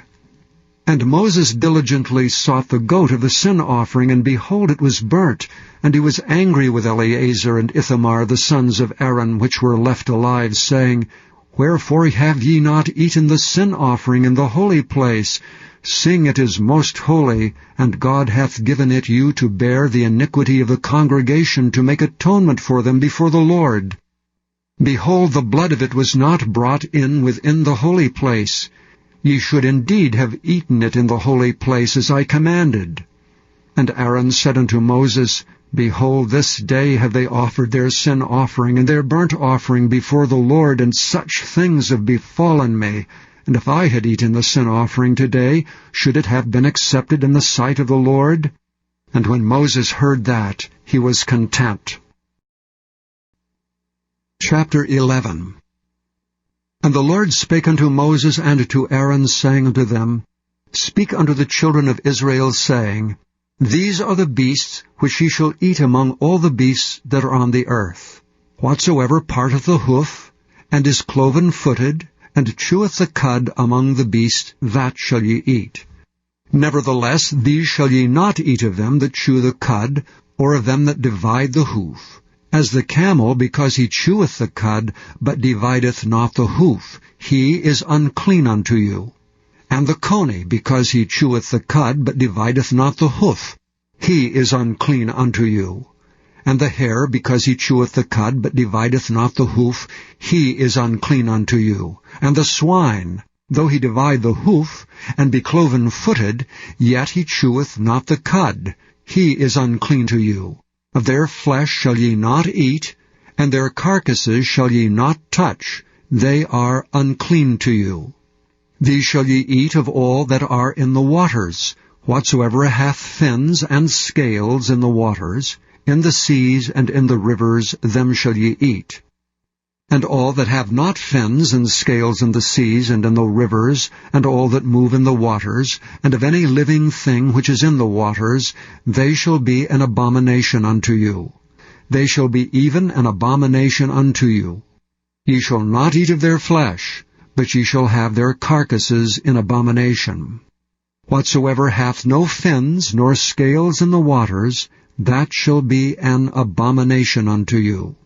And Moses diligently sought the goat of the sin offering, and behold, it was burnt. And he was angry with Eleazar and Ithamar, the sons of Aaron, which were left alive, saying, Wherefore have ye not eaten the sin offering in the holy place, seeing it is most holy, and God hath given it you to bear the iniquity of the congregation, to make atonement for them before the Lord? Behold, the blood of it was not brought in within the holy place. Ye should indeed have eaten it in the holy place, as I commanded. And Aaron said unto Moses, Behold, this day have they offered their sin offering and their burnt offering before the Lord, and such things have befallen me. And if I had eaten the sin offering today, should it have been accepted in the sight of the Lord? And when Moses heard that, he was content. Chapter 11. And the Lord spake unto Moses and to Aaron, saying unto them, Speak unto the children of Israel, saying, These are the beasts which ye shall eat among all the beasts that are on the earth. Whatsoever parteth the hoof, and is cloven-footed, and cheweth the cud among the beasts, that shall ye eat. Nevertheless, these shall ye not eat of them that chew the cud, or of them that divide the hoof. As the camel, because he cheweth the cud, but divideth not the hoof, he is unclean unto you. And the coney, because he cheweth the cud, but divideth not the hoof, he is unclean unto you. And the hare, because he cheweth the cud, but divideth not the hoof, he is unclean unto you. And the swine, though he divide the hoof, and be cloven-footed, yet he cheweth not the cud, he is unclean to you. Of their flesh shall ye not eat, and their carcasses shall ye not touch, they are unclean to you. These shall ye eat of all that are in the waters, whatsoever hath fins and scales in the waters, in the seas and in the rivers, them shall ye eat. And all that have not fins and scales in the seas and in the rivers, and all that move in the waters, and of any living thing which is in the waters, they shall be an abomination unto you. They shall be even an abomination unto you. Ye shall not eat of their flesh, but ye shall have their carcasses in abomination. Whatsoever hath no fins nor scales in the waters, that shall be an abomination unto you.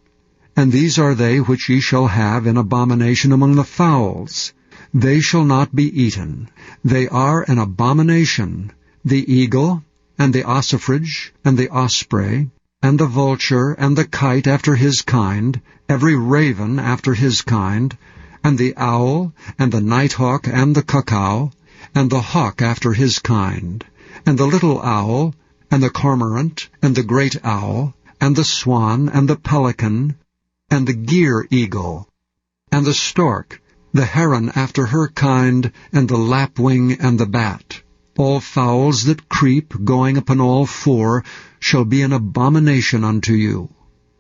And these are they which ye shall have in abomination among the fowls. They shall not be eaten. They are an abomination, the eagle, and the ossifrage, and the osprey, and the vulture, and the kite after his kind, every raven after his kind, and the owl, and the nighthawk, and the cuckoo, and the hawk after his kind, and the little owl, and the cormorant, and the great owl, and the swan, and the pelican, and the gyre eagle, and the stork, the heron after her kind, and the lapwing, and the bat. All fowls that creep, going upon all four, shall be an abomination unto you.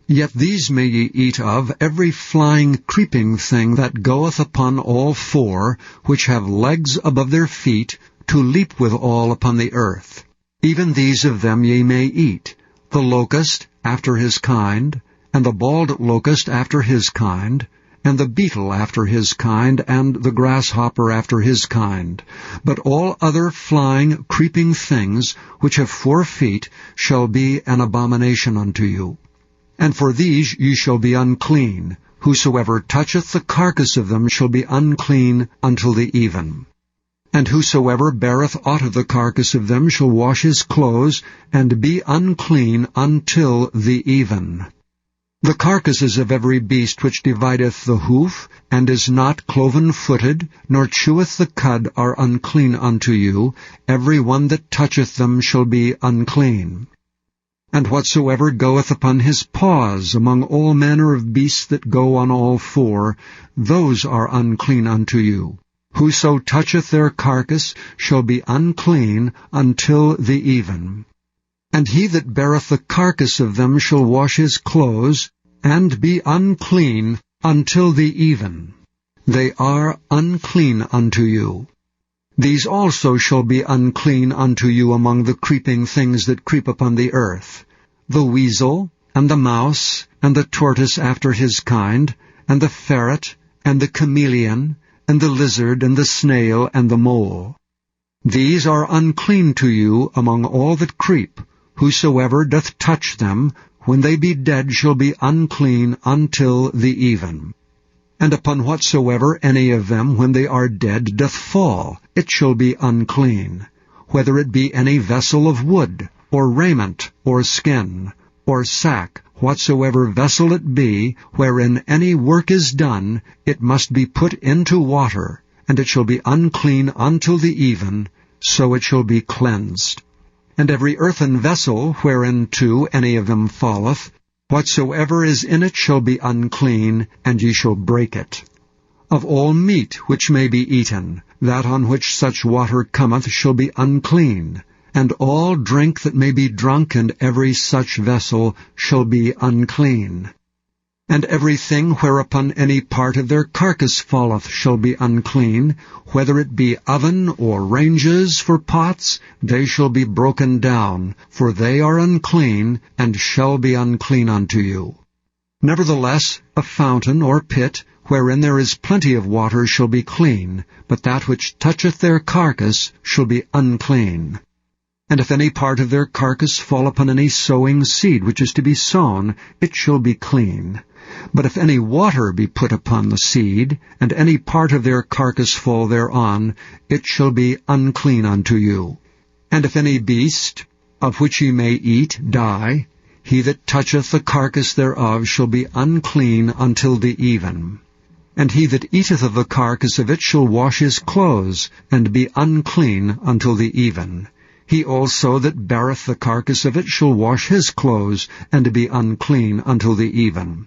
Yet these may ye eat of, every flying creeping thing that goeth upon all four, which have legs above their feet, to leap withal upon the earth. Even these of them ye may eat, the locust after his kind, and the bald locust after his kind, and the beetle after his kind, and the grasshopper after his kind. But all other flying, creeping things, which have 4 feet, shall be an abomination unto you. And for these ye shall be unclean. Whosoever toucheth the carcass of them shall be unclean until the even. And whosoever beareth aught of the carcass of them shall wash his clothes, and be unclean until the even. The carcasses of every beast which divideth the hoof, and is not cloven-footed, nor cheweth the cud, are unclean unto you. Every one that toucheth them shall be unclean. And whatsoever goeth upon his paws among all manner of beasts that go on all 4, those are unclean unto you. Whoso toucheth their carcass shall be unclean until the even. And he that beareth the carcass of them shall wash his clothes, and be unclean until the even. They are unclean unto you. These also shall be unclean unto you among the creeping things that creep upon the earth, the weasel, and the mouse, and the tortoise after his kind, and the ferret, and the chameleon, and the lizard, and the snail, and the mole. These are unclean to you among all that creep. Whosoever doth touch them, when they be dead, shall be unclean until the even. And upon whatsoever any of them, when they are dead, doth fall, it shall be unclean, whether it be any vessel of wood, or raiment, or skin, or sack, whatsoever vessel it be, wherein any work is done, it must be put into water, and it shall be unclean until the even, so it shall be cleansed. And every earthen vessel whereinto any of them falleth, whatsoever is in it shall be unclean, and ye shall break it. Of all meat which may be eaten, that on which such water cometh shall be unclean, and all drink that may be drunk in every such vessel shall be unclean. And everything whereupon any part of their carcass falleth shall be unclean, whether it be oven or ranges for pots, they shall be broken down, for they are unclean, and shall be unclean unto you. Nevertheless, a fountain or pit, wherein there is plenty of water, shall be clean, but that which toucheth their carcass shall be unclean. And if any part of their carcass fall upon any sowing seed which is to be sown, it shall be clean. But if any water be put upon the seed, and any part of their carcass fall thereon, it shall be unclean unto you. And if any beast, of which ye may eat, die, he that toucheth the carcass thereof shall be unclean until the even. And he that eateth of the carcass of it shall wash his clothes, and be unclean until the even. He also that beareth the carcass of it shall wash his clothes, and be unclean until the even.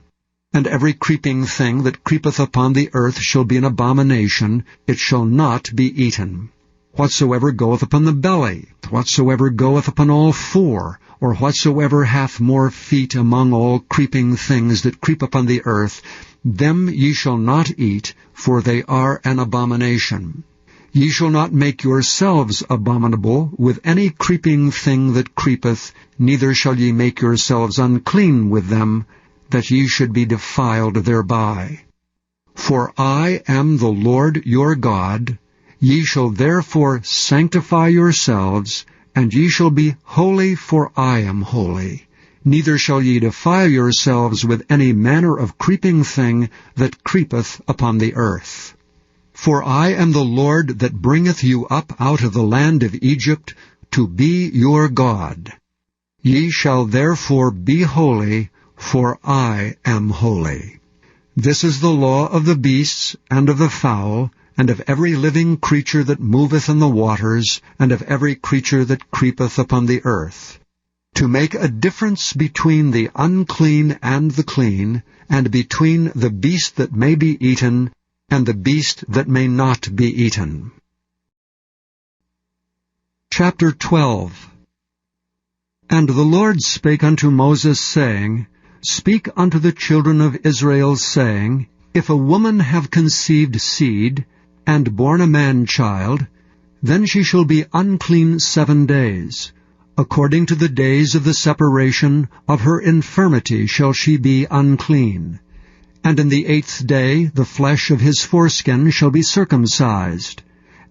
And every creeping thing that creepeth upon the earth shall be an abomination, it shall not be eaten. Whatsoever goeth upon the belly, whatsoever goeth upon all four, or whatsoever hath more feet among all creeping things that creep upon the earth, them ye shall not eat, for they are an abomination. Ye shall not make yourselves abominable with any creeping thing that creepeth, neither shall ye make yourselves unclean with them, that ye should be defiled thereby. For I am the Lord your God. Ye shall therefore sanctify yourselves, and ye shall be holy, for I am holy. Neither shall ye defile yourselves with any manner of creeping thing that creepeth upon the earth. For I am the Lord that bringeth you up out of the land of Egypt, to be your God. Ye shall therefore be holy, for I am holy. This is the law of the beasts, and of the fowl, and of every living creature that moveth in the waters, and of every creature that creepeth upon the earth, to make a difference between the unclean and the clean, and between the beast that may be eaten, and the beast that may not be eaten. Chapter 12. And the Lord spake unto Moses, saying, Speak unto the children of Israel, saying, If a woman have conceived seed, and born a man-child, then she shall be unclean 7 days. According to the days of the separation of her infirmity shall she be unclean. And in the 8th day the flesh of his foreskin shall be circumcised.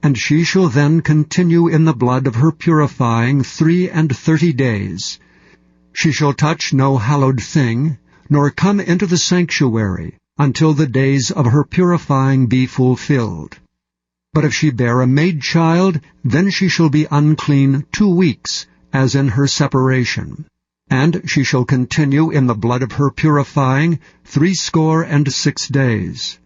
And she shall then continue in the blood of her purifying 33 days. She shall touch no hallowed thing, nor come into the sanctuary, until the days of her purifying be fulfilled. But if she bear a maid-child, then she shall be unclean 2 weeks, as in her separation. And she shall continue in the blood of her purifying 66 days.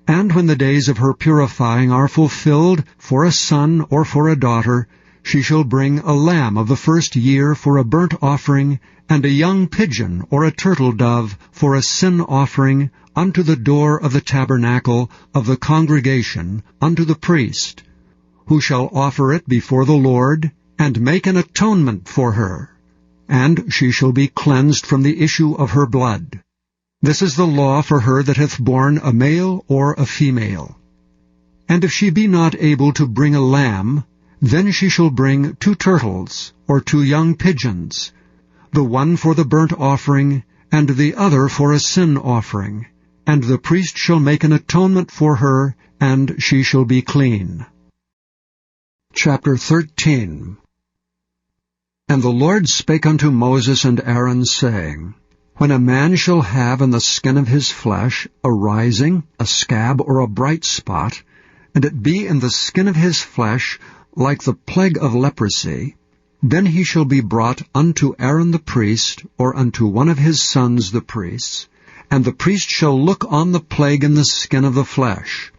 And when the days of her purifying are fulfilled, for a son or for a daughter, she shall bring a lamb of the first year for a burnt offering, and a young pigeon or a turtle dove for a sin offering unto the door of the tabernacle of the congregation unto the priest, who shall offer it before the Lord, and make an atonement for her. And she shall be cleansed from the issue of her blood. This is the law for her that hath borne a male or a female. And if she be not able to bring a lamb, then she shall bring 2 turtles, or 2 young pigeons, the one for the burnt offering, and the other for a sin offering. And the priest shall make an atonement for her, and she shall be clean. Chapter 13. And the Lord spake unto Moses and Aaron, saying, When a man shall have in the skin of his flesh a rising, a scab, or a bright spot, and it be in the skin of his flesh like the plague of leprosy, then he shall be brought unto Aaron the priest, or unto one of his sons the priests, and the priest shall look on the plague in the skin of the flesh.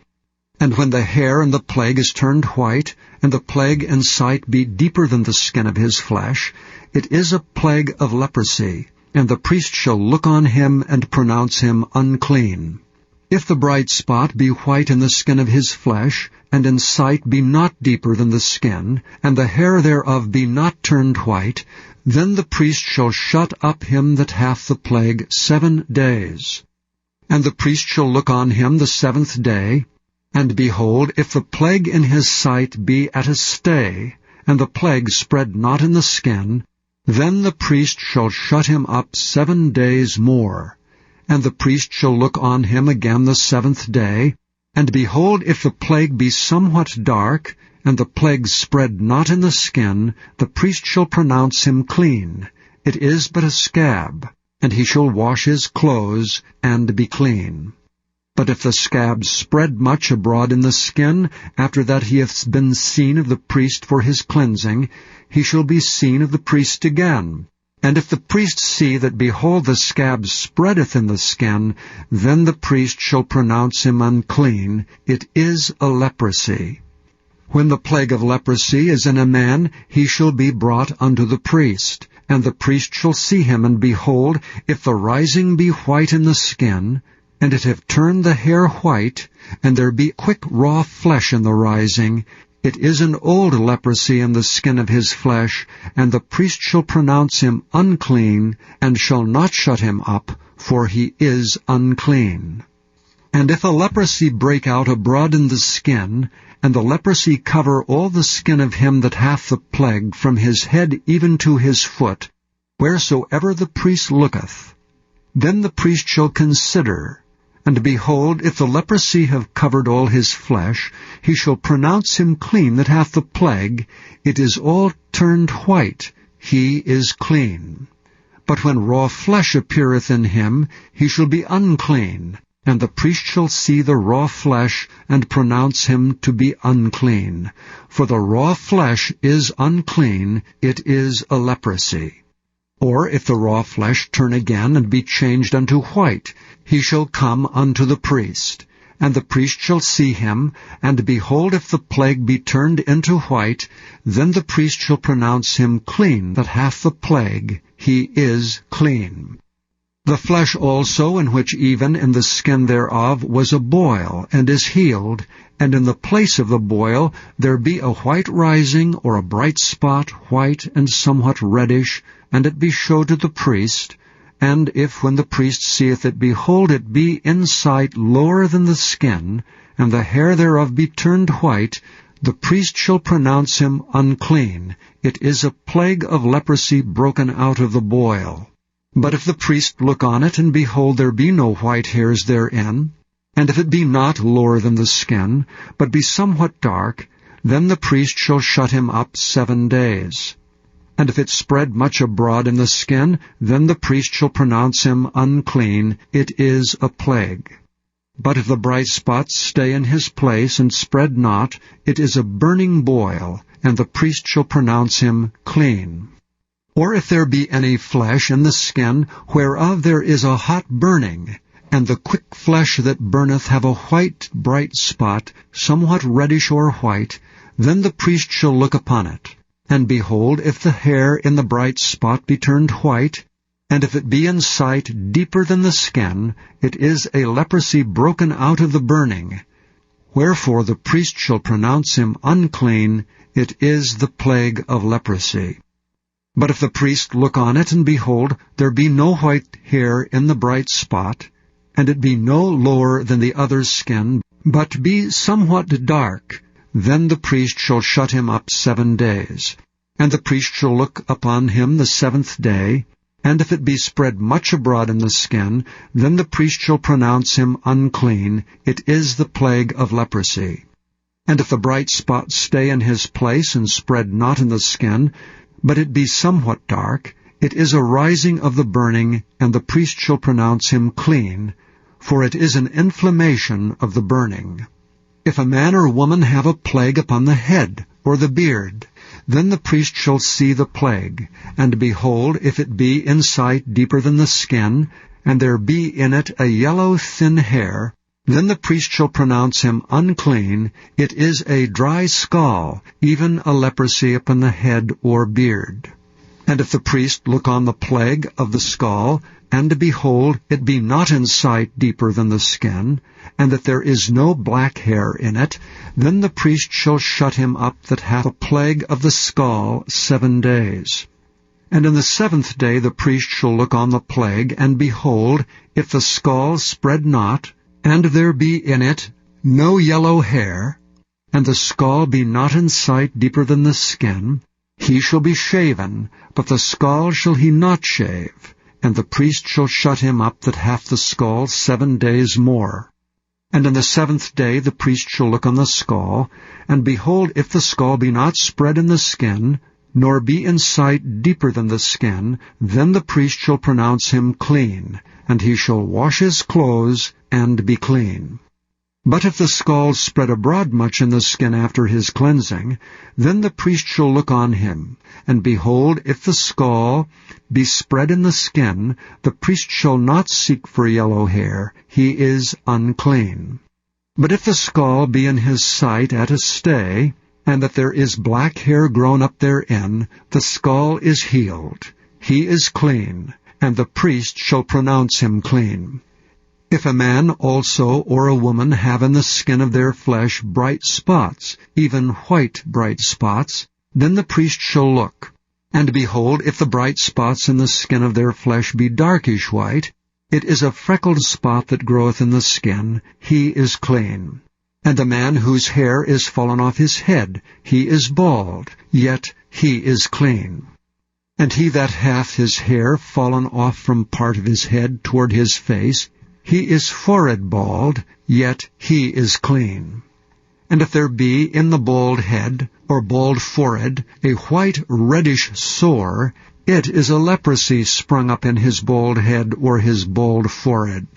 And when the hair in the plague is turned white, and the plague in sight be deeper than the skin of his flesh, it is a plague of leprosy, and the priest shall look on him and pronounce him unclean. If the bright spot be white in the skin of his flesh, and in sight be not deeper than the skin, and the hair thereof be not turned white, then the priest shall shut up him that hath the plague 7 days. And the priest shall look on him the 7th day, and behold, if the plague in his sight be at a stay, and the plague spread not in the skin, then the priest shall shut him up 7 days more. And the priest shall look on him again the 7th day, and behold, if the plague be somewhat dark, and the plague spread not in the skin, the priest shall pronounce him clean. It is but a scab, and he shall wash his clothes, and be clean. But if the scab spread much abroad in the skin, after that he hath been seen of the priest for his cleansing, he shall be seen of the priest again. And if the priest see that, behold, the scab spreadeth in the skin, then the priest shall pronounce him unclean. It is a leprosy. When the plague of leprosy is in a man, he shall be brought unto the priest. And the priest shall see him, and behold, if the rising be white in the skin, and it have turned the hair white, and there be quick raw flesh in the rising, it is an old leprosy in the skin of his flesh, and the priest shall pronounce him unclean, and shall not shut him up, for he is unclean. And if a leprosy break out abroad in the skin, and the leprosy cover all the skin of him that hath the plague, from his head even to his foot, wheresoever the priest looketh, then the priest shall consider, and behold, if the leprosy have covered all his flesh, he shall pronounce him clean that hath the plague. It is all turned white, he is clean. But when raw flesh appeareth in him, he shall be unclean, and the priest shall see the raw flesh, and pronounce him to be unclean. For the raw flesh is unclean, it is a leprosy. Or if the raw flesh turn again, and be changed unto white, he shall come unto the priest. And the priest shall see him, and behold, if the plague be turned into white, then the priest shall pronounce him clean that hath the plague. He is clean. The flesh also, in which even in the skin thereof was a boil, and is healed, and in the place of the boil there be a white rising, or a bright spot, white and somewhat reddish, and it be showed to the priest, and if when the priest seeth it, behold, it be in sight lower than the skin, and the hair thereof be turned white, the priest shall pronounce him unclean. It is a plague of leprosy broken out of the boil. But if the priest look on it, and behold, there be no white hairs therein, and if it be not lower than the skin, but be somewhat dark, then the priest shall shut him up 7 days. And if it spread much abroad in the skin, then the priest shall pronounce him unclean. It is a plague. But if the bright spots stay in his place, and spread not, it is a burning boil, and the priest shall pronounce him clean. Or if there be any flesh in the skin, whereof there is a hot burning, and the quick flesh that burneth have a white bright spot, somewhat reddish or white, then the priest shall look upon it. And behold, if the hair in the bright spot be turned white, and if it be in sight deeper than the skin, it is a leprosy broken out of the burning. Wherefore the priest shall pronounce him unclean. It is the plague of leprosy. But if the priest look on it, and behold, there be no white hair in the bright spot, and it be no lower than the other's skin, but be somewhat dark, then the priest shall shut him up 7 days. And the priest shall look upon him the 7th day, and if it be spread much abroad in the skin, then the priest shall pronounce him unclean. It is the plague of leprosy. And if the bright spot stay in his place, and spread not in the skin, but it be somewhat dark, it is a rising of the burning, and the priest shall pronounce him clean, for it is an inflammation of the burning. If a man or woman have a plague upon the head, or the beard, then the priest shall see the plague, and behold, if it be in sight deeper than the skin, and there be in it a yellow thin hair, Then the priest shall pronounce him unclean. It is a dry scall, even a leprosy upon the head or beard. And if the priest look on the plague of the scall, and behold, it be not in sight deeper than the skin, and that there is no black hair in it, then the priest shall shut him up that hath a plague of the scall 7 days. And in the 7th day the priest shall look on the plague, and behold, if the scall spread not, and there be in it no yellow hair, and the scall be not in sight deeper than the skin, he shall be shaven, but the scall shall he not shave, and the priest shall shut him up that hath the scall 7 days more. And in the 7th day the priest shall look on the scall, and behold, if the scall be not spread in the skin, nor be in sight deeper than the skin, then the priest shall pronounce him clean, and he shall wash his clothes, and be clean. But if the scall spread abroad much in the skin after his cleansing, then the priest shall look on him, and behold, if the scall be spread in the skin, the priest shall not seek for yellow hair, he is unclean. But if the scall be in his sight at a stay, and that there is black hair grown up therein, the scall is healed, he is clean, and the priest shall pronounce him clean. If a man also or a woman have in the skin of their flesh bright spots, even white bright spots, then the priest shall look. And behold, if the bright spots in the skin of their flesh be darkish white, it is a freckled spot that groweth in the skin, he is clean. And a man whose hair is fallen off his head, he is bald, yet he is clean. And he that hath his hair fallen off from part of his head toward his face, he is forehead bald, yet he is clean. And if there be in the bald head, or bald forehead, a white reddish sore, it is a leprosy sprung up in his bald head or his bald forehead.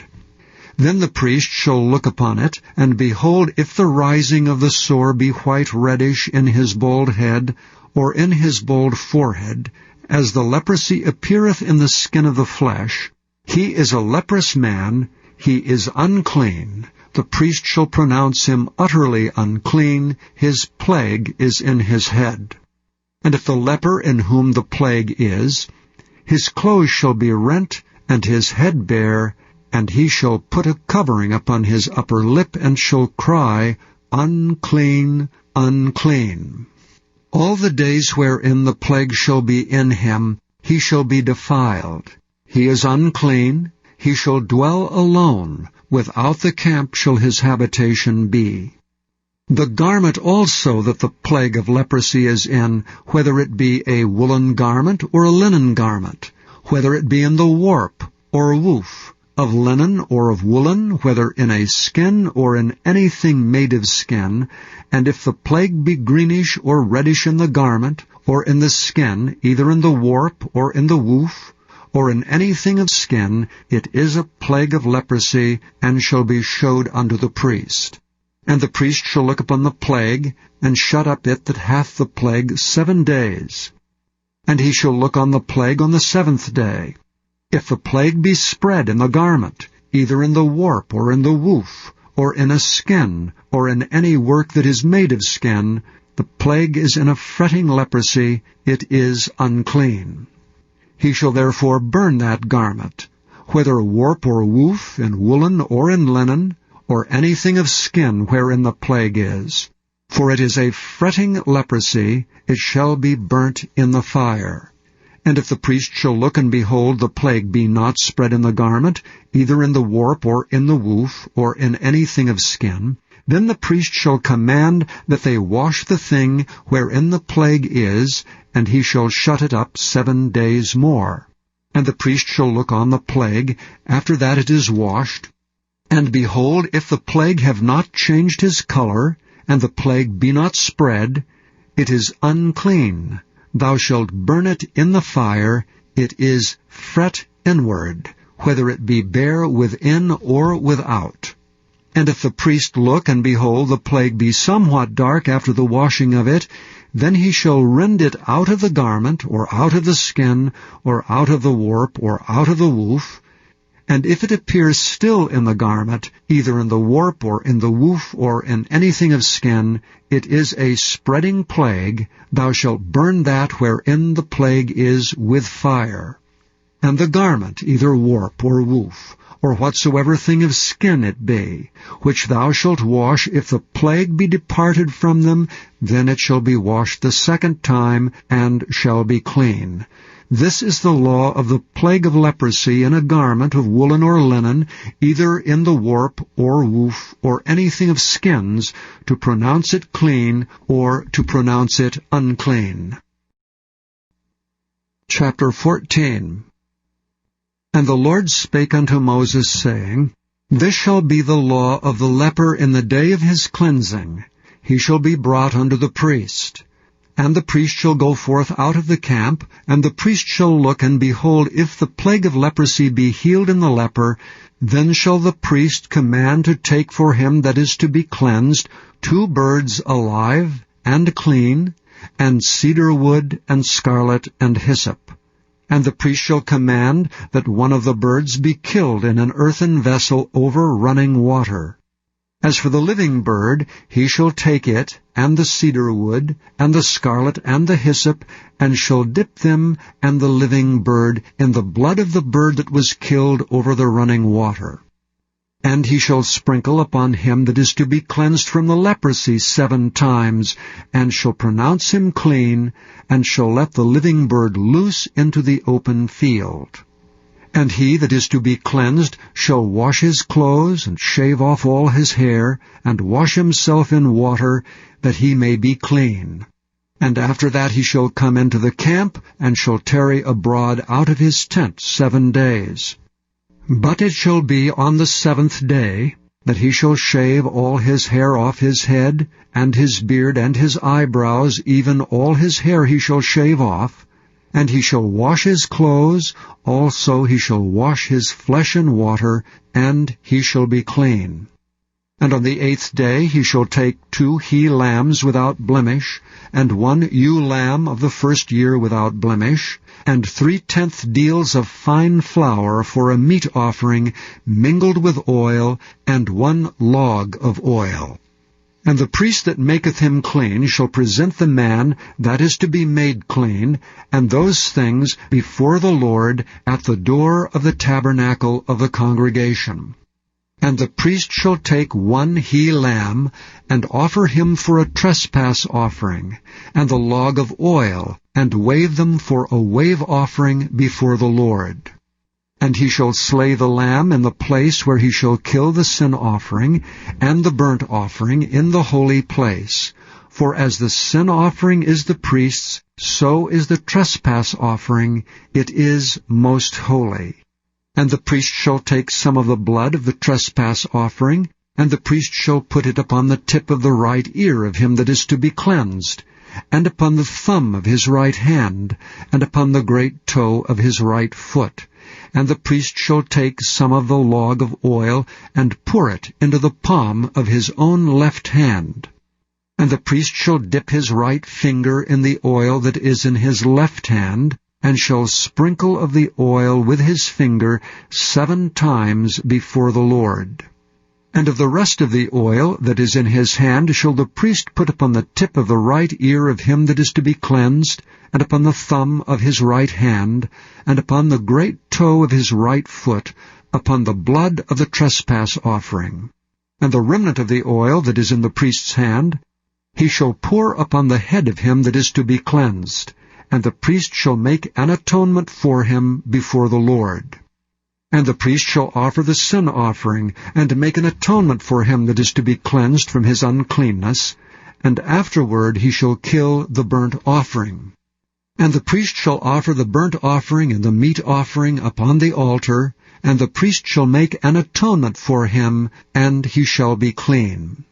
Then the priest shall look upon it, and behold, if the rising of the sore be white reddish in his bald head, or in his bald forehead, as the leprosy appeareth in the skin of the flesh, he is a leprous man, he is unclean. The priest shall pronounce him utterly unclean, his plague is in his head. And if the leper in whom the plague is, his clothes shall be rent, and his head bare, and he shall put a covering upon his upper lip, and shall cry, Unclean, unclean. All the days wherein the plague shall be in him, he shall be defiled. He is unclean, he shall dwell alone, without the camp shall his habitation be. The garment also that the plague of leprosy is in, whether it be a woolen garment or a linen garment, whether it be in the warp or woof, of linen or of woolen, whether in a skin or in anything made of skin, and if the plague be greenish or reddish in the garment, or in the skin, either in the warp or in the woof, or in anything of skin, it is a plague of leprosy, and shall be showed unto the priest. And the priest shall look upon the plague, and shut up it that hath the plague 7 days. And he shall look on the plague on the 7th day. If the plague be spread in the garment, either in the warp or in the woof, or in a skin, or in any work that is made of skin, the plague is in a fretting leprosy, it is unclean. He shall therefore burn that garment, whether warp or woof, in woolen or in linen, or anything of skin wherein the plague is. For it is a fretting leprosy, it shall be burnt in the fire. And if the priest shall look and behold the plague be not spread in the garment, either in the warp or in the woof, or in anything of skin, then the priest shall command that they wash the thing wherein the plague is, and he shall shut it up 7 days more. And the priest shall look on the plague, after that it is washed. And behold, if the plague have not changed his color, and the plague be not spread, it is unclean. Thou shalt burn it in the fire, it is fret inward, whether it be bare within or without. And if the priest look, and behold, the plague be somewhat dark after the washing of it, then he shall rend it out of the garment, or out of the skin, or out of the warp, or out of the woof, And if it appears still in the garment, either in the warp or in the woof or in anything of skin, it is a spreading plague. Thou shalt burn that wherein the plague is with fire. And the garment, either warp or woof, or whatsoever thing of skin it be, which thou shalt wash, if the plague be departed from them, then it shall be washed the second time, and shall be clean. This is the law of the plague of leprosy in a garment of woolen or linen, either in the warp or woof or anything of skins, to pronounce it clean or to pronounce it unclean. Chapter 14. And the Lord spake unto Moses, saying, This shall be the law of the leper in the day of his cleansing. He shall be brought unto the priest. And the priest shall go forth out of the camp, and the priest shall look, and behold, if the plague of leprosy be healed in the leper, then shall the priest command to take for him that is to be cleansed 2 birds alive and clean, and cedar wood, and scarlet, and hyssop. And the priest shall command that one of the birds be killed in an earthen vessel over running water. As for the living bird, he shall take it, and the cedar wood, and the scarlet, and the hyssop, and shall dip them and the living bird in the blood of the bird that was killed over the running water. And he shall sprinkle upon him that is to be cleansed from the leprosy 7 times, and shall pronounce him clean, and shall let the living bird loose into the open field. And he that is to be cleansed shall wash his clothes, and shave off all his hair, and wash himself in water, that he may be clean. And after that he shall come into the camp, and shall tarry abroad out of his tent 7 days. But it shall be on the 7th day that he shall shave all his hair off his head, and his beard, and his eyebrows, even all his hair he shall shave off. And he shall wash his clothes, also he shall wash his flesh in water, and he shall be clean. And on the 8th day he shall take 2 he-lambs without blemish, and 1 ewe-lamb of the first year without blemish, and 3/10 deals of fine flour for a meat offering mingled with oil, and 1 log of oil. And the priest that maketh him clean shall present the man that is to be made clean, and those things before the Lord at the door of the tabernacle of the congregation. And the priest shall take 1 he-lamb, and offer him for a trespass offering, and the log of oil, and wave them for a wave offering before the Lord. And he shall slay the lamb in the place where he shall kill the sin offering and the burnt offering in the holy place. For as the sin offering is the priest's, so is the trespass offering. It is most holy. And the priest shall take some of the blood of the trespass offering, and the priest shall put it upon the tip of the right ear of him that is to be cleansed, and upon the thumb of his right hand, and upon the great toe of his right foot. And the priest shall take some of the log of oil, and pour it into the palm of his own left hand. And the priest shall dip his right finger in the oil that is in his left hand, and shall sprinkle of the oil with his finger 7 times before the Lord. And of the rest of the oil that is in his hand shall the priest put upon the tip of the right ear of him that is to be cleansed, and upon the thumb of his right hand, and upon the great toe of his right foot, upon the blood of the trespass offering. And the remnant of the oil that is in the priest's hand he shall pour upon the head of him that is to be cleansed, and the priest shall make an atonement for him before the Lord. And the priest shall offer the sin offering, and make an atonement for him that is to be cleansed from his uncleanness, and afterward he shall kill the burnt offering. And the priest shall offer the burnt offering and the meat offering upon the altar, and the priest shall make an atonement for him, and he shall be clean.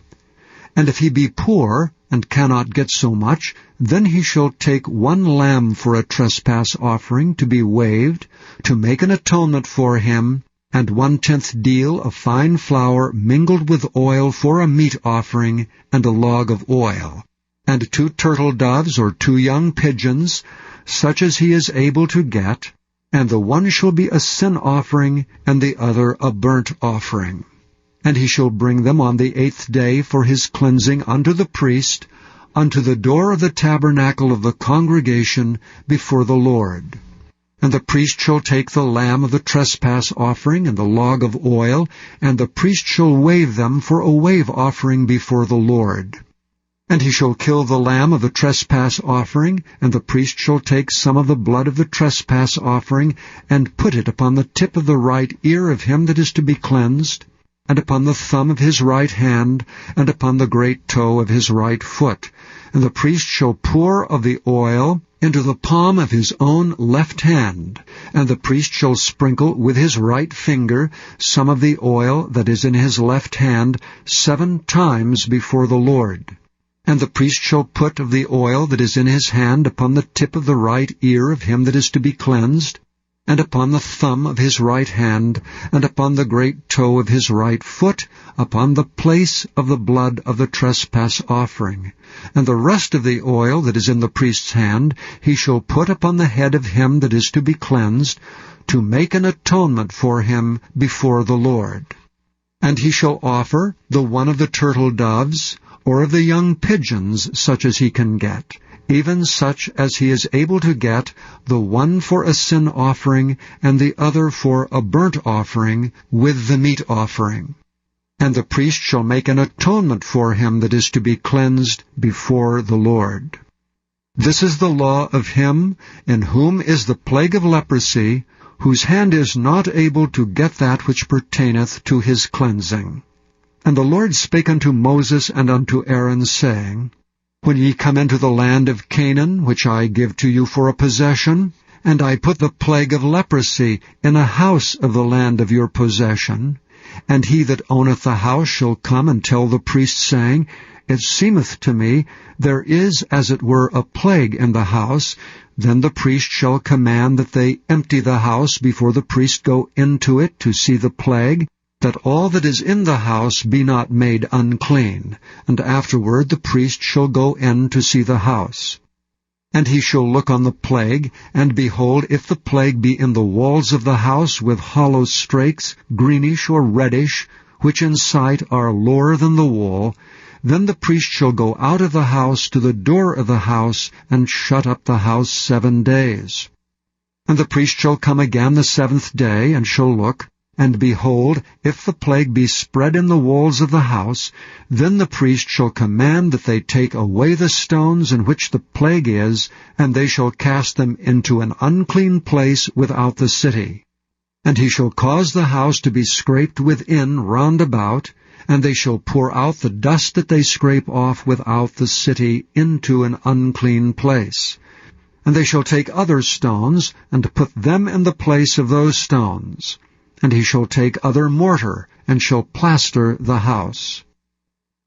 And if he be poor, and cannot get so much, then he shall take 1 lamb for a trespass offering to be waved, to make an atonement for him, and 1/10 deal of fine flour mingled with oil for a meat offering, and a log of oil, and 2 turtle doves or 2 young pigeons, such as he is able to get, and the one shall be a sin offering, and the other a burnt offering. And he shall bring them on the 8th day for his cleansing unto the priest, unto the door of the tabernacle of the congregation before the Lord. And the priest shall take the lamb of the trespass offering and the log of oil, and the priest shall wave them for a wave offering before the Lord. And he shall kill the lamb of the trespass offering, and the priest shall take some of the blood of the trespass offering, and put it upon the tip of the right ear of him that is to be cleansed, and upon the thumb of his right hand, and upon the great toe of his right foot. And the priest shall pour of the oil into the palm of his own left hand, and the priest shall sprinkle with his right finger some of the oil that is in his left hand 7 times before the Lord. And the priest shall put of the oil that is in his hand upon the tip of the right ear of him that is to be cleansed, and upon the thumb of his right hand, and upon the great toe of his right foot, upon the place of the blood of the trespass offering. And the rest of the oil that is in the priest's hand he shall put upon the head of him that is to be cleansed, to make an atonement for him before the Lord. And he shall offer the one of the turtle doves, or of the young pigeons, such as he can get, even such as he is able to get, the one for a sin offering, and the other for a burnt offering, with the meat offering. And the priest shall make an atonement for him that is to be cleansed before the Lord. This is the law of him in whom is the plague of leprosy, whose hand is not able to get that which pertaineth to his cleansing. And the Lord spake unto Moses and unto Aaron, saying, When ye come into the land of Canaan, which I give to you for a possession, and I put the plague of leprosy in a house of the land of your possession, and he that owneth the house shall come and tell the priest, saying, It seemeth to me there is as it were a plague in the house, then the priest shall command that they empty the house before the priest go into it to see the plague, that all that is in the house be not made unclean, and afterward the priest shall go in to see the house. And he shall look on the plague, and behold, if the plague be in the walls of the house with hollow strakes, greenish or reddish, which in sight are lower than the wall, then the priest shall go out of the house to the door of the house, and shut up the house 7 days. And the priest shall come again the 7th day, and shall look, and behold, if the plague be spread in the walls of the house, then the priest shall command that they take away the stones in which the plague is, and they shall cast them into an unclean place without the city. And he shall cause the house to be scraped within round about, and they shall pour out the dust that they scrape off without the city into an unclean place. And they shall take other stones, and put them in the place of those stones. And he shall take other mortar, and shall plaster the house.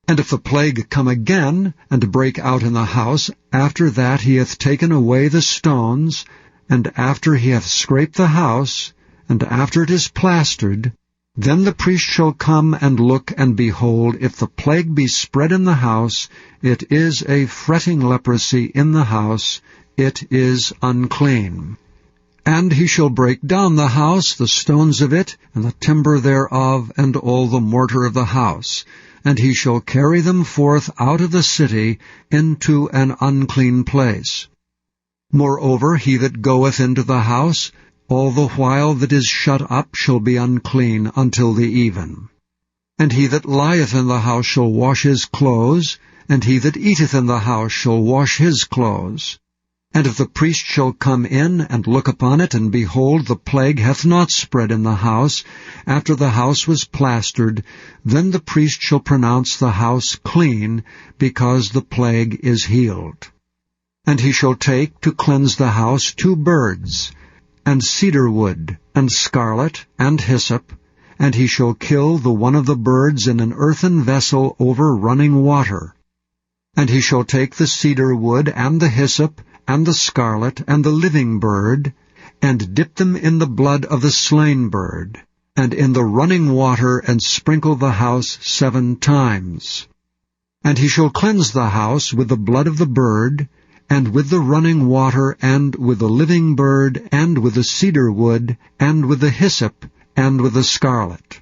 And if the plague come again, and break out in the house, after that he hath taken away the stones, and after he hath scraped the house, and after it is plastered, then the priest shall come and look, and behold, if the plague be spread in the house, it is a fretting leprosy in the house, it is unclean. And he shall break down the house, the stones of it, and the timber thereof, and all the mortar of the house. And he shall carry them forth out of the city into an unclean place. Moreover, he that goeth into the house, all the while that is shut up, shall be unclean until the even. And he that lieth in the house shall wash his clothes, and he that eateth in the house shall wash his clothes. And if the priest shall come in and look upon it, and behold, the plague hath not spread in the house, after the house was plastered, then the priest shall pronounce the house clean, because the plague is healed. And he shall take to cleanse the house 2 birds, and cedar wood, and scarlet, and hyssop, and he shall kill the one of the birds in an earthen vessel over running water. And he shall take the cedar wood, and the hyssop, and the scarlet, and the living bird, and dip them in the blood of the slain bird, and in the running water, and sprinkle the house 7 times. And he shall cleanse the house with the blood of the bird, and with the running water, and with the living bird, and with the cedar wood, and with the hyssop, and with the scarlet.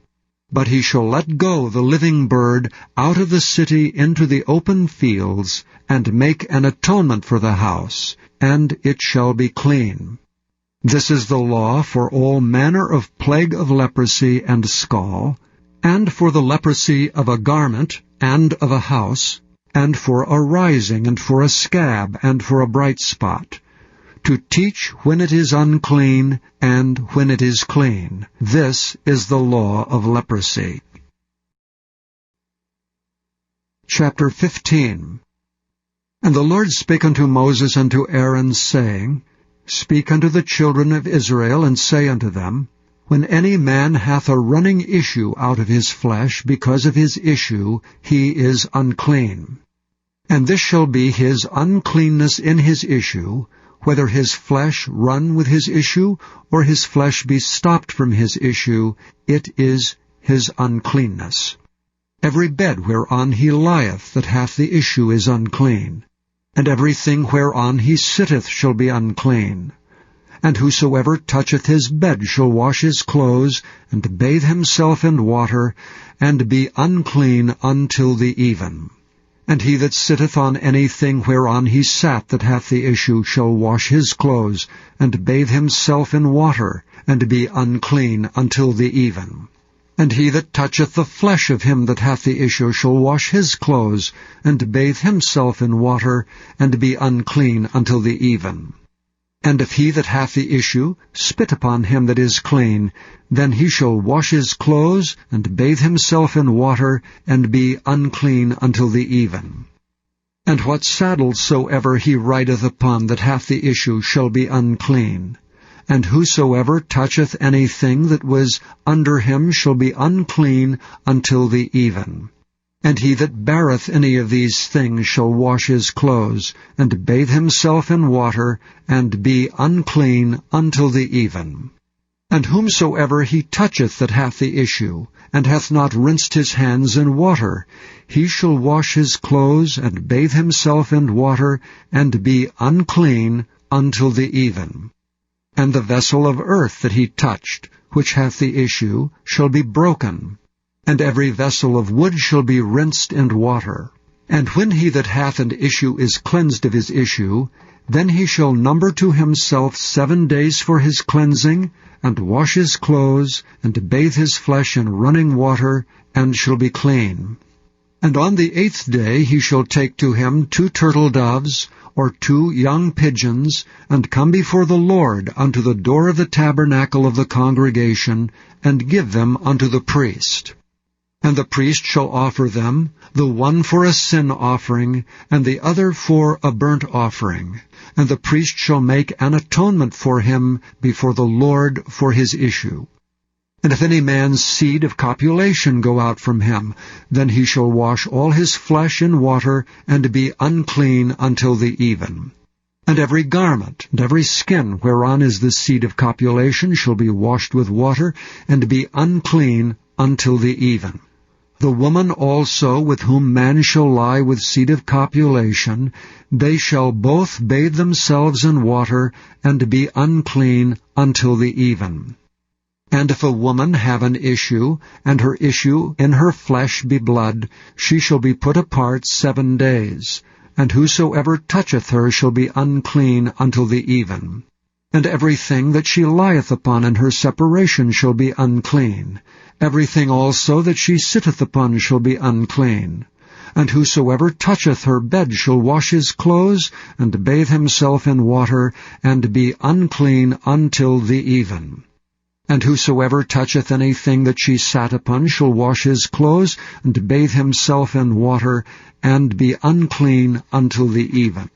But he shall let go the living bird out of the city into the open fields, and make an atonement for the house, and it shall be clean. This is the law for all manner of plague of leprosy and scall, and for the leprosy of a garment, and of a house, and for a rising, and for a scab, and for a bright spot, to teach when it is unclean, and when it is clean. This is the law of leprosy. Chapter 15. And the Lord spake unto Moses and to Aaron, saying, Speak unto the children of Israel, and say unto them, When any man hath a running issue out of his flesh, because of his issue, he is unclean. And this shall be his uncleanness in his issue, whether his flesh run with his issue, or his flesh be stopped from his issue, it is his uncleanness. Every bed whereon he lieth that hath the issue is unclean, and everything whereon he sitteth shall be unclean. And whosoever toucheth his bed shall wash his clothes, and bathe himself in water, and be unclean until the even. And he that sitteth on anything whereon he sat that hath the issue shall wash his clothes, and bathe himself in water, and be unclean until the even. And he that toucheth the flesh of him that hath the issue shall wash his clothes, and bathe himself in water, and be unclean until the even. And if he that hath the issue spit upon him that is clean, then he shall wash his clothes, and bathe himself in water, and be unclean until the even. And what saddle soever he rideth upon that hath the issue shall be unclean. And whosoever toucheth anything that was under him shall be unclean until the even. And he that beareth any of these things shall wash his clothes, and bathe himself in water, and be unclean until the even. And whomsoever he toucheth that hath the issue, and hath not rinsed his hands in water, he shall wash his clothes, and bathe himself in water, and be unclean until the even. And the vessel of earth that he touched, which hath the issue, shall be broken. And every vessel of wood shall be rinsed in water. And when he that hath an issue is cleansed of his issue, then he shall number to himself 7 days for his cleansing, and wash his clothes, and bathe his flesh in running water, and shall be clean. And on the 8th day he shall take to him 2 turtle doves, or 2 young pigeons, and come before the Lord unto the door of the tabernacle of the congregation, and give them unto the priest. And the priest shall offer them, the one for a sin offering, and the other for a burnt offering. And the priest shall make an atonement for him before the Lord for his issue. And if any man's seed of copulation go out from him, then he shall wash all his flesh in water, and be unclean until the even. And every garment, and every skin whereon is the seed of copulation shall be washed with water, and be unclean until the even. The woman also with whom man shall lie with seed of copulation, they shall both bathe themselves in water, and be unclean until the even. And if a woman have an issue, and her issue in her flesh be blood, she shall be put apart 7 days. And whosoever toucheth her shall be unclean until the even. And everything that she lieth upon in her separation shall be unclean. Everything also that she sitteth upon shall be unclean. And whosoever toucheth her bed shall wash his clothes, and bathe himself in water, and be unclean until the even. And whosoever toucheth anything that she sat upon shall wash his clothes, and bathe himself in water, and be unclean until the even.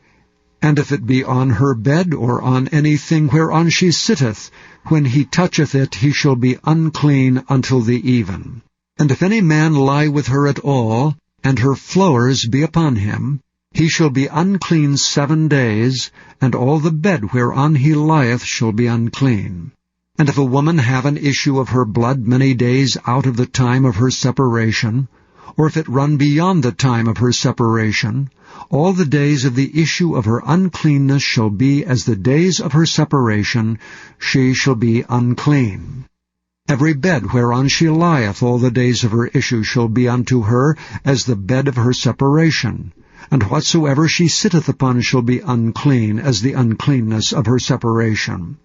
And if it be on her bed, or on anything whereon she sitteth, when he toucheth it, he shall be unclean until the even. And if any man lie with her at all, and her flowers be upon him, he shall be unclean 7 days, and all the bed whereon he lieth shall be unclean. And if a woman have an issue of her blood many days out of the time of her separation, or if it run beyond the time of her separation, all the days of the issue of her uncleanness shall be as the days of her separation, she shall be unclean. Every bed whereon she lieth all the days of her issue shall be unto her as the bed of her separation, and whatsoever she sitteth upon shall be unclean as the uncleanness of her separation.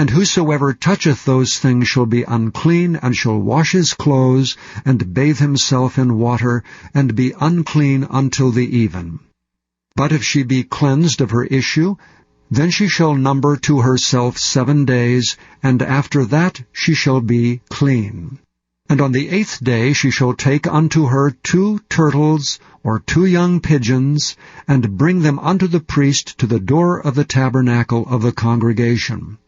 And whosoever toucheth those things shall be unclean, and shall wash his clothes, and bathe himself in water, and be unclean until the even. But if she be cleansed of her issue, then she shall number to herself 7 days, and after that she shall be clean. And on the 8th day she shall take unto her 2 turtles, or 2 young pigeons, and bring them unto the priest to the door of the tabernacle of the congregation.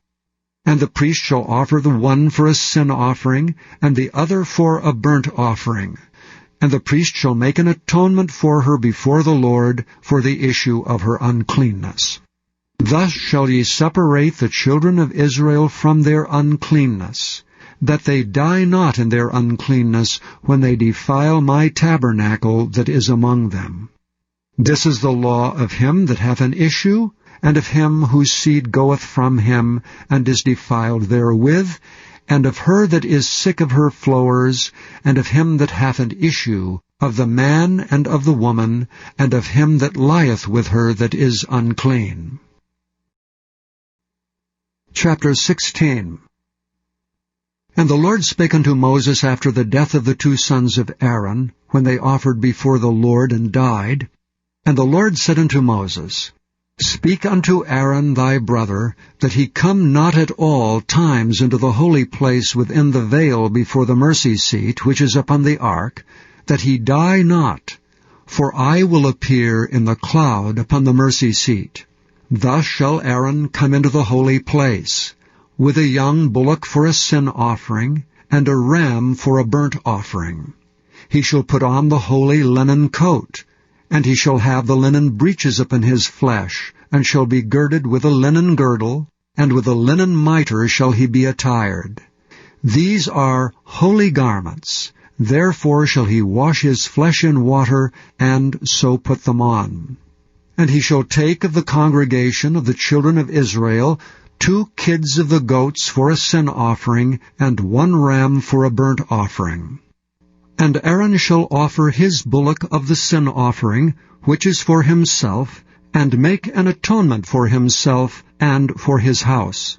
And the priest shall offer the one for a sin offering, and the other for a burnt offering. And the priest shall make an atonement for her before the Lord for the issue of her uncleanness. Thus shall ye separate the children of Israel from their uncleanness, that they die not in their uncleanness when they defile my tabernacle that is among them. This is the law of him that hath an issue, and of him whose seed goeth from him, and is defiled therewith, and of her that is sick of her flowers, and of him that hath an issue, of the man and of the woman, and of him that lieth with her that is unclean. Chapter 16. And the Lord spake unto Moses after the death of the 2 sons of Aaron, when they offered before the Lord and died. And the Lord said unto Moses, Speak unto Aaron thy brother, that he come not at all times into the holy place within the veil before the mercy seat, which is upon the ark, that he die not. For I will appear in the cloud upon the mercy seat. Thus shall Aaron come into the holy place, with a young bullock for a sin offering, and a ram for a burnt offering. He shall put on the holy linen coat, and he shall have the linen breeches upon his flesh, and shall be girded with a linen girdle, and with a linen mitre shall he be attired. These are holy garments, therefore shall he wash his flesh in water, and so put them on. And he shall take of the congregation of the children of Israel 2 kids of the goats for a sin offering, and 1 ram for a burnt offering. And Aaron shall offer his bullock of the sin offering, which is for himself, and make an atonement for himself and for his house.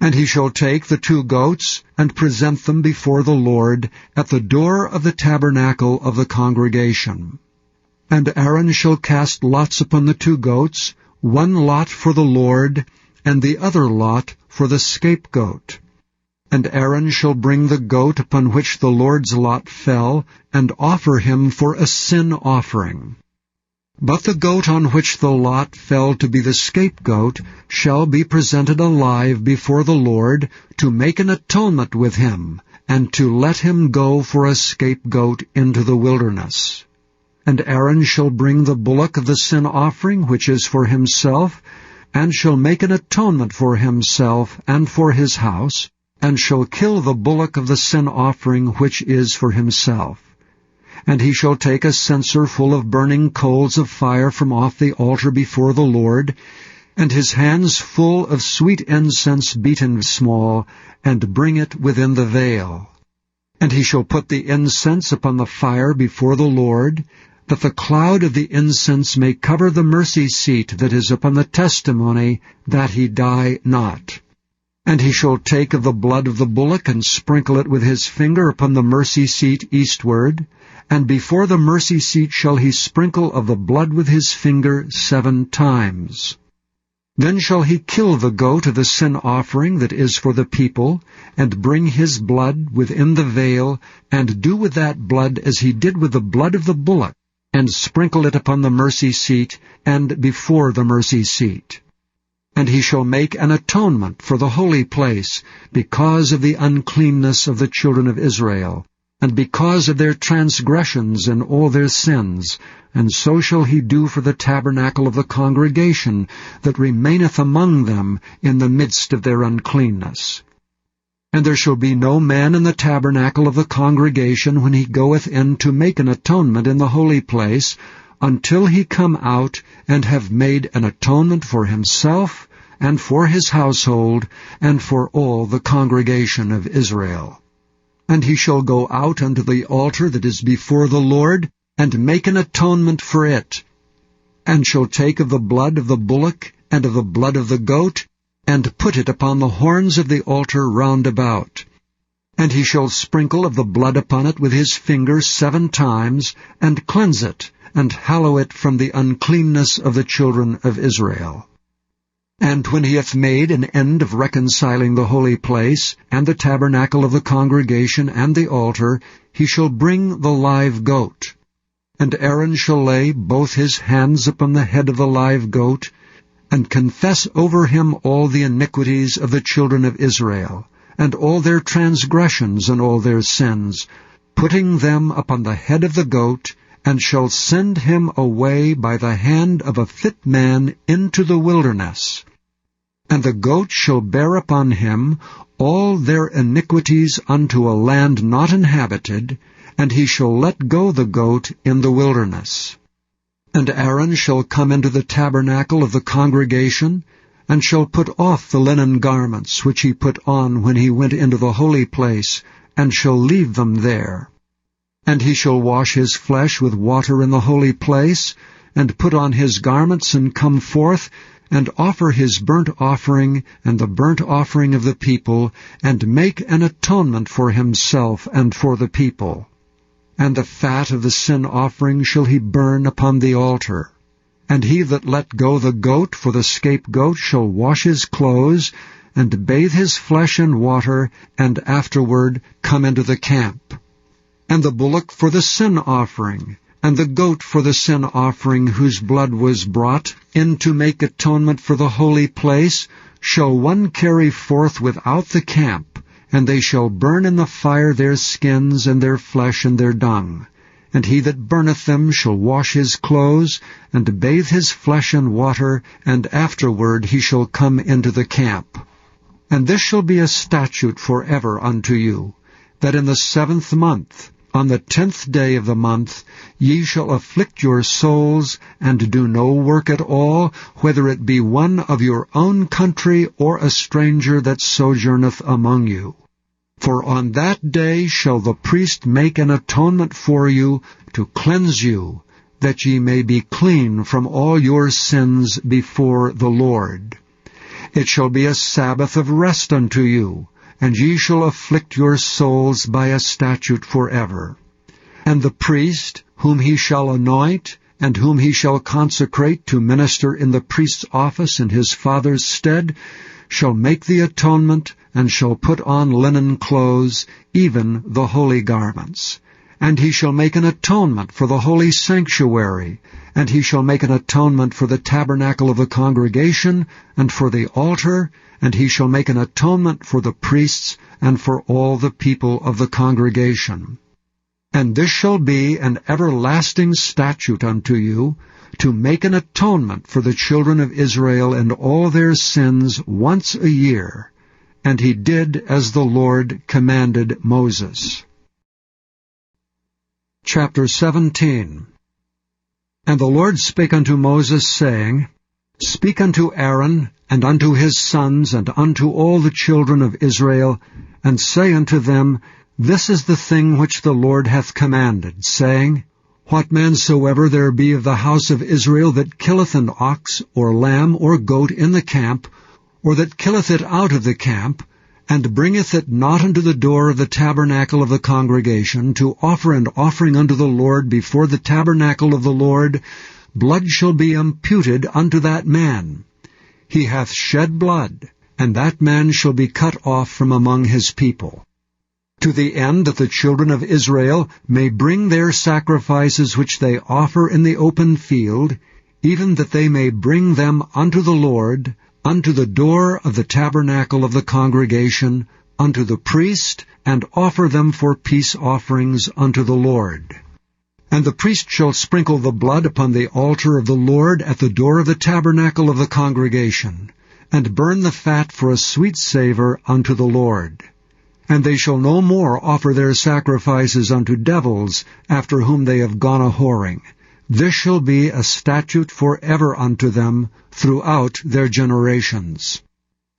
And he shall take the 2 goats, and present them before the Lord at the door of the tabernacle of the congregation. And Aaron shall cast lots upon the 2 goats, 1 lot for the Lord, and the other lot for the scapegoat. And Aaron shall bring the goat upon which the Lord's lot fell, and offer him for a sin offering. But the goat on which the lot fell to be the scapegoat shall be presented alive before the Lord, to make an atonement with him, and to let him go for a scapegoat into the wilderness. And Aaron shall bring the bullock of the sin offering, which is for himself, and shall make an atonement for himself and for his house, and shall kill the bullock of the sin offering which is for himself. And he shall take a censer full of burning coals of fire from off the altar before the Lord, and his hands full of sweet incense beaten small, and bring it within the veil. And he shall put the incense upon the fire before the Lord, that the cloud of the incense may cover the mercy seat that is upon the testimony, that he die not. And he shall take of the blood of the bullock, and sprinkle it with his finger upon the mercy seat eastward, and before the mercy seat shall he sprinkle of the blood with his finger 7 times. Then shall he kill the goat of the sin offering that is for the people, and bring his blood within the veil, and do with that blood as he did with the blood of the bullock, and sprinkle it upon the mercy seat, and before the mercy seat. And he shall make an atonement for the holy place, because of the uncleanness of the children of Israel, and because of their transgressions and all their sins, and so shall he do for the tabernacle of the congregation that remaineth among them in the midst of their uncleanness. And there shall be no man in the tabernacle of the congregation when he goeth in to make an atonement in the holy place, until he come out and have made an atonement for himself, and for his household, and for all the congregation of Israel. And he shall go out unto the altar that is before the Lord, and make an atonement for it, and shall take of the blood of the bullock, and of the blood of the goat, and put it upon the horns of the altar round about. And he shall sprinkle of the blood upon it with his finger 7 times, and cleanse it, and hallow it from the uncleanness of the children of Israel. And when he hath made an end of reconciling the holy place, and the tabernacle of the congregation, and the altar, he shall bring the live goat. And Aaron shall lay both his hands upon the head of the live goat, and confess over him all the iniquities of the children of Israel, and all their transgressions and all their sins, putting them upon the head of the goat, and shall send him away by the hand of a fit man into the wilderness. And the goat shall bear upon him all their iniquities unto a land not inhabited, and he shall let go the goat in the wilderness. And Aaron shall come into the tabernacle of the congregation, and shall put off the linen garments which he put on when he went into the holy place, and shall leave them there. And he shall wash his flesh with water in the holy place, and put on his garments, and come forth, and offer his burnt offering, and the burnt offering of the people, and make an atonement for himself and for the people. And the fat of the sin offering shall he burn upon the altar. And he that let go the goat for the scapegoat shall wash his clothes, and bathe his flesh in water, and afterward come into the camp. And the bullock for the sin offering, and the goat for the sin offering, whose blood was brought in to make atonement for the holy place, shall one carry forth without the camp, and they shall burn in the fire their skins, and their flesh, and their dung. And he that burneth them shall wash his clothes, and bathe his flesh in water, and afterward he shall come into the camp. And this shall be a statute forever unto you, that in the 7th month, on the 10th day of the month, ye shall afflict your souls, and do no work at all, whether it be one of your own country, or a stranger that sojourneth among you. For on that day shall the priest make an atonement for you, to cleanse you, that ye may be clean from all your sins before the Lord. It shall be a Sabbath of rest unto you, and ye shall afflict your souls by a statute forever. And the priest, whom he shall anoint, and whom he shall consecrate to minister in the priest's office in his father's stead, shall make the atonement, and shall put on linen clothes, even the holy garments. And he shall make an atonement for the holy sanctuary, and he shall make an atonement for the tabernacle of the congregation, and for the altar, and he shall make an atonement for the priests, and for all the people of the congregation. And this shall be an everlasting statute unto you, to make an atonement for the children of Israel and all their sins once a year. And he did as the Lord commanded Moses. Chapter 17. And the Lord spake unto Moses, saying, Speak unto Aaron, and unto his sons, and unto all the children of Israel, and say unto them, This is the thing which the Lord hath commanded, saying, What man soever there be of the house of Israel that killeth an ox, or lamb, or goat in the camp, or that killeth it out of the camp, and bringeth it not unto the door of the tabernacle of the congregation, to offer an offering unto the Lord before the tabernacle of the Lord, blood shall be imputed unto that man. He hath shed blood, and that man shall be cut off from among his people. To the end that the children of Israel may bring their sacrifices which they offer in the open field, even that they may bring them unto the Lord, unto the door of the tabernacle of the congregation, unto the priest, and offer them for peace offerings unto the Lord. And the priest shall sprinkle the blood upon the altar of the Lord at the door of the tabernacle of the congregation, and burn the fat for a sweet savor unto the Lord. And they shall no more offer their sacrifices unto devils, after whom they have gone a-whoring. This shall be a statute forever unto them throughout their generations.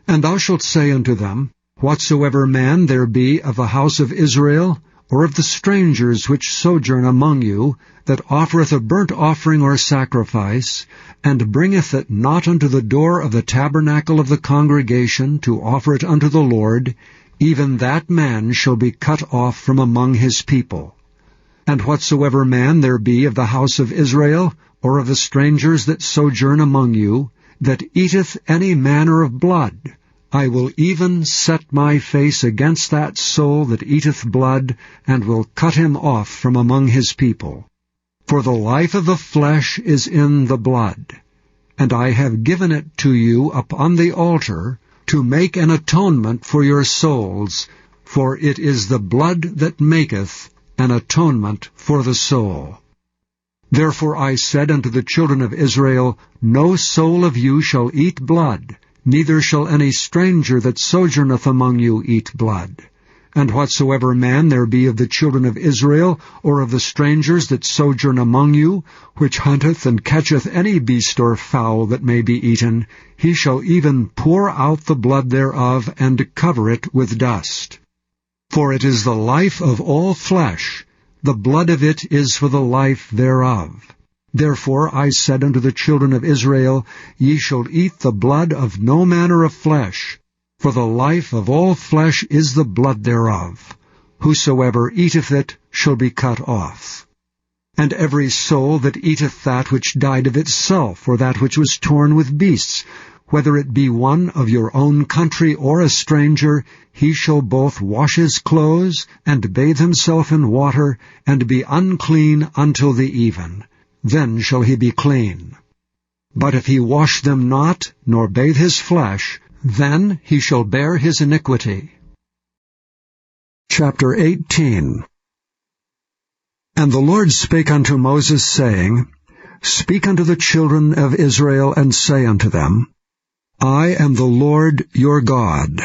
And thou shalt say unto them, Whatsoever man there be of the house of Israel, or of the strangers which sojourn among you, that offereth a burnt offering or sacrifice, and bringeth it not unto the door of the tabernacle of the congregation to offer it unto the Lord, even that man shall be cut off from among his people. And whatsoever man there be of the house of Israel, or of the strangers that sojourn among you, that eateth any manner of blood, I will even set my face against that soul that eateth blood, and will cut him off from among his people. For the life of the flesh is in the blood, and I have given it to you upon the altar, to make an atonement for your souls, for it is the blood that maketh an atonement for the soul. Therefore I said unto the children of Israel, No soul of you shall eat blood, neither shall any stranger that sojourneth among you eat blood. And whatsoever man there be of the children of Israel, or of the strangers that sojourn among you, which hunteth and catcheth any beast or fowl that may be eaten, he shall even pour out the blood thereof, and cover it with dust. For it is the life of all flesh, the blood of it is for the life thereof. Therefore I said unto the children of Israel, Ye shall eat the blood of no manner of flesh, for the life of all flesh is the blood thereof. Whosoever eateth it shall be cut off. And every soul that eateth that which died of itself, or that which was torn with beasts, whether it be one of your own country or a stranger, he shall both wash his clothes, and bathe himself in water, and be unclean until the even. Then shall he be clean. But if he wash them not, nor bathe his flesh, then he shall bear his iniquity. Chapter 18. And the Lord spake unto Moses, saying, Speak unto the children of Israel, and say unto them, I am the Lord your God.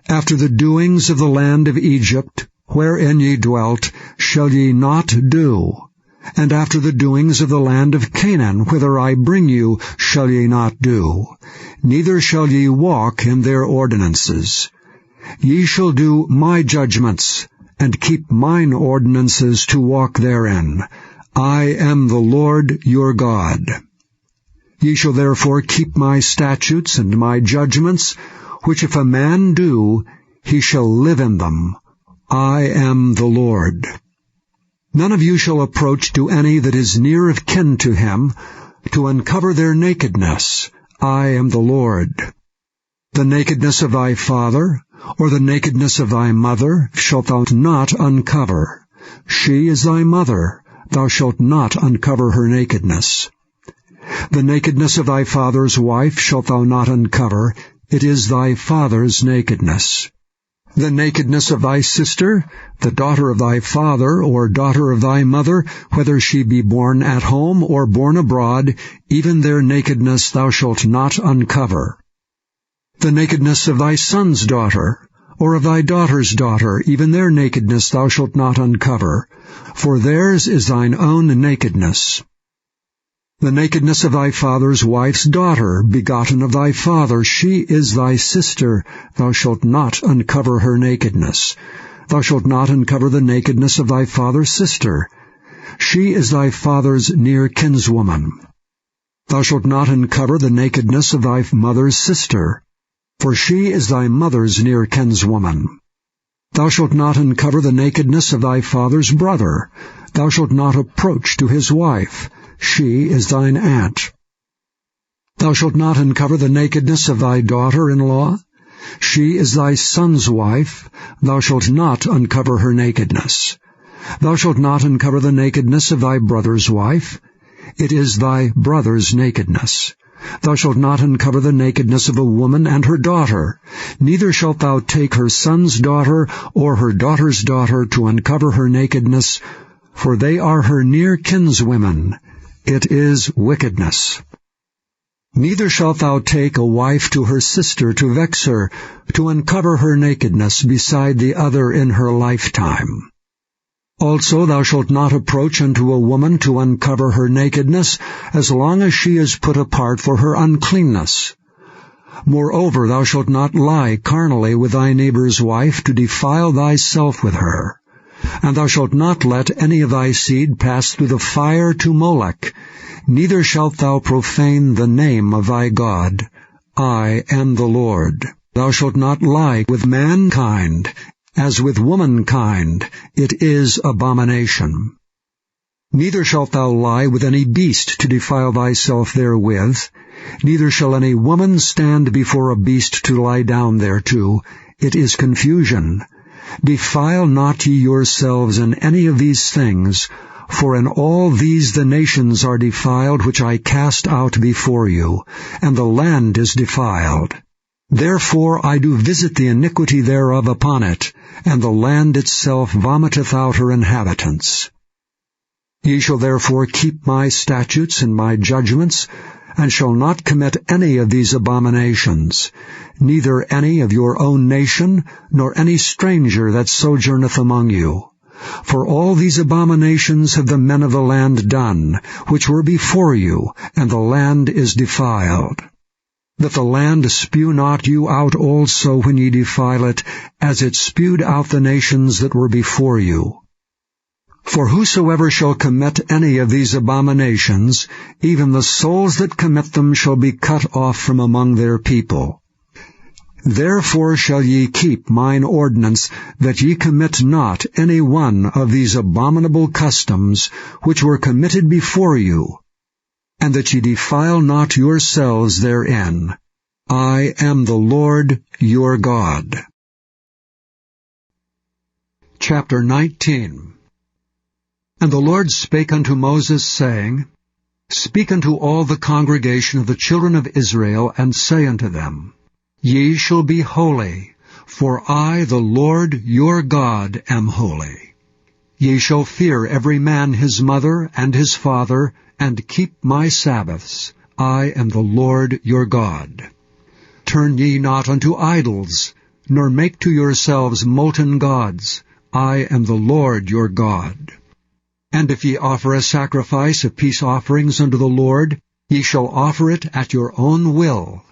After the doings of the land of Egypt, wherein ye dwelt, shall ye not do. And after the doings of the land of Canaan, whither I bring you, shall ye not do. Neither shall ye walk in their ordinances. Ye shall do my judgments, and keep mine ordinances to walk therein. I am the Lord your God. Ye shall therefore keep my statutes and my judgments, which if a man do, he shall live in them. I am the Lord. None of you shall approach to any that is near of kin to him, to uncover their nakedness. I am the Lord. The nakedness of thy father, or the nakedness of thy mother, shalt thou not uncover. She is thy mother, thou shalt not uncover her nakedness. The nakedness of thy father's wife shalt thou not uncover, it is thy father's nakedness. The nakedness of thy sister, the daughter of thy father, or daughter of thy mother, whether she be born at home or born abroad, even their nakedness thou shalt not uncover. The nakedness of thy son's daughter, or of thy daughter's daughter, even their nakedness thou shalt not uncover, for theirs is thine own nakedness. The nakedness of thy father's wife's daughter, begotten of thy father, she is thy sister, thou shalt not uncover her nakedness. Thou shalt not uncover the nakedness of thy father's sister. She is thy father's near kinswoman. Thou shalt not uncover the nakedness of thy mother's sister, for she is thy mother's near kinswoman. Thou shalt not uncover the nakedness of thy father's brother. Thou shalt not approach to his wife. She is thine aunt. Thou shalt not uncover the nakedness of thy daughter-in-law. She is thy son's wife. Thou shalt not uncover her nakedness. Thou shalt not uncover the nakedness of thy brother's wife. It is thy brother's nakedness. Thou shalt not uncover the nakedness of a woman and her daughter. Neither shalt thou take her son's daughter or her daughter's daughter to uncover her nakedness, for they are her near kinswomen. It is wickedness. Neither shalt thou take a wife to her sister to vex her, to uncover her nakedness beside the other in her lifetime. Also thou shalt not approach unto a woman to uncover her nakedness, as long as she is put apart for her uncleanness. Moreover, thou shalt not lie carnally with thy neighbor's wife, to defile thyself with her. And thou shalt not let any of thy seed pass through the fire to Molech, neither shalt thou profane the name of thy God. I am the Lord. Thou shalt not lie with mankind, as with womankind. It is abomination. Neither shalt thou lie with any beast to defile thyself therewith, neither shall any woman stand before a beast to lie down thereto. It is confusion. Defile not ye yourselves in any of these things, for in all these the nations are defiled which I cast out before you, and the land is defiled. Therefore I do visit the iniquity thereof upon it, and the land itself vomiteth out her inhabitants. Ye shall therefore keep my statutes and my judgments, and shall not commit any of these abominations, neither any of your own nation, nor any stranger that sojourneth among you. For all these abominations have the men of the land done, which were before you, and the land is defiled. That the land spew not you out also when ye defile it, as it spewed out the nations that were before you. For whosoever shall commit any of these abominations, even the souls that commit them shall be cut off from among their people. Therefore shall ye keep mine ordinance, that ye commit not any one of these abominable customs, which were committed before you, and that ye defile not yourselves therein. I am the Lord your God. Chapter 19. And the Lord spake unto Moses, saying, Speak unto all the congregation of the children of Israel, and say unto them, Ye shall be holy, for I, the Lord your God, am holy. Ye shall fear every man his mother and his father, and keep my Sabbaths. I am the Lord your God. Turn ye not unto idols, nor make to yourselves molten gods. I am the Lord your God. And if ye offer a sacrifice of peace offerings unto the Lord, ye shall offer it at your own will.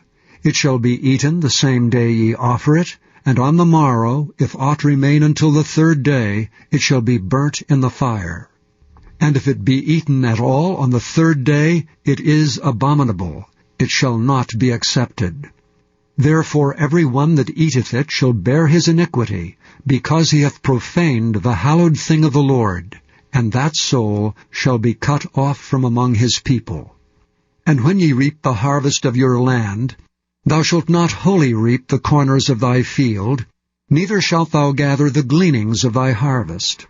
It shall be eaten the same day ye offer it, and on the morrow, if aught remain until the third day, it shall be burnt in the fire. And if it be eaten at all on the third day, it is abominable. It shall not be accepted. Therefore every one that eateth it shall bear his iniquity, because he hath profaned the hallowed thing of the Lord, and that soul shall be cut off from among his people. And when ye reap the harvest of your land, thou shalt not wholly reap the corners of thy field, neither shalt thou gather the gleanings of thy harvest.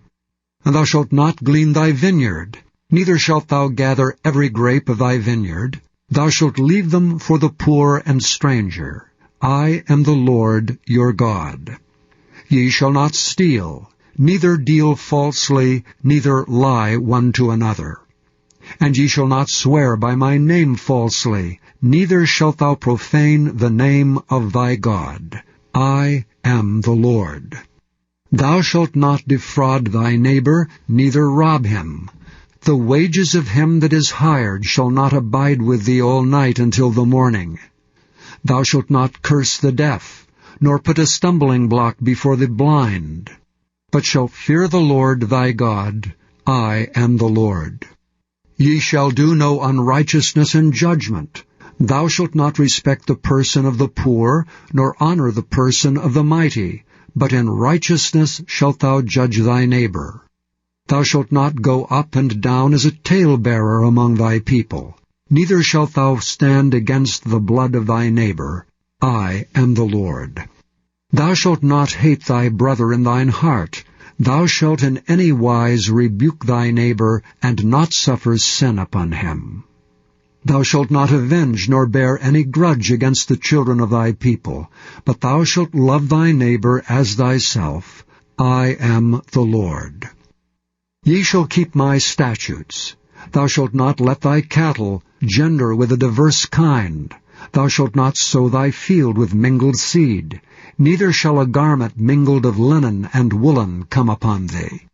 And thou shalt not glean thy vineyard, neither shalt thou gather every grape of thy vineyard. Thou shalt leave them for the poor and stranger. I am the Lord your God. Ye shall not steal, neither deal falsely, neither lie one to another. And ye shall not swear by my name falsely, neither shalt thou profane the name of thy God. I am the Lord. Thou shalt not defraud thy neighbor, neither rob him. The wages of him that is hired shall not abide with thee all night until the morning. Thou shalt not curse the deaf, nor put a stumbling block before the blind, but shalt fear the Lord thy God. I am the Lord. Ye shall do no unrighteousness in judgment. Thou shalt not respect the person of the poor, nor honor the person of the mighty, but in righteousness shalt thou judge thy neighbor. Thou shalt not go up and down as a talebearer among thy people, neither shalt thou stand against the blood of thy neighbor. I am the Lord. Thou shalt not hate thy brother in thine heart. Thou shalt in any wise rebuke thy neighbor, and not suffer sin upon him. Thou shalt not avenge nor bear any grudge against the children of thy people, but thou shalt love thy neighbor as thyself. I am the Lord. Ye shall keep my statutes. Thou shalt not let thy cattle gender with a diverse kind. Thou shalt not sow thy field with mingled seed, neither shall a garment mingled of linen and woolen come upon thee.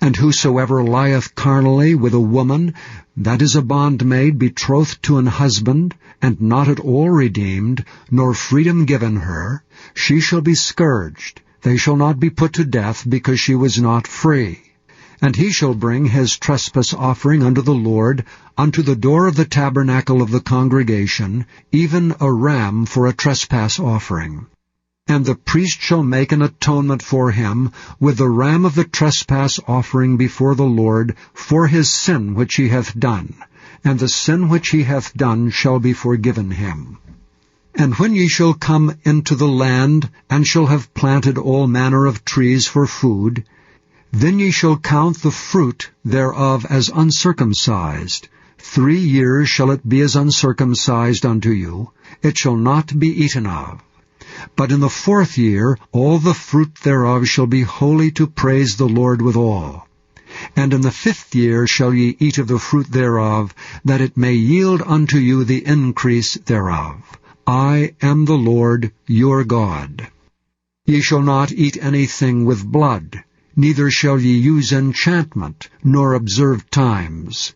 And whosoever lieth carnally with a woman, that is a bondmaid betrothed to an husband, and not at all redeemed, nor freedom given her, she shall be scourged. They shall not be put to death, because she was not free. And he shall bring his trespass offering unto the Lord, unto the door of the tabernacle of the congregation, even a ram for a trespass offering. And the priest shall make an atonement for him with the ram of the trespass offering before the Lord for his sin which he hath done, and the sin which he hath done shall be forgiven him. And when ye shall come into the land, and shall have planted all manner of trees for food, then ye shall count the fruit thereof as uncircumcised. 3 years shall it be as uncircumcised unto you. It shall not be eaten of. But in the 4th year all the fruit thereof shall be holy to praise the Lord withal. And in the 5th year shall ye eat of the fruit thereof, that it may yield unto you the increase thereof. I am the Lord your God. Ye shall not eat anything with blood, neither shall ye use enchantment, nor observe times.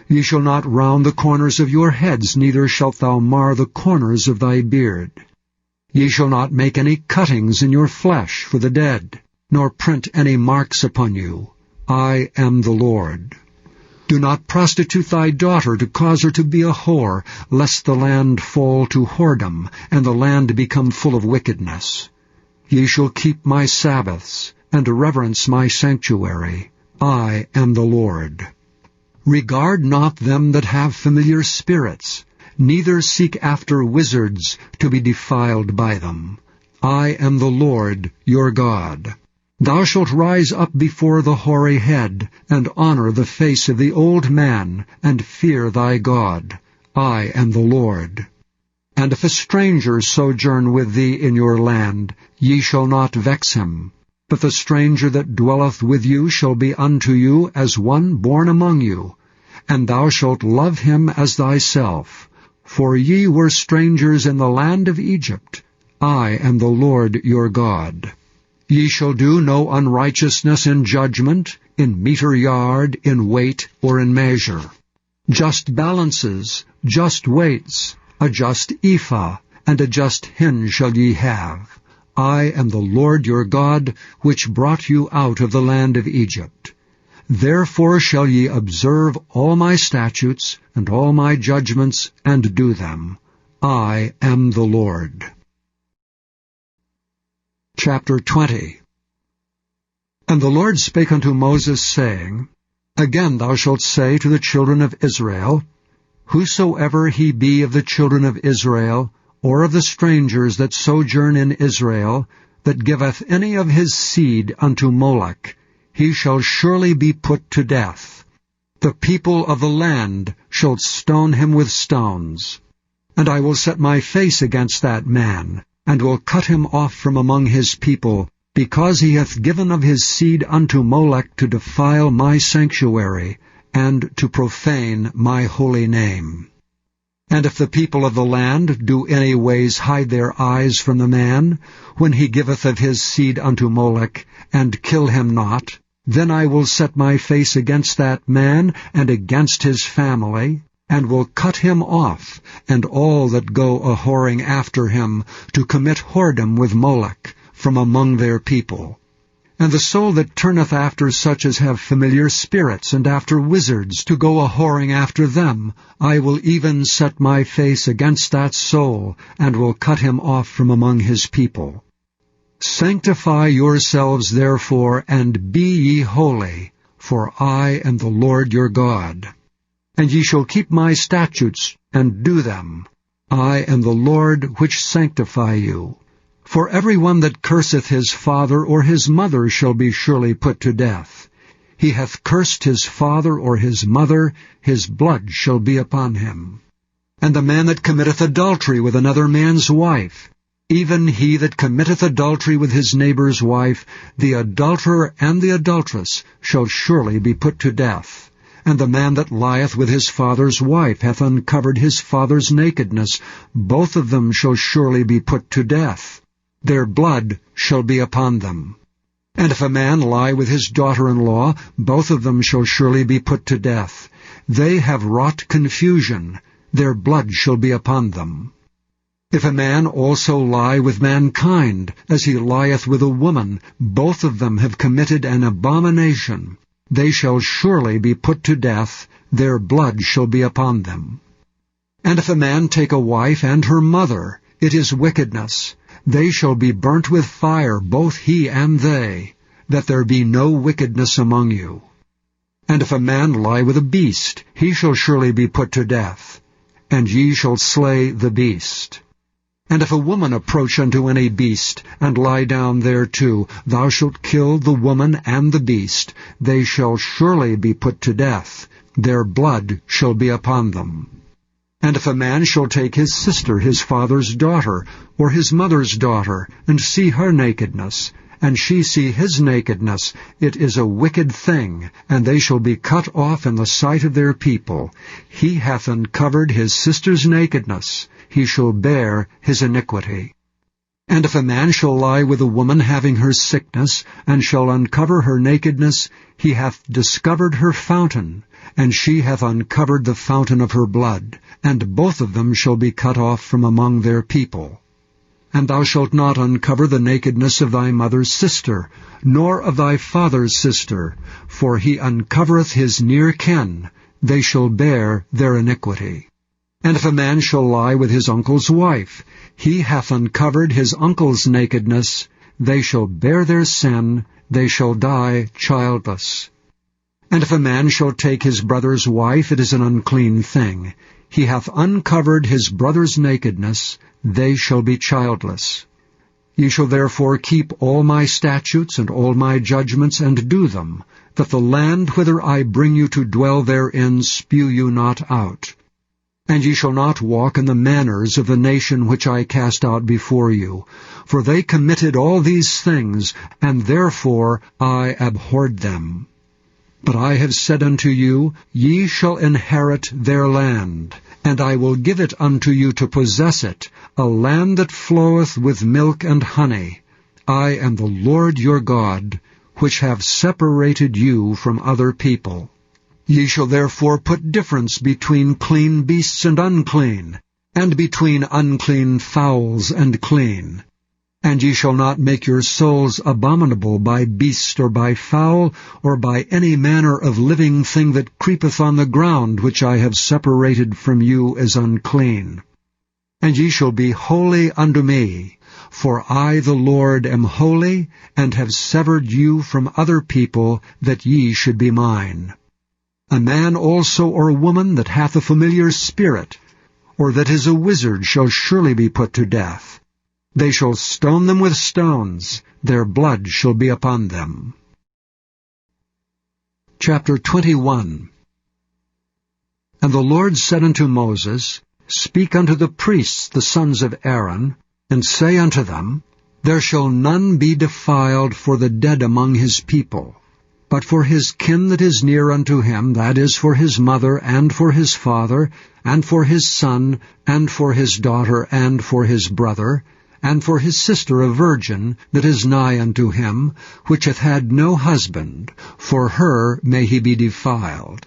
Ye shall not round the corners of your heads, neither shalt thou mar the corners of thy beard. Ye shall not make any cuttings in your flesh for the dead, nor print any marks upon you. I am the Lord. Do not prostitute thy daughter to cause her to be a whore, lest the land fall to whoredom, and the land become full of wickedness. Ye shall keep my Sabbaths, and reverence my sanctuary. I am the Lord. Regard not them that have familiar spirits, neither seek after wizards to be defiled by them. I am the Lord your God. Thou shalt rise up before the hoary head, and honor the face of the old man, and fear thy God. I am the Lord. And if a stranger sojourn with thee in your land, ye shall not vex him. But the stranger that dwelleth with you shall be unto you as one born among you, and thou shalt love him as thyself. For ye were strangers in the land of Egypt. I am the Lord your God. Ye shall do no unrighteousness in judgment, in meter yard, in weight, or in measure. Just balances, just weights, a just ephah, and a just hin shall ye have. I am the Lord your God, which brought you out of the land of Egypt. Therefore shall ye observe all my statutes and all my judgments, and do them. I am the Lord. Chapter 20. And the Lord spake unto Moses, saying, Again thou shalt say to the children of Israel, Whosoever he be of the children of Israel, or of the strangers that sojourn in Israel, that giveth any of his seed unto Molech, he shall surely be put to death. The people of the land shall stone him with stones. And I will set my face against that man, and will cut him off from among his people, because he hath given of his seed unto Molech to defile my sanctuary, and to profane my holy name. And if the people of the land do any ways hide their eyes from the man, when he giveth of his seed unto Molech, and kill him not, then I will set my face against that man, and against his family, and will cut him off, and all that go a-whoring after him, to commit whoredom with Molech, from among their people. And the soul that turneth after such as have familiar spirits, and after wizards, to go a-whoring after them, I will even set my face against that soul, and will cut him off from among his people. Sanctify yourselves therefore, and be ye holy, for I am the Lord your God. And ye shall keep my statutes, and do them. I am the Lord which sanctify you. For every one that curseth his father or his mother shall be surely put to death. He hath cursed his father or his mother, his blood shall be upon him. And the man that committeth adultery with another man's wife, even he that committeth adultery with his neighbor's wife, the adulterer and the adulteress shall surely be put to death. And the man that lieth with his father's wife hath uncovered his father's nakedness. Both of them shall surely be put to death. Their blood shall be upon them. And if a man lie with his daughter-in-law, both of them shall surely be put to death. They have wrought confusion. Their blood shall be upon them. If a man also lie with mankind, as he lieth with a woman, both of them have committed an abomination. They shall surely be put to death. Their blood shall be upon them. And if a man take a wife and her mother, it is wickedness. They shall be burnt with fire, both he and they, that there be no wickedness among you. And if a man lie with a beast, he shall surely be put to death, and ye shall slay the beast. And if a woman approach unto any beast, and lie down thereto, thou shalt kill the woman and the beast. They shall surely be put to death. Their blood shall be upon them. And if a man shall take his sister, his father's daughter, or his mother's daughter, and see her nakedness, and she see his nakedness, it is a wicked thing, and they shall be cut off in the sight of their people. He hath uncovered his sister's nakedness. He shall bear his iniquity. And if a man shall lie with a woman having her sickness, and shall uncover her nakedness, he hath discovered her fountain, and she hath uncovered the fountain of her blood, and both of them shall be cut off from among their people. And thou shalt not uncover the nakedness of thy mother's sister, nor of thy father's sister, for he uncovereth his near kin. They shall bear their iniquity. And if a man shall lie with his uncle's wife, he hath uncovered his uncle's nakedness. They shall bear their sin. They shall die childless. And if a man shall take his brother's wife, it is an unclean thing. He hath uncovered his brother's nakedness. They shall be childless. Ye shall therefore keep all my statutes and all my judgments, and do them, that the land whither I bring you to dwell therein spew you not out. And ye shall not walk in the manners of the nation which I cast out before you, for they committed all these things, and therefore I abhorred them. But I have said unto you, ye shall inherit their land, and I will give it unto you to possess it, a land that floweth with milk and honey. I am the Lord your God, which have separated you from other people. Ye shall therefore put difference between clean beasts and unclean, and between unclean fowls and clean. And ye shall not make your souls abominable by beast or by fowl, or by any manner of living thing that creepeth on the ground, which I have separated from you as unclean. And ye shall be holy unto me, for I the Lord am holy, and have severed you from other people, that ye should be mine. A man also or a woman that hath a familiar spirit, or that is a wizard, shall surely be put to death. They shall stone them with stones. Their blood shall be upon them. Chapter 21. And the Lord said unto Moses, Speak unto the priests, the sons of Aaron, and say unto them, There shall none be defiled for the dead among his people, but for his kin that is near unto him, that is, for his mother, and for his father, and for his son, and for his daughter, and for his brother, and for his sister a virgin, that is nigh unto him, which hath had no husband, for her may he be defiled.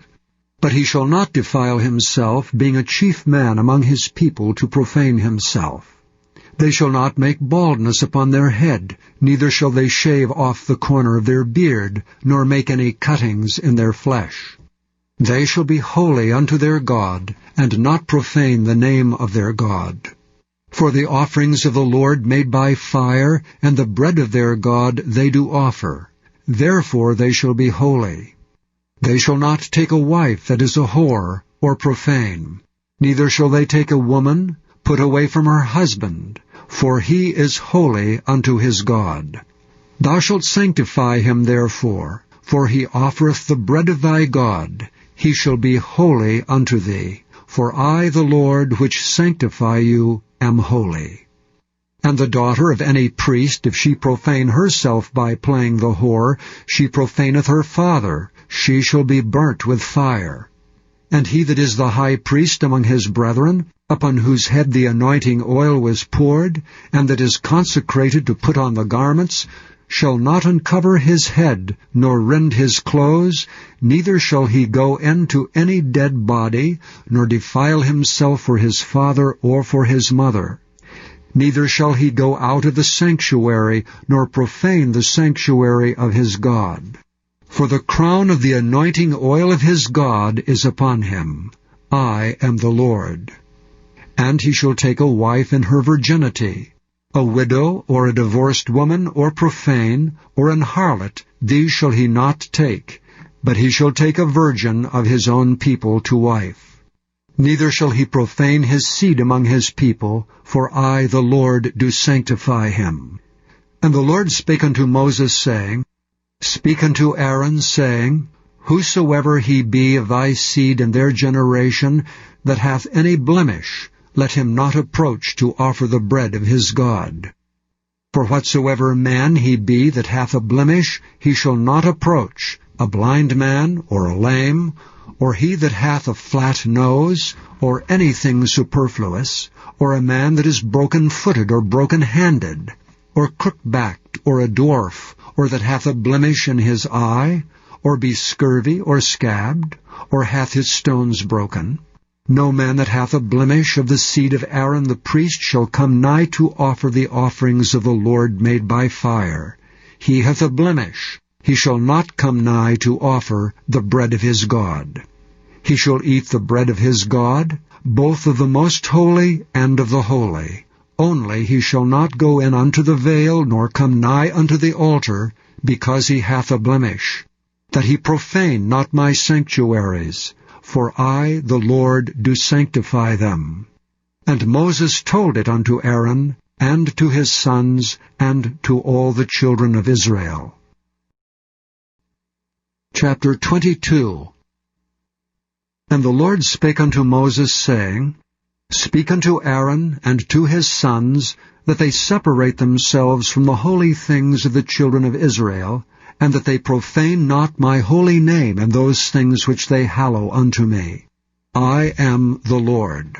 But he shall not defile himself, being a chief man among his people, to profane himself. They shall not make baldness upon their head, neither shall they shave off the corner of their beard, nor make any cuttings in their flesh. They shall be holy unto their God, and not profane the name of their God. For the offerings of the Lord made by fire, and the bread of their God they do offer. Therefore they shall be holy. They shall not take a wife that is a whore, or profane. Neither shall they take a woman put away from her husband, for he is holy unto his God. Thou shalt sanctify him therefore, for he offereth the bread of thy God. He shall be holy unto thee, for I the Lord which sanctify you am holy. And the daughter of any priest, if she profane herself by playing the whore, she profaneth her father, she shall be burnt with fire. And he that is the high priest among his brethren, upon whose head the anointing oil was poured, and that is consecrated to put on the garments, shall not uncover his head, nor rend his clothes, neither shall he go in to any dead body, nor defile himself for his father or for his mother. Neither shall he go out of the sanctuary, nor profane the sanctuary of his God. For the crown of the anointing oil of his God is upon him. I am the Lord. And he shall take a wife in her virginity. A widow, or a divorced woman, or profane, or an harlot, these shall he not take, but he shall take a virgin of his own people to wife. Neither shall he profane his seed among his people, for I, the Lord, do sanctify him. And the Lord spake unto Moses, saying, Speak unto Aaron, saying, Whosoever he be of thy seed in their generation, that hath any blemish, let him not approach to offer the bread of his God. For whatsoever man he be that hath a blemish, he shall not approach, a blind man, or a lame, or he that hath a flat nose, or anything superfluous, or a man that is broken-footed or broken-handed, or crook-backed, or a dwarf, or that hath a blemish in his eye, or be scurvy, or scabbed, or hath his stones broken. No man that hath a blemish of the seed of Aaron the priest shall come nigh to offer the offerings of the Lord made by fire. He hath a blemish. He shall not come nigh to offer the bread of his God. He shall eat the bread of his God, both of the most holy and of the holy. Only he shall not go in unto the veil, nor come nigh unto the altar, because he hath a blemish, that he profane not my sanctuaries. For I, the Lord, do sanctify them. And Moses told it unto Aaron, and to his sons, and to all the children of Israel. Chapter 22. And the Lord spake unto Moses, saying, Speak unto Aaron and to his sons, that they separate themselves from the holy things of the children of Israel, and that they profane not my holy name and those things which they hallow unto me. I am the Lord.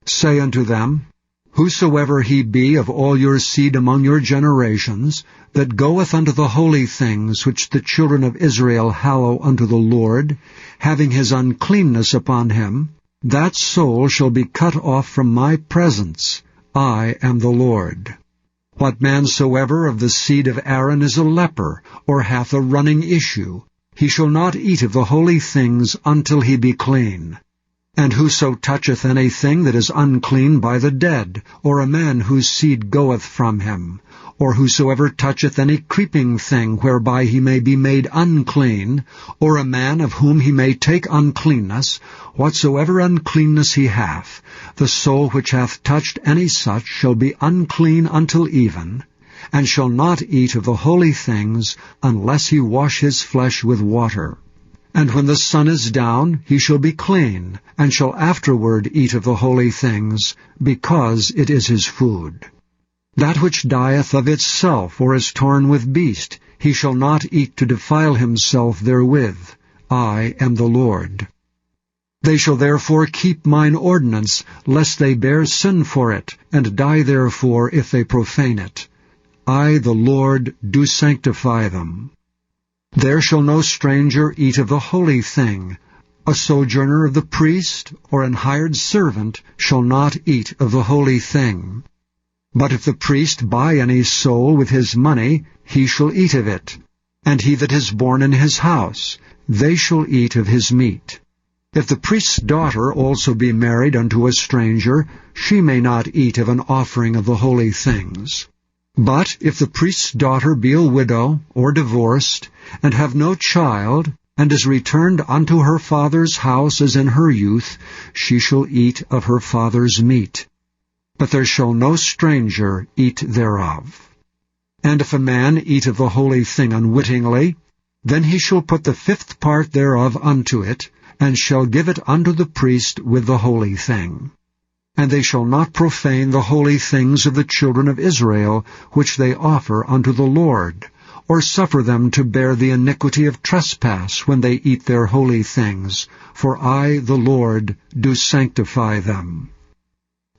Say unto them, Whosoever he be of all your seed among your generations, that goeth unto the holy things which the children of Israel hallow unto the Lord, having his uncleanness upon him, that soul shall be cut off from my presence. I am the Lord. What man soever of the seed of Aaron is a leper, or hath a running issue, he shall not eat of the holy things until he be clean. And whoso toucheth anything that is unclean by the dead, or a man whose seed goeth from him, or whosoever toucheth any creeping thing whereby he may be made unclean, or a man of whom he may take uncleanness, whatsoever uncleanness he hath, the soul which hath touched any such shall be unclean until even, and shall not eat of the holy things, unless he wash his flesh with water. And when the sun is down, he shall be clean, and shall afterward eat of the holy things, because it is his food. That which dieth of itself, or is torn with beast, he shall not eat to defile himself therewith. I am the Lord. They shall therefore keep mine ordinance, lest they bear sin for it, and die therefore if they profane it. I, the Lord, do sanctify them. There shall no stranger eat of the holy thing. A sojourner of the priest, or an hired servant, shall not eat of the holy thing. But if the priest buy any soul with his money, he shall eat of it. And he that is born in his house, they shall eat of his meat. If the priest's daughter also be married unto a stranger, she may not eat of an offering of the holy things. But if the priest's daughter be a widow, or divorced, and have no child, and is returned unto her father's house as in her youth, she shall eat of her father's meat. But there shall no stranger eat thereof. And if a man eat of the holy thing unwittingly, then he shall put the 5th part thereof unto it, and shall give it unto the priest with the holy thing. And they shall not profane the holy things of the children of Israel, which they offer unto the Lord, or suffer them to bear the iniquity of trespass when they eat their holy things. For I, the Lord, do sanctify them.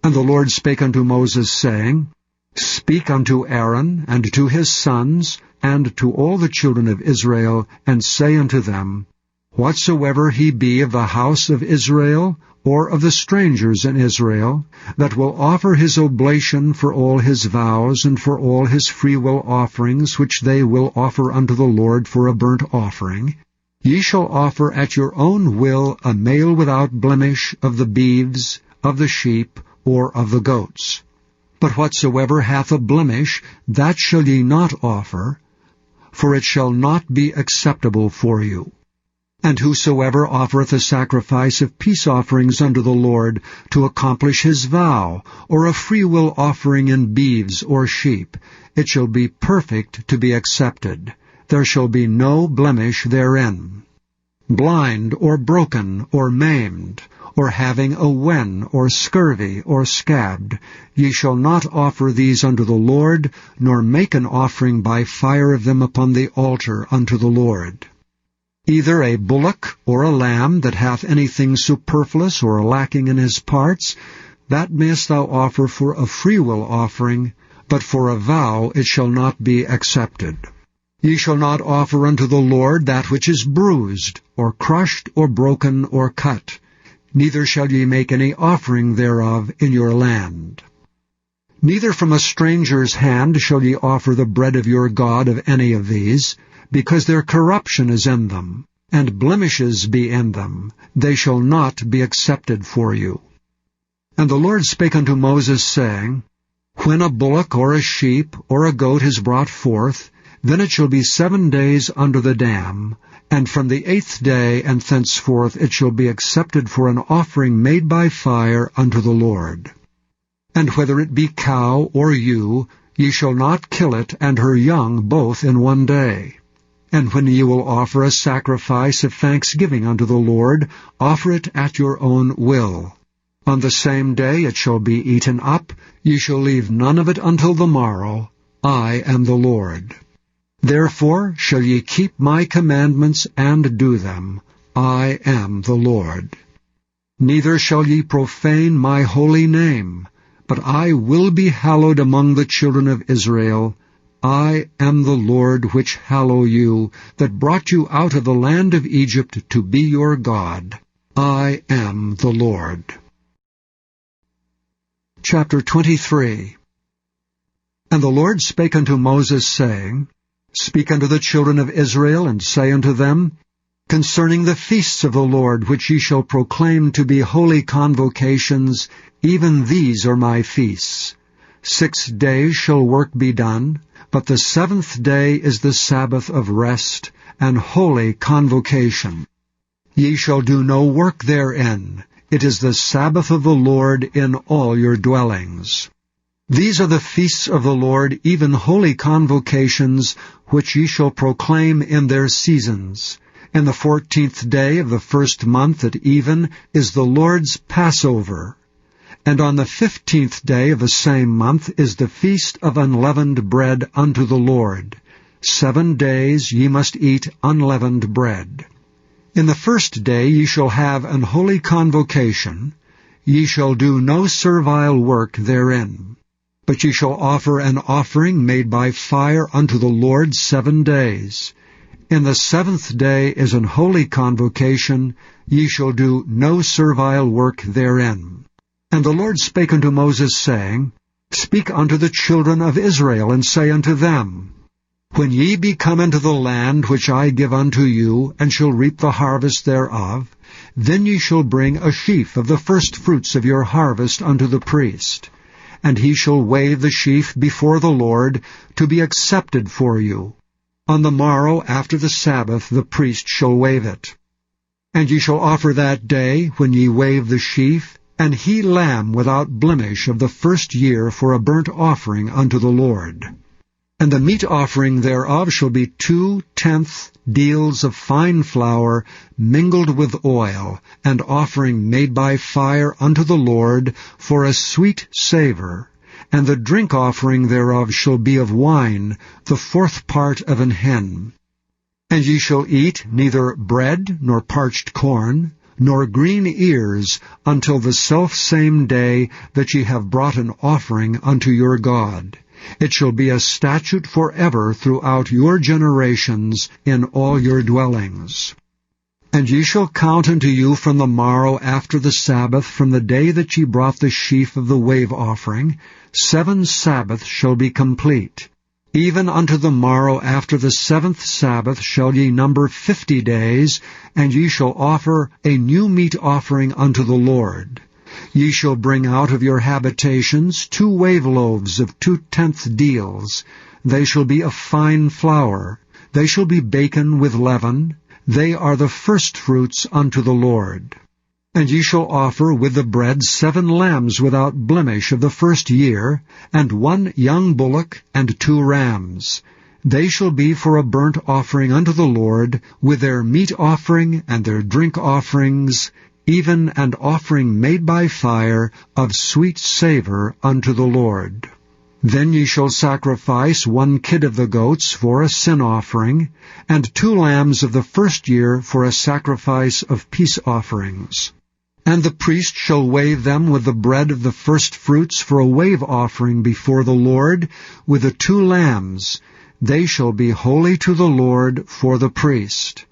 And the Lord spake unto Moses, saying, Speak unto Aaron, and to his sons, and to all the children of Israel, and say unto them, Whatsoever he be of the house of Israel, or of the strangers in Israel, that will offer his oblation for all his vows, and for all his freewill offerings, which they will offer unto the Lord for a burnt offering, ye shall offer at your own will a male without blemish of the beeves, of the sheep, or of the goats. But whatsoever hath a blemish, that shall ye not offer, for it shall not be acceptable for you. And whosoever offereth a sacrifice of peace offerings unto the Lord to accomplish his vow, or a freewill offering in beeves or sheep, it shall be perfect to be accepted. There shall be no blemish therein. Blind, or broken, or maimed, or having a wen, or scurvy, or scabbed, ye shall not offer these unto the Lord, nor make an offering by fire of them upon the altar unto the Lord. Either a bullock or a lamb that hath anything superfluous or lacking in his parts, that mayest thou offer for a freewill offering, but for a vow it shall not be accepted. Ye shall not offer unto the Lord that which is bruised, or crushed, or broken, or cut. Neither shall ye make any offering thereof in your land. Neither from a stranger's hand shall ye offer the bread of your God of any of these, because their corruption is in them, and blemishes be in them. They shall not be accepted for you. And the Lord spake unto Moses, saying, When a bullock or a sheep or a goat is brought forth, then it shall be 7 days under the dam, and from the 8th day and thenceforth it shall be accepted for an offering made by fire unto the Lord. And whether it be cow or ewe, ye shall not kill it and her young both in 1 day. And when ye will offer a sacrifice of thanksgiving unto the Lord, offer it at your own will. On the same day it shall be eaten up, ye shall leave none of it until the morrow. I am the Lord. Therefore shall ye keep my commandments and do them. I am the Lord. Neither shall ye profane my holy name, but I will be hallowed among the children of Israel. I am the Lord which hallow you, that brought you out of the land of Egypt to be your God. I am the Lord. Chapter 23. And the Lord spake unto Moses, saying, Speak unto the children of Israel, and say unto them, Concerning the feasts of the Lord, which ye shall proclaim to be holy convocations, even these are my feasts. 6 days shall work be done, but the 7th day is the Sabbath of rest, and holy convocation. Ye shall do no work therein. It is the Sabbath of the Lord in all your dwellings. These are the feasts of the Lord, even holy convocations, which ye shall proclaim in their seasons. In the 14th day of the 1st month at even is the Lord's Passover. And on the 15th day of the same month is the feast of unleavened bread unto the Lord. 7 days ye must eat unleavened bread. In the 1st day ye shall have an holy convocation. Ye shall do no servile work therein. But ye shall offer an offering made by fire unto the Lord 7 days. In the 7th day is an holy convocation. Ye shall do no servile work therein. And the Lord spake unto Moses, saying, Speak unto the children of Israel, and say unto them, When ye be come into the land which I give unto you, and shall reap the harvest thereof, then ye shall bring a sheaf of the firstfruits of your harvest unto the priest. And he shall wave the sheaf before the Lord, to be accepted for you. On the morrow after the Sabbath the priest shall wave it. And ye shall offer that day, when ye wave the sheaf, an he lamb without blemish of the 1st year for a burnt offering unto the Lord. And the meat offering thereof shall be 2/10 deals of fine flour mingled with oil, and offering made by fire unto the Lord for a sweet savour. And the drink offering thereof shall be of wine, the 4th part of an hin. And ye shall eat neither bread, nor parched corn, nor green ears, until the selfsame day that ye have brought an offering unto your God. It shall be a statute forever throughout your generations in all your dwellings. And ye shall count unto you from the morrow after the Sabbath, from the day that ye brought the sheaf of the wave offering, 7 Sabbaths shall be complete. Even unto the morrow after the 7th Sabbath shall ye number 50 days, and ye shall offer a new meat offering unto the Lord. Ye shall bring out of your habitations 2 wave loaves of 2/10 deals. They shall be of fine flour. They shall be baken with leaven. They are the firstfruits unto the Lord. And ye shall offer with the bread 7 lambs without blemish of the 1st year, and 1 young bullock, and 2 rams. They shall be for a burnt offering unto the Lord, with their meat offering and their drink offerings, even an offering made by fire of sweet savour unto the Lord. Then ye shall sacrifice 1 kid of the goats for a sin offering, and 2 lambs of the 1st year for a sacrifice of peace offerings. And the priest shall wave them with the bread of the firstfruits for a wave offering before the Lord, with the 2 lambs. They shall be holy to the Lord for the priest.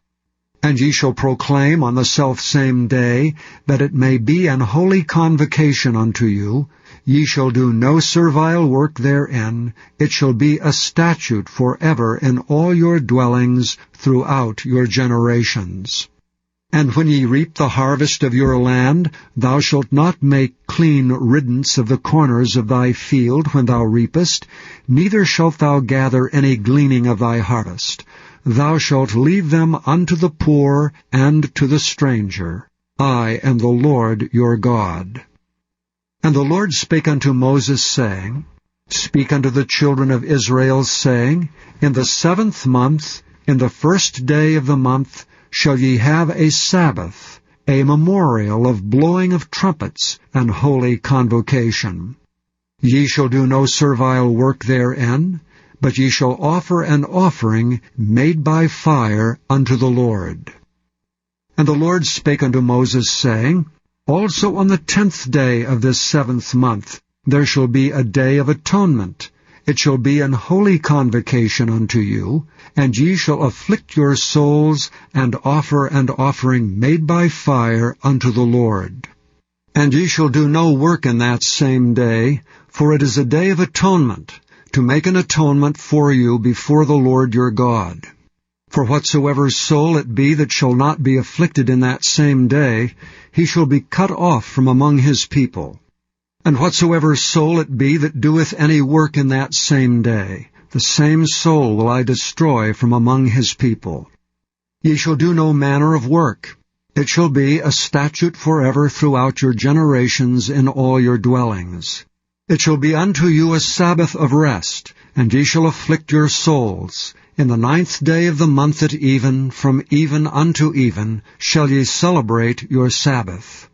And ye shall proclaim on the selfsame day, that it may be an holy convocation unto you. Ye shall do no servile work therein. It shall be a statute forever in all your dwellings throughout your generations. And when ye reap the harvest of your land, thou shalt not make clean riddance of the corners of thy field when thou reapest, neither shalt thou gather any gleaning of thy harvest. Thou shalt leave them unto the poor and to the stranger. I am the Lord your God. And the Lord spake unto Moses, saying, Speak unto the children of Israel, saying, In the 7th month, in the 1st day of the month, shall ye have a Sabbath, a memorial of blowing of trumpets, and holy convocation. Ye shall do no servile work therein, but ye shall offer an offering made by fire unto the Lord. And the Lord spake unto Moses, saying, Also on the 10th day of this 7th month there shall be a day of atonement. It shall be an holy convocation unto you, and ye shall afflict your souls, and offer an offering made by fire unto the Lord. And ye shall do no work in that same day, for it is a day of atonement, to make an atonement for you before the Lord your God. For whatsoever soul it be that shall not be afflicted in that same day, he shall be cut off from among his people. And whatsoever soul it be that doeth any work in that same day, the same soul will I destroy from among his people. Ye shall do no manner of work. It shall be a statute forever throughout your generations in all your dwellings. It shall be unto you a Sabbath of rest, and ye shall afflict your souls. In the 9th day of the month at even, from even unto even, shall ye celebrate your Sabbath.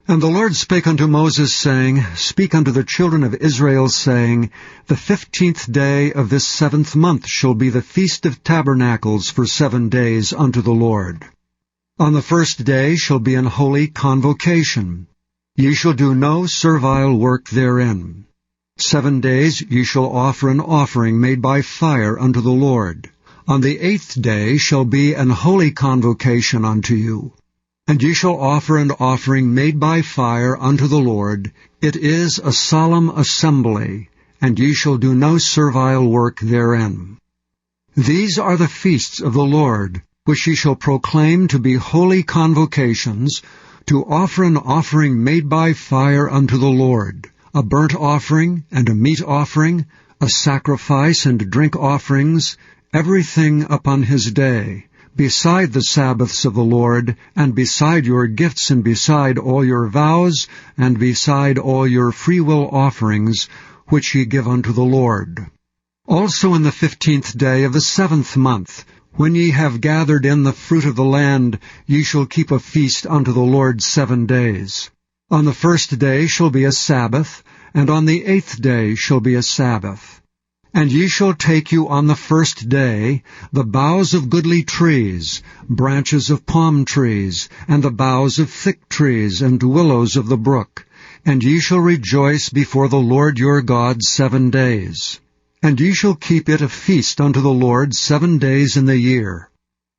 And the Lord spake unto Moses, saying, Speak unto the children of Israel, saying, The 15th day of this 7th month shall be the Feast of Tabernacles for 7 days unto the Lord. On the 1st day shall be an holy convocation. Ye shall do no servile work therein. 7 days ye shall offer an offering made by fire unto the Lord. On the 8th day shall be an holy convocation unto you. And ye shall offer an offering made by fire unto the Lord. It is a solemn assembly, and ye shall do no servile work therein. These are the feasts of the Lord, which ye shall proclaim to be holy convocations, to offer an offering made by fire unto the Lord, a burnt offering and a meat offering, a sacrifice and drink offerings, everything upon his day, beside the Sabbaths of the Lord, and beside your gifts, and beside all your vows, and beside all your freewill offerings, which ye give unto the Lord. Also in the 15th day of the 7th month, when ye have gathered in the fruit of the land, ye shall keep a feast unto the Lord 7 days. On the 1st day shall be a Sabbath, and on the 8th day shall be a Sabbath. And ye shall take you on the 1st day the boughs of goodly trees, branches of palm trees, and the boughs of thick trees, and willows of the brook, and ye shall rejoice before the Lord your God 7 days. And ye shall keep it a feast unto the Lord 7 days in the year.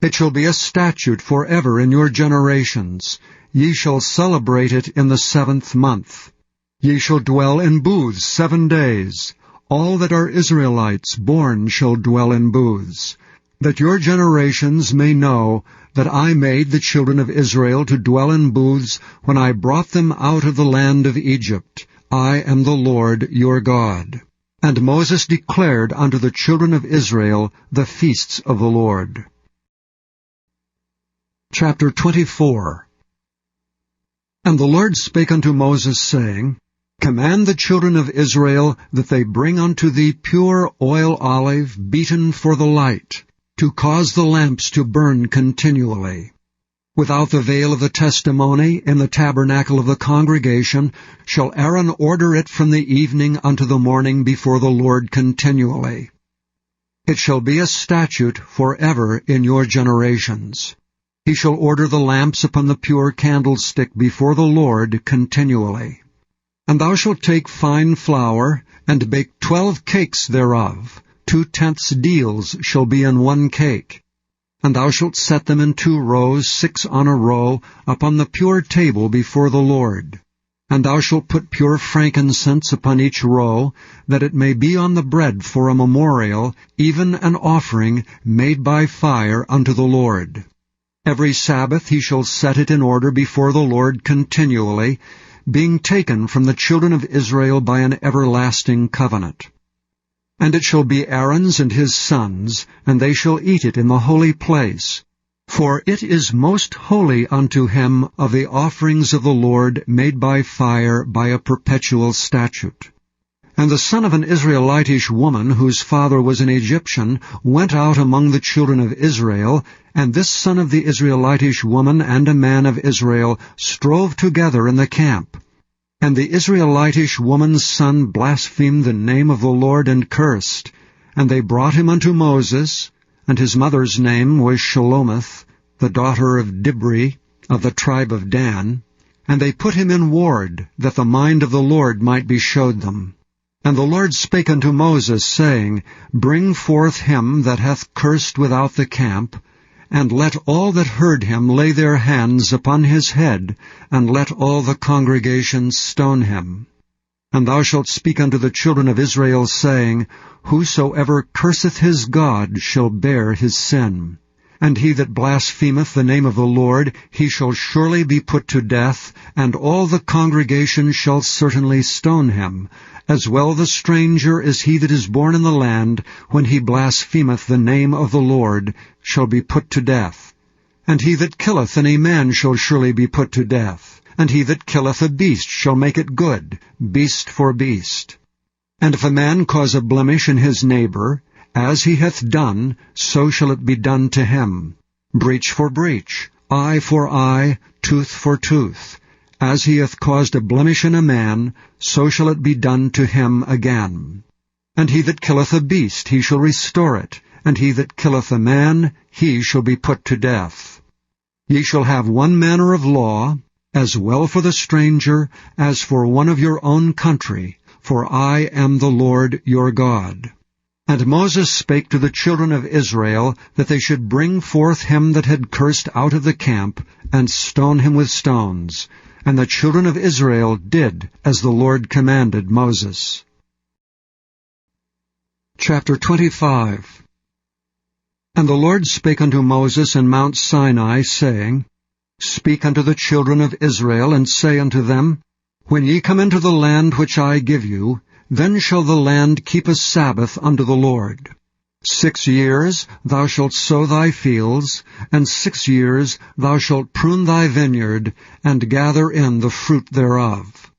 It shall be a statute forever in your generations. Ye shall celebrate it in the 7th month. Ye shall dwell in booths 7 days. All that are Israelites born shall dwell in booths, that your generations may know that I made the children of Israel to dwell in booths when I brought them out of the land of Egypt. I am the Lord your God. And Moses declared unto the children of Israel the feasts of the Lord. Chapter 24. And the Lord spake unto Moses, saying, Command the children of Israel that they bring unto thee pure oil olive beaten for the light, to cause the lamps to burn continually. Without the veil of the testimony, in the tabernacle of the congregation, shall Aaron order it from the evening unto the morning before the Lord continually. It shall be a statute forever in your generations. He shall order the lamps upon the pure candlestick before the Lord continually. And thou shalt take fine flour, and bake 12 cakes thereof. 2/10 deals shall be in 1 cake. And thou shalt set them in 2 rows, 6 on a row, upon the pure table before the Lord. And thou shalt put pure frankincense upon each row, that it may be on the bread for a memorial, even an offering made by fire unto the Lord. Every Sabbath he shall set it in order before the Lord continually, being taken from the children of Israel by an everlasting covenant. And it shall be Aaron's and his sons, and they shall eat it in the holy place. For it is most holy unto him of the offerings of the Lord made by fire by a perpetual statute. And the son of an Israelitish woman, whose father was an Egyptian, went out among the children of Israel, and this son of the Israelitish woman and a man of Israel strove together in the camp. And the Israelitish woman's son blasphemed the name of the Lord and cursed. And they brought him unto Moses, and his mother's name was Shelomith, the daughter of Dibri, of the tribe of Dan. And they put him in ward, that the mind of the Lord might be showed them. And the Lord spake unto Moses, saying, Bring forth him that hath cursed without the camp, and let all that heard him lay their hands upon his head, and let all the congregation stone him. And thou shalt speak unto the children of Israel, saying, Whosoever curseth his God shall bear his sin. And he that blasphemeth the name of the Lord, he shall surely be put to death, and all the congregation shall certainly stone him, as well the stranger as he that is born in the land, when he blasphemeth the name of the Lord, shall be put to death. And he that killeth any man shall surely be put to death. And he that killeth a beast shall make it good, beast for beast. And if a man cause a blemish in his neighbor, as he hath done, so shall it be done to him. Breach for breach, eye for eye, tooth for tooth. As he hath caused a blemish in a man, so shall it be done to him again. And he that killeth a beast, he shall restore it. And he that killeth a man, he shall be put to death. Ye shall have one manner of law, as well for the stranger as for one of your own country, for I am the Lord your God. And Moses spake to the children of Israel that they should bring forth him that had cursed out of the camp, and stone him with stones. And the children of Israel did as the Lord commanded Moses. Chapter 25. And the Lord spake unto Moses in Mount Sinai, saying, Speak unto the children of Israel, and say unto them, When ye come into the land which I give you, then shall the land keep a Sabbath unto the Lord. 6 years thou shalt sow thy fields, and 6 years thou shalt prune thy vineyard, and gather in the fruit thereof.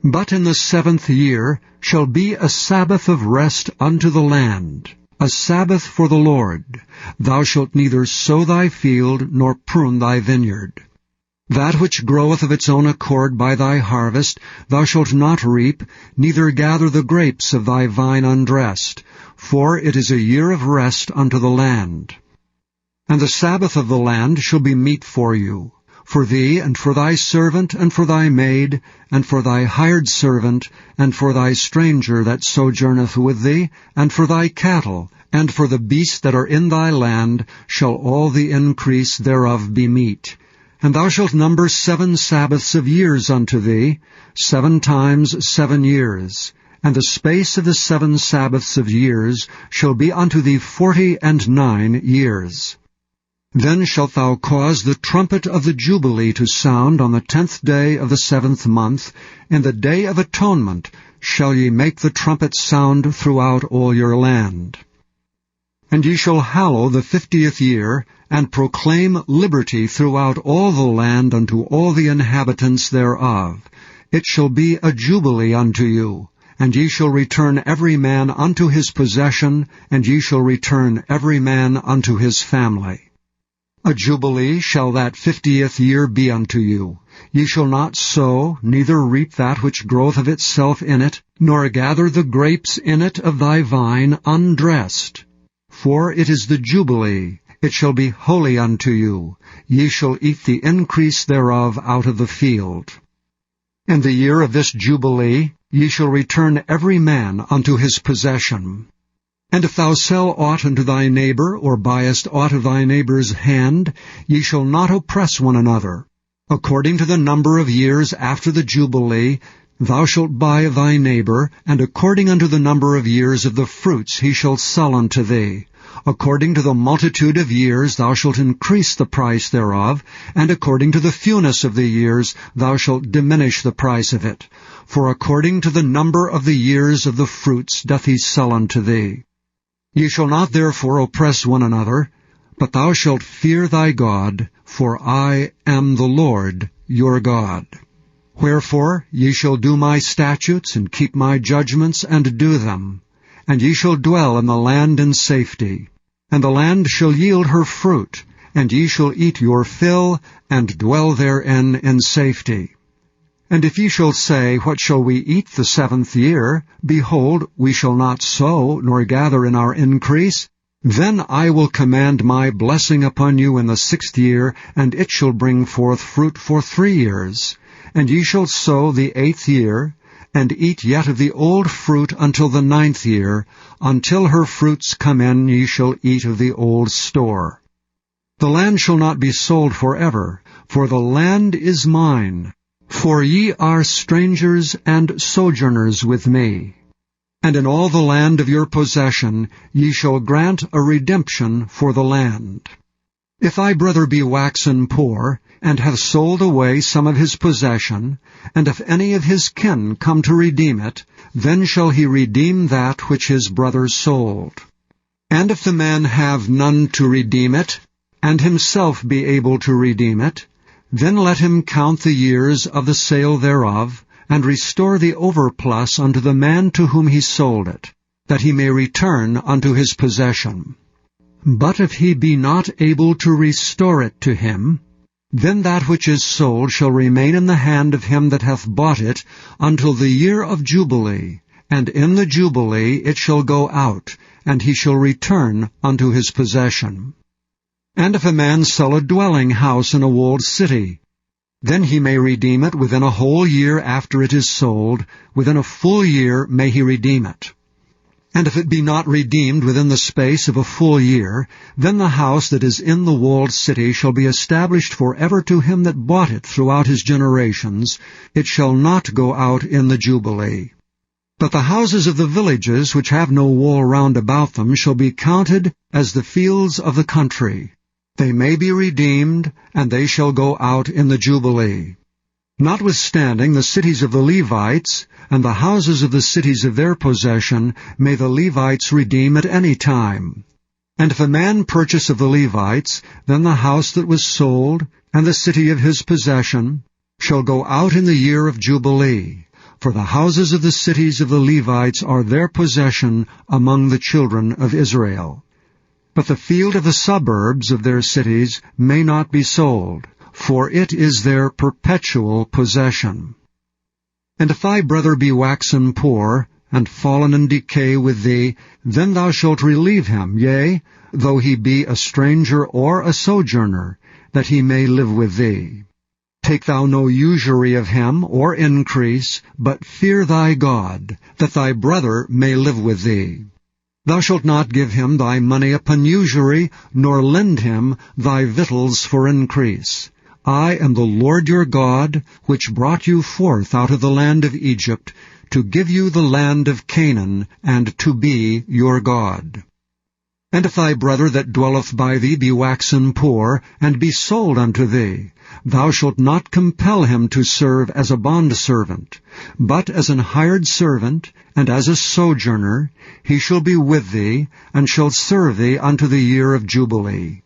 But in the 7th year shall be a Sabbath of rest unto the land, a Sabbath for the Lord. Thou shalt neither sow thy field, nor prune thy vineyard. That which groweth of its own accord by thy harvest thou shalt not reap, neither gather the grapes of thy vine undressed, for it is a year of rest unto the land. And the Sabbath of the land shall be meat for you, for thee, and for thy servant, and for thy maid, and for thy hired servant, and for thy stranger that sojourneth with thee, and for thy cattle, and for the beasts that are in thy land, shall all the increase thereof be meat. And thou shalt number 7 Sabbaths of years unto thee, 7 times 7 years. And the space of the 7 Sabbaths of years shall be unto thee 49 years. Then shalt thou cause the trumpet of the Jubilee to sound on the 10th day of the 7th month. In the day of atonement shall ye make the trumpet sound throughout all your land. And ye shall hallow the 50th year, and proclaim liberty throughout all the land unto all the inhabitants thereof. It shall be a jubilee unto you, and ye shall return every man unto his possession, and ye shall return every man unto his family. A jubilee shall that 50th year be unto you. Ye shall not sow, neither reap that which groweth of itself in it, nor gather the grapes in it of thy vine undressed. For it is the Jubilee, it shall be holy unto you. Ye shall eat the increase thereof out of the field. In the year of this Jubilee ye shall return every man unto his possession. And if thou sell aught unto thy neighbor, or buyest aught of thy neighbor's hand, ye shall not oppress one another. According to the number of years after the Jubilee, thou shalt buy of thy neighbor, and according unto the number of years of the fruits he shall sell unto thee. According to the multitude of years thou shalt increase the price thereof, and according to the fewness of the years thou shalt diminish the price of it. For according to the number of the years of the fruits doth he sell unto thee. Ye shall not therefore oppress one another, but thou shalt fear thy God, for I am the Lord your God. Wherefore ye shall do my statutes, and keep my judgments, and do them. And ye shall dwell in the land in safety. And the land shall yield her fruit, and ye shall eat your fill, and dwell therein in safety. And if ye shall say, What shall we eat the 7th year? Behold, we shall not sow, nor gather in our increase. Then I will command my blessing upon you in the 6th year, and it shall bring forth fruit for 3 years. And ye shall sow the 8th year, and eat yet of the old fruit until the 9th year. Until her fruits come in ye shall eat of the old store. The land shall not be sold forever, for the land is mine. For ye are strangers and sojourners with me. And in all the land of your possession ye shall grant a redemption for the land. If thy brother be waxen poor, and hath sold away some of his possession, and if any of his kin come to redeem it, then shall he redeem that which his brother sold. And if the man have none to redeem it, and himself be able to redeem it, then let him count the years of the sale thereof, and restore the overplus unto the man to whom he sold it, that he may return unto his possession. But if he be not able to restore it to him, then that which is sold shall remain in the hand of him that hath bought it until the year of Jubilee, and in the Jubilee it shall go out, and he shall return unto his possession. And if a man sell a dwelling house in a walled city, then he may redeem it within a whole year after it is sold. Within a full year may he redeem it. And if it be not redeemed within the space of a full year, then the house that is in the walled city shall be established forever to him that bought it throughout his generations. It shall not go out in the Jubilee. But the houses of the villages which have no wall round about them shall be counted as the fields of the country. They may be redeemed, and they shall go out in the Jubilee. Notwithstanding, the cities of the Levites, and the houses of the cities of their possession, may the Levites redeem at any time. And if a man purchase of the Levites, then the house that was sold, and the city of his possession, shall go out in the year of Jubilee. for the houses of the cities of the Levites are their possession among the children of Israel. But the field of the suburbs of their cities may not be sold, for it is their perpetual possession. And if thy brother be waxen poor, and fallen in decay with thee, then thou shalt relieve him, yea, though he be a stranger or a sojourner, that he may live with thee. Take thou no usury of him, or increase, but fear thy God, that thy brother may live with thee. Thou shalt not give him thy money upon usury, nor lend him thy victuals for increase. I am the Lord your God, which brought you forth out of the land of Egypt, to give you the land of Canaan, and to be your God. And if thy brother that dwelleth by thee be waxen poor, and be sold unto thee, thou shalt not compel him to serve as a bondservant, but as an hired servant, and as a sojourner, he shall be with thee, and shall serve thee unto the year of Jubilee.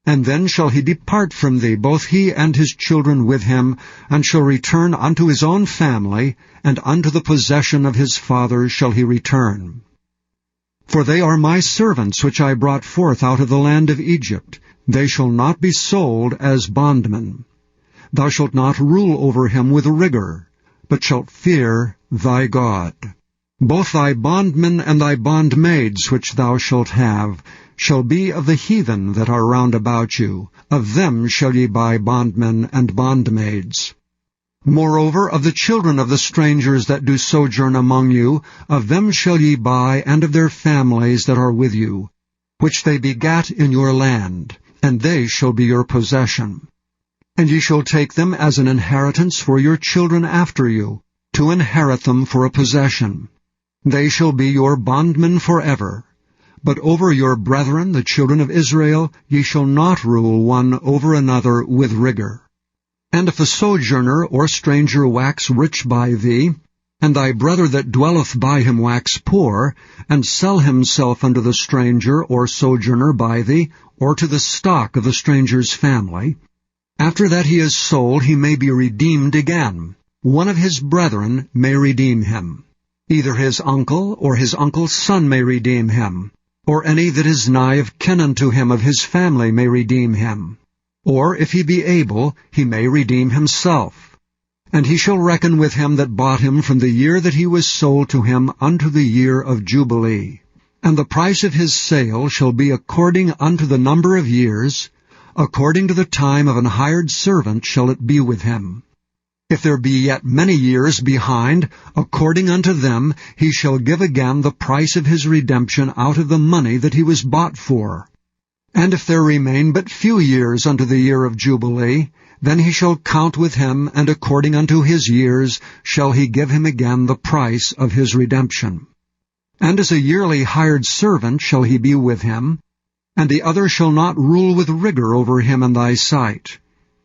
And then shall he depart from thee, both he and his children with him, and shall return unto his own family, and unto the possession of his fathers shall he return. For they are my servants which I brought forth out of the land of Egypt. They shall not be sold as bondmen. Thou shalt not rule over him with rigor, but shalt fear thy God. Both thy bondmen and thy bondmaids which thou shalt have shall be of the heathen that are round about you. Of them shall ye buy bondmen and bondmaids. Moreover, of the children of the strangers that do sojourn among you, of them shall ye buy, and of their families that are with you, which they begat in your land, and they shall be your possession. And ye shall take them as an inheritance for your children after you, to inherit them for a possession. They shall be your bondmen forever. But over your brethren, the children of Israel, ye shall not rule one over another with rigor. And if a sojourner or stranger wax rich by thee, and thy brother that dwelleth by him wax poor, and sell himself unto the stranger or sojourner by thee, or to the stock of the stranger's family, after that he is sold he may be redeemed again. One of his brethren may redeem him. Either his uncle or his uncle's son may redeem him, or any that is nigh of kin unto him of his family may redeem him. Or, if he be able, he may redeem himself. And he shall reckon with him that bought him from the year that he was sold to him unto the year of Jubilee. And the price of his sale shall be according unto the number of years, according to the time of an hired servant shall it be with him. If there be yet many years behind, according unto them he shall give again the price of his redemption out of the money that he was bought for. And if there remain but few years unto the year of Jubilee, then he shall count with him, and according unto his years shall he give him again the price of his redemption. And as a yearly hired servant shall he be with him, and the other shall not rule with rigor over him in thy sight.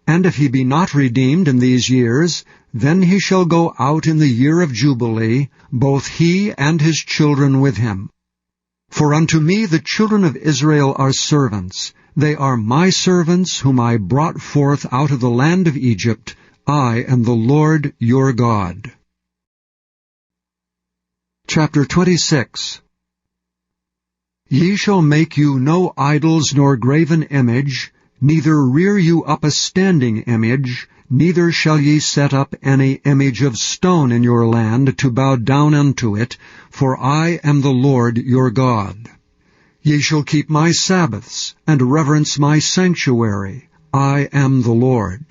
And if he be not redeemed in these years, then he shall go out in the year of Jubilee, both he and his children with him. For unto me the children of Israel are servants. They are my servants whom I brought forth out of the land of Egypt. I am the Lord your God. Chapter 26. Ye shall make you no idols nor graven image, neither rear you up a standing image, neither shall ye set up any image of stone in your land to bow down unto it, for I am the Lord your God. Ye shall keep my Sabbaths, and reverence my sanctuary. I am the Lord.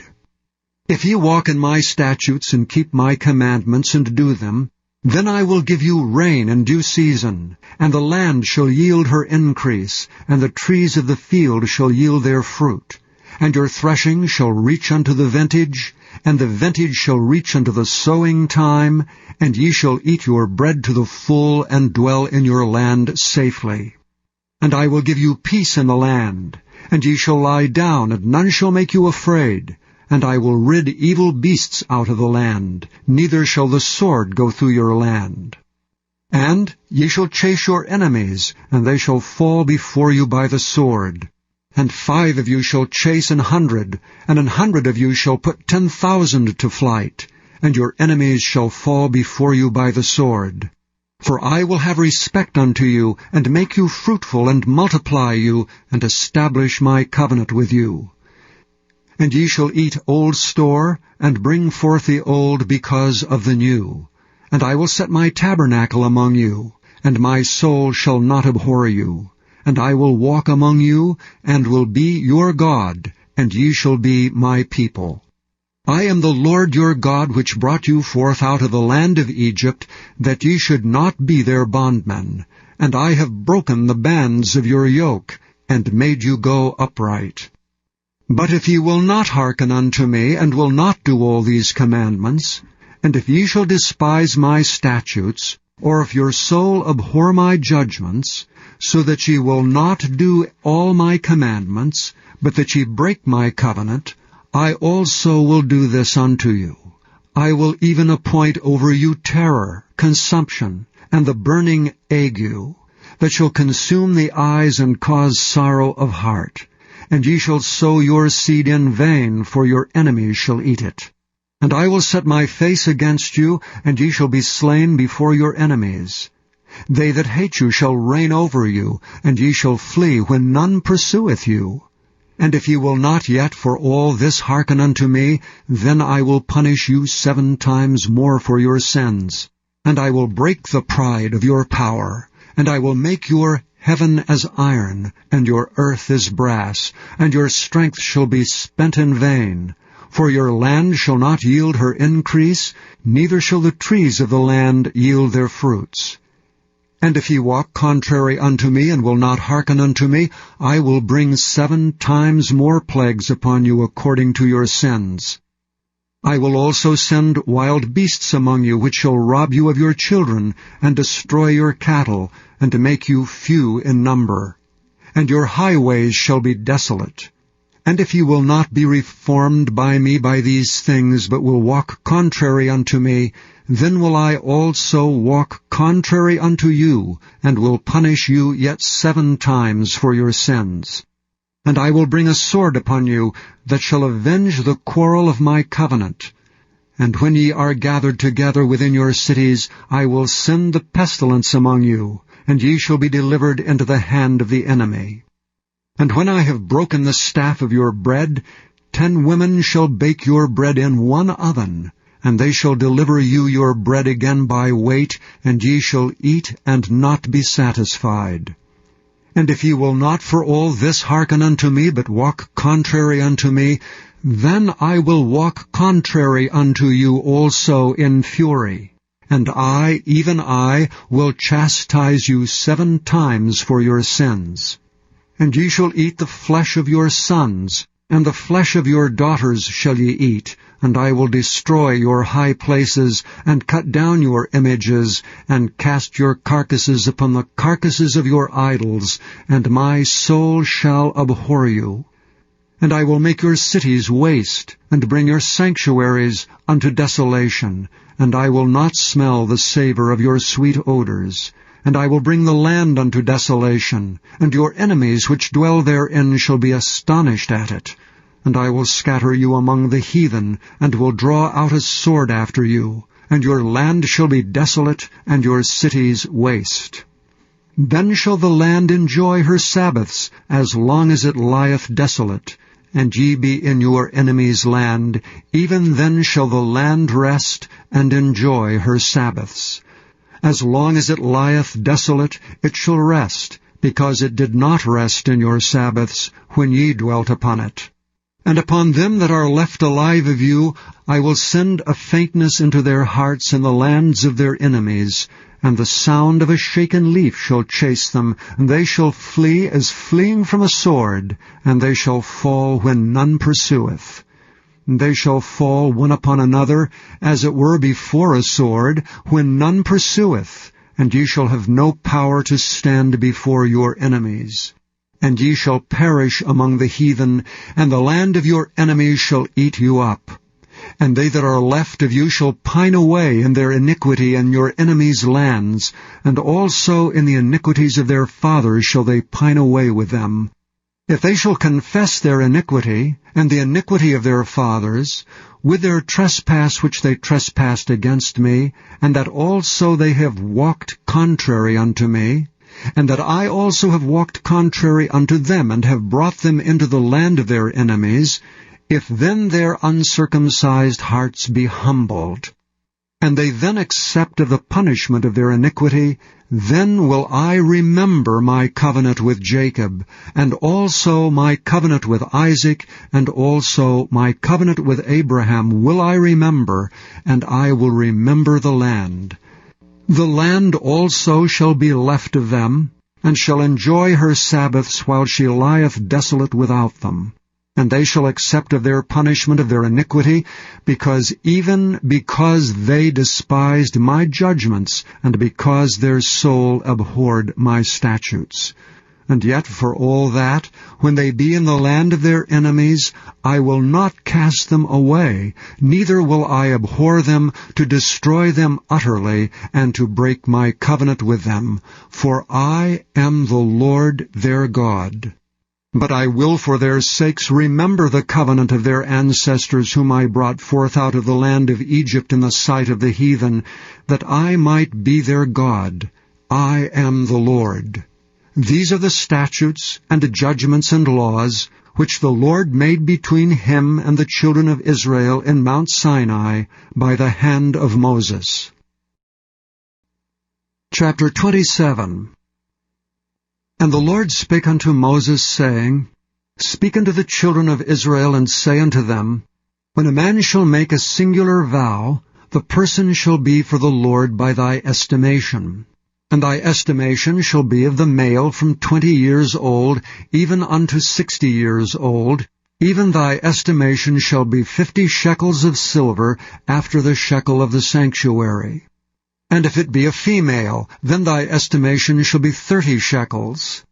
If ye walk in my statutes, and keep my commandments, and do them, then I will give you rain in due season, and the land shall yield her increase, and the trees of the field shall yield their fruit. And your threshing shall reach unto the vintage, and the vintage shall reach unto the sowing time, and ye shall eat your bread to the full, and dwell in your land safely. And I will give you peace in the land, and ye shall lie down, and none shall make you afraid. And I will rid evil beasts out of the land, neither shall the sword go through your land. And ye shall chase your enemies, and they shall fall before you by the sword. And 5 of you shall chase 100, and 100 of you shall put 10,000 to flight. and your enemies shall fall before you by the sword. For I will have respect unto you, and make you fruitful, and multiply you, and establish my covenant with you. And ye shall eat old store, and bring forth the old because of the new. And I will set my tabernacle among you, and my soul shall not abhor you. And I will walk among you, and will be your God, and ye shall be my people. I am the Lord your God, which brought you forth out of the land of Egypt, that ye should not be their bondmen. And I have broken the bands of your yoke, and made you go upright. But if ye will not hearken unto me, and will not do all these commandments, and if ye shall despise my statutes, or if your soul abhor my judgments, so that ye will not do all my commandments, but that ye break my covenant, I also will do this unto you. I will even appoint over you terror, consumption, and the burning ague, that shall consume the eyes and cause sorrow of heart. And ye shall sow your seed in vain, for your enemies shall eat it. And I will set my face against you, and ye shall be slain before your enemies. They that hate you shall reign over you, and ye shall flee when none pursueth you. And if ye will not yet for all this hearken unto me, then I will punish you 7 times more for your sins. And I will break the pride of your power, and I will make your heaven as iron, and your earth as brass, and your strength shall be spent in vain. For your land shall not yield her increase, neither shall the trees of the land yield their fruits. And if ye walk contrary unto me, and will not hearken unto me, I will bring 7 times more plagues upon you according to your sins. I will also send wild beasts among you, which shall rob you of your children, and destroy your cattle, and to make you few in number. And your highways shall be desolate. And if ye will not be reformed by me by these things, but will walk contrary unto me, then will I also walk contrary unto you, and will punish you yet 7 times for your sins. And I will bring a sword upon you, that shall avenge the quarrel of my covenant. And when ye are gathered together within your cities, I will send the pestilence among you, and ye shall be delivered into the hand of the enemy. And when I have broken the staff of your bread, 10 women shall bake your bread in one oven, and they shall deliver you your bread again by weight, and ye shall eat and not be satisfied. And if ye will not for all this hearken unto me, but walk contrary unto me, then I will walk contrary unto you also in fury. And I, even I, will chastise you 7 times for your sins. And ye shall eat the flesh of your sons, and the flesh of your daughters shall ye eat, and I will destroy your high places, and cut down your images, and cast your carcasses upon the carcasses of your idols, and my soul shall abhor you. And I will make your cities waste, and bring your sanctuaries unto desolation, and I will not smell the savor of your sweet odors. And I will bring the land unto desolation, and your enemies which dwell therein shall be astonished at it. And I will scatter you among the heathen, and will draw out a sword after you, and your land shall be desolate, and your cities waste. Then shall the land enjoy her Sabbaths, as long as it lieth desolate, and ye be in your enemy's land, even then shall the land rest, and enjoy her Sabbaths. As long as it lieth desolate, it shall rest, because it did not rest in your Sabbaths, when ye dwelt upon it. And upon them that are left alive of you, I will send a faintness into their hearts in the lands of their enemies, and the sound of a shaken leaf shall chase them, and they shall flee as fleeing from a sword, and they shall fall when none pursueth. They shall fall one upon another, as it were before a sword, when none pursueth, and ye shall have no power to stand before your enemies. And ye shall perish among the heathen, and the land of your enemies shall eat you up. And they that are left of you shall pine away in their iniquity in your enemies' lands, and also in the iniquities of their fathers shall they pine away with them. If they shall confess their iniquity, and the iniquity of their fathers, with their trespass which they trespassed against me, and that also they have walked contrary unto me, and that I also have walked contrary unto them, and have brought them into the land of their enemies, if then their uncircumcised hearts be humbled, and they then accept of the punishment of their iniquity, then will I remember my covenant with Jacob, and also my covenant with Isaac, and also my covenant with Abraham will I remember, and I will remember the land. The land also shall be left of them, and shall enjoy her Sabbaths while she lieth desolate without them. And they shall accept of their punishment of their iniquity, because they despised my judgments, and because their soul abhorred my statutes. And yet for all that, when they be in the land of their enemies, I will not cast them away, neither will I abhor them, to destroy them utterly, and to break my covenant with them. For I am the Lord their God. But I will for their sakes remember the covenant of their ancestors, whom I brought forth out of the land of Egypt in the sight of the heathen, that I might be their God. I am the Lord. These are the statutes and the judgments and laws, which the Lord made between him and the children of Israel in Mount Sinai by the hand of Moses. Chapter 27. And the Lord spake unto Moses, saying, Speak unto the children of Israel, and say unto them, When a man shall make a singular vow, the person shall be for the Lord by thy estimation. And thy estimation shall be of the male from 20 years old, even unto 60 years old. Even thy estimation shall be 50 shekels of silver, after the shekel of the sanctuary. And if it be a female, then thy estimation shall be 30 shekels.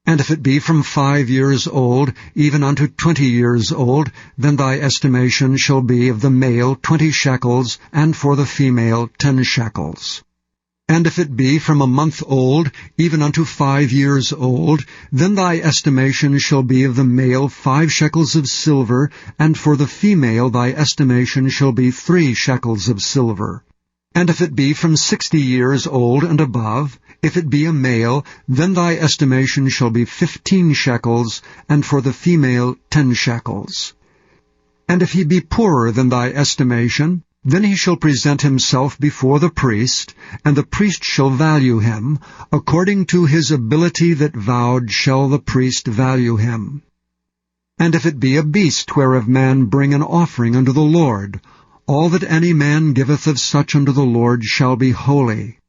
And if it be from 5 years old, even unto 20 years old, then thy estimation shall be of the male 20 shekels, and for the female 10 shekels. And if it be from a month old, even unto 5 years old, then thy estimation shall be of the male 5 shekels of silver, and for the female thy estimation shall be 3 shekels of silver. And if it be from 60 years old and above, if it be a male, then thy estimation shall be 15 shekels, and for the female 10 shekels. And if he be poorer than thy estimation, then he shall present himself before the priest, and the priest shall value him. According to his ability that vowed shall the priest value him. And if it be a beast whereof man bring an offering unto the Lord, all that any man giveth of such unto the Lord shall be holy.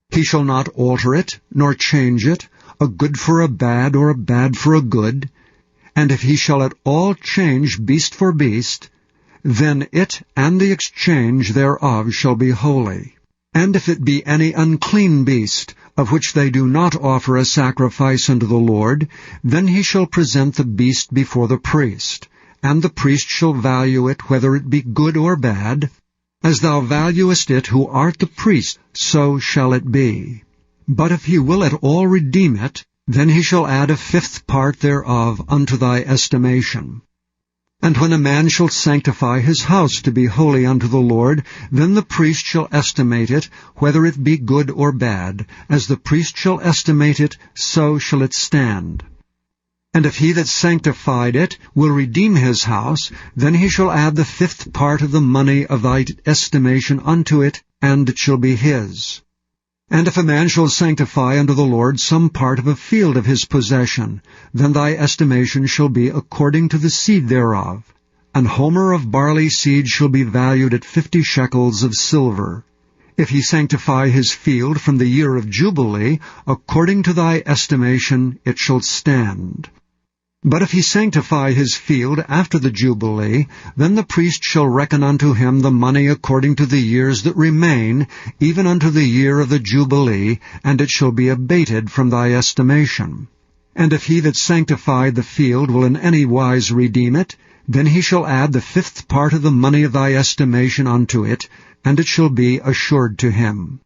He shall not alter it, nor change it, a good for a bad, or a bad for a good. And if he shall at all change beast for beast, then it and the exchange thereof shall be holy. And if it be any unclean beast, of which they do not offer a sacrifice unto the Lord, then he shall present the beast before the priest. And the priest shall value it, whether it be good or bad. As thou valuest it who art the priest, so shall it be. But if he will at all redeem it, then he shall add a 5th part thereof unto thy estimation. And when a man shall sanctify his house to be holy unto the Lord, then the priest shall estimate it, whether it be good or bad. As the priest shall estimate it, so shall it stand. And if he that sanctified it will redeem his house, then he shall add the 5th part of the money of thy estimation unto it, and it shall be his. And if a man shall sanctify unto the Lord some part of a field of his possession, then thy estimation shall be according to the seed thereof. An homer of barley seed shall be valued at 50 shekels of silver. If he sanctify his field from the year of Jubilee, according to thy estimation it shall stand. But if he sanctify his field after the Jubilee, then the priest shall reckon unto him the money according to the years that remain, even unto the year of the Jubilee, and it shall be abated from thy estimation. And if he that sanctified the field will in any wise redeem it, then he shall add the 5th part of the money of thy estimation unto it, and it shall be assured to him.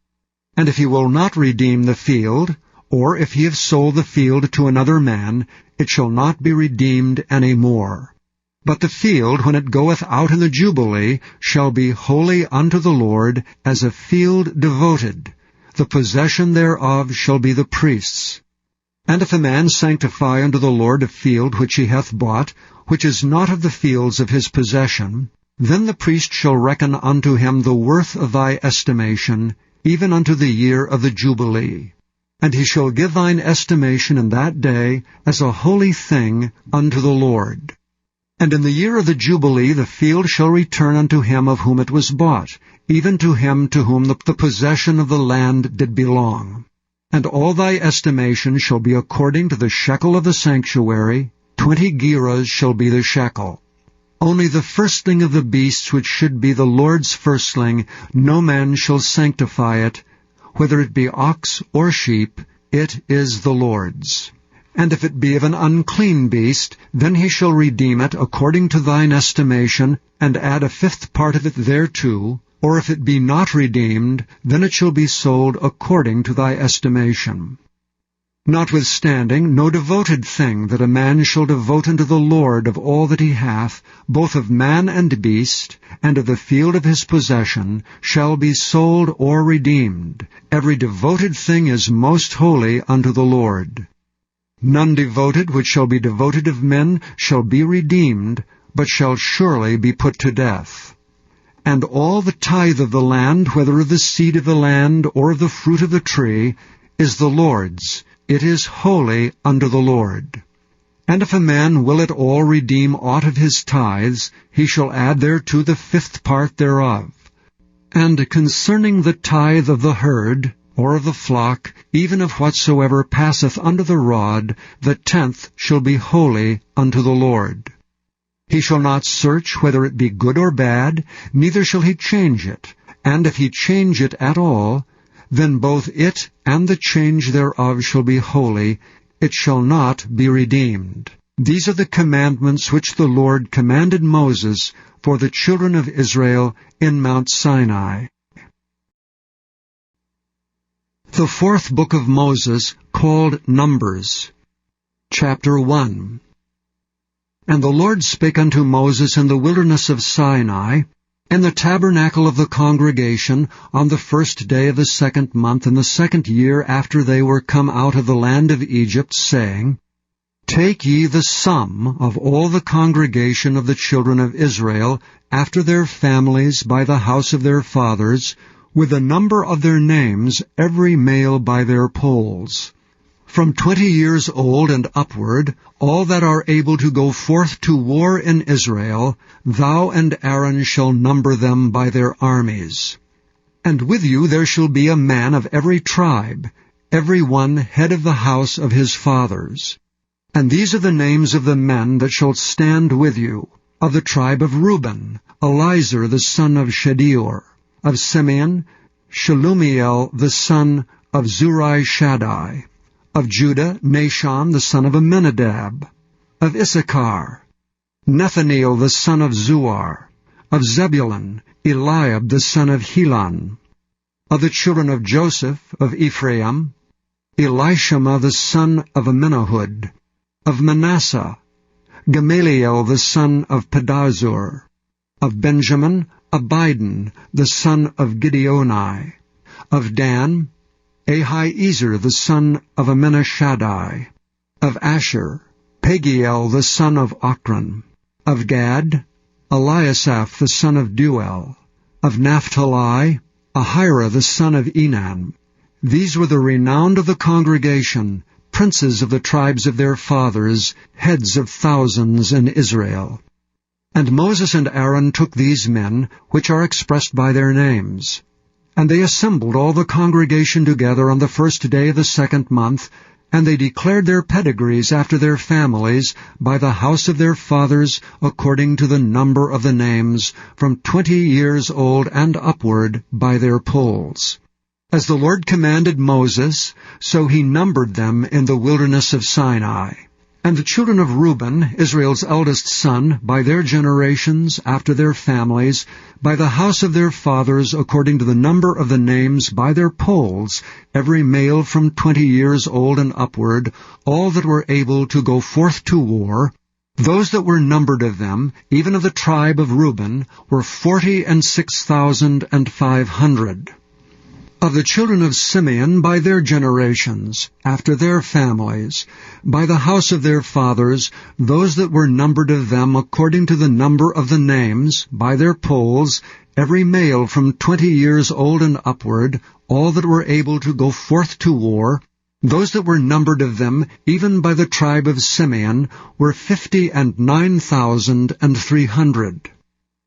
And if he will not redeem the field, or if he have sold the field to another man, it shall not be redeemed any more. But the field, when it goeth out in the Jubilee, shall be holy unto the Lord, as a field devoted. The possession thereof shall be the priest's. And if a man sanctify unto the Lord a field which he hath bought, which is not of the fields of his possession, then the priest shall reckon unto him the worth of thy estimation, even unto the year of the Jubilee. And he shall give thine estimation in that day as a holy thing unto the Lord. And in the year of the Jubilee the field shall return unto him of whom it was bought, even to him to whom the possession of the land did belong. And all thy estimation shall be according to the shekel of the sanctuary, 20 gerahs shall be the shekel. Only the firstling of the beasts which should be the Lord's firstling, no man shall sanctify it, whether it be ox or sheep, it is the Lord's. And if it be of an unclean beast, then he shall redeem it according to thine estimation, and add a fifth part of it thereto, or if it be not redeemed, then it shall be sold according to thy estimation. Notwithstanding, no devoted thing that a man shall devote unto the Lord of all that he hath, both of man and beast, and of the field of his possession, shall be sold or redeemed. Every devoted thing is most holy unto the Lord. None devoted which shall be devoted of men shall be redeemed, but shall surely be put to death. And all the tithe of the land, whether of the seed of the land or of the fruit of the tree, is the Lord's. It is holy unto the Lord. And if a man will at all redeem aught of his tithes, he shall add thereto the fifth part thereof. And concerning the tithe of the herd, or of the flock, even of whatsoever passeth under the rod, the 10th shall be holy unto the Lord. He shall not search whether it be good or bad, neither shall he change it. And if he change it at all, then both it and the change thereof shall be holy, it shall not be redeemed. These are the commandments which the Lord commanded Moses for the children of Israel in Mount Sinai. The fourth book of Moses, called Numbers. Chapter 1. And the Lord spake unto Moses in the wilderness of Sinai, in the tabernacle of the congregation, on the 1st day of the 2nd month, in the 2nd year after they were come out of the land of Egypt, saying, Take ye the sum of all the congregation of the children of Israel, after their families by the house of their fathers, with the number of their names, every male by their polls. From 20 years old and upward, all that are able to go forth to war in Israel, thou and Aaron shall number them by their armies. And with you there shall be a man of every tribe, every one head of the house of his fathers. And these are the names of the men that shall stand with you. Of the tribe of Reuben, Elizur the son of Shedeur. Of Simeon, Shelumiel the son of Zurai-Shaddai. Of Judah, Nashon the son of Amminadab. Of Issachar, Nethaneel the son of Zuar. Of Zebulun, Eliab the son of Helon. Of the children of Joseph, of Ephraim, Elishama the son of Amminahud. Of Manasseh, Gamaliel the son of Pedazur. Of Benjamin, Abidan the son of Gideoni. Of Dan, Ahiezer the son of Amminashaddai. Of Asher, Pagiel the son of Ochran. Of Gad, Eliasaph the son of Duel. Of Naphtali, Ahira the son of Enan. These were the renowned of the congregation, princes of the tribes of their fathers, heads of thousands in Israel. And Moses and Aaron took these men, which are expressed by their names. And they assembled all the congregation together on the 1st day of the 2nd month, and they declared their pedigrees after their families by the house of their fathers, according to the number of the names, from 20 years old and upward by their polls. As the Lord commanded Moses, so he numbered them in the wilderness of Sinai. And the children of Reuben, Israel's eldest son, by their generations, after their families, by the house of their fathers, according to the number of the names, by their polls, every male from 20 years old and upward, all that were able to go forth to war, those that were numbered of them, even of the tribe of Reuben, were 46,500. Of the children of Simeon, by their generations, after their families, by the house of their fathers, those that were numbered of them according to the number of the names, by their polls, every male from 20 years old and upward, all that were able to go forth to war, those that were numbered of them, even by the tribe of Simeon, were 59,300.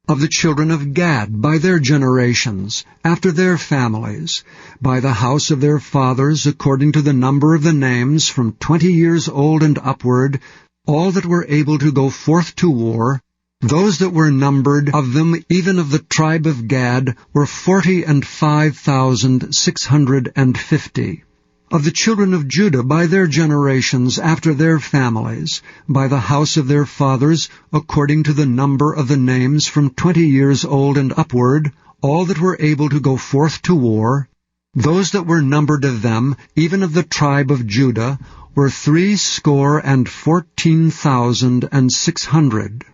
Of the children of Gad, by their generations, after their families, by the house of their fathers, according to the number of the names, from 20 years old and upward, all that were able to go forth to war, those that were numbered of them, even of the tribe of Gad, were 45,650. Of the children of Judah, by their generations, after their families, by the house of their fathers, according to the number of the names, from 20 years old and upward, all that were able to go forth to war, those that were numbered of them, even of the tribe of Judah, were 314,600.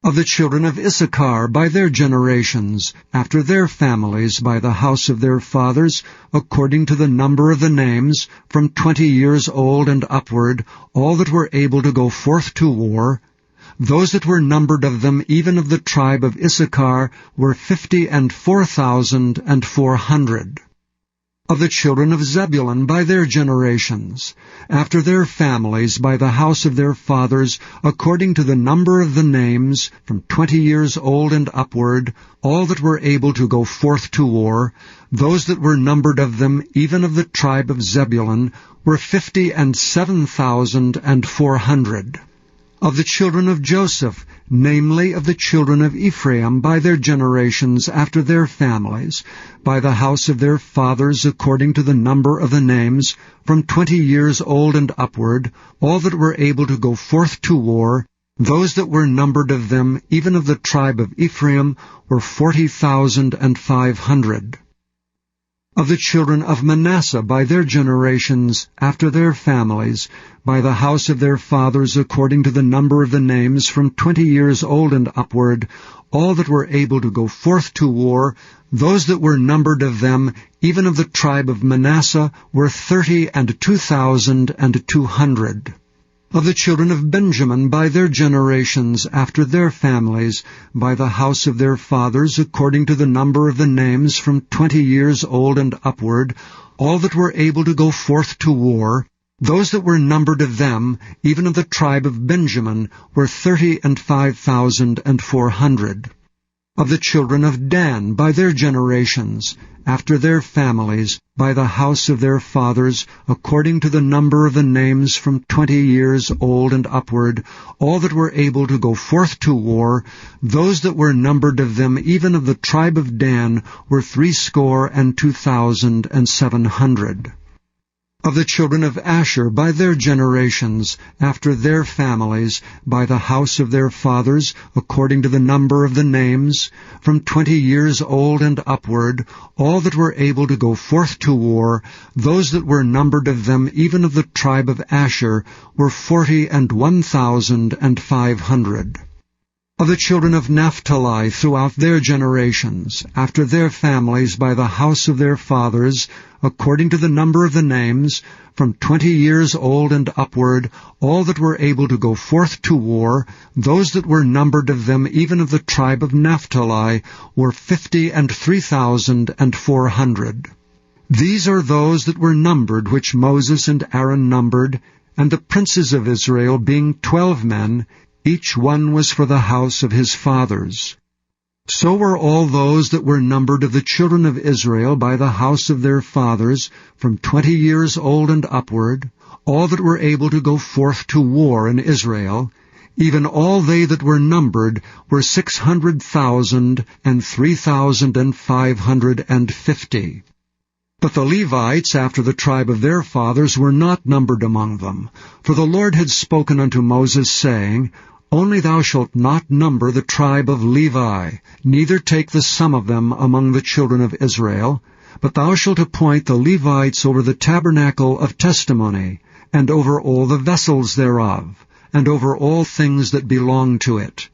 Of the children of Issachar, by their generations, after their families, by the house of their fathers, according to the number of the names, from 20 years old and upward, all that were able to go forth to war, those that were numbered of them, even of the tribe of Issachar, were 54,400. Of the children of Zebulun, by their generations, after their families, by the house of their fathers, according to the number of the names, from 20 years old and upward, all that were able to go forth to war, those that were numbered of them, even of the tribe of Zebulun, were 57,400. Of the children of Joseph, namely of the children of Ephraim, by their generations, after their families, by the house of their fathers, according to the number of the names, from 20 years old and upward, all that were able to go forth to war, those that were numbered of them, even of the tribe of Ephraim, were 40,500. Of the children of Manasseh, by their generations, after their families, by the house of their fathers, according to the number of the names, from 20 years old and upward, all that were able to go forth to war, those that were numbered of them, even of the tribe of Manasseh, were 32,200. Of the children of Benjamin, by their generations, after their families, by the house of their fathers, according to the number of the names, from 20 years old and upward, all that were able to go forth to war, those that were numbered of them, even of the tribe of Benjamin, were 35,400. Of the children of Dan, by their generations, after their families, by the house of their fathers, according to the number of the names, from 20 years old and upward, all that were able to go forth to war, those that were numbered of them, even of the tribe of Dan, were 62,700. Of the children of Asher, by their generations, after their families, by the house of their fathers, according to the number of the names, from 20 years old and upward, all that were able to go forth to war, those that were numbered of them, even of the tribe of Asher, were 41,500. Of the children of Naphtali throughout their generations, after their families, by the house of their fathers, according to the number of the names, from 20 years old and upward, all that were able to go forth to war, those that were numbered of them, even of the tribe of Naphtali, were 53,400. These are those that were numbered, which Moses and Aaron numbered, and the princes of Israel, being 12 men, each one was for the house of his fathers. So were all those that were numbered of the children of Israel by the house of their fathers, from 20 years old and upward, all that were able to go forth to war in Israel, even all they that were numbered were 600,000 and 3,550. But the Levites, after the tribe of their fathers, were not numbered among them. For the Lord had spoken unto Moses, saying, Only thou shalt not number the tribe of Levi, neither take the sum of them among the children of Israel, but thou shalt appoint the Levites over the tabernacle of testimony, and over all the vessels thereof, and over all things that belong to it.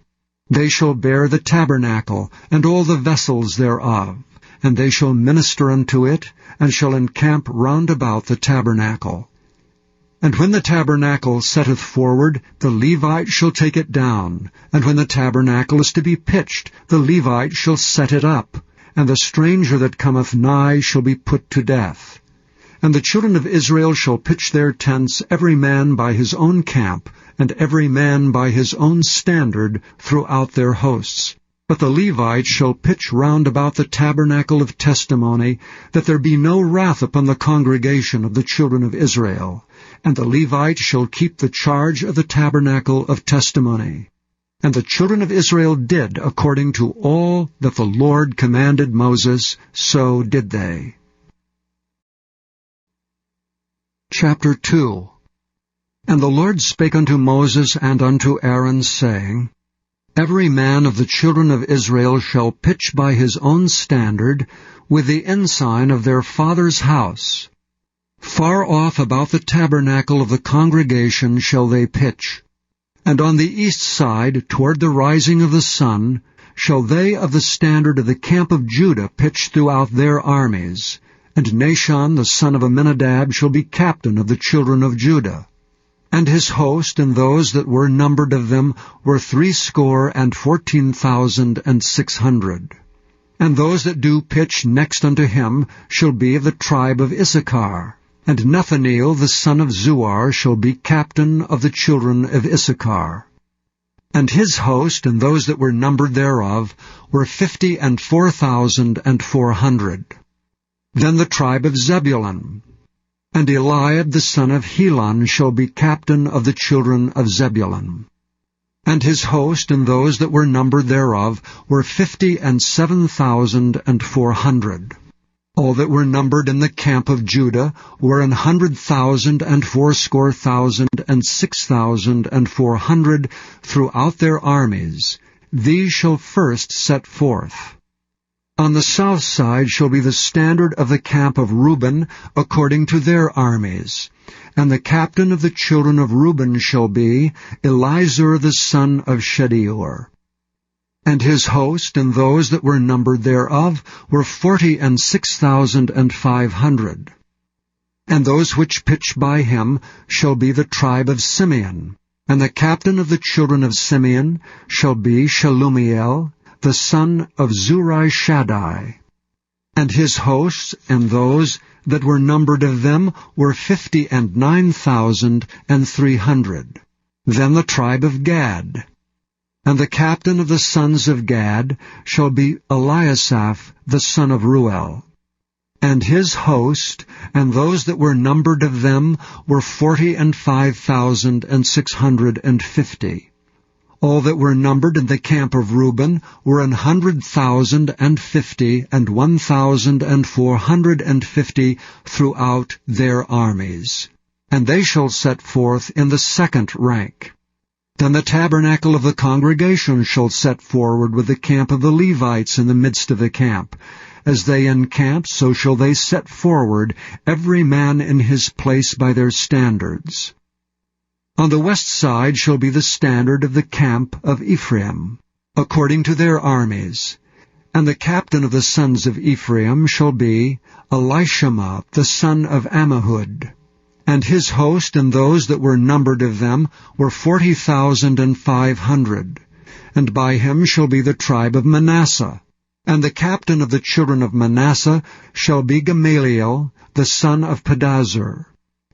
They shall bear the tabernacle, and all the vessels thereof, and they shall minister unto it, and shall encamp round about the tabernacle. And when the tabernacle setteth forward, the Levite shall take it down, and when the tabernacle is to be pitched, the Levite shall set it up, and the stranger that cometh nigh shall be put to death. And the children of Israel shall pitch their tents, every man by his own camp, and every man by his own standard, throughout their hosts. But the Levites shall pitch round about the tabernacle of testimony, that there be no wrath upon the congregation of the children of Israel. And the Levites shall keep the charge of the tabernacle of testimony. And the children of Israel did according to all that the Lord commanded Moses, so did they. Chapter 2. And the Lord spake unto Moses and unto Aaron, saying, Every man of the children of Israel shall pitch by his own standard, with the ensign of their father's house. Far off about the tabernacle of the congregation shall they pitch. And on the east side, toward the rising of the sun, shall they of the standard of the camp of Judah pitch throughout their armies. And Nahshon the son of Amminadab shall be captain of the children of Judah. And his host and those that were numbered of them were 314,600. And those that do pitch next unto him shall be of the tribe of Issachar. And Nethaneel the son of Zuar shall be captain of the children of Issachar. And his host and those that were numbered thereof were 54,400. Then the tribe of Zebulun. And Eliab the son of Helon shall be captain of the children of Zebulun. And his host and those that were numbered thereof were 57,400. All that were numbered in the camp of Judah were 100,000 and 80,000 and 6,400 throughout their armies. These shall first set forth. On the south side shall be the standard of the camp of Reuben, according to their armies. And the captain of the children of Reuben shall be Elizur the son of Shedeur. And his host and those that were numbered thereof were 46,500. And those which pitch by him shall be the tribe of Simeon. And the captain of the children of Simeon shall be Shelumiel, the son of Zurishaddai. And his hosts and those that were numbered of them were 59,300. Then the tribe of Gad. And the captain of the sons of Gad shall be Eliasaph, the son of Ruel. And his host and those that were numbered of them were 45,650. All that were numbered in the camp of Reuben were 100,050 and 1,450 throughout their armies. And they shall set forth in the second rank. Then the tabernacle of the congregation shall set forward with the camp of the Levites in the midst of the camp. As they encamp, so shall they set forward, every man in his place by their standards. On the west side shall be the standard of the camp of Ephraim, according to their armies. And the captain of the sons of Ephraim shall be Elishama, the son of Ammihud. And his host and those that were numbered of them were 40,500. And by him shall be the tribe of Manasseh. And the captain of the children of Manasseh shall be Gamaliel, the son of Pedazur.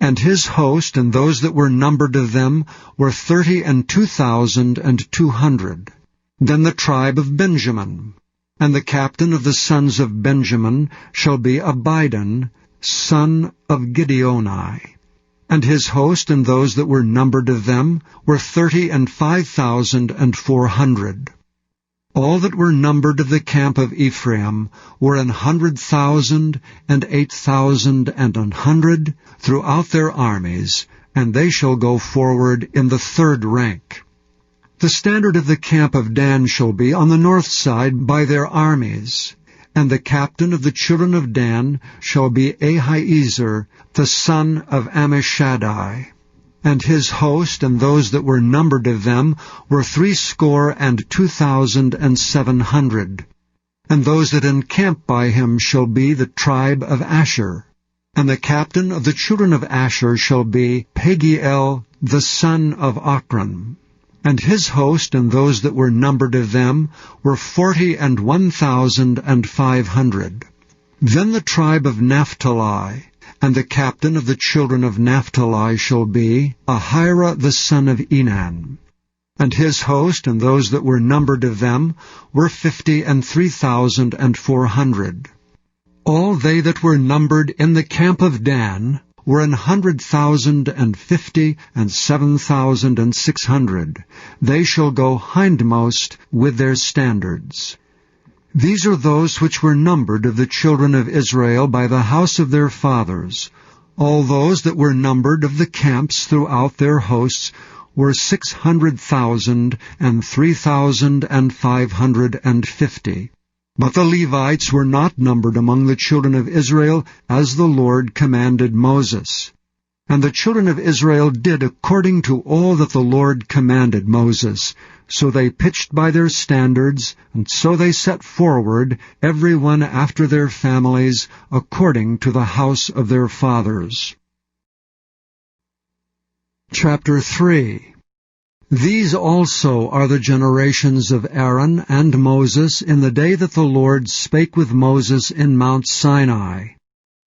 And his host and those that were numbered of them were 32,200. Then the tribe of Benjamin. And the captain of the sons of Benjamin shall be Abidan, son of Gideoni. And his host and those that were numbered of them were 35,400. All that were numbered of the camp of Ephraim were 100,000 and 8,000 and 100 throughout their armies, and they shall go forward in the third rank. The standard of the camp of Dan shall be on the north side by their armies, and the captain of the children of Dan shall be Ahiezer, the son of Ammishaddai. And his host and those that were numbered of them were 62,700. And those that encamp by him shall be the tribe of Asher. And the captain of the children of Asher shall be Pagiel, the son of Ochran. And his host and those that were numbered of them were 41,500. Then the tribe of Naphtali, and the captain of the children of Naphtali shall be Ahira the son of Enan. And his host and those that were numbered of them were 53,400. All they that were numbered in the camp of Dan were 100,050 and 7,600. They shall go hindmost with their standards. These are those which were numbered of the children of Israel by the house of their fathers. All those that were numbered of the camps throughout their hosts were 600,000 and 3,550. But the Levites were not numbered among the children of Israel, as the Lord commanded Moses. And the children of Israel did according to all that the Lord commanded Moses. So they pitched by their standards, and so they set forward, every one after their families, according to the house of their fathers. Chapter 3. These also are the generations of Aaron and Moses in the day that the Lord spake with Moses in Mount Sinai.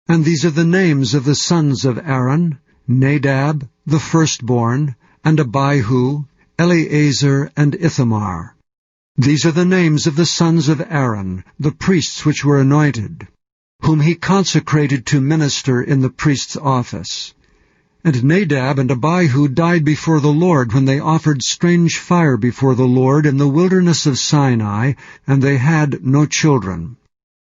And these are the names of the sons of Aaron: Nadab, the firstborn, and Abihu, Eleazar, and Ithamar. These are the names of the sons of Aaron, the priests which were anointed, whom he consecrated to minister in the priest's office. And Nadab and Abihu died before the Lord when they offered strange fire before the Lord in the wilderness of Sinai, and they had no children.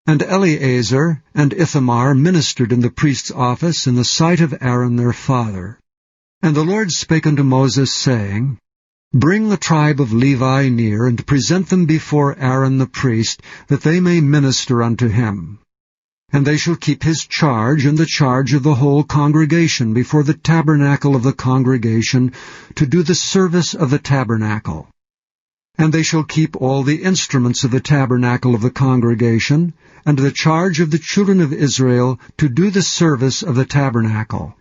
And Eleazar and Ithamar ministered in the priest's office in the sight of Aaron their father. And the Lord spake unto Moses, saying, Bring the tribe of Levi near, and present them before Aaron the priest, that they may minister unto him. And they shall keep his charge and the charge of the whole congregation before the tabernacle of the congregation, to do the service of the tabernacle. And they shall keep all the instruments of the tabernacle of the congregation, and the charge of the children of Israel, to do the service of the tabernacle.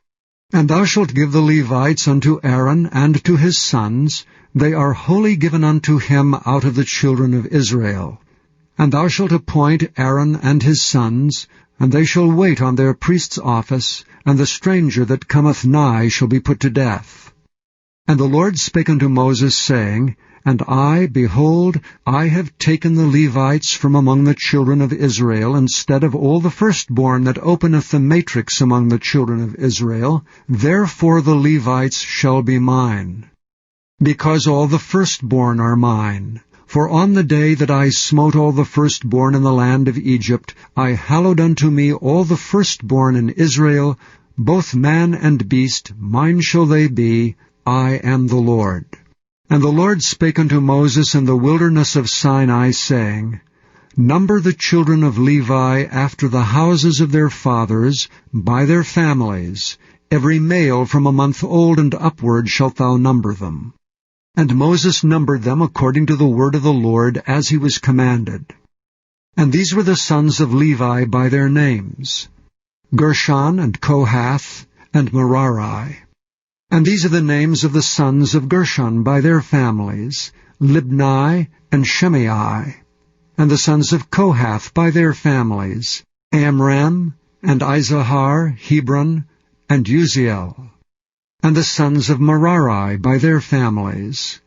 And thou shalt give the Levites unto Aaron and to his sons. They are wholly given unto him out of the children of Israel. And thou shalt appoint Aaron and his sons, and they shall wait on their priest's office, and the stranger that cometh nigh shall be put to death. And the Lord spake unto Moses, saying, And I, behold, I have taken the Levites from among the children of Israel, instead of all the firstborn that openeth the matrix among the children of Israel. Therefore the Levites shall be mine, because all the firstborn are mine. For on the day that I smote all the firstborn in the land of Egypt, I hallowed unto me all the firstborn in Israel, both man and beast, mine shall they be. I am the Lord. And the Lord spake unto Moses in the wilderness of Sinai, saying, Number the children of Levi after the houses of their fathers, by their families. Every male from a month old and upward shalt thou number them. And Moses numbered them according to the word of the Lord, as he was commanded. And these were the sons of Levi by their names: Gershon, and Kohath, and Merari. And these are the names of the sons of Gershon by their families: Libni and Shimei. And the sons of Kohath by their families: Amram, and Izahar, Hebron, and Uziel. And the sons of Merari by their families: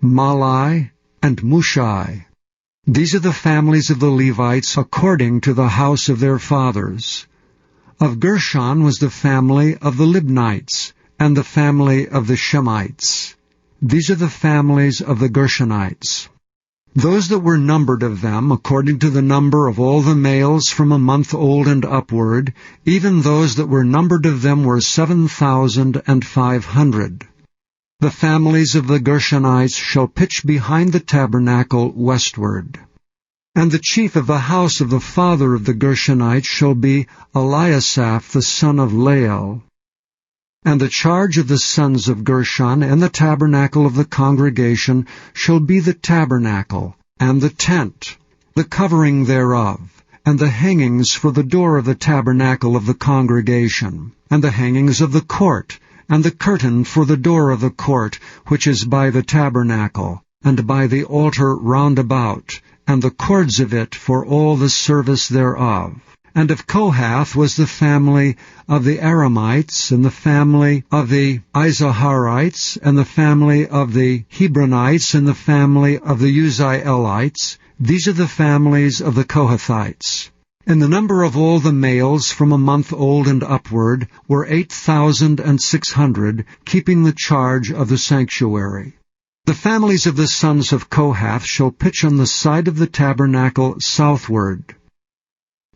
Malai and Mushai. These are the families of the Levites according to the house of their fathers. Of Gershon was the family of the Libnites, and the family of the Shemites. These are the families of the Gershonites. Those that were numbered of them, according to the number of all the males from a month old and upward, even those that were numbered of them were 7,500. The families of the Gershonites shall pitch behind the tabernacle westward. And the chief of the house of the father of the Gershonites shall be Eliasaph the son of Lael. And the charge of the sons of Gershon and the tabernacle of the congregation shall be the tabernacle, and the tent, the covering thereof, and the hangings for the door of the tabernacle of the congregation, and the hangings of the court, and the curtain for the door of the court, which is by the tabernacle, and by the altar round about, and the cords of it for all the service thereof. And of Kohath was the family of the Aramites, and the family of the Izaharites, and the family of the Hebronites, and the family of the Uzzielites. These are the families of the Kohathites. And the number of all the males from a month old and upward were 8,600, keeping the charge of the sanctuary. The families of the sons of Kohath shall pitch on the side of the tabernacle southward.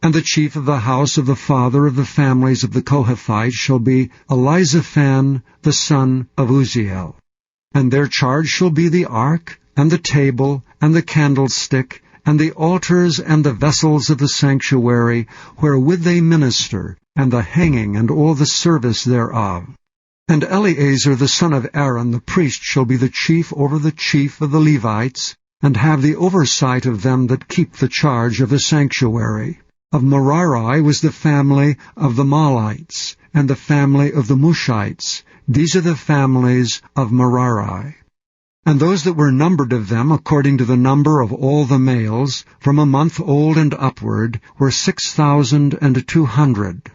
And the chief of the house of the father of the families of the Kohathites shall be Elizaphan the son of Uzziel. And their charge shall be the ark, and the table, and the candlestick, and the altars and the vessels of the sanctuary, wherewith they minister, and the hanging and all the service thereof. And Eleazar the son of Aaron the priest shall be the chief over the chief of the Levites, and have the oversight of them that keep the charge of the sanctuary. Of Merari was the family of the Mahlites, and the family of the Mushites. These are the families of Merari. And those that were numbered of them, according to the number of all the males, from a month old and upward, were 6,200.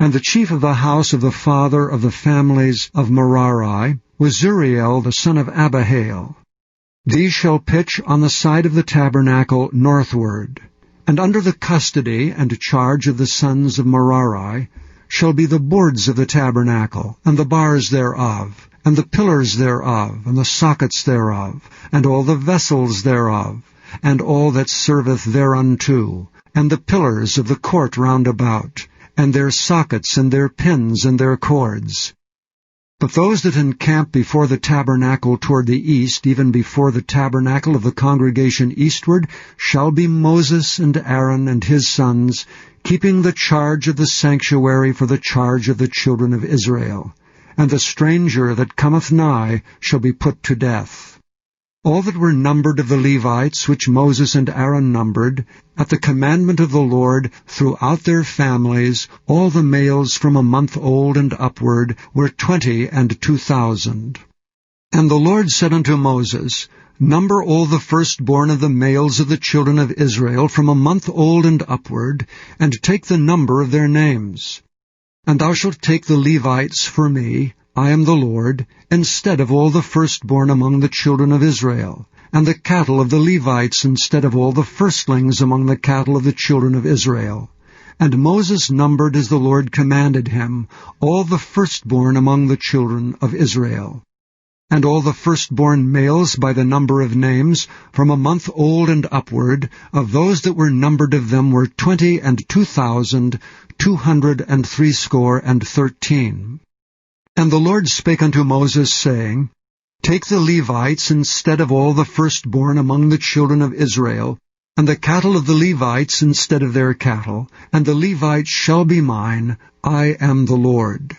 And the chief of the house of the father of the families of Merari was Zuriel the son of Abihail. These shall pitch on the side of the tabernacle northward. And under the custody and charge of the sons of Merari shall be the boards of the tabernacle, and the bars thereof, and the pillars thereof, and the sockets thereof, and all the vessels thereof, and all that serveth thereunto, and the pillars of the court round about, and their sockets, and their pins, and their cords. But those that encamp before the tabernacle toward the east, even before the tabernacle of the congregation eastward, shall be Moses and Aaron and his sons, keeping the charge of the sanctuary for the charge of the children of Israel. And the stranger that cometh nigh shall be put to death. All that were numbered of the Levites, which Moses and Aaron numbered, at the commandment of the Lord, throughout their families, all the males from a month old and upward were 22,000. And the Lord said unto Moses, Number all the firstborn of the males of the children of Israel from a month old and upward, and take the number of their names. And thou shalt take the Levites for me, I am the Lord, instead of all the firstborn among the children of Israel, and the cattle of the Levites instead of all the firstlings among the cattle of the children of Israel. And Moses numbered as the Lord commanded him all the firstborn among the children of Israel. And all the firstborn males by the number of names, from a month old and upward, of those that were numbered of them were 22,213. And the Lord spake unto Moses, saying, Take the Levites instead of all the firstborn among the children of Israel, and the cattle of the Levites instead of their cattle, and the Levites shall be mine, I am the Lord.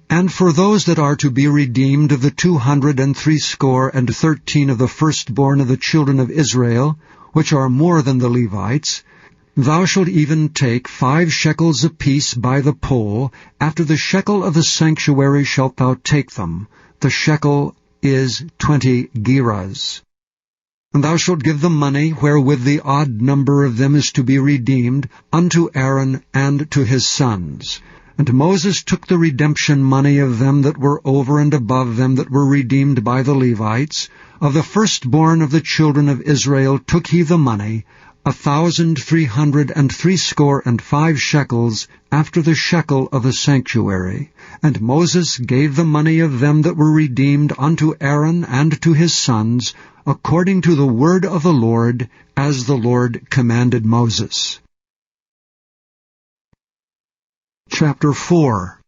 And for those that are to be redeemed of the 213 of the firstborn of the children of Israel, which are more than the Levites, thou shalt even take 5 shekels apiece by the poll. After the shekel of the sanctuary shalt thou take them. The shekel is 20 gerahs. And thou shalt give the money wherewith the odd number of them is to be redeemed unto Aaron and to his sons. And Moses took the redemption money of them that were over and above them that were redeemed by the Levites. Of the firstborn of the children of Israel took he the money, 1,365 shekels after the shekel of the sanctuary. And Moses gave the money of them that were redeemed unto Aaron and to his sons, according to the word of the Lord, as the Lord commanded Moses. Chapter 4.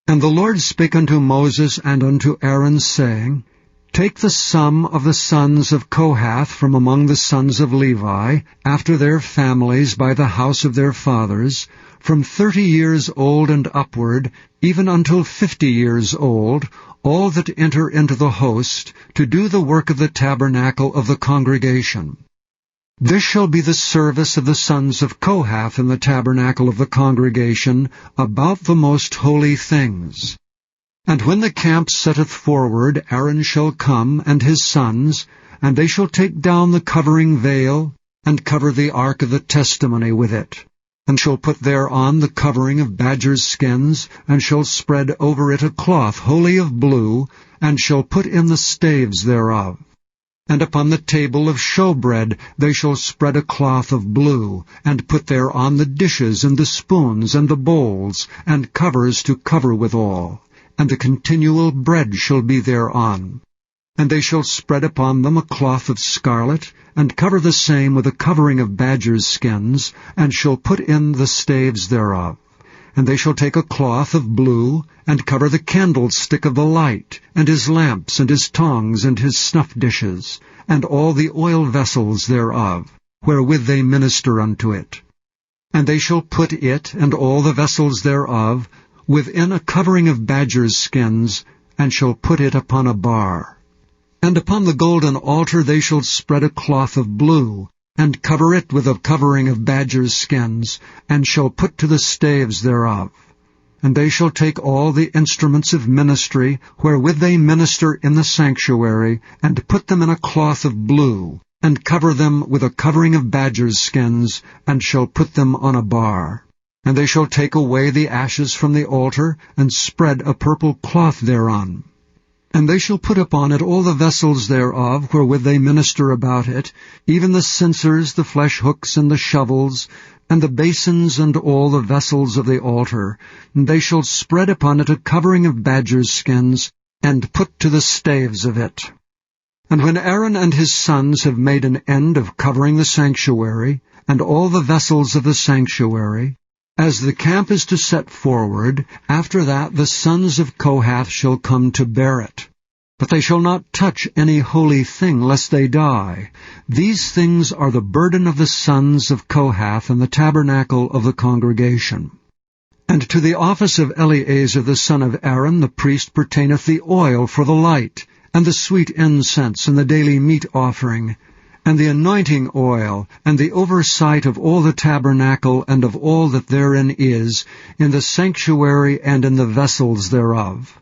And the Lord spake unto Moses and unto Aaron, saying, Take the sum of the sons of Kohath from among the sons of Levi, after their families by the house of their fathers, from 30 years old and upward, even until 50 years old, all that enter into the host, to do the work of the tabernacle of the congregation. This shall be the service of the sons of Kohath in the tabernacle of the congregation, about the most holy things. And when the camp setteth forward, Aaron shall come, and his sons, and they shall take down the covering veil, and cover the ark of the testimony with it, and shall put thereon the covering of badgers' skins, and shall spread over it a cloth wholly of blue, and shall put in the staves thereof. And upon the table of showbread they shall spread a cloth of blue, and put thereon the dishes and the spoons and the bowls, and covers to cover withal. And the continual bread shall be thereon. And they shall spread upon them a cloth of scarlet, and cover the same with a covering of badgers' skins, and shall put in the staves thereof. And they shall take a cloth of blue, and cover the candlestick of the light, and his lamps, and his tongs, and his snuff dishes, and all the oil vessels thereof, wherewith they minister unto it. And they shall put it, and all the vessels thereof, within a covering of badgers' skins, and shall put it upon a bar. And upon the golden altar they shall spread a cloth of blue, and cover it with a covering of badgers' skins, and shall put to the staves thereof. And they shall take all the instruments of ministry, wherewith they minister in the sanctuary, and put them in a cloth of blue, and cover them with a covering of badgers' skins, and shall put them on a bar. And they shall take away the ashes from the altar, and spread a purple cloth thereon. And they shall put upon it all the vessels thereof, wherewith they minister about it, even the censers, the flesh hooks, and the shovels, and the basins, and all the vessels of the altar. And they shall spread upon it a covering of badgers' skins, and put to the staves of it. And when Aaron and his sons have made an end of covering the sanctuary, and all the vessels of the sanctuary, as the camp is to set forward, after that the sons of Kohath shall come to bear it. But they shall not touch any holy thing, lest they die. These things are the burden of the sons of Kohath in the tabernacle of the congregation. And to the office of Eleazar the son of Aaron the priest pertaineth the oil for the light, and the sweet incense, and the daily meat offering, and the anointing oil, and the oversight of all the tabernacle, and of all that therein is, in the sanctuary and in the vessels thereof.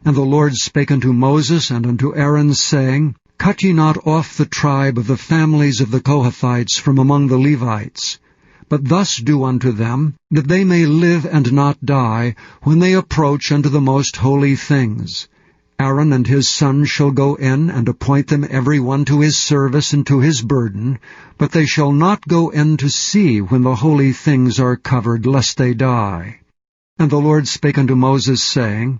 And the Lord spake unto Moses and unto Aaron, saying, Cut ye not off the tribe of the families of the Kohathites from among the Levites, but thus do unto them, that they may live and not die, when they approach unto the most holy things. Aaron and his sons shall go in, and appoint them every one to his service and to his burden, but they shall not go in to see when the holy things are covered, lest they die. And the Lord spake unto Moses, saying,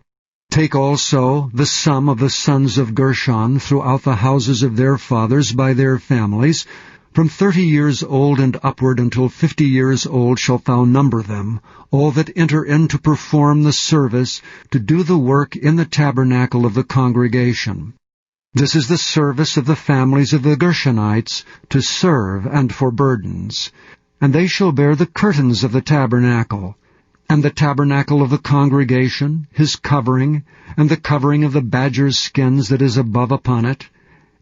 Take also the sum of the sons of Gershon throughout the houses of their fathers by their families, from 30 years old and upward until 50 years old shalt thou number them, all that enter in to perform the service, to do the work in the tabernacle of the congregation. This is the service of the families of the Gershonites, to serve and for burdens. And they shall bear the curtains of the tabernacle, and the tabernacle of the congregation, his covering, and the covering of the badger's skins that is above upon it,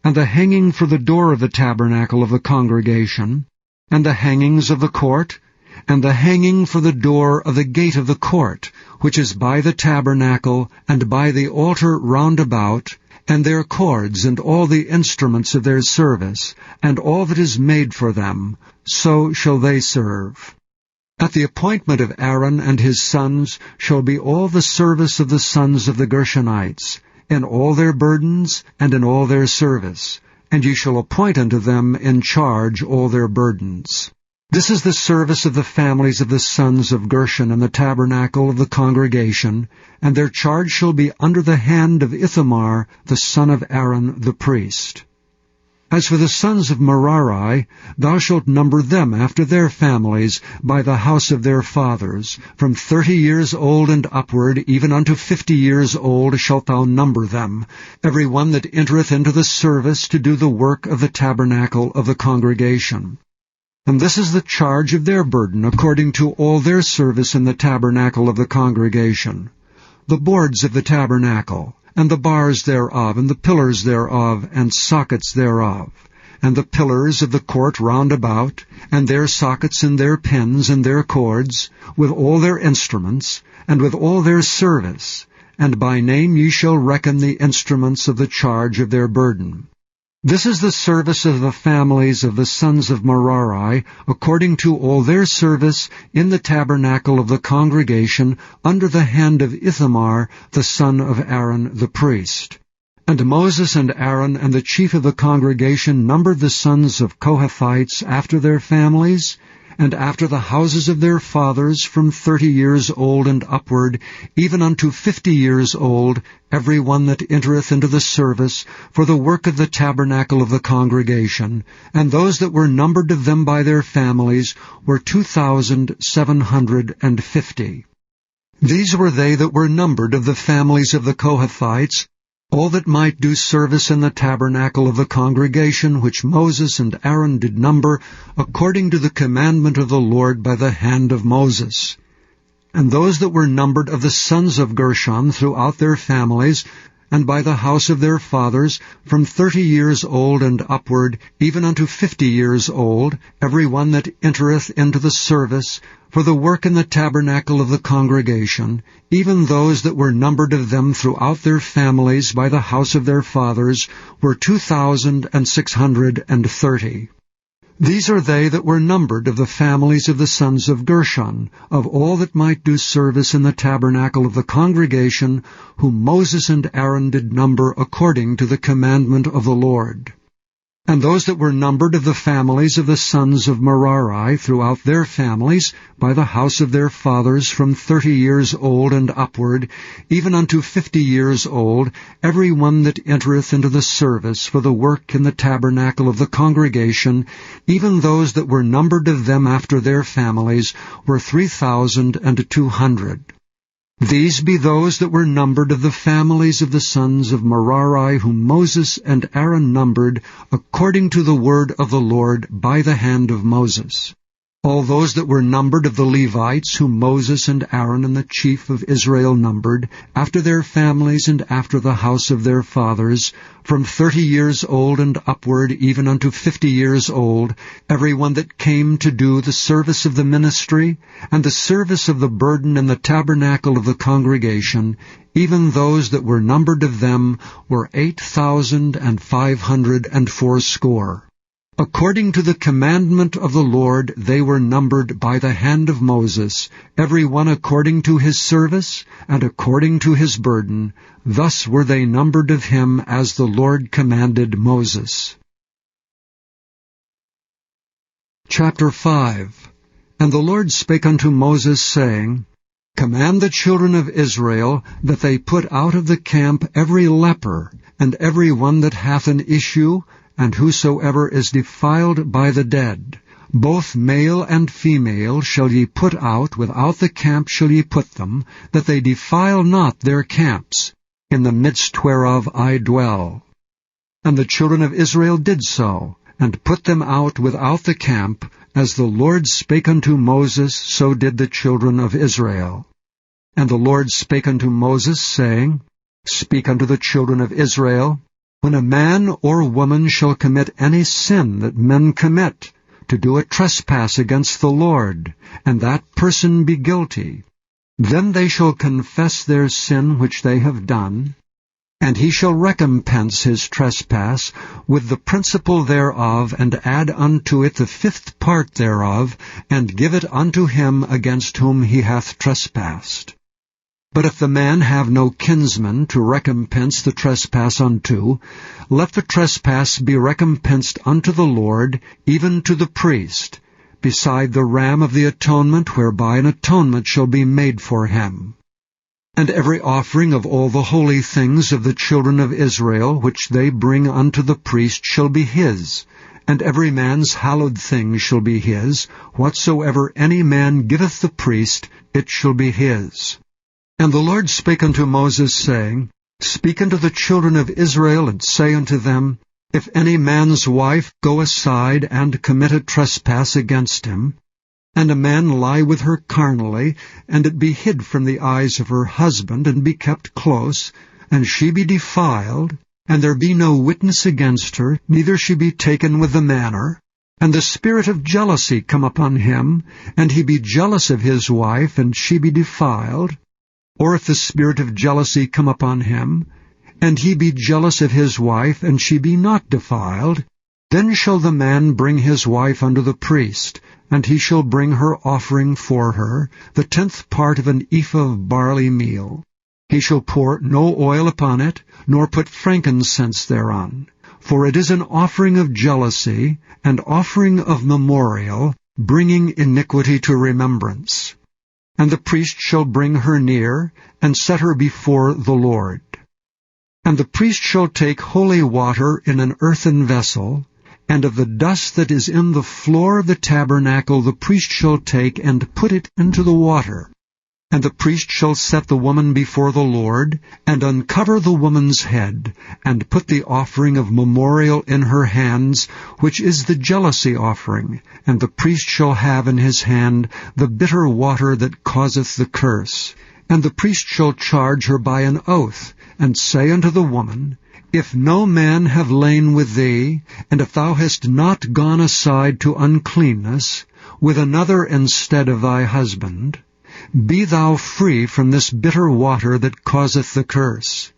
and the hanging for the door of the tabernacle of the congregation, and the hangings of the court, and the hanging for the door of the gate of the court, which is by the tabernacle, and by the altar round about, and their cords, and all the instruments of their service, and all that is made for them, so shall they serve. At the appointment of Aaron and his sons shall be all the service of the sons of the Gershonites, in all their burdens, and in all their service, and ye shall appoint unto them in charge all their burdens. This is the service of the families of the sons of Gershon in the tabernacle of the congregation, and their charge shall be under the hand of Ithamar, the son of Aaron the priest. As for the sons of Merari, thou shalt number them after their families by the house of their fathers. From 30 years old and upward, even unto 50 years old, shalt thou number them, every one that entereth into the service to do the work of the tabernacle of the congregation. And this is the charge of their burden, according to all their service in the tabernacle of the congregation. The boards of the tabernacle, and the bars thereof, and the pillars thereof, and sockets thereof, and the pillars of the court round about, and their sockets and their pins and their cords, with all their instruments, and with all their service, and by name ye shall reckon the instruments of the charge of their burden. This is the service of the families of the sons of Merari, according to all their service in the tabernacle of the congregation, under the hand of Ithamar, the son of Aaron the priest. And Moses and Aaron and the chief of the congregation numbered the sons of Kohathites after their families, and after the houses of their fathers, from 30 years old and upward, even unto 50 years old, every one that entereth into the service for the work of the tabernacle of the congregation. And those that were numbered of them by their families were 2,750. These were they that were numbered of the families of the Kohathites, all that might do service in the tabernacle of the congregation, which Moses and Aaron did number, according to the commandment of the Lord by the hand of Moses. And those that were numbered of the sons of Gershon throughout their families, and by the house of their fathers, from 30 years old and upward, even unto 50 years old, every one that entereth into the service, for the work in the tabernacle of the congregation, even those that were numbered of them throughout their families by the house of their fathers, were 2,630. These are they that were numbered of the families of the sons of Gershon, of all that might do service in the tabernacle of the congregation, whom Moses and Aaron did number according to the commandment of the Lord. And those that were numbered of the families of the sons of Merari throughout their families, by the house of their fathers, from 30 years old and upward, even unto 50 years old, every one that entereth into the service for the work in the tabernacle of the congregation, even those that were numbered of them after their families, were 3,200. These be those that were numbered of the families of the sons of Merari, whom Moses and Aaron numbered, according to the word of the Lord by the hand of Moses. All those that were numbered of the Levites, whom Moses and Aaron and the chief of Israel numbered, after their families and after the house of their fathers, from 30 years old and upward, even unto 50 years old, every one that came to do the service of the ministry, and the service of the burden in the tabernacle of the congregation, even those that were numbered of them were 8,580. According to the commandment of the Lord, they were numbered by the hand of Moses, every one according to his service, and according to his burden. Thus were they numbered of him, as the Lord commanded Moses. Chapter 5. And the Lord spake unto Moses, saying, Command the children of Israel that they put out of the camp every leper, and every one that hath an issue, and whosoever is defiled by the dead. Both male and female shall ye put out, without the camp shall ye put them, that they defile not their camps, in the midst whereof I dwell. And the children of Israel did so, and put them out without the camp, as the Lord spake unto Moses, so did the children of Israel. And the Lord spake unto Moses, saying, Speak unto the children of Israel, when a man or woman shall commit any sin that men commit, to do a trespass against the Lord, and that person be guilty, then they shall confess their sin which they have done, and he shall recompense his trespass with the principal thereof, and add unto it the 5th part thereof, and give it unto him against whom he hath trespassed. But if the man have no kinsman to recompense the trespass unto, let the trespass be recompensed unto the Lord, even to the priest, beside the ram of the atonement, whereby an atonement shall be made for him. And every offering of all the holy things of the children of Israel, which they bring unto the priest, shall be his, and every man's hallowed thing shall be his. Whatsoever any man giveth the priest, it shall be his. And the Lord spake unto Moses, saying, Speak unto the children of Israel, and say unto them, If any man's wife go aside and commit a trespass against him, and a man lie with her carnally, and it be hid from the eyes of her husband, and be kept close, and she be defiled, and there be no witness against her, neither she be taken with the manner, and the spirit of jealousy come upon him, and he be jealous of his wife, and she be defiled, or if the spirit of jealousy come upon him, and he be jealous of his wife, and she be not defiled, then shall the man bring his wife unto the priest, and he shall bring her offering for her, the 10th part of an ephah of barley meal. He shall pour no oil upon it, nor put frankincense thereon. For it is an offering of jealousy, and offering of memorial, bringing iniquity to remembrance. And the priest shall bring her near, and set her before the Lord. And the priest shall take holy water in an earthen vessel, and of the dust that is in the floor of the tabernacle the priest shall take, and put it into the water. And the priest shall set the woman before the Lord, and uncover the woman's head, and put the offering of memorial in her hands, which is the jealousy offering. And the priest shall have in his hand the bitter water that causeth the curse. And the priest shall charge her by an oath, and say unto the woman, If no man have lain with thee, and if thou hast not gone aside to uncleanness, with another instead of thy husband, be thou free from this bitter water that causeth the curse.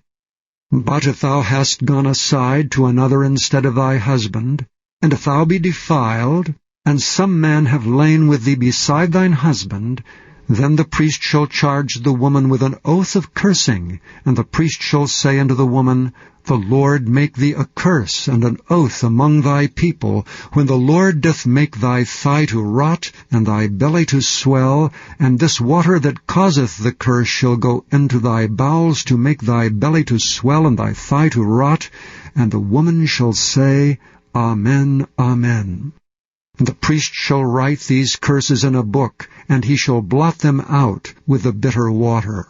But if thou hast gone aside to another instead of thy husband, and if thou be defiled, and some man have lain with thee beside thine husband, then the priest shall charge the woman with an oath of cursing, and the priest shall say unto the woman, The Lord make thee a curse and an oath among thy people, when the Lord doth make thy thigh to rot, and thy belly to swell, and this water that causeth the curse shall go into thy bowels to make thy belly to swell and thy thigh to rot. And the woman shall say, Amen, Amen. And the priest shall write these curses in a book, and he shall blot them out with the bitter water.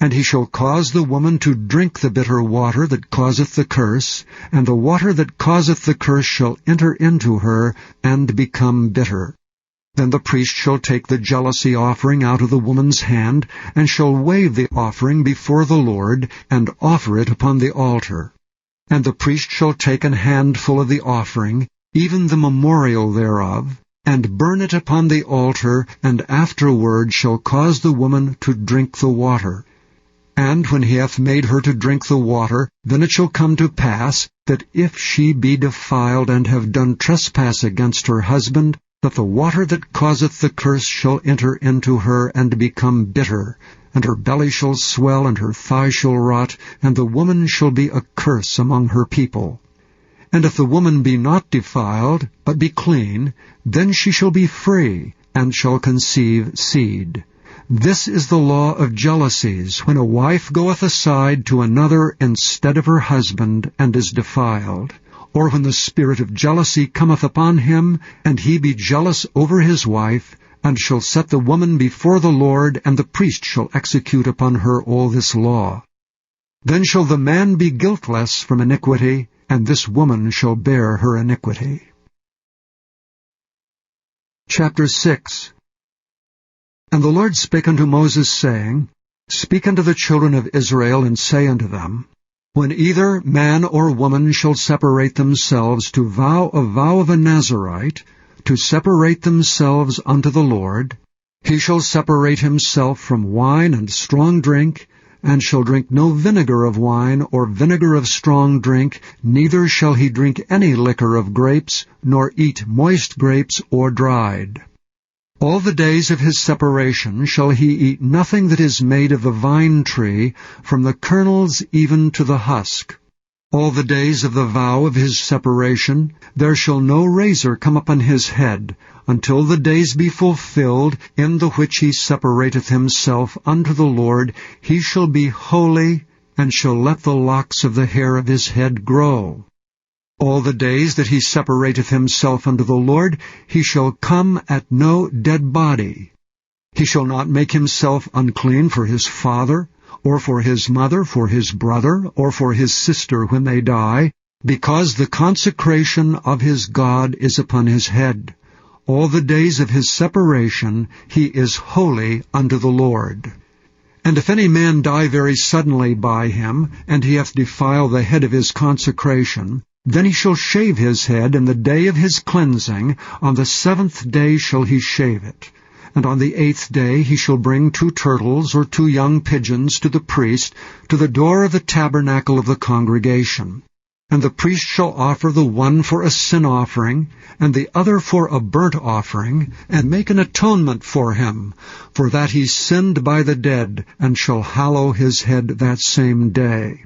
And he shall cause the woman to drink the bitter water that causeth the curse, and the water that causeth the curse shall enter into her, and become bitter. Then the priest shall take the jealousy offering out of the woman's hand, and shall wave the offering before the Lord, and offer it upon the altar. And the priest shall take an handful of the offering, even the memorial thereof, and burn it upon the altar, and afterward shall cause the woman to drink the water. And when he hath made her to drink the water, then it shall come to pass, that if she be defiled and have done trespass against her husband, that the water that causeth the curse shall enter into her, and become bitter, and her belly shall swell, and her thigh shall rot, and the woman shall be a curse among her people. And if the woman be not defiled, but be clean, then she shall be free, and shall conceive seed. This is the law of jealousies, when a wife goeth aside to another instead of her husband, and is defiled, or when the spirit of jealousy cometh upon him, and he be jealous over his wife, and shall set the woman before the Lord, and the priest shall execute upon her all this law. Then shall the man be guiltless from iniquity, and this woman shall bear her iniquity. Chapter 6. And the Lord spake unto Moses, saying, Speak unto the children of Israel, and say unto them, When either man or woman shall separate themselves to vow a vow of a Nazirite, to separate themselves unto the Lord, he shall separate himself from wine and strong drink, and shall drink no vinegar of wine or vinegar of strong drink, neither shall he drink any liquor of grapes, nor eat moist grapes or dried. All the days of his separation shall he eat nothing that is made of the vine tree, from the kernels even to the husk. All the days of the vow of his separation there shall no razor come upon his head, until the days be fulfilled, in the which he separateth himself unto the Lord. He shall be holy, and shall let the locks of the hair of his head grow. All the days that he separateth himself unto the Lord, he shall come at no dead body. He shall not make himself unclean for his father, or for his mother, for his brother, or for his sister when they die, because the consecration of his God is upon his head. All the days of his separation he is holy unto the Lord. And if any man die very suddenly by him, and he hath defiled the head of his consecration, then he shall shave his head in the day of his cleansing. On the 7th day shall he shave it. And on the 8th day he shall bring 2 turtles or 2 young pigeons to the priest, to the door of the tabernacle of the congregation. And the priest shall offer the one for a sin offering, and the other for a burnt offering, and make an atonement for him, for that he sinned by the dead, and shall hallow his head that same day.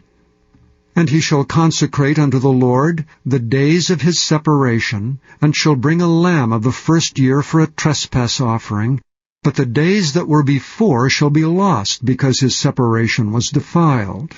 And he shall consecrate unto the Lord the days of his separation, and shall bring a lamb of the first year for a trespass offering. But the days that were before shall be lost, because his separation was defiled.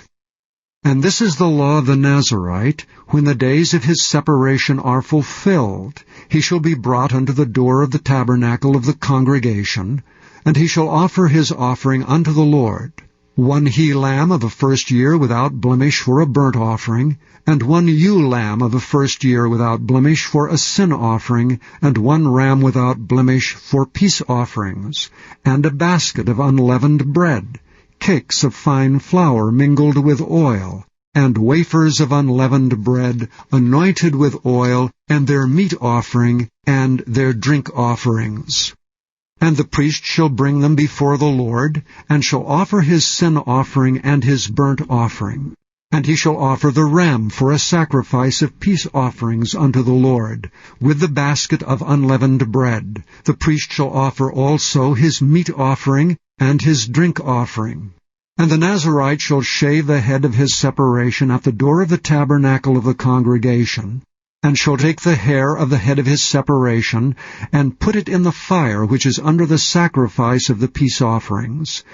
And this is the law of the Nazarite. When the days of his separation are fulfilled, he shall be brought unto the door of the tabernacle of the congregation, and he shall offer his offering unto the Lord, 1 he-lamb of the first year without blemish for a burnt offering, and 1 ewe-lamb of the first year without blemish for a sin offering, and 1 ram without blemish for peace offerings, and a basket of unleavened bread, cakes of fine flour mingled with oil, and wafers of unleavened bread anointed with oil, and their meat offering, and their drink offerings. And the priest shall bring them before the Lord, and shall offer his sin offering and his burnt offering. And he shall offer the ram for a sacrifice of peace offerings unto the Lord, with the basket of unleavened bread. The priest shall offer also his meat offering and his drink offering. And the Nazarite shall shave the head of his separation at the door of the tabernacle of the congregation, and shall take the hair of the head of his separation, and put it in the fire which is under the sacrifice of the peace offerings.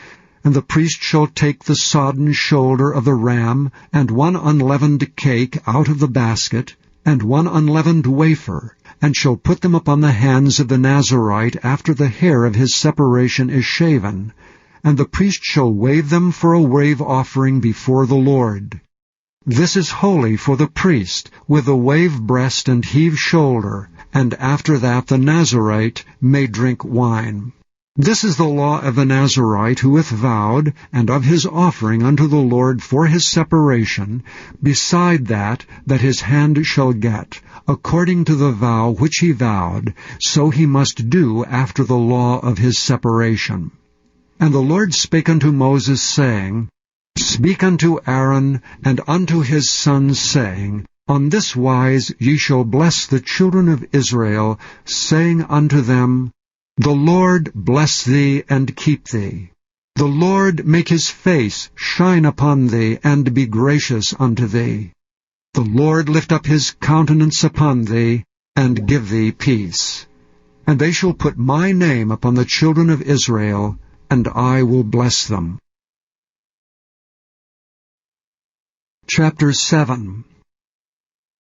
And the priest shall take the sodden shoulder of the ram, and 1 unleavened cake out of the basket, and 1 unleavened wafer, and shall put them upon the hands of the Nazarite after the hair of his separation is shaven. And the priest shall wave them for a wave offering before the Lord. This is holy for the priest, with the wave breast and heave shoulder, and after that the Nazarite may drink wine. This is the law of the Nazarite who hath vowed, and of his offering unto the Lord for his separation, beside that his hand shall get, according to the vow which he vowed, so he must do after the law of his separation. And the Lord spake unto Moses, saying, Speak unto Aaron and unto his sons, saying, On this wise ye shall bless the children of Israel, saying unto them, The Lord bless thee and keep thee. The Lord make his face shine upon thee, and be gracious unto thee. The Lord lift up his countenance upon thee, and give thee peace. And they shall put my name upon the children of Israel, and I will bless them. Chapter 7.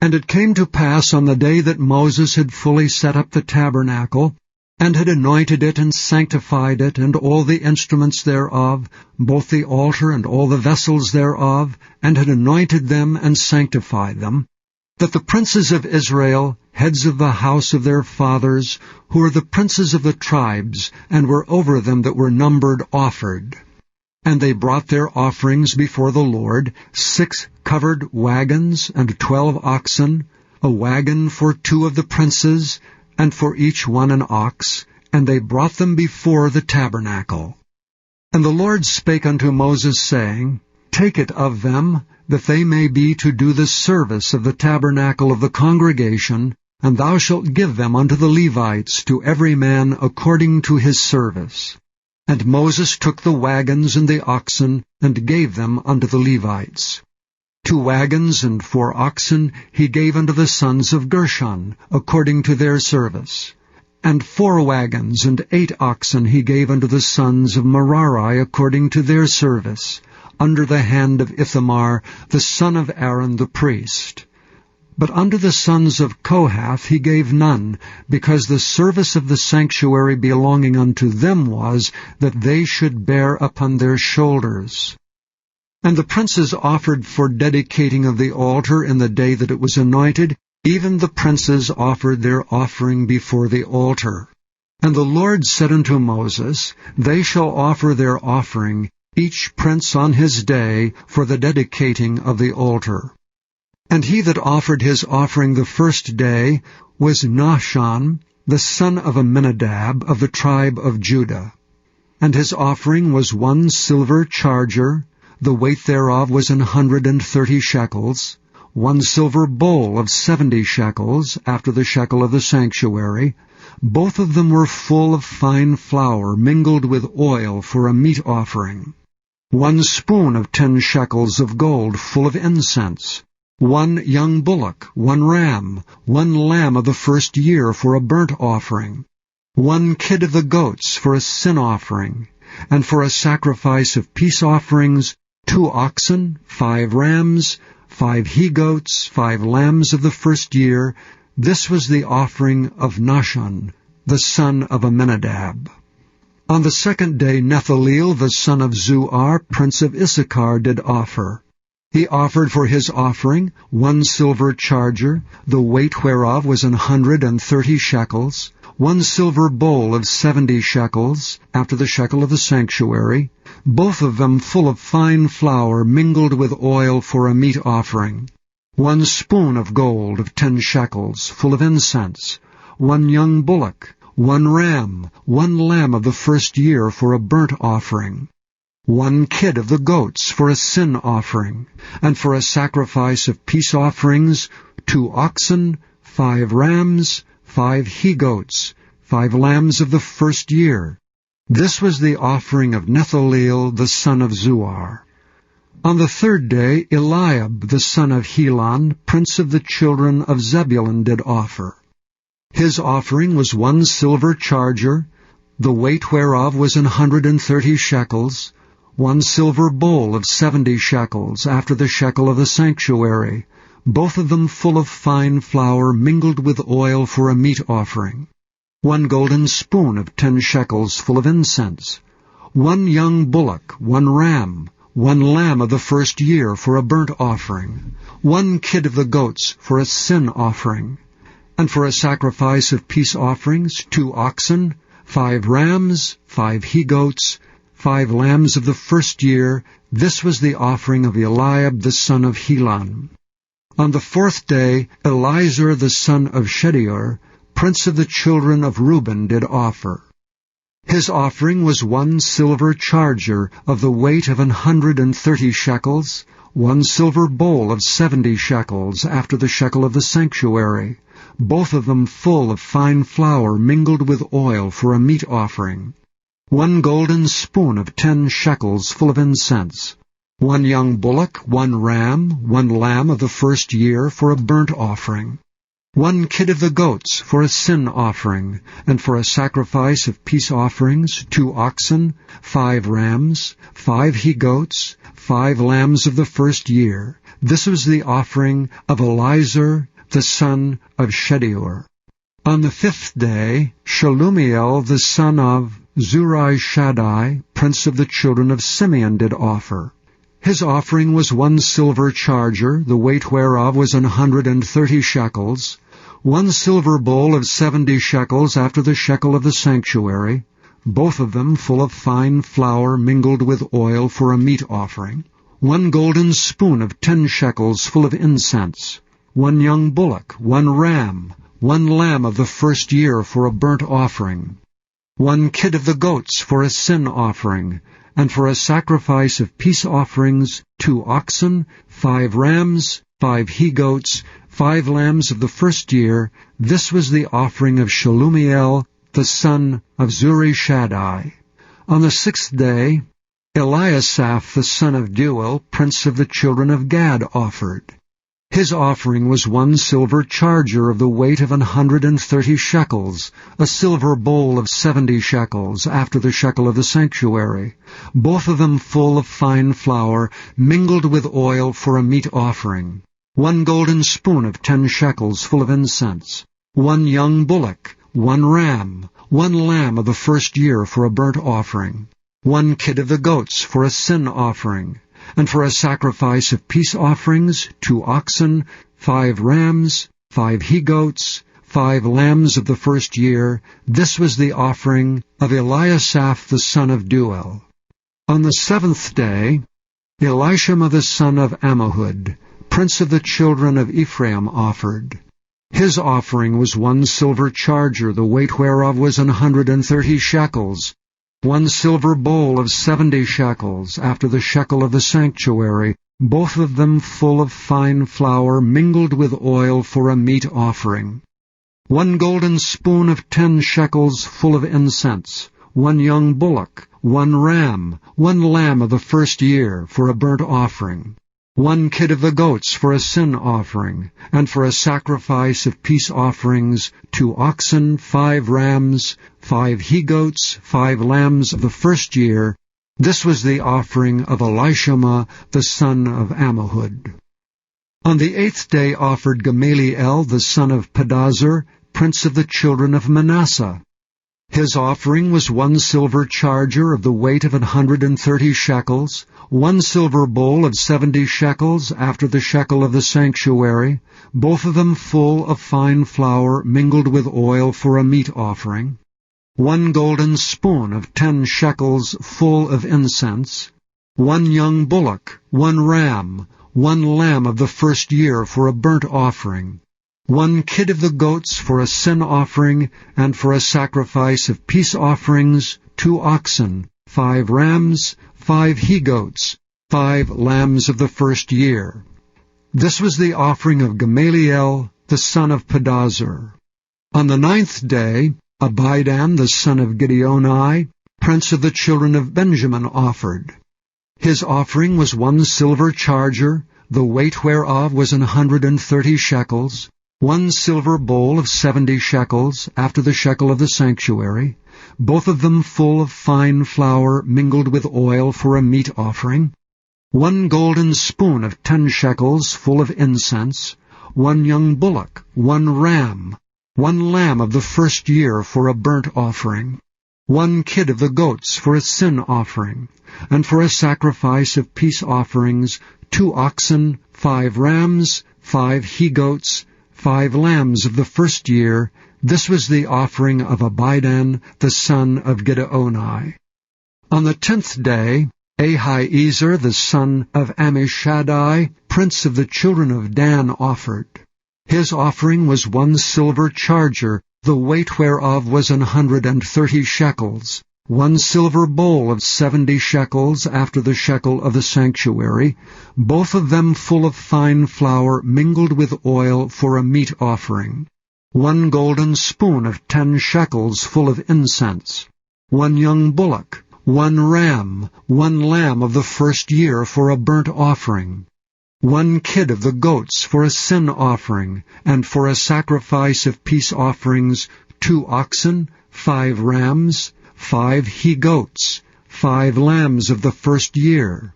And it came to pass on the day that Moses had fully set up the tabernacle, and had anointed it and sanctified it, and all the instruments thereof, both the altar and all the vessels thereof, and had anointed them and sanctified them, that the princes of Israel, heads of the house of their fathers, who are the princes of the tribes, and were over them that were numbered, offered. And they brought their offerings before the Lord, 6 covered wagons, and 12 oxen, a wagon for 2 of the princes, and for each one an ox, and they brought them before the tabernacle. And the Lord spake unto Moses, saying, Take it of them, that they may be to do the service of the tabernacle of the congregation, and thou shalt give them unto the Levites, to every man according to his service. And Moses took the wagons and the oxen, and gave them unto the Levites. 2 wagons and 4 oxen he gave unto the sons of Gershon, according to their service. And 4 wagons and 8 oxen he gave unto the sons of Merari, according to their service, under the hand of Ithamar, the son of Aaron the priest. But unto the sons of Kohath he gave none, because the service of the sanctuary belonging unto them was, that they should bear upon their shoulders. And the princes offered for dedicating of the altar in the day that it was anointed. Even the princes offered their offering before the altar. And the Lord said unto Moses, They shall offer their offering, each prince on his day, for the dedicating of the altar. And he that offered his offering the first day was Nahshon, the son of Amminadab, of the tribe of Judah. And his offering was 1 silver charger, the weight thereof was 130 shekels, 1 silver bowl of 70 shekels, after the shekel of the sanctuary. Both of them were full of fine flour, mingled with oil for a meat offering. 1 spoon of 10 shekels of gold, full of incense. 1 young bullock, 1 ram, 1 lamb of the first year for a burnt offering. 1 kid of the goats for a sin offering. And for a sacrifice of peace offerings, 2 oxen, 5 rams, 5 he-goats, 5 lambs of the first year. This was the offering of Nahshon, the son of Amminadab. On the 2nd day Nethaleel, the son of Zuar, prince of Issachar, did offer. He offered for his offering 1 silver charger, the weight whereof was 130 shekels, 1 silver bowl of 70 shekels, after the shekel of the sanctuary, both of them full of fine flour mingled with oil for a meat offering. 1 spoon of gold of 10 shekels, full of incense. 1 young bullock, 1 ram, 1 lamb of the first year for a burnt offering. 1 kid of the goats for a sin offering. And for a sacrifice of peace offerings, 2 oxen, 5 rams, 5 he-goats, 5 lambs of the first year. This was the offering of Nethaleel, the son of Zuar. On the 3rd day Eliab, the son of Helon, prince of the children of Zebulun, did offer. His offering was 1 silver charger, the weight whereof was 130 shekels, 1 silver bowl of 70 shekels, after the shekel of the sanctuary, both of them full of fine flour mingled with oil for a meat offering. 1 golden spoon of 10 shekels, full of incense. 1 young bullock, 1 ram, 1 lamb of the first year for a burnt offering. 1 kid of the goats for a sin offering. And for a sacrifice of peace offerings, 2 oxen, 5 rams, 5 he-goats, 5 lambs of the first year. This was the offering of Eliab, the son of Helon. On the 4th day Elizur, the son of Shedeur, prince of the children of Reuben, did offer. His offering was 1 silver charger of the weight of 130 shekels, 1 silver bowl of 70 shekels, after the shekel of the sanctuary, both of them full of fine flour mingled with oil for a meat offering. 1 golden spoon of 10 shekels, full of incense. 1 young bullock, 1 ram, 1 lamb of the first year for a burnt offering. 1 kid of the goats for a sin offering, and for a sacrifice of peace offerings, 2 oxen, 5 rams, 5 he-goats, 5 lambs of the first year. This was the offering of Elizur, the son of Shedeur. On the 5th day, Shelumiel, the son of Zurishaddai, prince of the children of Simeon, did offer. His offering was 1 silver charger, the weight whereof was 130 shekels, 1 silver bowl of 70 shekels, after the shekel of the sanctuary, both of them full of fine flour mingled with oil for a meat offering. 1 golden spoon of 10 shekels, full of incense. 1 young bullock, 1 ram, 1 lamb of the first year for a burnt offering. 1 kid of the goats for a sin offering, and for a sacrifice of peace offerings, 2 oxen, 5 rams, 5 he-goats, 5 lambs of the first year. This was the offering of Shelumiel, the son of Zurishaddai. On the 6th day, Eliasaph, the son of Deuel, prince of the children of Gad, offered. His offering was 1 silver charger of the weight of 130 shekels, a silver bowl of 70 shekels, after the shekel of the sanctuary, both of them full of fine flour, mingled with oil for a meat offering, 1 golden spoon of 10 shekels full of incense, 1 young bullock, 1 ram, 1 lamb of the first year for a burnt offering, 1 kid of the goats for a sin offering, and for a sacrifice of peace offerings, 2 oxen, 5 rams, 5 he-goats, 5 lambs of the first year. This was the offering of Eliasaph the son of Deuel. On the 7th day, Elishama the son of Ammihud, prince of the children of Ephraim, offered. His offering was 1 silver charger, the weight whereof was 130 shekels, 1 silver bowl of 70 shekels, after the shekel of the sanctuary, both of them full of fine flour, mingled with oil for a meat offering, 1 golden spoon of 10 shekels full of incense, 1 young bullock, 1 ram, 1 lamb of the first year for a burnt offering, 1 kid of the goats for a sin offering, and for a sacrifice of peace offerings, 2 oxen, 5 rams, 5 he-goats, 5 lambs of the first year. This was the offering of Elishama the son of Ammihud. On the 8th day offered Gamaliel the son of Pedazur, prince of the children of Manasseh. His offering was 1 silver charger of the weight of 130 shekels, 1 silver bowl of 70 shekels, after the shekel of the sanctuary, both of them full of fine flour, mingled with oil for a meat offering, 1 golden spoon of 10 shekels full of incense, 1 young bullock, 1 ram, 1 lamb of the first year for a burnt offering, 1 kid of the goats for a sin offering, and for a sacrifice of peace offerings, 2 oxen, 5 rams, 5 he-goats, 5 lambs of the first year. This was the offering of Gamaliel the son of Pedazur. On the 9th day, Abidan the son of Gideoni, prince of the children of Benjamin, offered. His offering was 1 silver charger, the weight whereof was 130 shekels, 1 silver bowl of 70 shekels, after the shekel of the sanctuary, both of them full of fine flour, mingled with oil for a meat offering, 1 golden spoon of 10 shekels full of incense, 1 young bullock, 1 ram, 1 lamb of the first year for a burnt offering, 1 kid of the goats for a sin offering, and for a sacrifice of peace offerings, 2 oxen, 5 rams, 5 he-goats, 5 lambs of the first year. This was the offering of Abidan the son of Gideoni. On the 10th day, Ahiezer the son of Ammishaddai, prince of the children of Dan, offered. His offering was 1 silver charger, the weight whereof was 130 shekels, 1 silver bowl of 70 shekels, after the shekel of the sanctuary, both of them full of fine flour, mingled with oil for a meat offering, 1 golden spoon of 10 shekels full of incense, 1 young bullock, 1 ram, 1 lamb of the first year for a burnt offering, 1 kid of the goats for a sin offering, and for a sacrifice of peace offerings, 2 oxen, 5 rams, 5 he-goats, 5 lambs of the first year.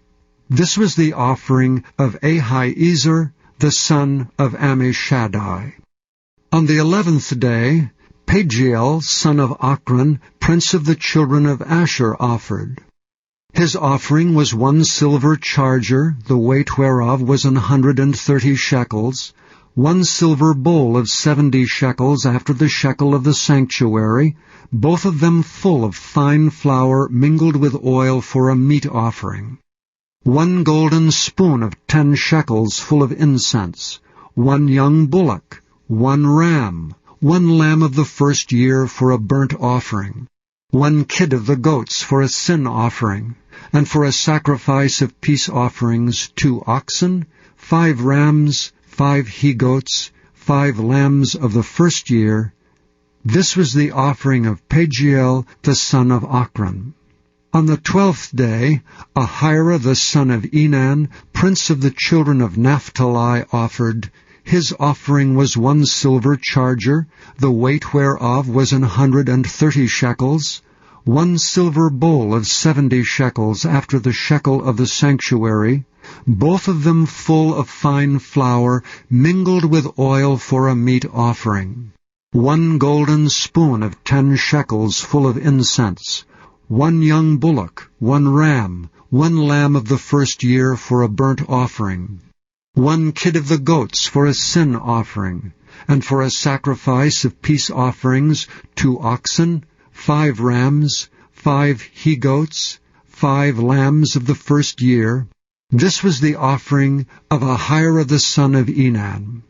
This was the offering of Ahiezer the son of Ammishaddai. On the 11th day, Pagiel son of Ochran, prince of the children of Asher, offered. His offering was 1 silver charger, the weight whereof was 130 shekels, 1 silver bowl of 70 shekels, after the shekel of the sanctuary, both of them full of fine flour, mingled with oil for a meat offering, 1 golden spoon of 10 shekels full of incense, 1 young bullock, 1 ram, 1 lamb of the first year for a burnt offering, 1 kid of the goats for a sin offering, and for a sacrifice of peace offerings, 2 oxen, 5 rams, 5 he-goats, 5 lambs of the first year. This was the offering of Pagiel the son of Ochran. On the 12th day, Ahira the son of Enan, prince of the children of Naphtali, offered. His offering was 1 silver charger, the weight whereof was 130 shekels, 1 silver bowl of 70 shekels after the shekel of the sanctuary, both of them full of fine flour, mingled with oil for a meat offering, 1 golden spoon of 10 shekels full of incense, 1 young bullock, 1 ram, 1 lamb of the first year for a burnt offering, 1 kid of the goats for a sin offering, and for a sacrifice of peace offerings 2 oxen, 5 rams, 5 he-goats, 5 lambs of the first year. This was the offering of Ahira the son of Enan.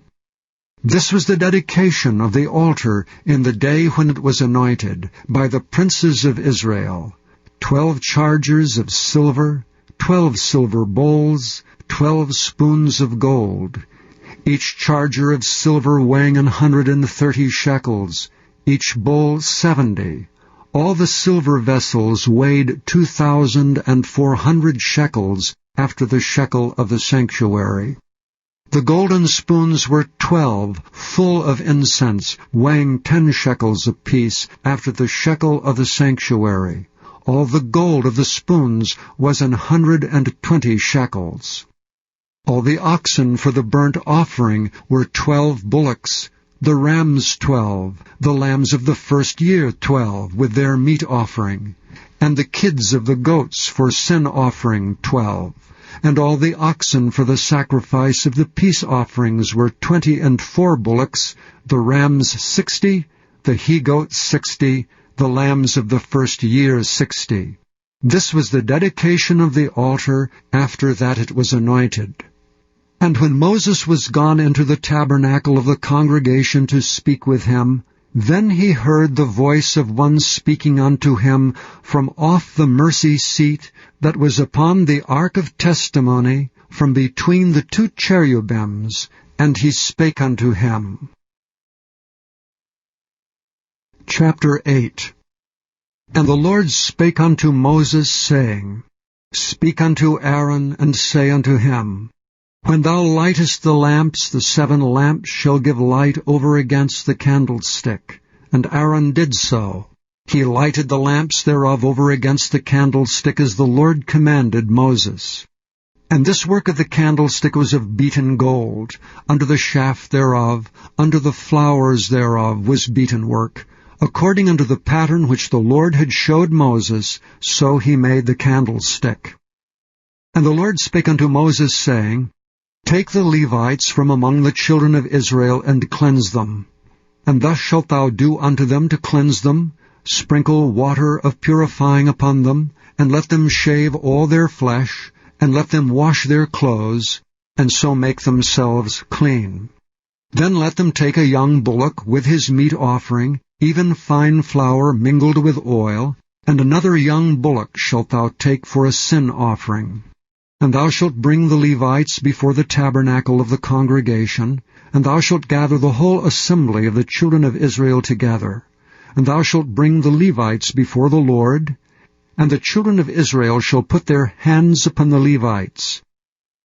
This was the dedication of the altar in the day when it was anointed by the princes of Israel. 12 chargers of silver, 12 silver bowls, 12 spoons of gold, each charger of silver weighing 130 shekels, each bowl 70. All the silver vessels weighed 2,400 shekels after the shekel of the sanctuary. The golden spoons were 12, full of incense, weighing 10 shekels apiece after the shekel of the sanctuary. All the gold of the spoons was 120 shekels. All the oxen for the burnt offering were 12 bullocks, the rams 12, the lambs of the first year 12, with their meat offering, and the kids of the goats for sin offering 12. And all the oxen for the sacrifice of the peace offerings were 24 bullocks, the rams 60, the he-goats 60, the lambs of the first year 60. This was the dedication of the altar after that it was anointed. And when Moses was gone into the tabernacle of the congregation to speak with him, then he heard the voice of one speaking unto him from off the mercy seat that was upon the ark of testimony, from between the 2 cherubims, and he spake unto him. Chapter 8. And the Lord spake unto Moses, saying, Speak unto Aaron, and say unto him, When thou lightest the lamps, the 7 lamps shall give light over against the candlestick. And Aaron did so. He lighted the lamps thereof over against the candlestick as the Lord commanded Moses. And this work of the candlestick was of beaten gold. Under the shaft thereof, under the flowers thereof was beaten work. According unto the pattern which the Lord had showed Moses, so he made the candlestick. And the Lord spake unto Moses, saying, Take the Levites from among the children of Israel, and cleanse them. And thus shalt thou do unto them to cleanse them. Sprinkle water of purifying upon them, and let them shave all their flesh, and let them wash their clothes, and so make themselves clean. Then let them take a young bullock with his meat offering, even fine flour mingled with oil, and another young bullock shalt thou take for a sin offering. And thou shalt bring the Levites before the tabernacle of the congregation, and thou shalt gather the whole assembly of the children of Israel together. And thou shalt bring the Levites before the Lord, and the children of Israel shall put their hands upon the Levites.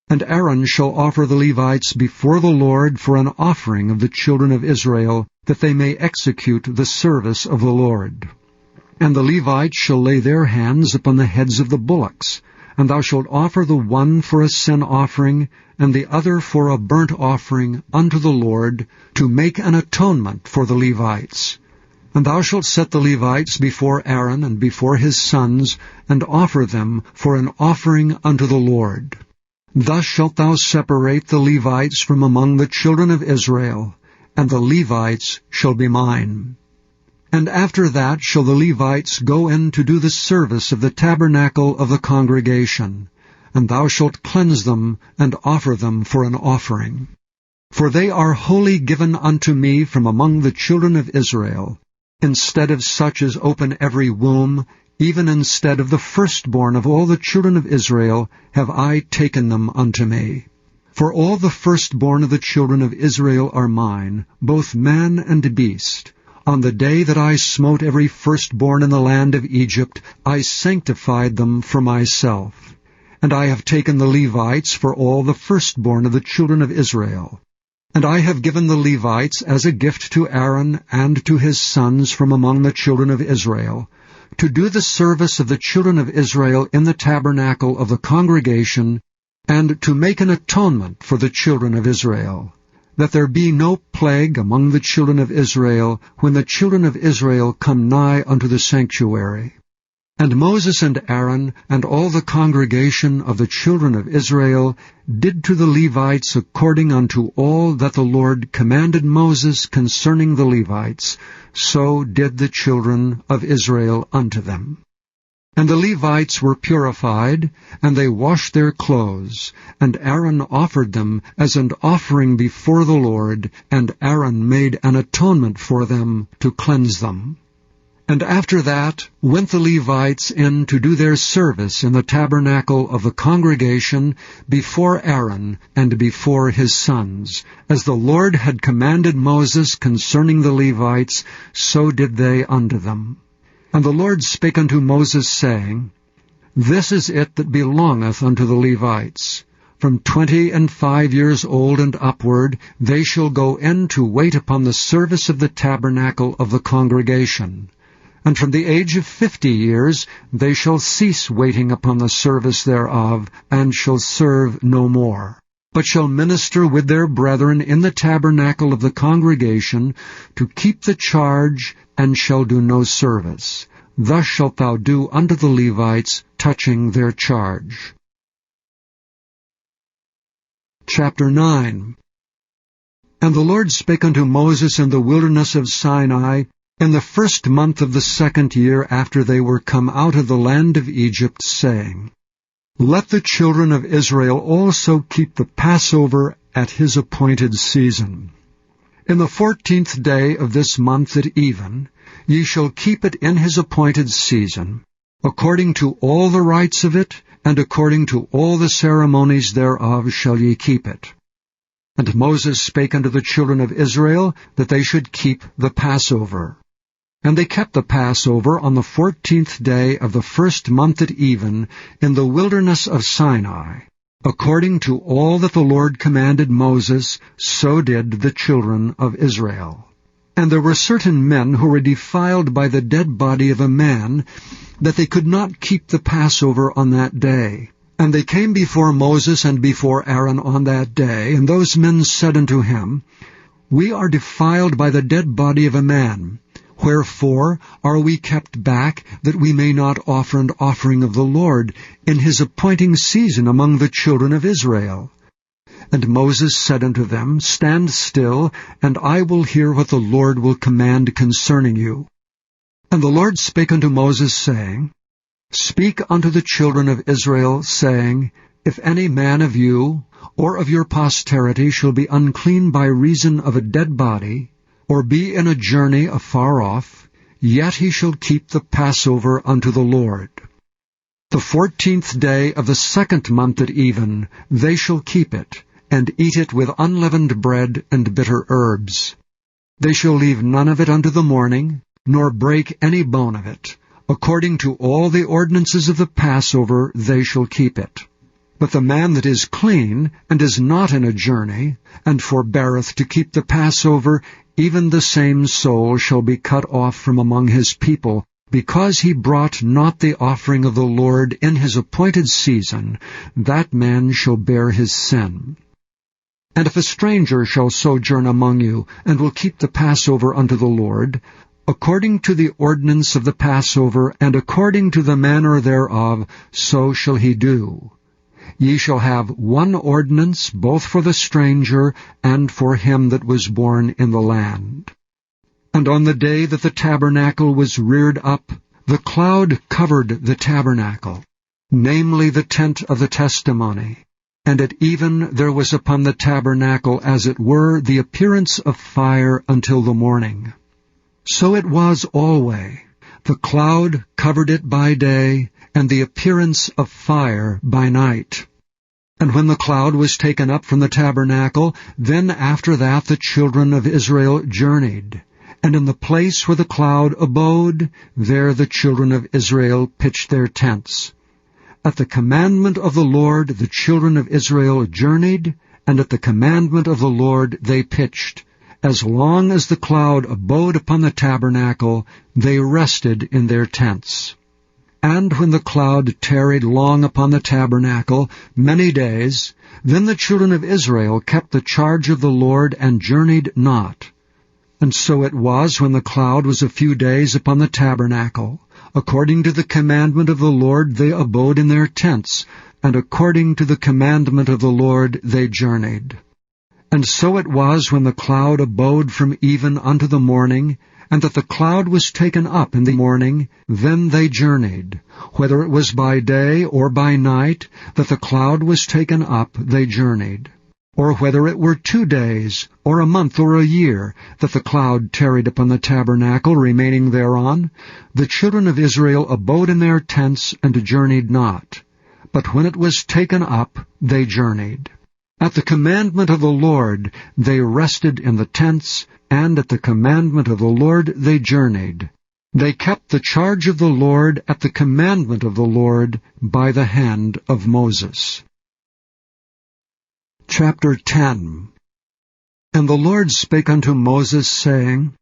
And Aaron shall offer the Levites before the Lord for an offering of the children of Israel, that they may execute the service of the Lord. And the Levites shall lay their hands upon the heads of the bullocks, and thou shalt offer the one for a sin offering, and the other for a burnt offering unto the Lord, to make an atonement for the Levites. And thou shalt set the Levites before Aaron and before his sons, and offer them for an offering unto the Lord. Thus shalt thou separate the Levites from among the children of Israel, and the Levites shall be mine. And after that shall the Levites go in to do the service of the tabernacle of the congregation, and thou shalt cleanse them and offer them for an offering. For they are wholly given unto me from among the children of Israel. Instead of such as open every womb, even instead of the firstborn of all the children of Israel, have I taken them unto me. For all the firstborn of the children of Israel are mine, both man and beast. On the day that I smote every firstborn in the land of Egypt, I sanctified them for myself. And I have taken the Levites for all the firstborn of the children of Israel. And I have given the Levites as a gift to Aaron and to his sons from among the children of Israel, to do the service of the children of Israel in the tabernacle of the congregation, and to make an atonement for the children of Israel, that there be no plague among the children of Israel when the children of Israel come nigh unto the sanctuary. And Moses and Aaron and all the congregation of the children of Israel did to the Levites according unto all that the Lord commanded Moses concerning the Levites, so did the children of Israel unto them. And the Levites were purified, and they washed their clothes, and Aaron offered them as an offering before the Lord, and Aaron made an atonement for them to cleanse them. And after that went the Levites in to do their service in the tabernacle of the congregation before Aaron and before his sons. As the Lord had commanded Moses concerning the Levites, so did they unto them. And the Lord spake unto Moses, saying, This is it that belongeth unto the Levites. From 25 years old and upward they shall go in to wait upon the service of the tabernacle of the congregation. And from the age of 50 years they shall cease waiting upon the service thereof, and shall serve no more, but shall minister with their brethren in the tabernacle of the congregation, to keep the charge, and shall do no service. Thus shalt thou do unto the Levites touching their charge. Chapter 9. And the Lord spake unto Moses in the wilderness of Sinai, in the first month of the 2nd year after they were come out of the land of Egypt, saying, Let the children of Israel also keep the Passover at his appointed season. In the 14th day of this month at even, ye shall keep it in his appointed season, according to all the rites of it, and according to all the ceremonies thereof shall ye keep it. And Moses spake unto the children of Israel that they should keep the Passover. And they kept the Passover on the 14th day of the first month at even, in the wilderness of Sinai. According to all that the Lord commanded Moses, so did the children of Israel. And there were certain men who were defiled by the dead body of a man, that they could not keep the Passover on that day. And they came before Moses and before Aaron on that day, and those men said unto him, We are defiled by the dead body of a man. Wherefore are we kept back, that we may not offer an offering of the Lord in his appointing season among the children of Israel? And Moses said unto them, Stand still, and I will hear what the Lord will command concerning you. And the Lord spake unto Moses, saying, Speak unto the children of Israel, saying, If any man of you, or of your posterity, shall be unclean by reason of a dead body, or be in a journey afar off, yet he shall keep the Passover unto the Lord. The 14th day of the 2nd month at even, they shall keep it, and eat it with unleavened bread and bitter herbs. They shall leave none of it unto the morning, nor break any bone of it. According to all the ordinances of the Passover they shall keep it. But the man that is clean, and is not in a journey, and forbeareth to keep the Passover, even the same soul shall be cut off from among his people, because he brought not the offering of the Lord in his appointed season. That man shall bear his sin. And if a stranger shall sojourn among you, and will keep the Passover unto the Lord, according to the ordinance of the Passover, and according to the manner thereof, so shall he do. Ye shall have one ordinance both for the stranger and for him that was born in the land. And on the day that the tabernacle was reared up, the cloud covered the tabernacle, namely the tent of the testimony. And at even there was upon the tabernacle as it were the appearance of fire until the morning. So it was alway. The cloud covered it by day, and the appearance of fire by night. And when the cloud was taken up from the tabernacle, then after that the children of Israel journeyed. And in the place where the cloud abode, there the children of Israel pitched their tents. At the commandment of the Lord the children of Israel journeyed, and at the commandment of the Lord they pitched. As long as the cloud abode upon the tabernacle, they rested in their tents. And when the cloud tarried long upon the tabernacle, many days, then the children of Israel kept the charge of the Lord and journeyed not. And so it was when the cloud was a few days upon the tabernacle. According to the commandment of the Lord they abode in their tents, and according to the commandment of the Lord they journeyed. And so it was when the cloud abode from even unto the morning, and that the cloud was taken up in the morning, then they journeyed. Whether it was by day or by night that the cloud was taken up, they journeyed. Or whether it were 2 days, or a month, or a year, that the cloud tarried upon the tabernacle, remaining thereon, the children of Israel abode in their tents, and journeyed not. But when it was taken up, they journeyed. At the commandment of the Lord they rested in the tents, and at the commandment of the Lord they journeyed. They kept the charge of the Lord at the commandment of the Lord by the hand of Moses. Chapter 10. And the Lord spake unto Moses, saying,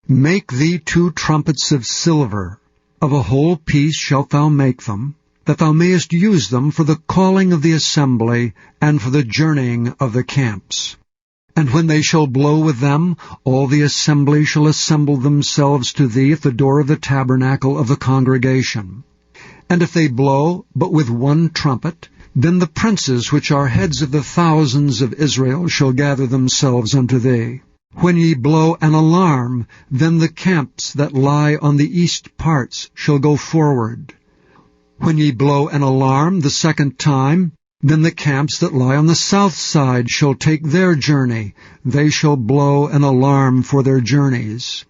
Make thee 2 trumpets of silver. Of a whole piece shalt thou make them, that thou mayest use them for the calling of the assembly, and for the journeying of the camps. And when they shall blow with them, all the assembly shall assemble themselves to thee at the door of the tabernacle of the congregation. And if they blow but with 1 trumpet, then the princes which are heads of the thousands of Israel shall gather themselves unto thee. When ye blow an alarm, then the camps that lie on the east parts shall go forward. When ye blow an alarm the 2nd time, then the camps that lie on the south side shall take their journey. They shall blow an alarm for their journeys.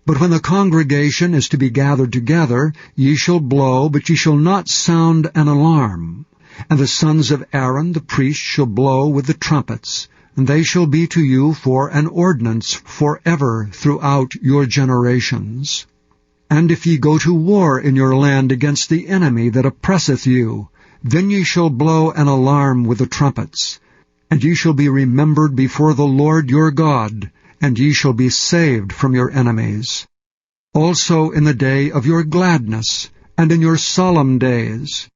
But when the congregation is to be gathered together, ye shall blow, but ye shall not sound an alarm. And the sons of Aaron the priest shall blow with the trumpets, and they shall be to you for an ordinance forever throughout your generations. And if ye go to war in your land against the enemy that oppresseth you, then ye shall blow an alarm with the trumpets. And ye shall be remembered before the Lord your God, and ye shall be saved from your enemies. Also in the day of your gladness, and in your solemn days,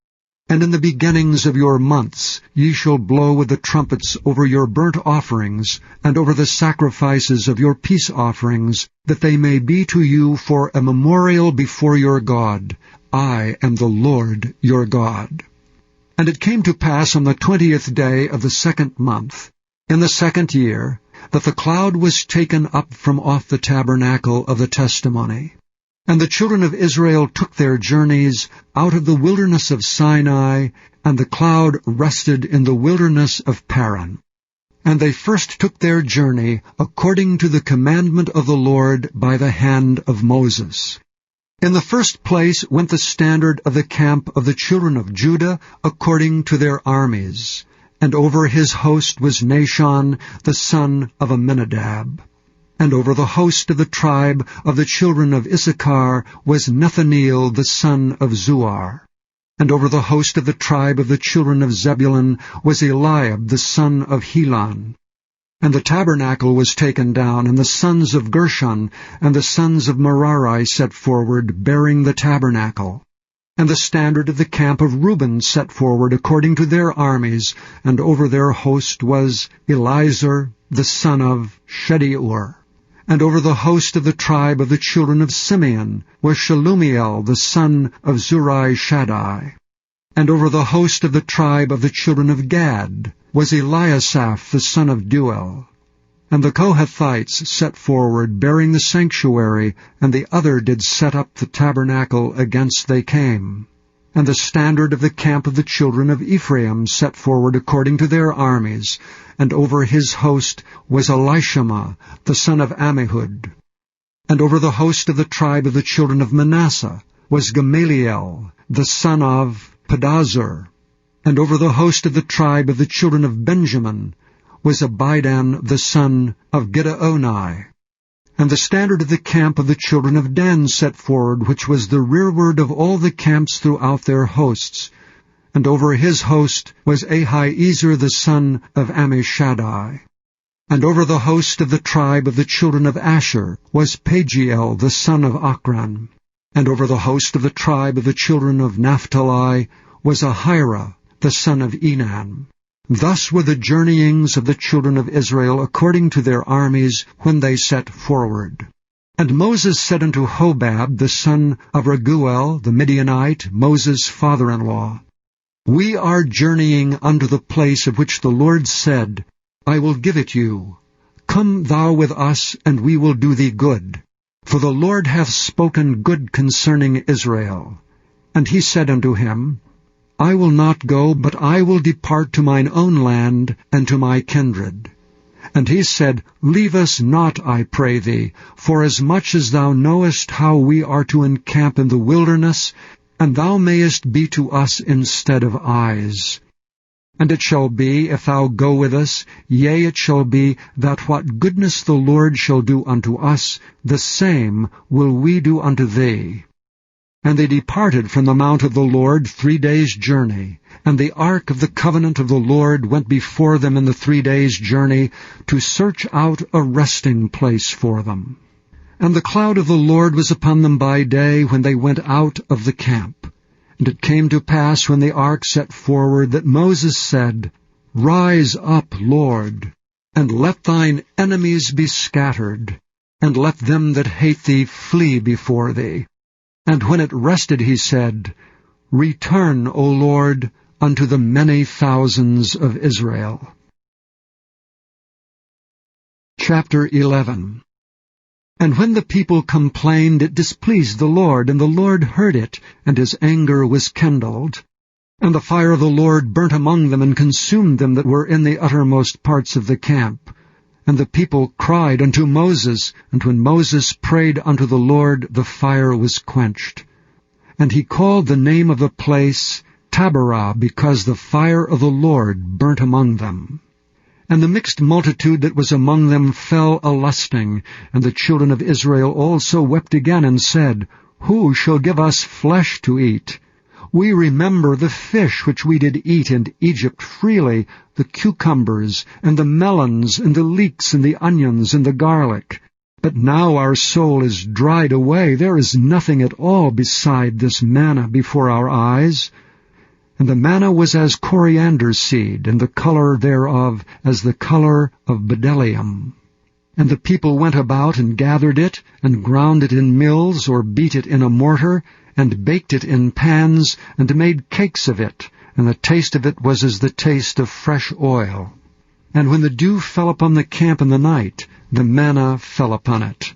and in the beginnings of your months ye shall blow with the trumpets over your burnt offerings, and over the sacrifices of your peace offerings, that they may be to you for a memorial before your God. I am the Lord your God. And it came to pass on the 20th day of the 2nd month, in the 2nd year, that the cloud was taken up from off the tabernacle of the testimony. And the children of Israel took their journeys out of the wilderness of Sinai, and the cloud rested in the wilderness of Paran. And they first took their journey according to the commandment of the Lord by the hand of Moses. In the first place went the standard of the camp of the children of Judah according to their armies. And over his host was Nahshon the son of Amminadab. And over the host of the tribe of the children of Issachar was Nethaneel the son of Zuar. And over the host of the tribe of the children of Zebulun was Eliab the son of Helon. And the tabernacle was taken down, and the sons of Gershon and the sons of Merari set forward, bearing the tabernacle. And the standard of the camp of Reuben set forward according to their armies, and over their host was Elizur the son of Shedeur. And over the host of the tribe of the children of Simeon was Shelumiel the son of Zurai Shaddai. And over the host of the tribe of the children of Gad was Eliasaph the son of Duel. And the Kohathites set forward, bearing the sanctuary, and the other did set up the tabernacle against they came. And the standard of the camp of the children of Ephraim set forward according to their armies, and over his host was Elishama the son of Ammihud. And over the host of the tribe of the children of Manasseh was Gamaliel the son of Pedahzur. And over the host of the tribe of the children of Benjamin was Abidan the son of Gideoni. And the standard of the camp of the children of Dan set forward, which was the rearward of all the camps throughout their hosts. And over his host was Ahiezer the son of Ammishaddai. And over the host of the tribe of the children of Asher was Pagiel the son of Ochran. And over the host of the tribe of the children of Naphtali was Ahira the son of Enan. Thus were the journeyings of the children of Israel according to their armies when they set forward. And Moses said unto Hobab the son of Raguel the Midianite, Moses' father-in-law, We are journeying unto the place of which the Lord said, I will give it you. Come thou with us, and we will do thee good. For the Lord hath spoken good concerning Israel. And he said unto him, I will not go, but I will depart to mine own land and to my kindred. And he said, Leave us not, I pray thee, forasmuch as thou knowest how we are to encamp in the wilderness, and thou mayest be to us instead of eyes. And it shall be, if thou go with us, yea, it shall be, that what goodness the Lord shall do unto us, the same will we do unto thee. And they departed from the mount of the Lord 3 days' journey, and the ark of the covenant of the Lord went before them in the 3 days' journey, to search out a resting place for them. And the cloud of the Lord was upon them by day when they went out of the camp. And it came to pass, when the ark set forward, that Moses said, Rise up, Lord, and let thine enemies be scattered, and let them that hate thee flee before thee. And when it rested, he said, Return, O Lord, unto the many thousands of Israel. Chapter 11. And when the people complained, it displeased the Lord, and the Lord heard it, and his anger was kindled. And the fire of the Lord burnt among them, and consumed them that were in the uttermost parts of the camp. And the people cried unto Moses, and when Moses prayed unto the Lord, the fire was quenched. And he called the name of the place Taberah, because the fire of the Lord burnt among them. And the mixed multitude that was among them fell a-lusting, and the children of Israel also wept again, and said, Who shall give us flesh to eat? We remember the fish which we did eat in Egypt freely, the cucumbers, and the melons, and the leeks, and the onions, and the garlic. But now our soul is dried away. There is nothing at all beside this manna before our eyes. And the manna was as coriander seed, and the color thereof as the color of bdellium. And the people went about and gathered it, and ground it in mills, or beat it in a mortar, and baked it in pans, and made cakes of it, and the taste of it was as the taste of fresh oil. And when the dew fell upon the camp in the night, the manna fell upon it.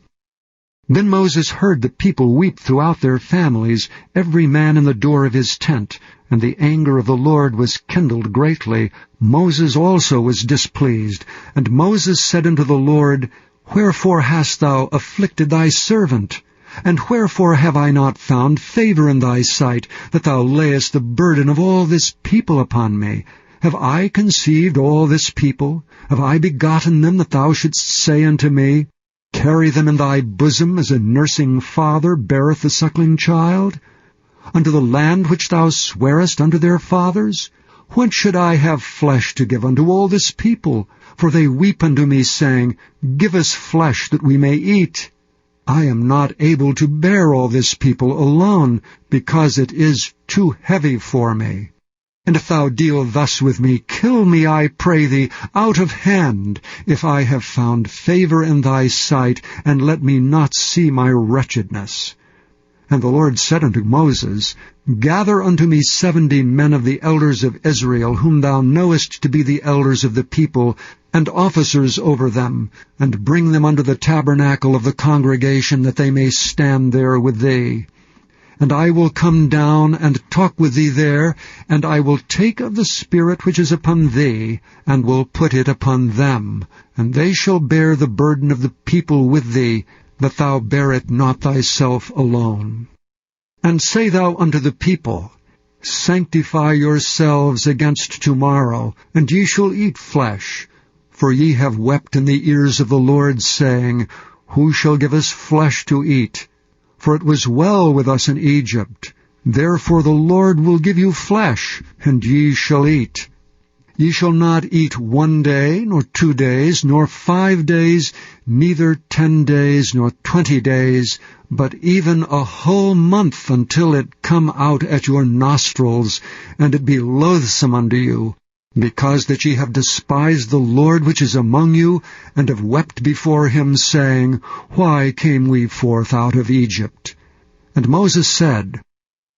Then Moses heard the people weep throughout their families, every man in the door of his tent, and the anger of the Lord was kindled greatly. Moses also was displeased. And Moses said unto the Lord, Wherefore hast thou afflicted thy servant? And wherefore have I not found favor in thy sight, that thou layest the burden of all this people upon me? Have I conceived all this people? Have I begotten them, that thou shouldst say unto me, Carry them in thy bosom, as a nursing father beareth the suckling child? Unto the land which thou swarest unto their fathers? Whence should I have flesh to give unto all this people? For they weep unto me, saying, Give us flesh that we may eat. I am not able to bear all this people alone, because it is too heavy for me. And if thou deal thus with me, kill me, I pray thee, out of hand, if I have found favor in thy sight, and let me not see my wretchedness. And the Lord said unto Moses, Gather unto me 70 men of the elders of Israel, whom thou knowest to be the elders of the people, and officers over them, and bring them unto the tabernacle of the congregation, that they may stand there with thee. And I will come down and talk with thee there, and I will take of the Spirit which is upon thee, and will put it upon them, and they shall bear the burden of the people with thee, that thou bear it not thyself alone. And say thou unto the people, Sanctify yourselves against tomorrow, and ye shall eat flesh. For ye have wept in the ears of the Lord, saying, Who shall give us flesh to eat? For it was well with us in Egypt. Therefore the Lord will give you flesh, and ye shall eat. Ye shall not eat 1 day, nor 2 days, nor 5 days, neither 10 days, nor 20 days, but even a whole month, until it come out at your nostrils, and it be loathsome unto you, because that ye have despised the Lord which is among you, and have wept before him, saying, Why came we forth out of Egypt? And Moses said,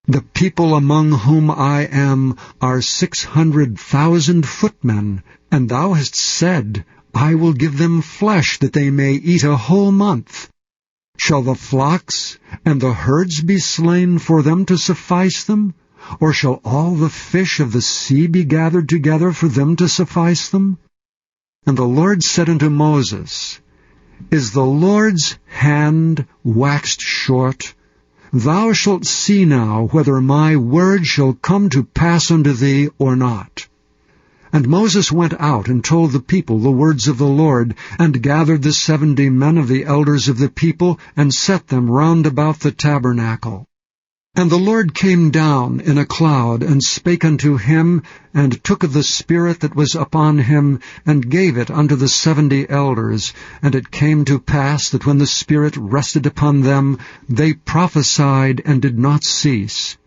The people among whom I am are 600,000 footmen, and thou hast said, I will give them flesh, that they may eat a whole month. Shall the flocks and the herds be slain for them to suffice them? Or shall all the fish of the sea be gathered together for them to suffice them? And the Lord said unto Moses, Is the Lord's hand waxed short? Thou shalt see now whether my word shall come to pass unto thee or not. And Moses went out and told the people the words of the Lord, and gathered the 70 men of the elders of the people, and set them round about the tabernacle. And the Lord came down in a cloud, and spake unto him, and took of the Spirit that was upon him, and gave it unto the 70 elders. And it came to pass that when the Spirit rested upon them, they prophesied and did not cease.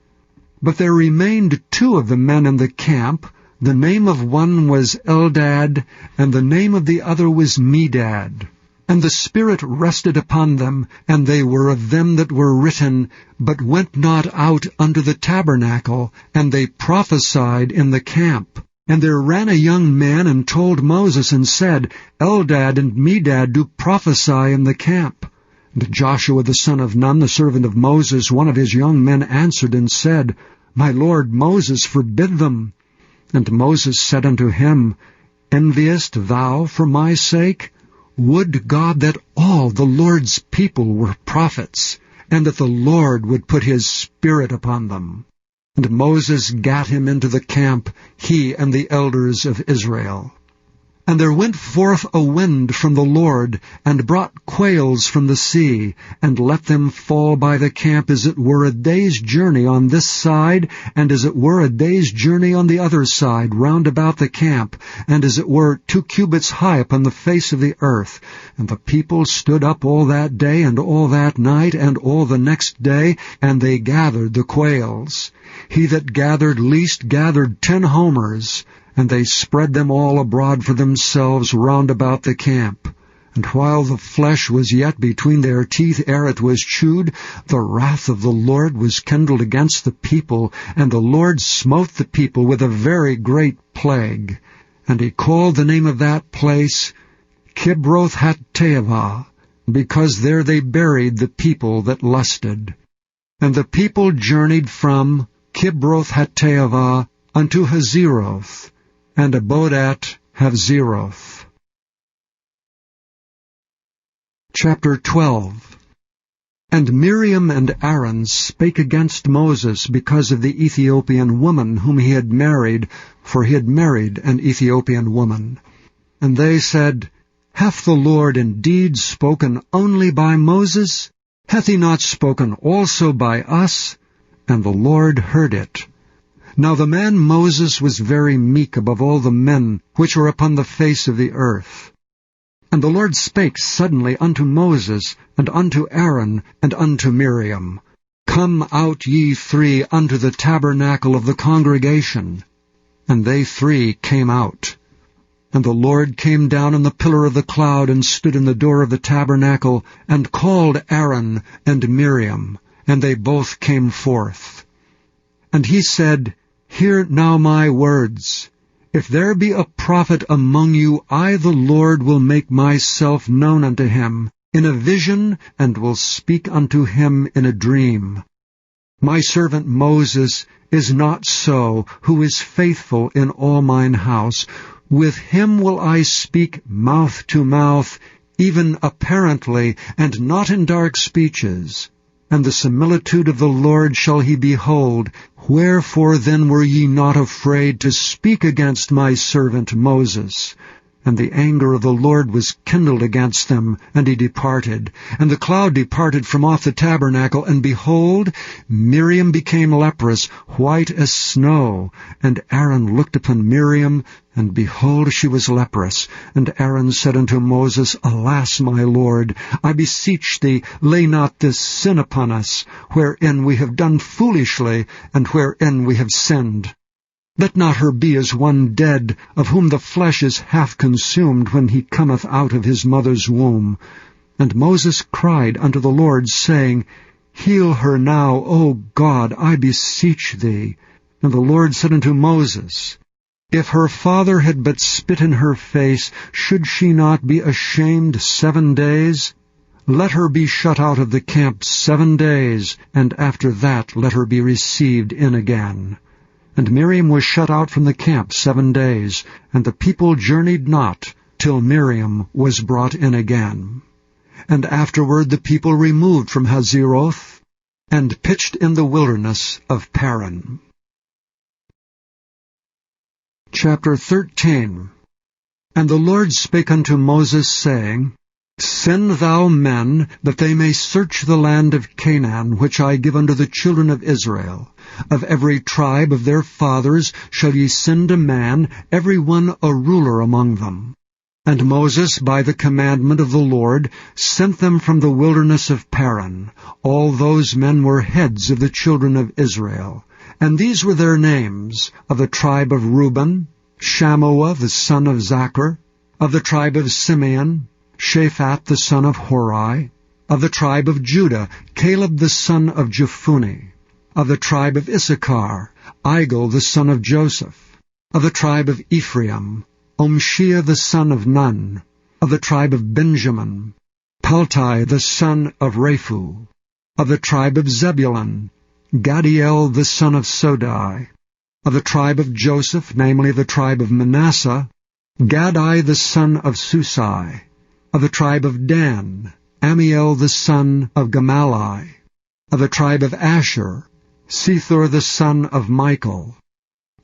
But there remained 2 of the men in the camp. The name of one was Eldad, and the name of the other was Medad. And the Spirit rested upon them, and they were of them that were written, but went not out unto the tabernacle, and they prophesied in the camp. And there ran a young man, and told Moses, and said, Eldad and Medad do prophesy in the camp. And Joshua the son of Nun, the servant of Moses, one of his young men, answered and said, My lord Moses, forbid them. And Moses said unto him, Enviest thou for my sake? Would God that all the Lord's people were prophets, and that the Lord would put his Spirit upon them. And Moses gat him into the camp, he and the elders of Israel. And there went forth a wind from the Lord, and brought quails from the sea, and let them fall by the camp as it were a day's journey on this side, and as it were a day's journey on the other side, round about the camp, and as it were 2 cubits high upon the face of the earth. And the people stood up all that day, and all that night, and all the next day, and they gathered the quails. He that gathered least gathered 10 homers, and they spread them all abroad for themselves round about the camp. And while the flesh was yet between their teeth ere it was chewed, the wrath of the Lord was kindled against the people, and the Lord smote the people with a very great plague. And he called the name of that place Kibroth-Hattaavah, because there they buried the people that lusted. And the people journeyed from Kibroth-Hattaavah unto Hazeroth, and abode at Havzeroth. Chapter 12. And Miriam and Aaron spake against Moses because of the Ethiopian woman whom he had married, for he had married an Ethiopian woman. And they said, Hath the Lord indeed spoken only by Moses? Hath he not spoken also by us? And the Lord heard it. Now the man Moses was very meek above all the men which were upon the face of the earth. And the Lord spake suddenly unto Moses, and unto Aaron, and unto Miriam, Come out ye 3 unto the tabernacle of the congregation. And they 3 came out. And the Lord came down in the pillar of the cloud, and stood in the door of the tabernacle, and called Aaron and Miriam, and they both came forth. And he said, Hear now my words. If there be a prophet among you, I the Lord will make myself known unto him in a vision, and will speak unto him in a dream. My servant Moses is not so, who is faithful in all mine house. With him will I speak mouth to mouth, even apparently, and not in dark speeches. and the similitude of the Lord shall he behold. Wherefore then were ye not afraid to speak against my servant Moses? And the anger of the Lord was kindled against them, and he departed. And the cloud departed from off the tabernacle, and behold, Miriam became leprous, white as snow. And Aaron looked upon Miriam, and behold, she was leprous. And Aaron said unto Moses, Alas, my Lord, I beseech thee, lay not this sin upon us, wherein we have done foolishly, and wherein we have sinned. Let not her be as one dead, of whom the flesh is half consumed when he cometh out of his mother's womb. And Moses cried unto the Lord, saying, Heal her now, O God, I beseech thee. And the Lord said unto Moses, If her father had but spit in her face, should she not be ashamed 7 days? Let her be shut out of the camp 7 days, and after that let her be received in again. And Miriam was shut out from the camp 7 days, and the people journeyed not till Miriam was brought in again. And afterward the people removed from Hazeroth, and pitched in the wilderness of Paran. Chapter 13. And the Lord spake unto Moses, saying, Send thou men, that they may search the land of Canaan, which I give unto the children of Israel. Of every tribe of their fathers shall ye send a man, every one a ruler among them. And Moses, by the commandment of the Lord, sent them from the wilderness of Paran. All those men were heads of the children of Israel. And these were their names: of the tribe of Reuben, Shammua the son of Zachar; of the tribe of Simeon, Shaphat the son of Hori; of the tribe of Judah, Caleb the son of Jephunneh; of the tribe of Issachar, Igal the son of Joseph; of the tribe of Ephraim, Omshiah the son of Nun; of the tribe of Benjamin, Paltai the son of Raphu; of the tribe of Zebulun, Gadiel the son of Sodai; of the tribe of Joseph, namely the tribe of Manasseh, Gadai the son of Susai; of the tribe of Dan, Amiel the son of Gamalai; of the tribe of Asher, Sethur the son of Michael;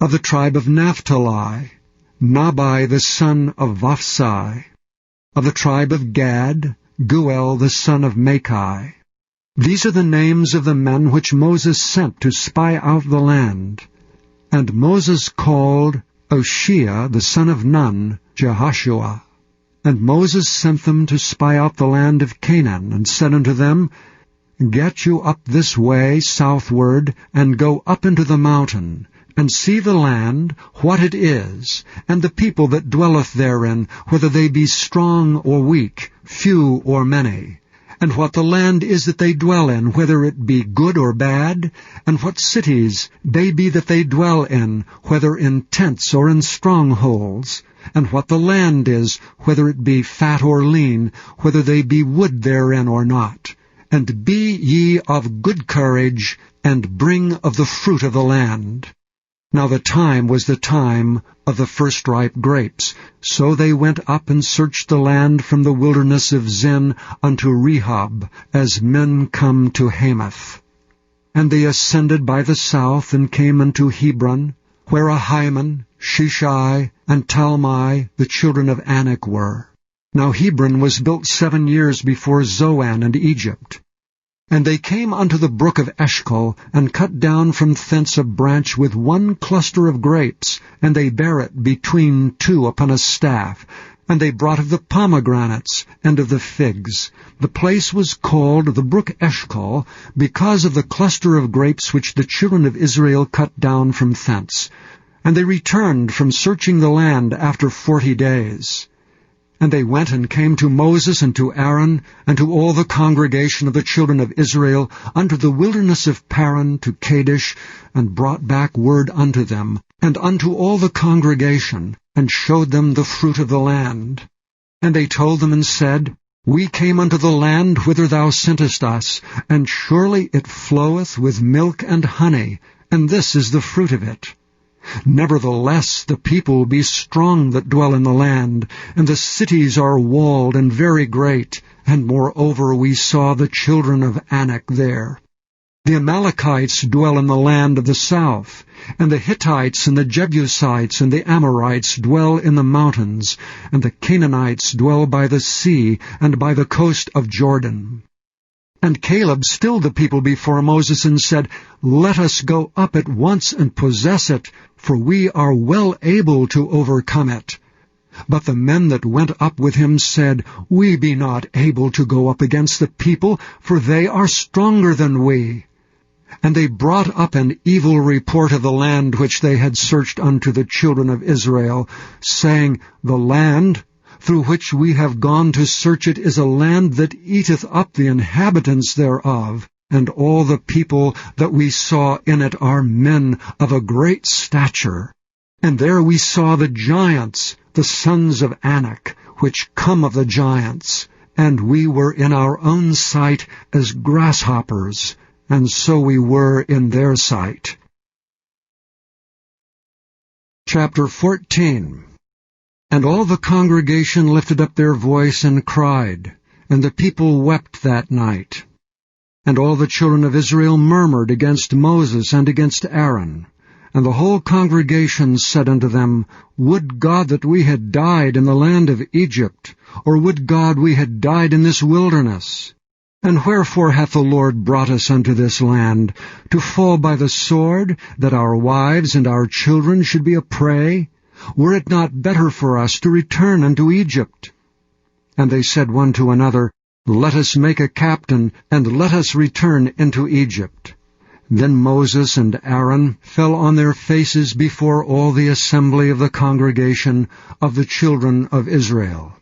of the tribe of Naphtali, Nabai the son of Vophsai; of the tribe of Gad, Guel the son of Machai. These are the names of the men which Moses sent to spy out the land. And Moses called Oshea the son of Nun, Jehoshua. And Moses sent them to spy out the land of Canaan, and said unto them, Get you up this way southward, and go up into the mountain, and see the land, what it is, and the people that dwelleth therein, whether they be strong or weak, few or many, and what the land is that they dwell in, whether it be good or bad, and what cities they be that they dwell in, whether in tents or in strongholds, and what the land is, whether it be fat or lean, whether they be wood therein or not. And be ye of good courage, and bring of the fruit of the land. Now the time was the time of the first ripe grapes. So they went up and searched the land from the wilderness of Zin unto Rehob, as men come to Hamath. And they ascended by the south, and came unto Hebron, where Ahiman, Shishai, and Talmai, the children of Anak, were. Now Hebron was built 7 years before Zoan and Egypt. And they came unto the brook of Eshcol, and cut down from thence a branch with one cluster of grapes, and they bare it between two upon a staff. And they brought of the pomegranates, and of the figs. The place was called the brook Eshcol, because of the cluster of grapes which the children of Israel cut down from thence. And they returned from searching the land after 40 days. And they went and came to Moses and to Aaron, and to all the congregation of the children of Israel, unto the wilderness of Paran to Kadesh, and brought back word unto them, and unto all the congregation, and showed them the fruit of the land. And they told them and said, We came unto the land whither thou sentest us, and surely it floweth with milk and honey, and this is the fruit of it. Nevertheless, the people be strong that dwell in the land, and the cities are walled and very great. And moreover we saw the children of Anak there. The Amalekites dwell in the land of the south, and the Hittites and the Jebusites and the Amorites dwell in the mountains, and the Canaanites dwell by the sea and by the coast of Jordan. And Caleb stilled the people before Moses and said, Let us go up at once and possess it, for we are well able to overcome it. But the men that went up with him said, We be not able to go up against the people, for they are stronger than we. And they brought up an evil report of the land which they had searched unto the children of Israel, saying, The land through which we have gone to search it is a land that eateth up the inhabitants thereof, and all the people that we saw in it are men of a great stature. And there we saw the giants, the sons of Anak, which come of the giants, and we were in our own sight as grasshoppers, and so we were in their sight. Chapter 14. And all the congregation lifted up their voice and cried, and the people wept that night. And all the children of Israel murmured against Moses and against Aaron. And the whole congregation said unto them, Would God that we had died in the land of Egypt, or would God we had died in this wilderness? And wherefore hath the Lord brought us unto this land, to fall by the sword, that our wives and our children should be a prey? Were it not better for us to return unto Egypt? And they said one to another, Let us make a captain, and let us return into Egypt. Then Moses and Aaron fell on their faces before all the assembly of the congregation of the children of Israel.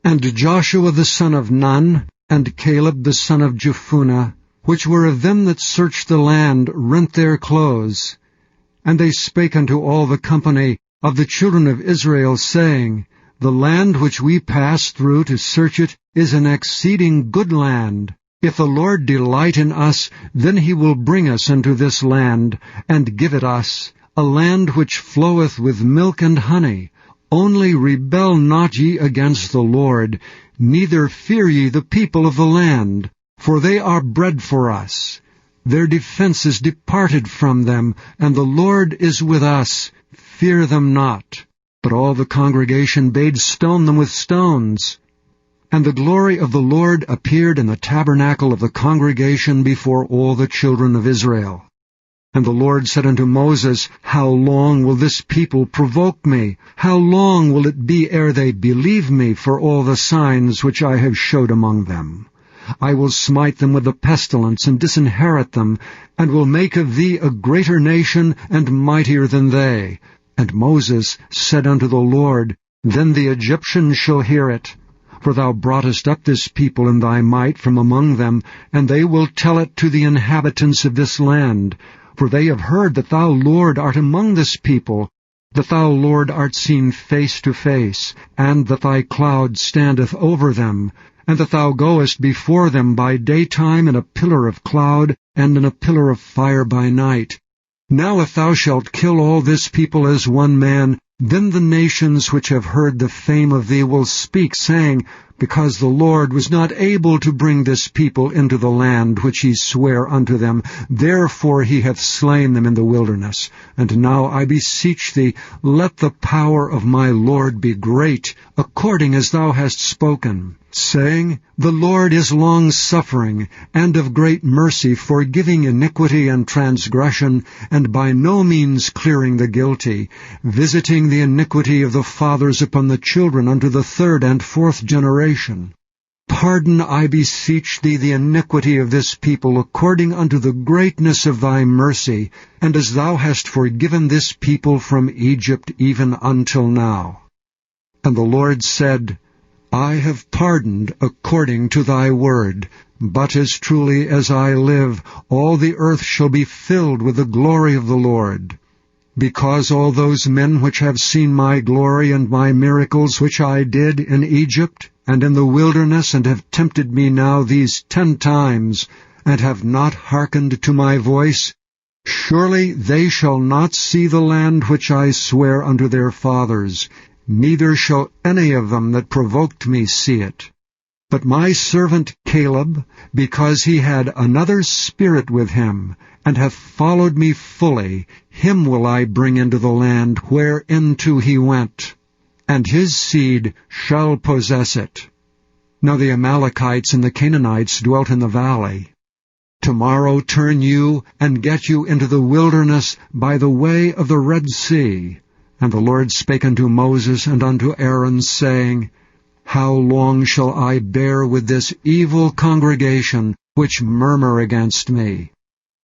And Joshua the son of Nun, and Caleb the son of Jephunneh, which were of them that searched the land, rent their clothes. And they spake unto all the company of the children of Israel, saying, The land which we passed through to search it is an exceeding good land. If the Lord delight in us, then he will bring us into this land, and give it us, a land which floweth with milk and honey. Only rebel not ye against the Lord, neither fear ye the people of the land, for they are bread for us. Their defense is departed from them, and the Lord is with us. Fear them not. But all the congregation bade stone them with stones. And the glory of the Lord appeared in the tabernacle of the congregation before all the children of Israel. And the Lord said unto Moses, How long will this people provoke me? How long will it be ere they believe me for all the signs which I have showed among them? I will smite them with the pestilence, and disinherit them, and will make of thee a greater nation, and mightier than they. And Moses said unto the Lord, Then the Egyptians shall hear it. For thou broughtest up this people in thy might from among them, and they will tell it to the inhabitants of this land. For they have heard that thou, Lord, art among this people, that thou, Lord, art seen face to face, and that thy cloud standeth over them, and that thou goest before them by daytime in a pillar of cloud, and in a pillar of fire by night. Now if thou shalt kill all this people as one man, then the nations which have heard the fame of thee will speak, saying, Because the Lord was not able to bring this people into the land which he sware unto them, therefore he hath slain them in the wilderness. And now I beseech thee, let the power of my Lord be great, according as thou hast spoken, saying, The Lord is long-suffering, and of great mercy, forgiving iniquity and transgression, and by no means clearing the guilty, visiting the iniquity of the fathers upon the children unto the third and fourth generation. Pardon, I beseech thee, the iniquity of this people according unto the greatness of thy mercy, and as thou hast forgiven this people from Egypt even until now. And the Lord said, I have pardoned according to thy word, but as truly as I live, all the earth shall be filled with the glory of the Lord. Because all those men which have seen my glory and my miracles which I did in Egypt and in the wilderness, and have tempted me now these 10 times, and have not hearkened to my voice, Surely they shall not see the land which I swear unto their fathers, neither shall any of them that provoked me see it. But my servant Caleb, because he had another spirit with him, and hath followed me fully, him will I bring into the land whereinto he went, and his seed shall possess it. Now the Amalekites and the Canaanites dwelt in the valley. Tomorrow turn you, and get you into the wilderness by the way of the Red Sea. And the Lord spake unto Moses and unto Aaron, saying, How long shall I bear with this evil congregation, which murmur against me?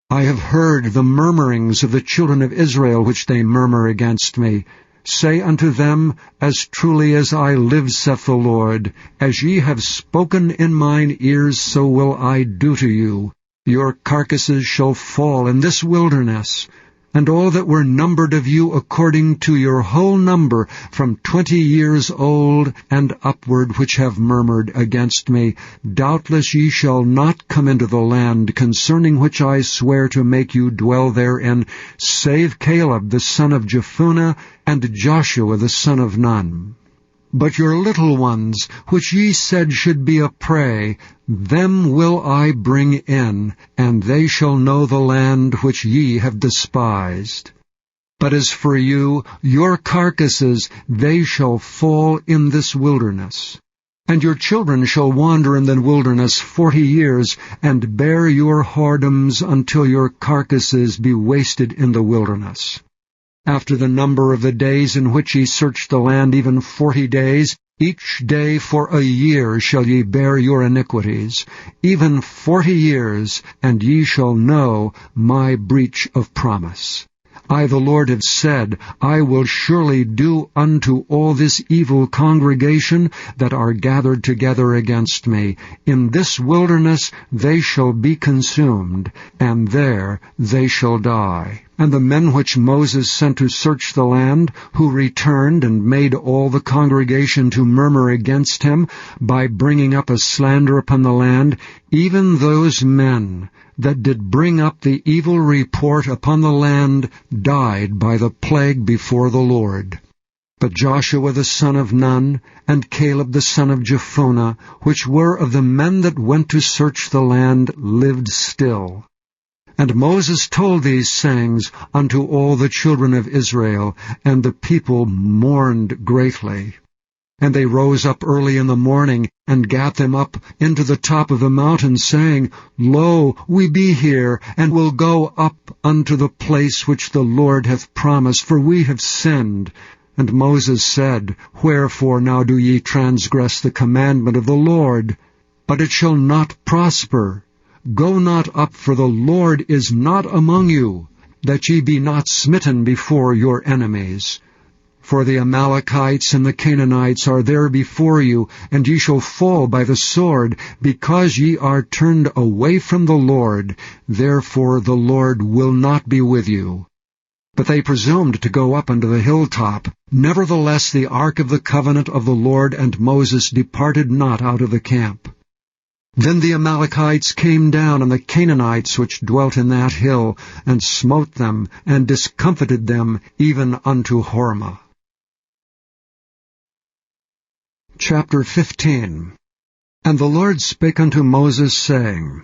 I have heard the murmurings of the children of Israel, which they murmur against me. Say unto them, As truly as I live, saith the Lord, as ye have spoken in mine ears, so will I do to you. Your carcasses shall fall in this wilderness, and all that were numbered of you according to your whole number, from 20 years old and upward, which have murmured against me, doubtless ye shall not come into the land, concerning which I swear to make you dwell therein, save Caleb the son of Jephunneh, and Joshua the son of Nun. But your little ones, which ye said should be a prey, them will I bring in, and they shall know the land which ye have despised. But as for you, your carcasses, they shall fall in this wilderness. And your children shall wander in the wilderness 40 years, and bear your whoredoms until your carcasses be wasted in the wilderness. After the number of the days in which ye search the land, even 40 days, each day for a year shall ye bear your iniquities, even 40 years, and ye shall know my breach of promise. I, the Lord, have said, I will surely do unto all this evil congregation that are gathered together against me. In this wilderness they shall be consumed, and there they shall die. And the men which Moses sent to search the land, who returned and made all the congregation to murmur against him, by bringing up a slander upon the land, even those men that did bring up the evil report upon the land died by the plague before the Lord. But Joshua the son of Nun, and Caleb the son of Jephunneh, which were of the men that went to search the land, lived still. And Moses told these sayings unto all the children of Israel, and the people mourned greatly. And they rose up early in the morning, and gat them up into the top of the mountain, saying, Lo, we be here, and will go up unto the place which the Lord hath promised, for we have sinned. And Moses said, Wherefore now do ye transgress the commandment of the Lord? But it shall not prosper. Go not up, for the Lord is not among you, that ye be not smitten before your enemies. For the Amalekites and the Canaanites are there before you, and ye shall fall by the sword, because ye are turned away from the Lord. Therefore the Lord will not be with you. But they presumed to go up unto the hilltop. Nevertheless the ark of the covenant of the Lord and Moses departed not out of the camp. Then the Amalekites came down, and the Canaanites which dwelt in that hill, and smote them, and discomfited them, even unto Hormah. Chapter 15. And the Lord spake unto Moses, saying,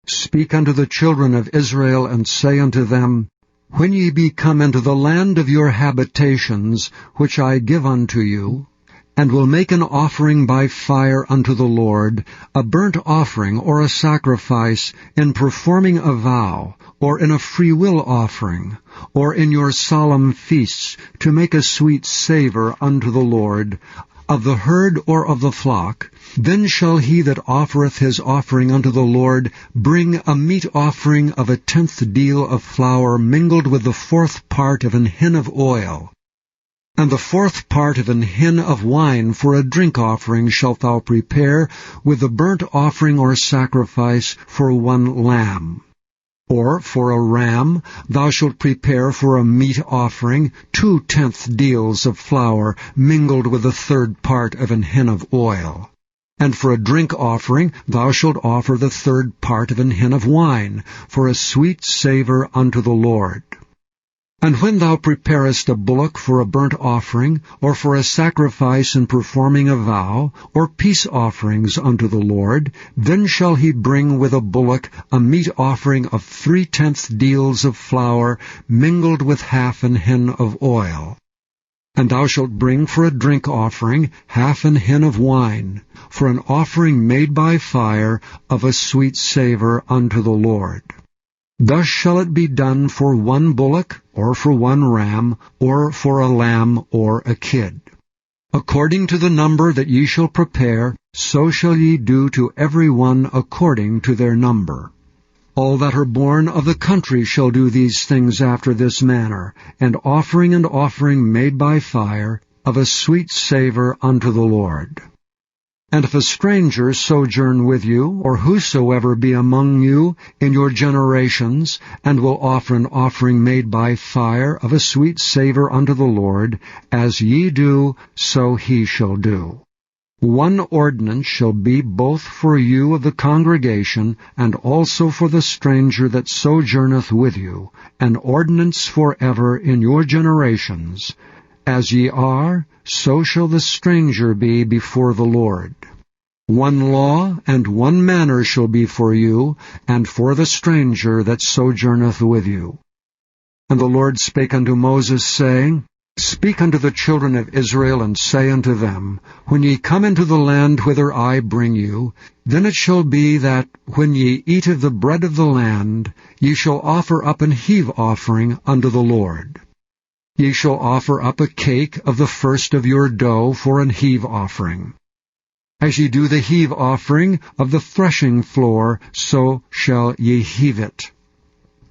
Speak unto the children of Israel, and say unto them, When ye be come into the land of your habitations, which I give unto you, and will make an offering by fire unto the Lord, a burnt offering or a sacrifice, in performing a vow, or in a freewill offering, or in your solemn feasts, to make a sweet savor unto the Lord, of the herd or of the flock, then shall he that offereth his offering unto the Lord bring a meat offering of 1/10 deal of flour mingled with the 4th part of an hin of oil. And the 4th part of an hin of wine for a drink offering shalt thou prepare with the burnt offering or sacrifice for 1 lamb. Or for a ram thou shalt prepare for a meat offering 2/10 deals of flour mingled with the 3rd part of an hin of oil. And for a drink offering thou shalt offer the third part of an hin of wine, for a sweet savour unto the Lord. And when thou preparest a bullock for a burnt offering, or for a sacrifice in performing a vow, or peace offerings unto the Lord, then shall he bring with a bullock a meat offering of 3/10 deals of flour, mingled with half an hin of oil. And thou shalt bring for a drink offering half an hin of wine, for an offering made by fire of a sweet savour unto the Lord. Thus shall it be done for one bullock, or for one ram, or for a lamb or a kid. According to the number that ye shall prepare, so shall ye do to every one according to their number. All that are born of the country shall do these things after this manner, and offering made by fire, of a sweet savour unto the Lord. And if a stranger sojourn with you, or whosoever be among you in your generations, and will offer an offering made by fire of a sweet savour unto the Lord, as ye do, so he shall do. One ordinance shall be both for you of the congregation, and also for the stranger that sojourneth with you, an ordinance for ever in your generations. As ye are, so shall the stranger be before the Lord. One law and one manner shall be for you, and for the stranger that sojourneth with you. And the Lord spake unto Moses, saying, Speak unto the children of Israel, and say unto them, When ye come into the land whither I bring you, then it shall be that, when ye eat of the bread of the land, ye shall offer up an heave offering unto the Lord. Ye shall offer up a cake of the first of your dough for an heave offering. As ye do the heave offering of the threshing floor, so shall ye heave it.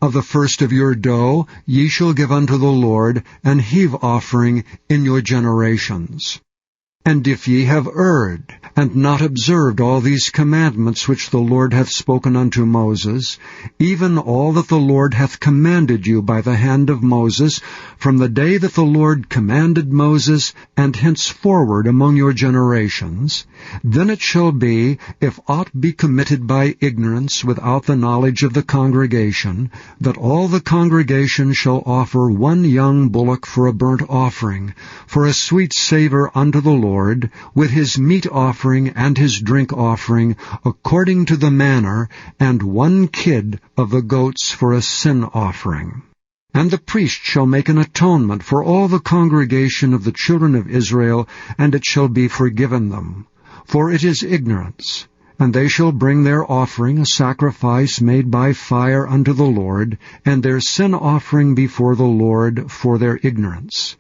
Of the first of your dough ye shall give unto the Lord an heave offering in your generations. And if ye have erred, and not observed all these commandments which the Lord hath spoken unto Moses, even all that the Lord hath commanded you by the hand of Moses, from the day that the Lord commanded Moses, and henceforward among your generations, then it shall be, if aught be committed by ignorance without the knowledge of the congregation, that all the congregation shall offer one young bullock for a burnt offering, for a sweet savour unto the Lord, with his meat offering and his drink offering, according to the manner, and one kid of the goats for a sin offering. And the priest shall make an atonement for all the congregation of the children of Israel, and it shall be forgiven them. For it is ignorance. And they shall bring their offering, a sacrifice made by fire unto the Lord, and their sin offering before the Lord for their ignorance.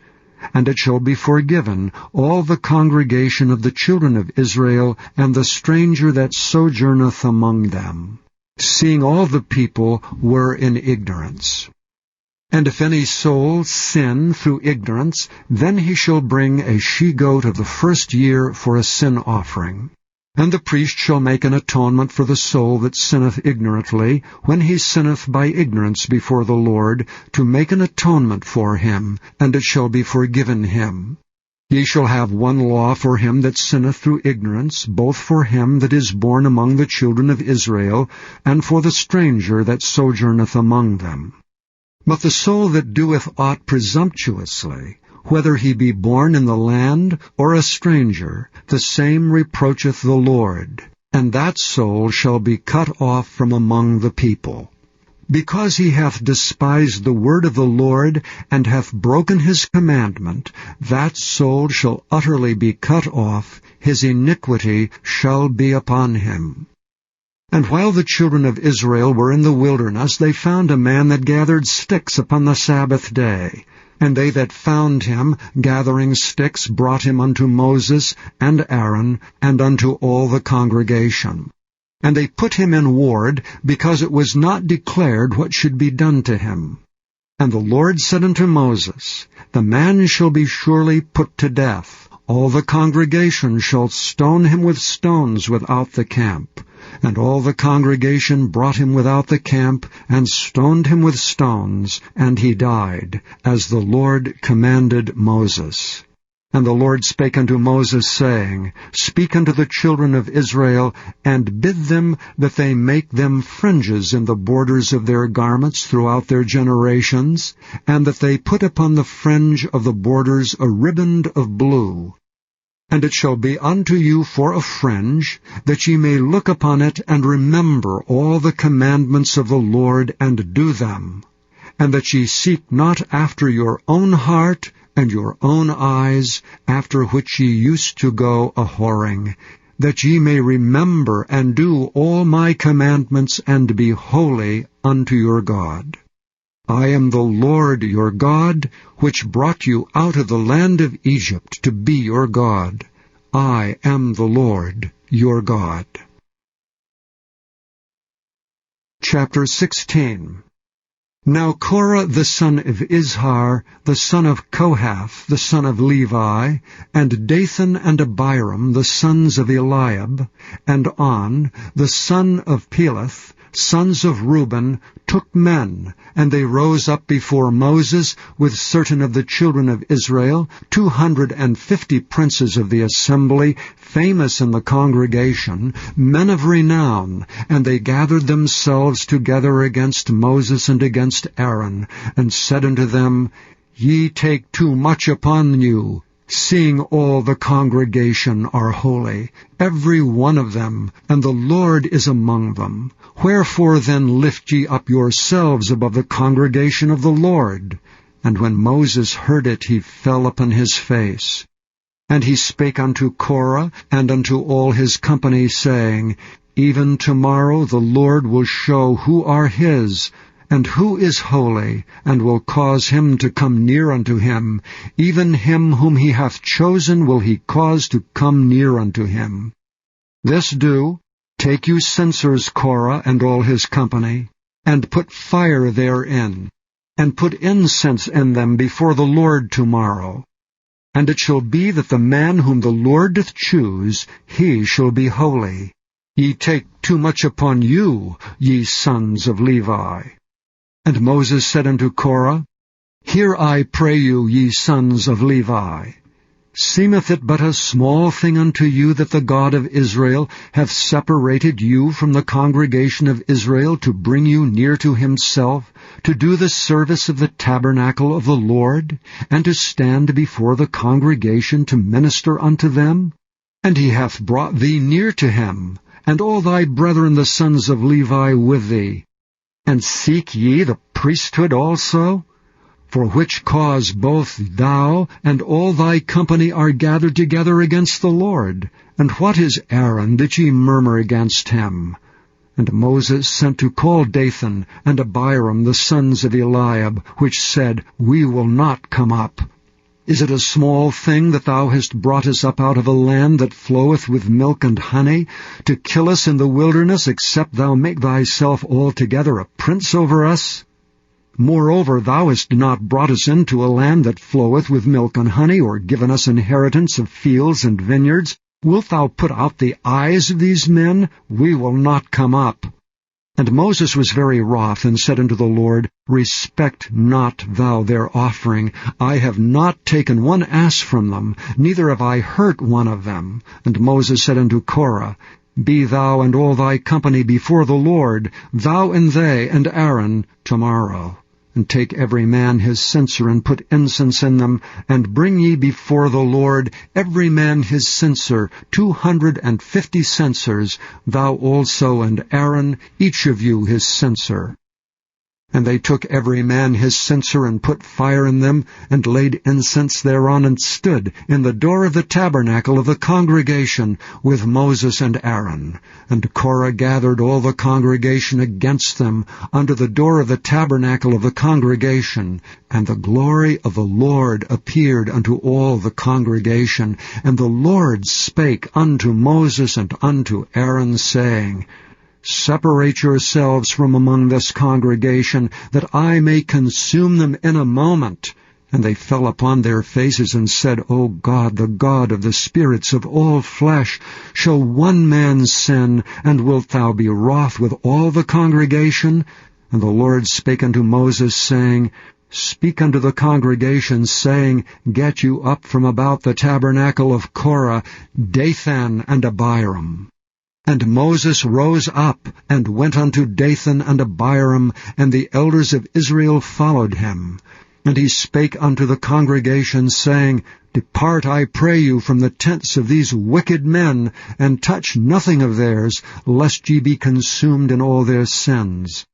And it shall be forgiven all the congregation of the children of Israel, and the stranger that sojourneth among them, seeing all the people were in ignorance. And if any soul sin through ignorance, then he shall bring a she-goat of the first year for a sin offering. And the priest shall make an atonement for the soul that sinneth ignorantly, when he sinneth by ignorance before the Lord, to make an atonement for him, and it shall be forgiven him. Ye shall have one law for him that sinneth through ignorance, both for him that is born among the children of Israel, and for the stranger that sojourneth among them. But the soul that doeth aught presumptuously, whether he be born in the land or a stranger, the same reproacheth the Lord, and that soul shall be cut off from among the people. Because he hath despised the word of the Lord, and hath broken his commandment, that soul shall utterly be cut off, his iniquity shall be upon him. And while the children of Israel were in the wilderness, they found a man that gathered sticks upon the Sabbath day. And they that found him, gathering sticks, brought him unto Moses and Aaron, and unto all the congregation. And they put him in ward, because it was not declared what should be done to him. And the Lord said unto Moses, The man shall be surely put to death. All the congregation shall stone him with stones without the camp. And all the congregation brought him without the camp, and stoned him with stones, and he died, as the Lord commanded Moses. And the Lord spake unto Moses, saying, Speak unto the children of Israel, and bid them that they make them fringes in the borders of their garments throughout their generations, and that they put upon the fringe of the borders a riband of blue. And it shall be unto you for a fringe, that ye may look upon it, and remember all the commandments of the Lord, and do them, and that ye seek not after your own heart, and your own eyes, after which ye used to go a-whoring, that ye may remember and do all my commandments, and be holy unto your God. I am the Lord your God, which brought you out of the land of Egypt to be your God. I am the Lord your God. Chapter 16. Now Korah the son of Izhar, the son of Kohath, the son of Levi, and Dathan and Abiram, the sons of Eliab, and On, the son of Peleth, sons of Reuben, took men, and they rose up before Moses with certain of the children of Israel, 250 princes of the assembly, famous in the congregation, men of renown, and they gathered themselves together against Moses and against Aaron, and said unto them, Ye take too much upon you, seeing all the congregation are holy, every one of them, and the Lord is among them. Wherefore then lift ye up yourselves above the congregation of the Lord? And when Moses heard it, he fell upon his face. And he spake unto Korah and unto all his company, saying, Even tomorrow the Lord will show who are his, and who is holy, and will cause him to come near unto him. Even him whom he hath chosen will he cause to come near unto him. This do, take you censers, Korah and all his company, and put fire therein, and put incense in them before the Lord tomorrow. And it shall be that the man whom the Lord doth choose, he shall be holy. Ye take too much upon you, ye sons of Levi. And Moses said unto Korah, Hear, I pray you, ye sons of Levi. Seemeth it but a small thing unto you that the God of Israel hath separated you from the congregation of Israel to bring you near to himself, to do the service of the tabernacle of the Lord, and to stand before the congregation to minister unto them? And he hath brought thee near to him, and all thy brethren the sons of Levi with thee. And seek ye the priesthood also? For which cause both thou and all thy company are gathered together against the Lord. And what is Aaron, that ye murmur against him? And Moses sent to call Dathan and Abiram, the sons of Eliab, which said, We will not come up. Is it a small thing that thou hast brought us up out of a land that floweth with milk and honey, to kill us in the wilderness, except thou make thyself altogether a prince over us? Moreover, thou hast not brought us into a land that floweth with milk and honey, or given us inheritance of fields and vineyards. Wilt thou put out the eyes of these men? We will not come up. And Moses was very wroth, and said unto the Lord, Respect not thou their offering. I have not taken one ass from them, neither have I hurt one of them. And Moses said unto Korah, Be thou and all thy company before the Lord, thou and they and Aaron, tomorrow. And take every man his censer, and put incense in them, and bring ye before the Lord every man his censer, 250 censers, thou also and Aaron, each of you his censer. And they took every man his censer, and put fire in them, and laid incense thereon, and stood in the door of the tabernacle of the congregation with Moses and Aaron. And Korah gathered all the congregation against them under the door of the tabernacle of the congregation. And the glory of the Lord appeared unto all the congregation. And the Lord spake unto Moses and unto Aaron, saying, Separate yourselves from among this congregation, that I may consume them in a moment. And they fell upon their faces and said, O God, the God of the spirits of all flesh, shall one man sin, and wilt thou be wroth with all the congregation? And the Lord spake unto Moses, saying, Speak unto the congregation, saying, Get you up from about the tabernacle of Korah, Dathan and Abiram. And Moses rose up, and went unto Dathan and Abiram, and the elders of Israel followed him. And he spake unto the congregation, saying, Depart, I pray you, from the tents of these wicked men, and touch nothing of theirs, lest ye be consumed in all their sins.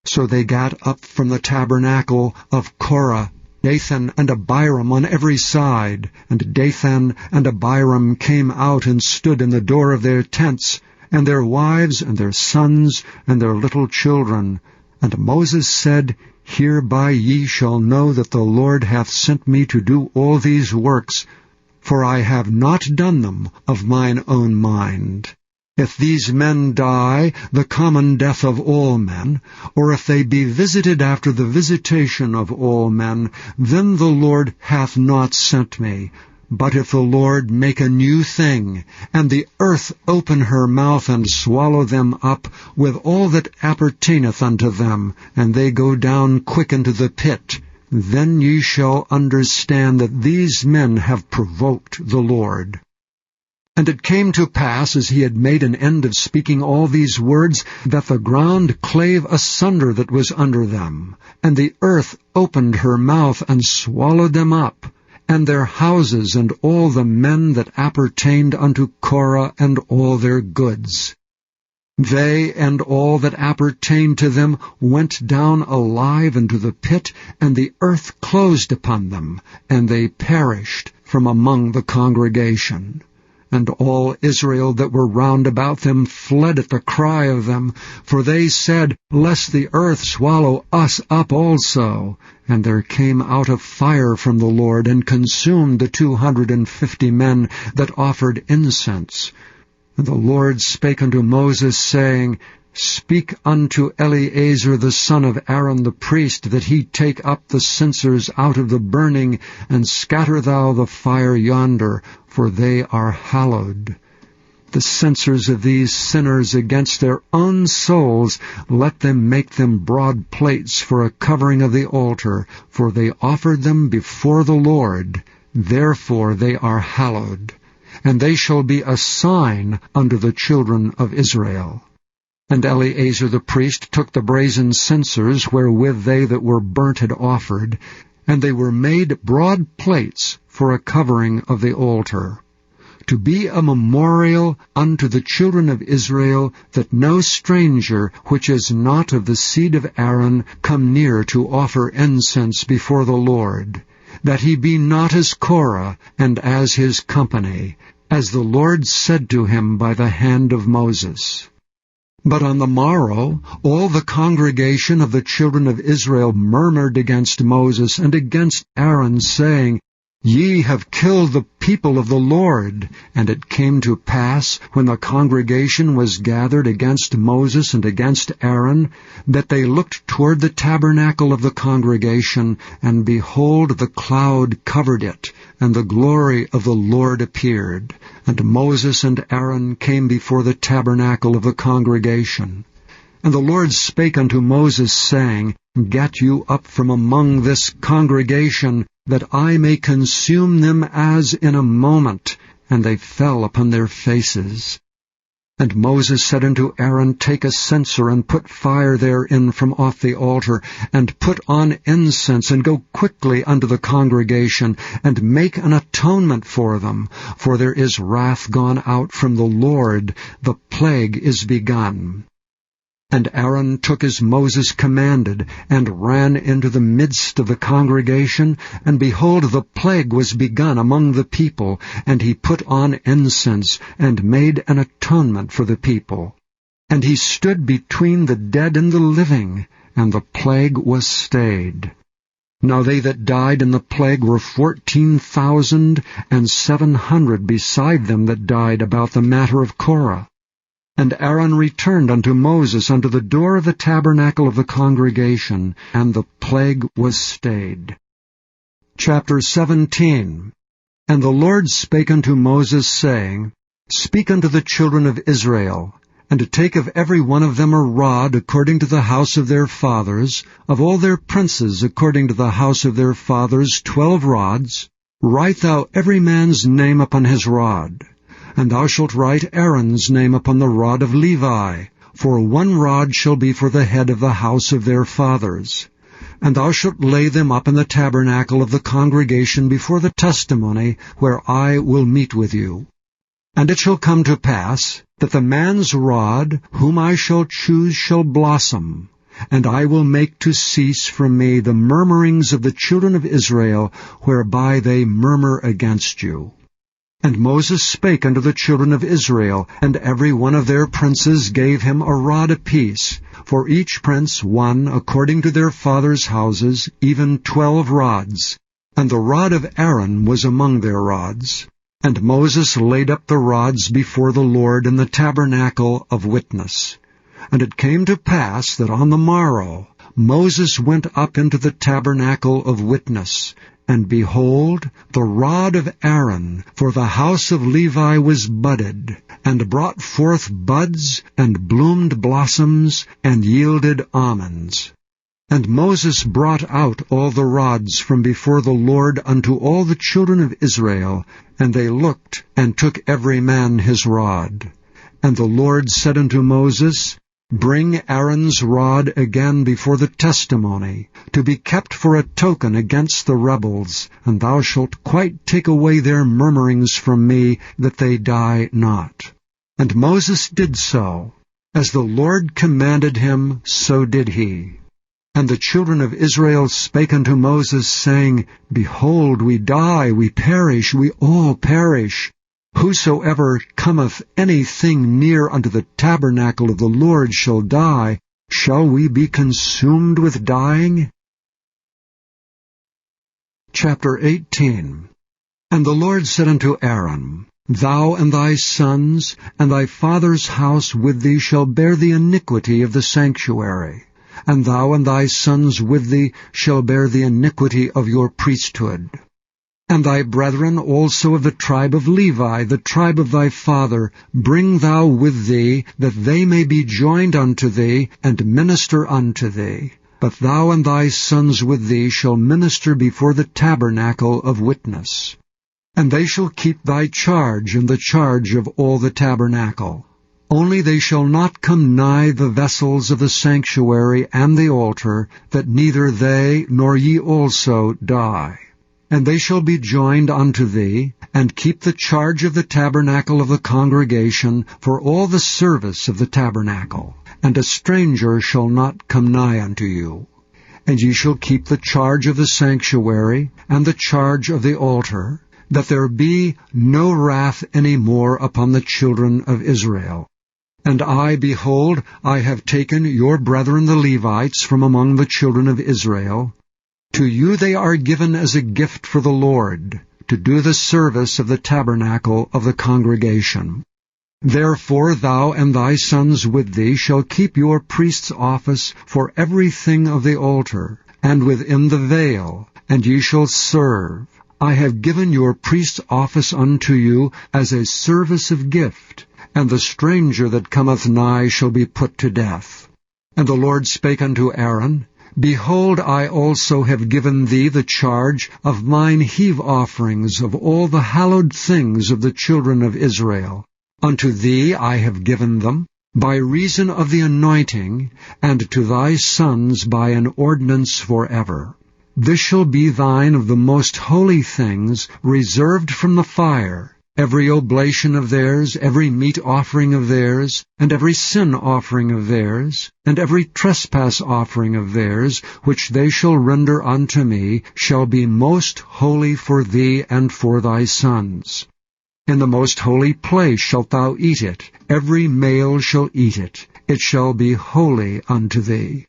So they got up from the tabernacle of Korah, Dathan and Abiram on every side, and Dathan and Abiram came out and stood in the door of their tents, and their wives and their sons and their little children. And Moses said, Hereby ye shall know that the Lord hath sent me to do all these works, for I have not done them of mine own mind. If these men die the common death of all men, or if they be visited after the visitation of all men, then the Lord hath not sent me. But if the Lord make a new thing, and the earth open her mouth and swallow them up with all that appertaineth unto them, and they go down quick into the pit, then ye shall understand that these men have provoked the Lord. And it came to pass, as he had made an end of speaking all these words, that the ground clave asunder that was under them, and the earth opened her mouth and swallowed them up, and their houses and all the men that appertained unto Korah and all their goods. They and all that appertained to them went down alive into the pit, and the earth closed upon them, and they perished from among the congregation. And all Israel that were round about them fled at the cry of them, for they said, Lest the earth swallow us up also. And there came out a fire from the Lord, and consumed the 250 men that offered incense. And the Lord spake unto Moses, saying, Speak unto Eleazar the son of Aaron the priest, that he take up the censers out of the burning, and scatter thou the fire yonder, for they are hallowed. The censers of these sinners against their own souls, let them make them broad plates for a covering of the altar, for they offered them before the Lord, therefore they are hallowed. And they shall be a sign unto the children of Israel. And Eleazar the priest took the brazen censers wherewith they that were burnt had offered, and they were made broad plates for a covering of the altar, to be a memorial unto the children of Israel, that no stranger which is not of the seed of Aaron come near to offer incense before the Lord, that he be not as Korah and as his company, as the Lord said to him by the hand of Moses. But on the morrow all the congregation of the children of Israel murmured against Moses and against Aaron, saying, Ye have killed the people of the Lord. And it came to pass, when the congregation was gathered against Moses and against Aaron, that they looked toward the tabernacle of the congregation, and behold, the cloud covered it, and the glory of the Lord appeared. And Moses and Aaron came before the tabernacle of the congregation. And the Lord spake unto Moses, saying, Get you up from among this congregation, that I may consume them as in a moment. And they fell upon their faces. And Moses said unto Aaron, Take a censer, and put fire therein from off the altar, and put on incense, and go quickly unto the congregation, and make an atonement for them. For there is wrath gone out from the Lord, the plague is begun. And Aaron took as Moses commanded, and ran into the midst of the congregation, and behold, the plague was begun among the people, and he put on incense, and made an atonement for the people. And he stood between the dead and the living, and the plague was stayed. Now they that died in the plague were 14,700 beside them that died about the matter of Korah. And Aaron returned unto Moses unto the door of the tabernacle of the congregation, and the plague was stayed. Chapter 17. And the Lord spake unto Moses, saying, Speak unto the children of Israel, And take of every one of them a rod according to the house of their fathers, of all their princes according to the house of their fathers 12 rods. Write thou every man's name upon his rod. And thou shalt write Aaron's name upon the rod of Levi, for 1 rod shall be for the head of the house of their fathers. And thou shalt lay them up in the tabernacle of the congregation before the testimony, where I will meet with you. And it shall come to pass, that the man's rod, whom I shall choose, shall blossom, and I will make to cease from me the murmurings of the children of Israel, whereby they murmur against you. And Moses spake unto the children of Israel, and every one of their princes gave him a rod apiece, for each prince 1 according to their fathers' houses, even 12 rods. And the rod of Aaron was among their rods. And Moses laid up the rods before the Lord in the tabernacle of witness. And it came to pass that on the morrow Moses went up into the tabernacle of witness, and behold, the rod of Aaron for the house of Levi was budded, and brought forth buds, and bloomed blossoms, and yielded almonds. And Moses brought out all the rods from before the Lord unto all the children of Israel, and they looked, and took every man his rod. And the Lord said unto Moses, Bring Aaron's rod again before the testimony, to be kept for a token against the rebels, and thou shalt quite take away their murmurings from me, that they die not. And Moses did so. As the Lord commanded him, so did he. And the children of Israel spake unto Moses, saying, Behold, we die, we perish, we all perish. Whosoever cometh anything near unto the tabernacle of the Lord shall die. Shall we be consumed with dying? Chapter 18. And the Lord said unto Aaron, Thou and thy sons, and thy father's house with thee shall bear the iniquity of the sanctuary. And thou and thy sons with thee shall bear the iniquity of your priesthood. And thy brethren also of the tribe of Levi, the tribe of thy father, bring thou with thee, that they may be joined unto thee, and minister unto thee. But thou and thy sons with thee shall minister before the tabernacle of witness. And they shall keep thy charge and the charge of all the tabernacle. Only they shall not come nigh the vessels of the sanctuary and the altar, that neither they nor ye also die. And they shall be joined unto thee, and keep the charge of the tabernacle of the congregation for all the service of the tabernacle. And a stranger shall not come nigh unto you. And ye shall keep the charge of the sanctuary, and the charge of the altar, that there be no wrath any more upon the children of Israel. And I, behold, I have taken your brethren the Levites from among the children of Israel. To you they are given as a gift for the Lord, to do the service of the tabernacle of the congregation. Therefore thou and thy sons with thee shall keep your priest's office for everything of the altar, and within the veil, and ye shall serve. I have given your priest's office unto you as a service of gift, and the stranger that cometh nigh shall be put to death. And the Lord spake unto Aaron, Behold, I also have given thee the charge of mine heave offerings of all the hallowed things of the children of Israel. Unto thee I have given them, by reason of the anointing, and to thy sons by an ordinance forever. This shall be thine of the most holy things, reserved from the fire, every oblation of theirs, every meat offering of theirs, and every sin offering of theirs, and every trespass offering of theirs, which they shall render unto me, shall be most holy for thee and for thy sons. In the most holy place shalt thou eat it, every male shall eat it, it shall be holy unto thee.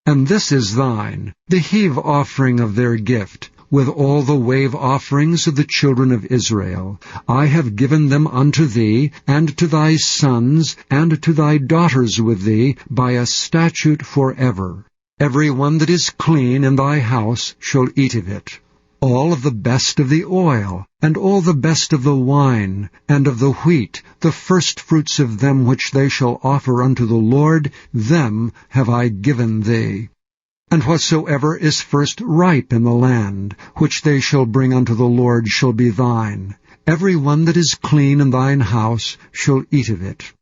And this is thine, the heave offering of their gift, with all the wave offerings of the children of Israel. I have given them unto thee, and to thy sons, and to thy daughters with thee, by a statute forever. Every one that is clean in thy house shall eat of it. all of the best of the oil, and all the best of the wine, and of the wheat, the firstfruits of them which they shall offer unto the Lord, them have I given thee. And whatsoever is first ripe in the land, which they shall bring unto the Lord, shall be thine. Every one that is clean in thine house shall eat of it.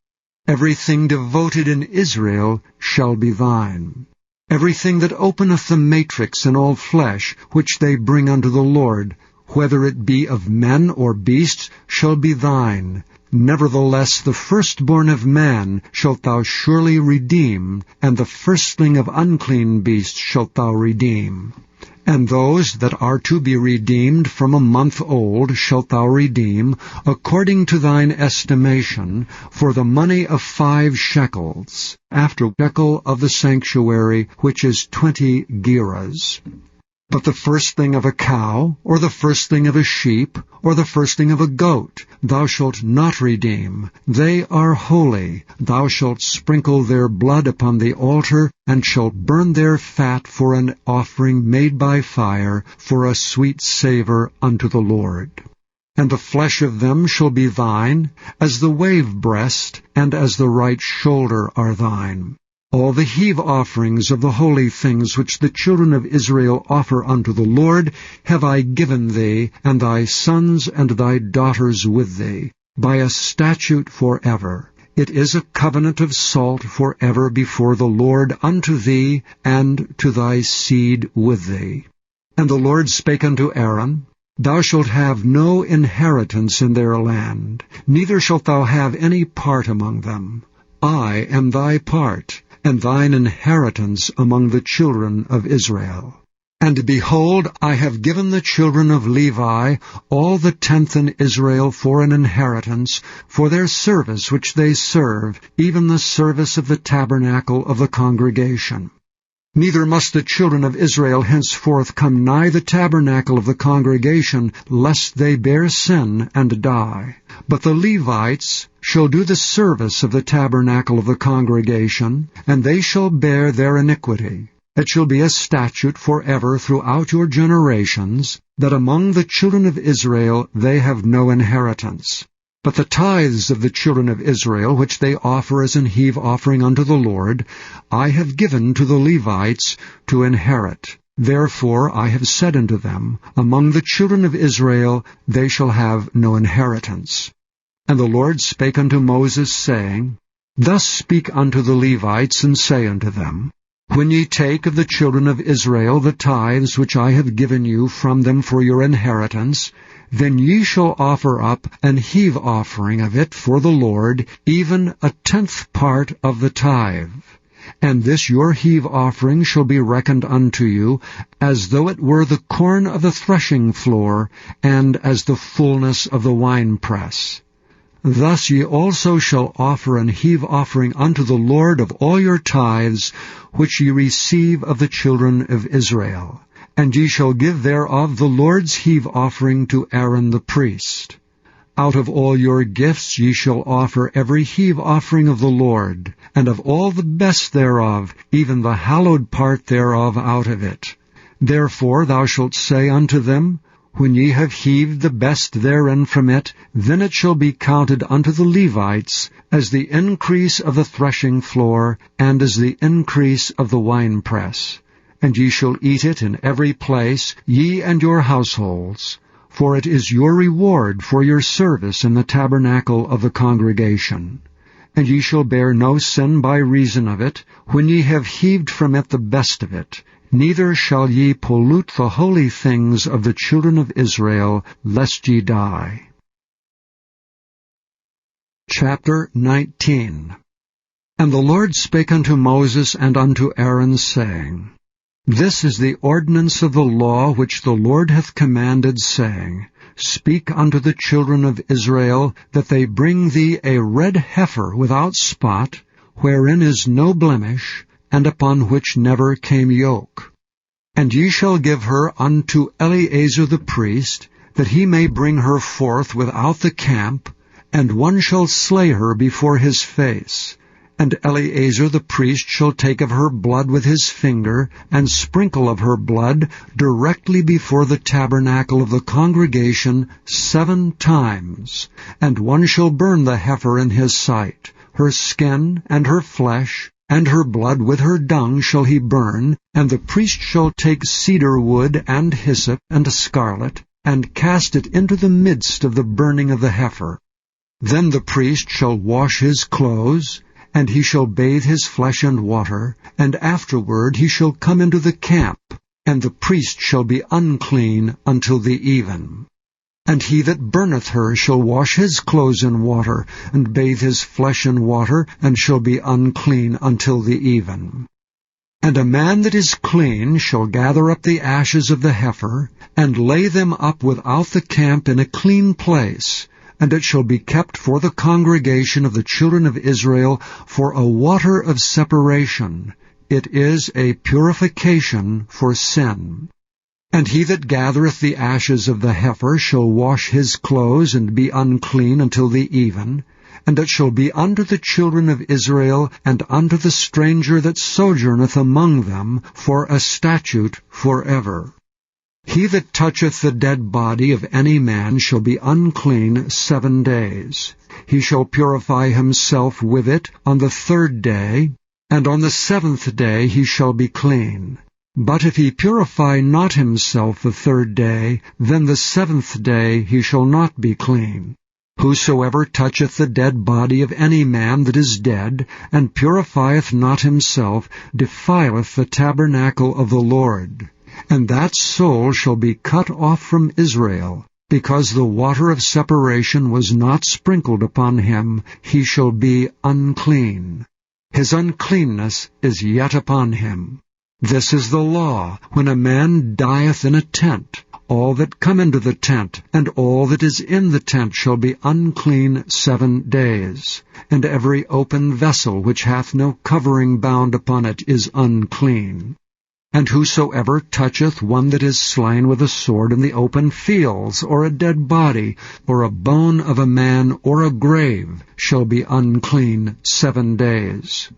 Everything devoted in Israel shall be thine. Everything that openeth the matrix in all flesh, which they bring unto the Lord, whether it be of men or beasts, shall be thine. Nevertheless the firstborn of man shalt thou surely redeem, and the firstling of unclean beasts shalt thou redeem. And those that are to be redeemed from a month old shalt thou redeem, according to thine estimation, for the money of 5 shekels, after shekel of the sanctuary, which is 20 gerahs. But the firstling of a cow, or the firstling of a sheep, or the firstling of a goat, thou shalt not redeem. They are holy. Thou shalt sprinkle their blood upon the altar, and shalt burn their fat for an offering made by fire, for a sweet savour unto the Lord. And the flesh of them shall be thine, as the wave breast, and as the right shoulder are thine. All the heave offerings of the holy things which the children of Israel offer unto the Lord have I given thee, and thy sons and thy daughters with thee, by a statute forever. It is a covenant of salt forever before the Lord unto thee, and to thy seed with thee. And the Lord spake unto Aaron, Thou shalt have no inheritance in their land, neither shalt thou have any part among them. I am thy part, and thine inheritance among the children of Israel. And behold, I have given the children of Levi all the 10th in Israel for an inheritance, for their service which they serve, even the service of the tabernacle of the congregation. Neither must the children of Israel henceforth come nigh the tabernacle of the congregation, lest they bear sin and die. But the Levites shall do the service of the tabernacle of the congregation, and they shall bear their iniquity. It shall be a statute forever throughout your generations, that among the children of Israel they have no inheritance. But the tithes of the children of Israel, which they offer as an heave offering unto the Lord, I have given to the Levites to inherit. Therefore I have said unto them, Among the children of Israel they shall have no inheritance. And the Lord spake unto Moses, saying, Thus speak unto the Levites, and say unto them, When ye take of the children of Israel the tithes which I have given you from them for your inheritance, then ye shall offer up an heave offering of it for the Lord, even a 10th part of the tithe. And this your heave offering shall be reckoned unto you, as though it were the corn of the threshing floor, and as the fullness of the winepress. Thus ye also shall offer an heave offering unto the Lord of all your tithes, which ye receive of the children of Israel. And ye shall give thereof the Lord's heave offering to Aaron the priest. Out of all your gifts ye shall offer every heave offering of the Lord, and of all the best thereof, even the hallowed part thereof out of it. Therefore thou shalt say unto them, When ye have heaved the best therein from it, then it shall be counted unto the Levites as the increase of the threshing floor, and as the increase of the winepress. And ye shall eat it in every place, ye and your households. For it is your reward for your service in the tabernacle of the congregation. And ye shall bear no sin by reason of it, when ye have heaved from it the best of it. Neither shall ye pollute the holy things of the children of Israel, lest ye die. Chapter 19. And the Lord spake unto Moses and unto Aaron, saying, This is the ordinance of the law which the Lord hath commanded, saying, Speak unto the children of Israel, that they bring thee a red heifer without spot, wherein is no blemish, and upon which never came yoke. And ye shall give her unto Eleazar the priest, that he may bring her forth without the camp, and one shall slay her before his face. And Eleazar the priest shall take of her blood with his finger, and sprinkle of her blood directly before the tabernacle of the congregation 7 times. And one shall burn the heifer in his sight. Her skin and her flesh, and her blood with her dung shall he burn. And the priest shall take cedar wood and hyssop and scarlet, and cast it into the midst of the burning of the heifer. Then the priest shall wash his clothes, and he shall bathe his flesh in water, and afterward he shall come into the camp, and the priest shall be unclean until the even. And he that burneth her shall wash his clothes in water, and bathe his flesh in water, and shall be unclean until the even. And a man that is clean shall gather up the ashes of the heifer, and lay them up without the camp in a clean place, and it shall be kept for the congregation of the children of Israel for a water of separation. It is a purification for sin. And he that gathereth the ashes of the heifer shall wash his clothes, and be unclean until the even. And it shall be unto the children of Israel, and unto the stranger that sojourneth among them, for a statute forever. He that toucheth the dead body of any man shall be unclean 7 days. He shall purify himself with it on the 3rd day, and on the 7th day he shall be clean. But if he purify not himself the 3rd day, then the 7th day he shall not be clean. Whosoever toucheth the dead body of any man that is dead, and purifieth not himself, defileth the tabernacle of the Lord. And that soul shall be cut off from Israel, because the water of separation was not sprinkled upon him. He shall be unclean. His uncleanness is yet upon him. This is the law, when a man dieth in a tent. All that come into the tent, and all that is in the tent shall be unclean 7 days. And every open vessel which hath no covering bound upon it is unclean. And whosoever toucheth one that is slain with a sword in the open fields, or a dead body, or a bone of a man, or a grave, shall be unclean 7 days.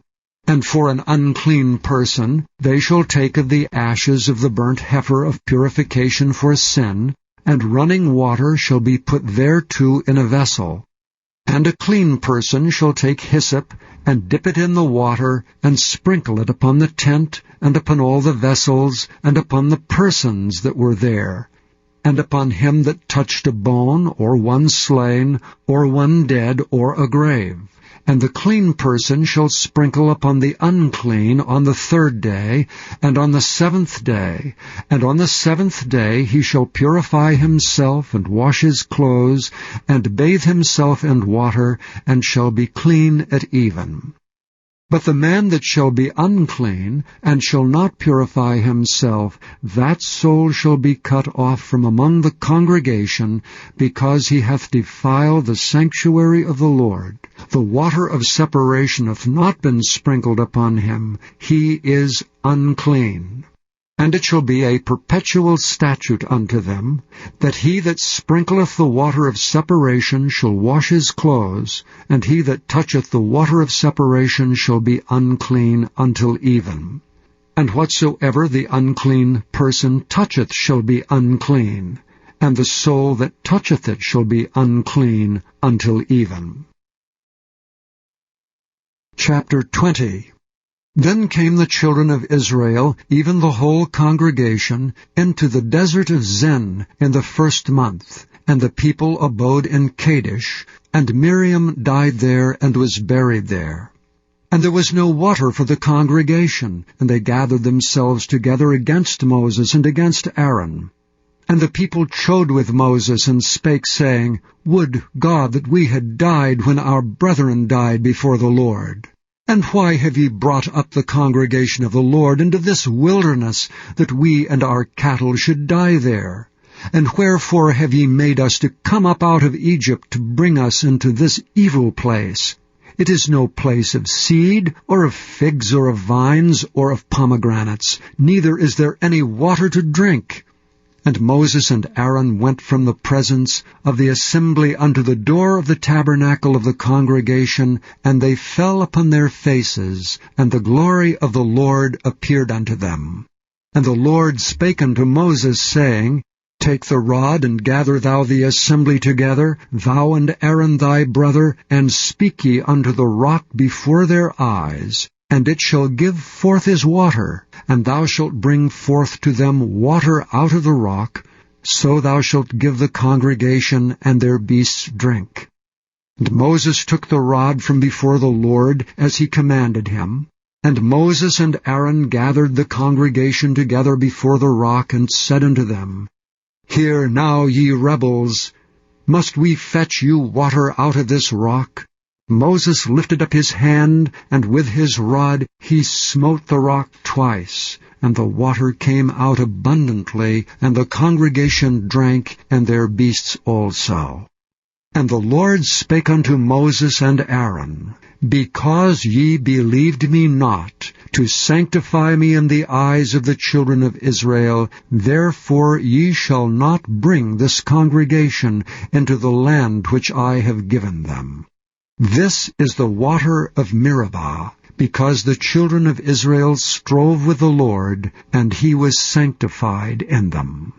And for an unclean person they shall take of the ashes of the burnt heifer of purification for sin, and running water shall be put thereto in a vessel. And a clean person shall take hyssop, and dip it in the water, and sprinkle it upon the tent, and upon all the vessels, and upon the persons that were there, and upon him that touched a bone, or one slain, or one dead, or a grave. And the clean person shall sprinkle upon the unclean on the 3rd day, and on the 7th day. And on the 7th day he shall purify himself, and wash his clothes, and bathe himself in water, and shall be clean at even. But the man that shall be unclean, and shall not purify himself, that soul shall be cut off from among the congregation, because he hath defiled the sanctuary of the Lord. The water of separation hath not been sprinkled upon him. He is unclean. And it shall be a perpetual statute unto them, that he that sprinkleth the water of separation shall wash his clothes, and he that toucheth the water of separation shall be unclean until even. And whatsoever the unclean person toucheth shall be unclean, and the soul that toucheth it shall be unclean until even. Chapter 20. Then came the children of Israel, even the whole congregation, into the desert of Zin in the 1st month, and the people abode in Kadesh, and Miriam died there and was buried there. And there was no water for the congregation, and they gathered themselves together against Moses and against Aaron. And the people chode with Moses, and spake, saying, Would God that we had died when our brethren died before the Lord! And why have ye brought up the congregation of the Lord into this wilderness, that we and our cattle should die there? And wherefore have ye made us to come up out of Egypt to bring us into this evil place? It is no place of seed, or of figs, or of vines, or of pomegranates, neither is there any water to drink. And Moses and Aaron went from the presence of the assembly unto the door of the tabernacle of the congregation, and they fell upon their faces, and the glory of the Lord appeared unto them. And the Lord spake unto Moses, saying, Take the rod, and gather thou the assembly together, thou and Aaron thy brother, and speak ye unto the rock before their eyes, and it shall give forth his water, and thou shalt bring forth to them water out of the rock, so thou shalt give the congregation and their beasts drink. And Moses took the rod from before the Lord, as he commanded him. And Moses and Aaron gathered the congregation together before the rock, and said unto them, Hear now, ye rebels, must we fetch you water out of this rock? Moses lifted up his hand, and with his rod he smote the rock twice, and the water came out abundantly, and the congregation drank, and their beasts also. And the Lord spake unto Moses and Aaron, Because ye believed me not, to sanctify me in the eyes of the children of Israel, therefore ye shall not bring this congregation into the land which I have given them. This is the water of Meribah, because the children of Israel strove with the Lord, and he was sanctified in them.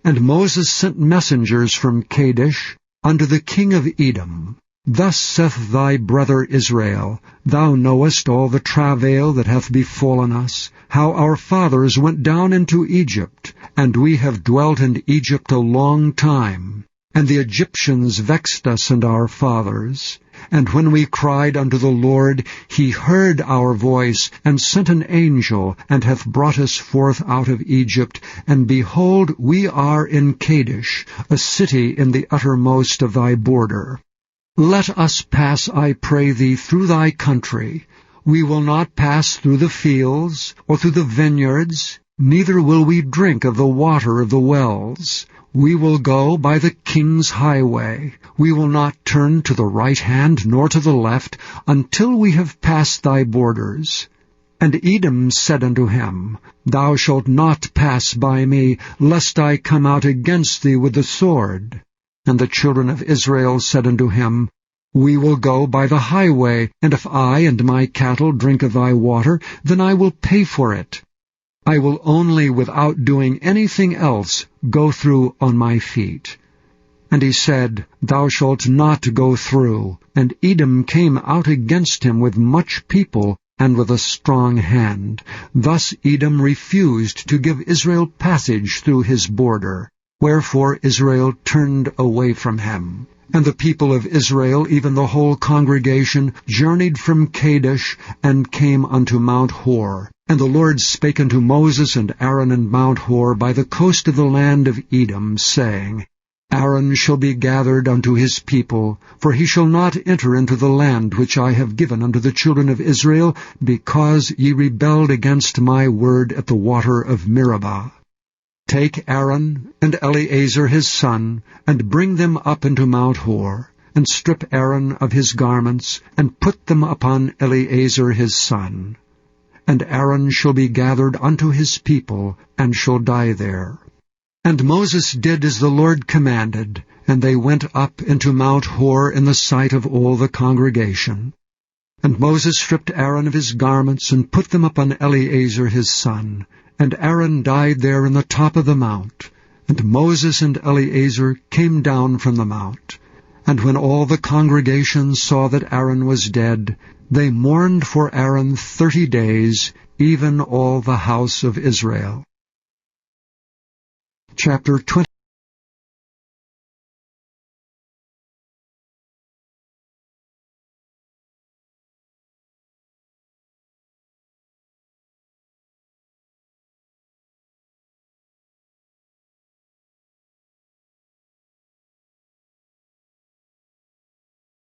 And Moses sent messengers from Kadesh unto the king of Edom. Thus saith thy brother Israel, Thou knowest all the travail that hath befallen us, how our fathers went down into Egypt, and we have dwelt in Egypt a long time. And the Egyptians vexed us and our fathers. And when we cried unto the Lord, he heard our voice, and sent an angel, and hath brought us forth out of Egypt. And behold, we are in Kadesh, a city in the uttermost of thy border. Let us pass, I pray thee, through thy country. We will not pass through the fields, or through the vineyards, neither will we drink of the water of the wells. We will go by the king's highway. We will not turn to the right hand nor to the left, until we have passed thy borders. And Edom said unto him, Thou shalt not pass by me, lest I come out against thee with the sword. And the children of Israel said unto him, We will go by the highway, and if I and my cattle drink of thy water, then I will pay for it. I will only, without doing anything else, go through on my feet. And he said, Thou shalt not go through. And Edom came out against him with much people, and with a strong hand. Thus Edom refused to give Israel passage through his border. Wherefore Israel turned away from him. And the people of Israel, even the whole congregation, journeyed from Kadesh, and came unto Mount Hor. And the Lord spake unto Moses and Aaron in Mount Hor by the coast of the land of Edom, saying, Aaron shall be gathered unto his people, for he shall not enter into the land which I have given unto the children of Israel, because ye rebelled against my word at the water of Meribah. Take Aaron and Eleazar his son, and bring them up into Mount Hor, and strip Aaron of his garments, and put them upon Eleazar his son. And Aaron shall be gathered unto his people, and shall die there. And Moses did as the Lord commanded, and they went up into Mount Hor in the sight of all the congregation. And Moses stripped Aaron of his garments, and put them upon Eleazar his son. And Aaron died there in the top of the mount. And Moses and Eleazar came down from the mount. And when all the congregation saw that Aaron was dead, they mourned for Aaron 30 days, even all the house of Israel. Chapter 20.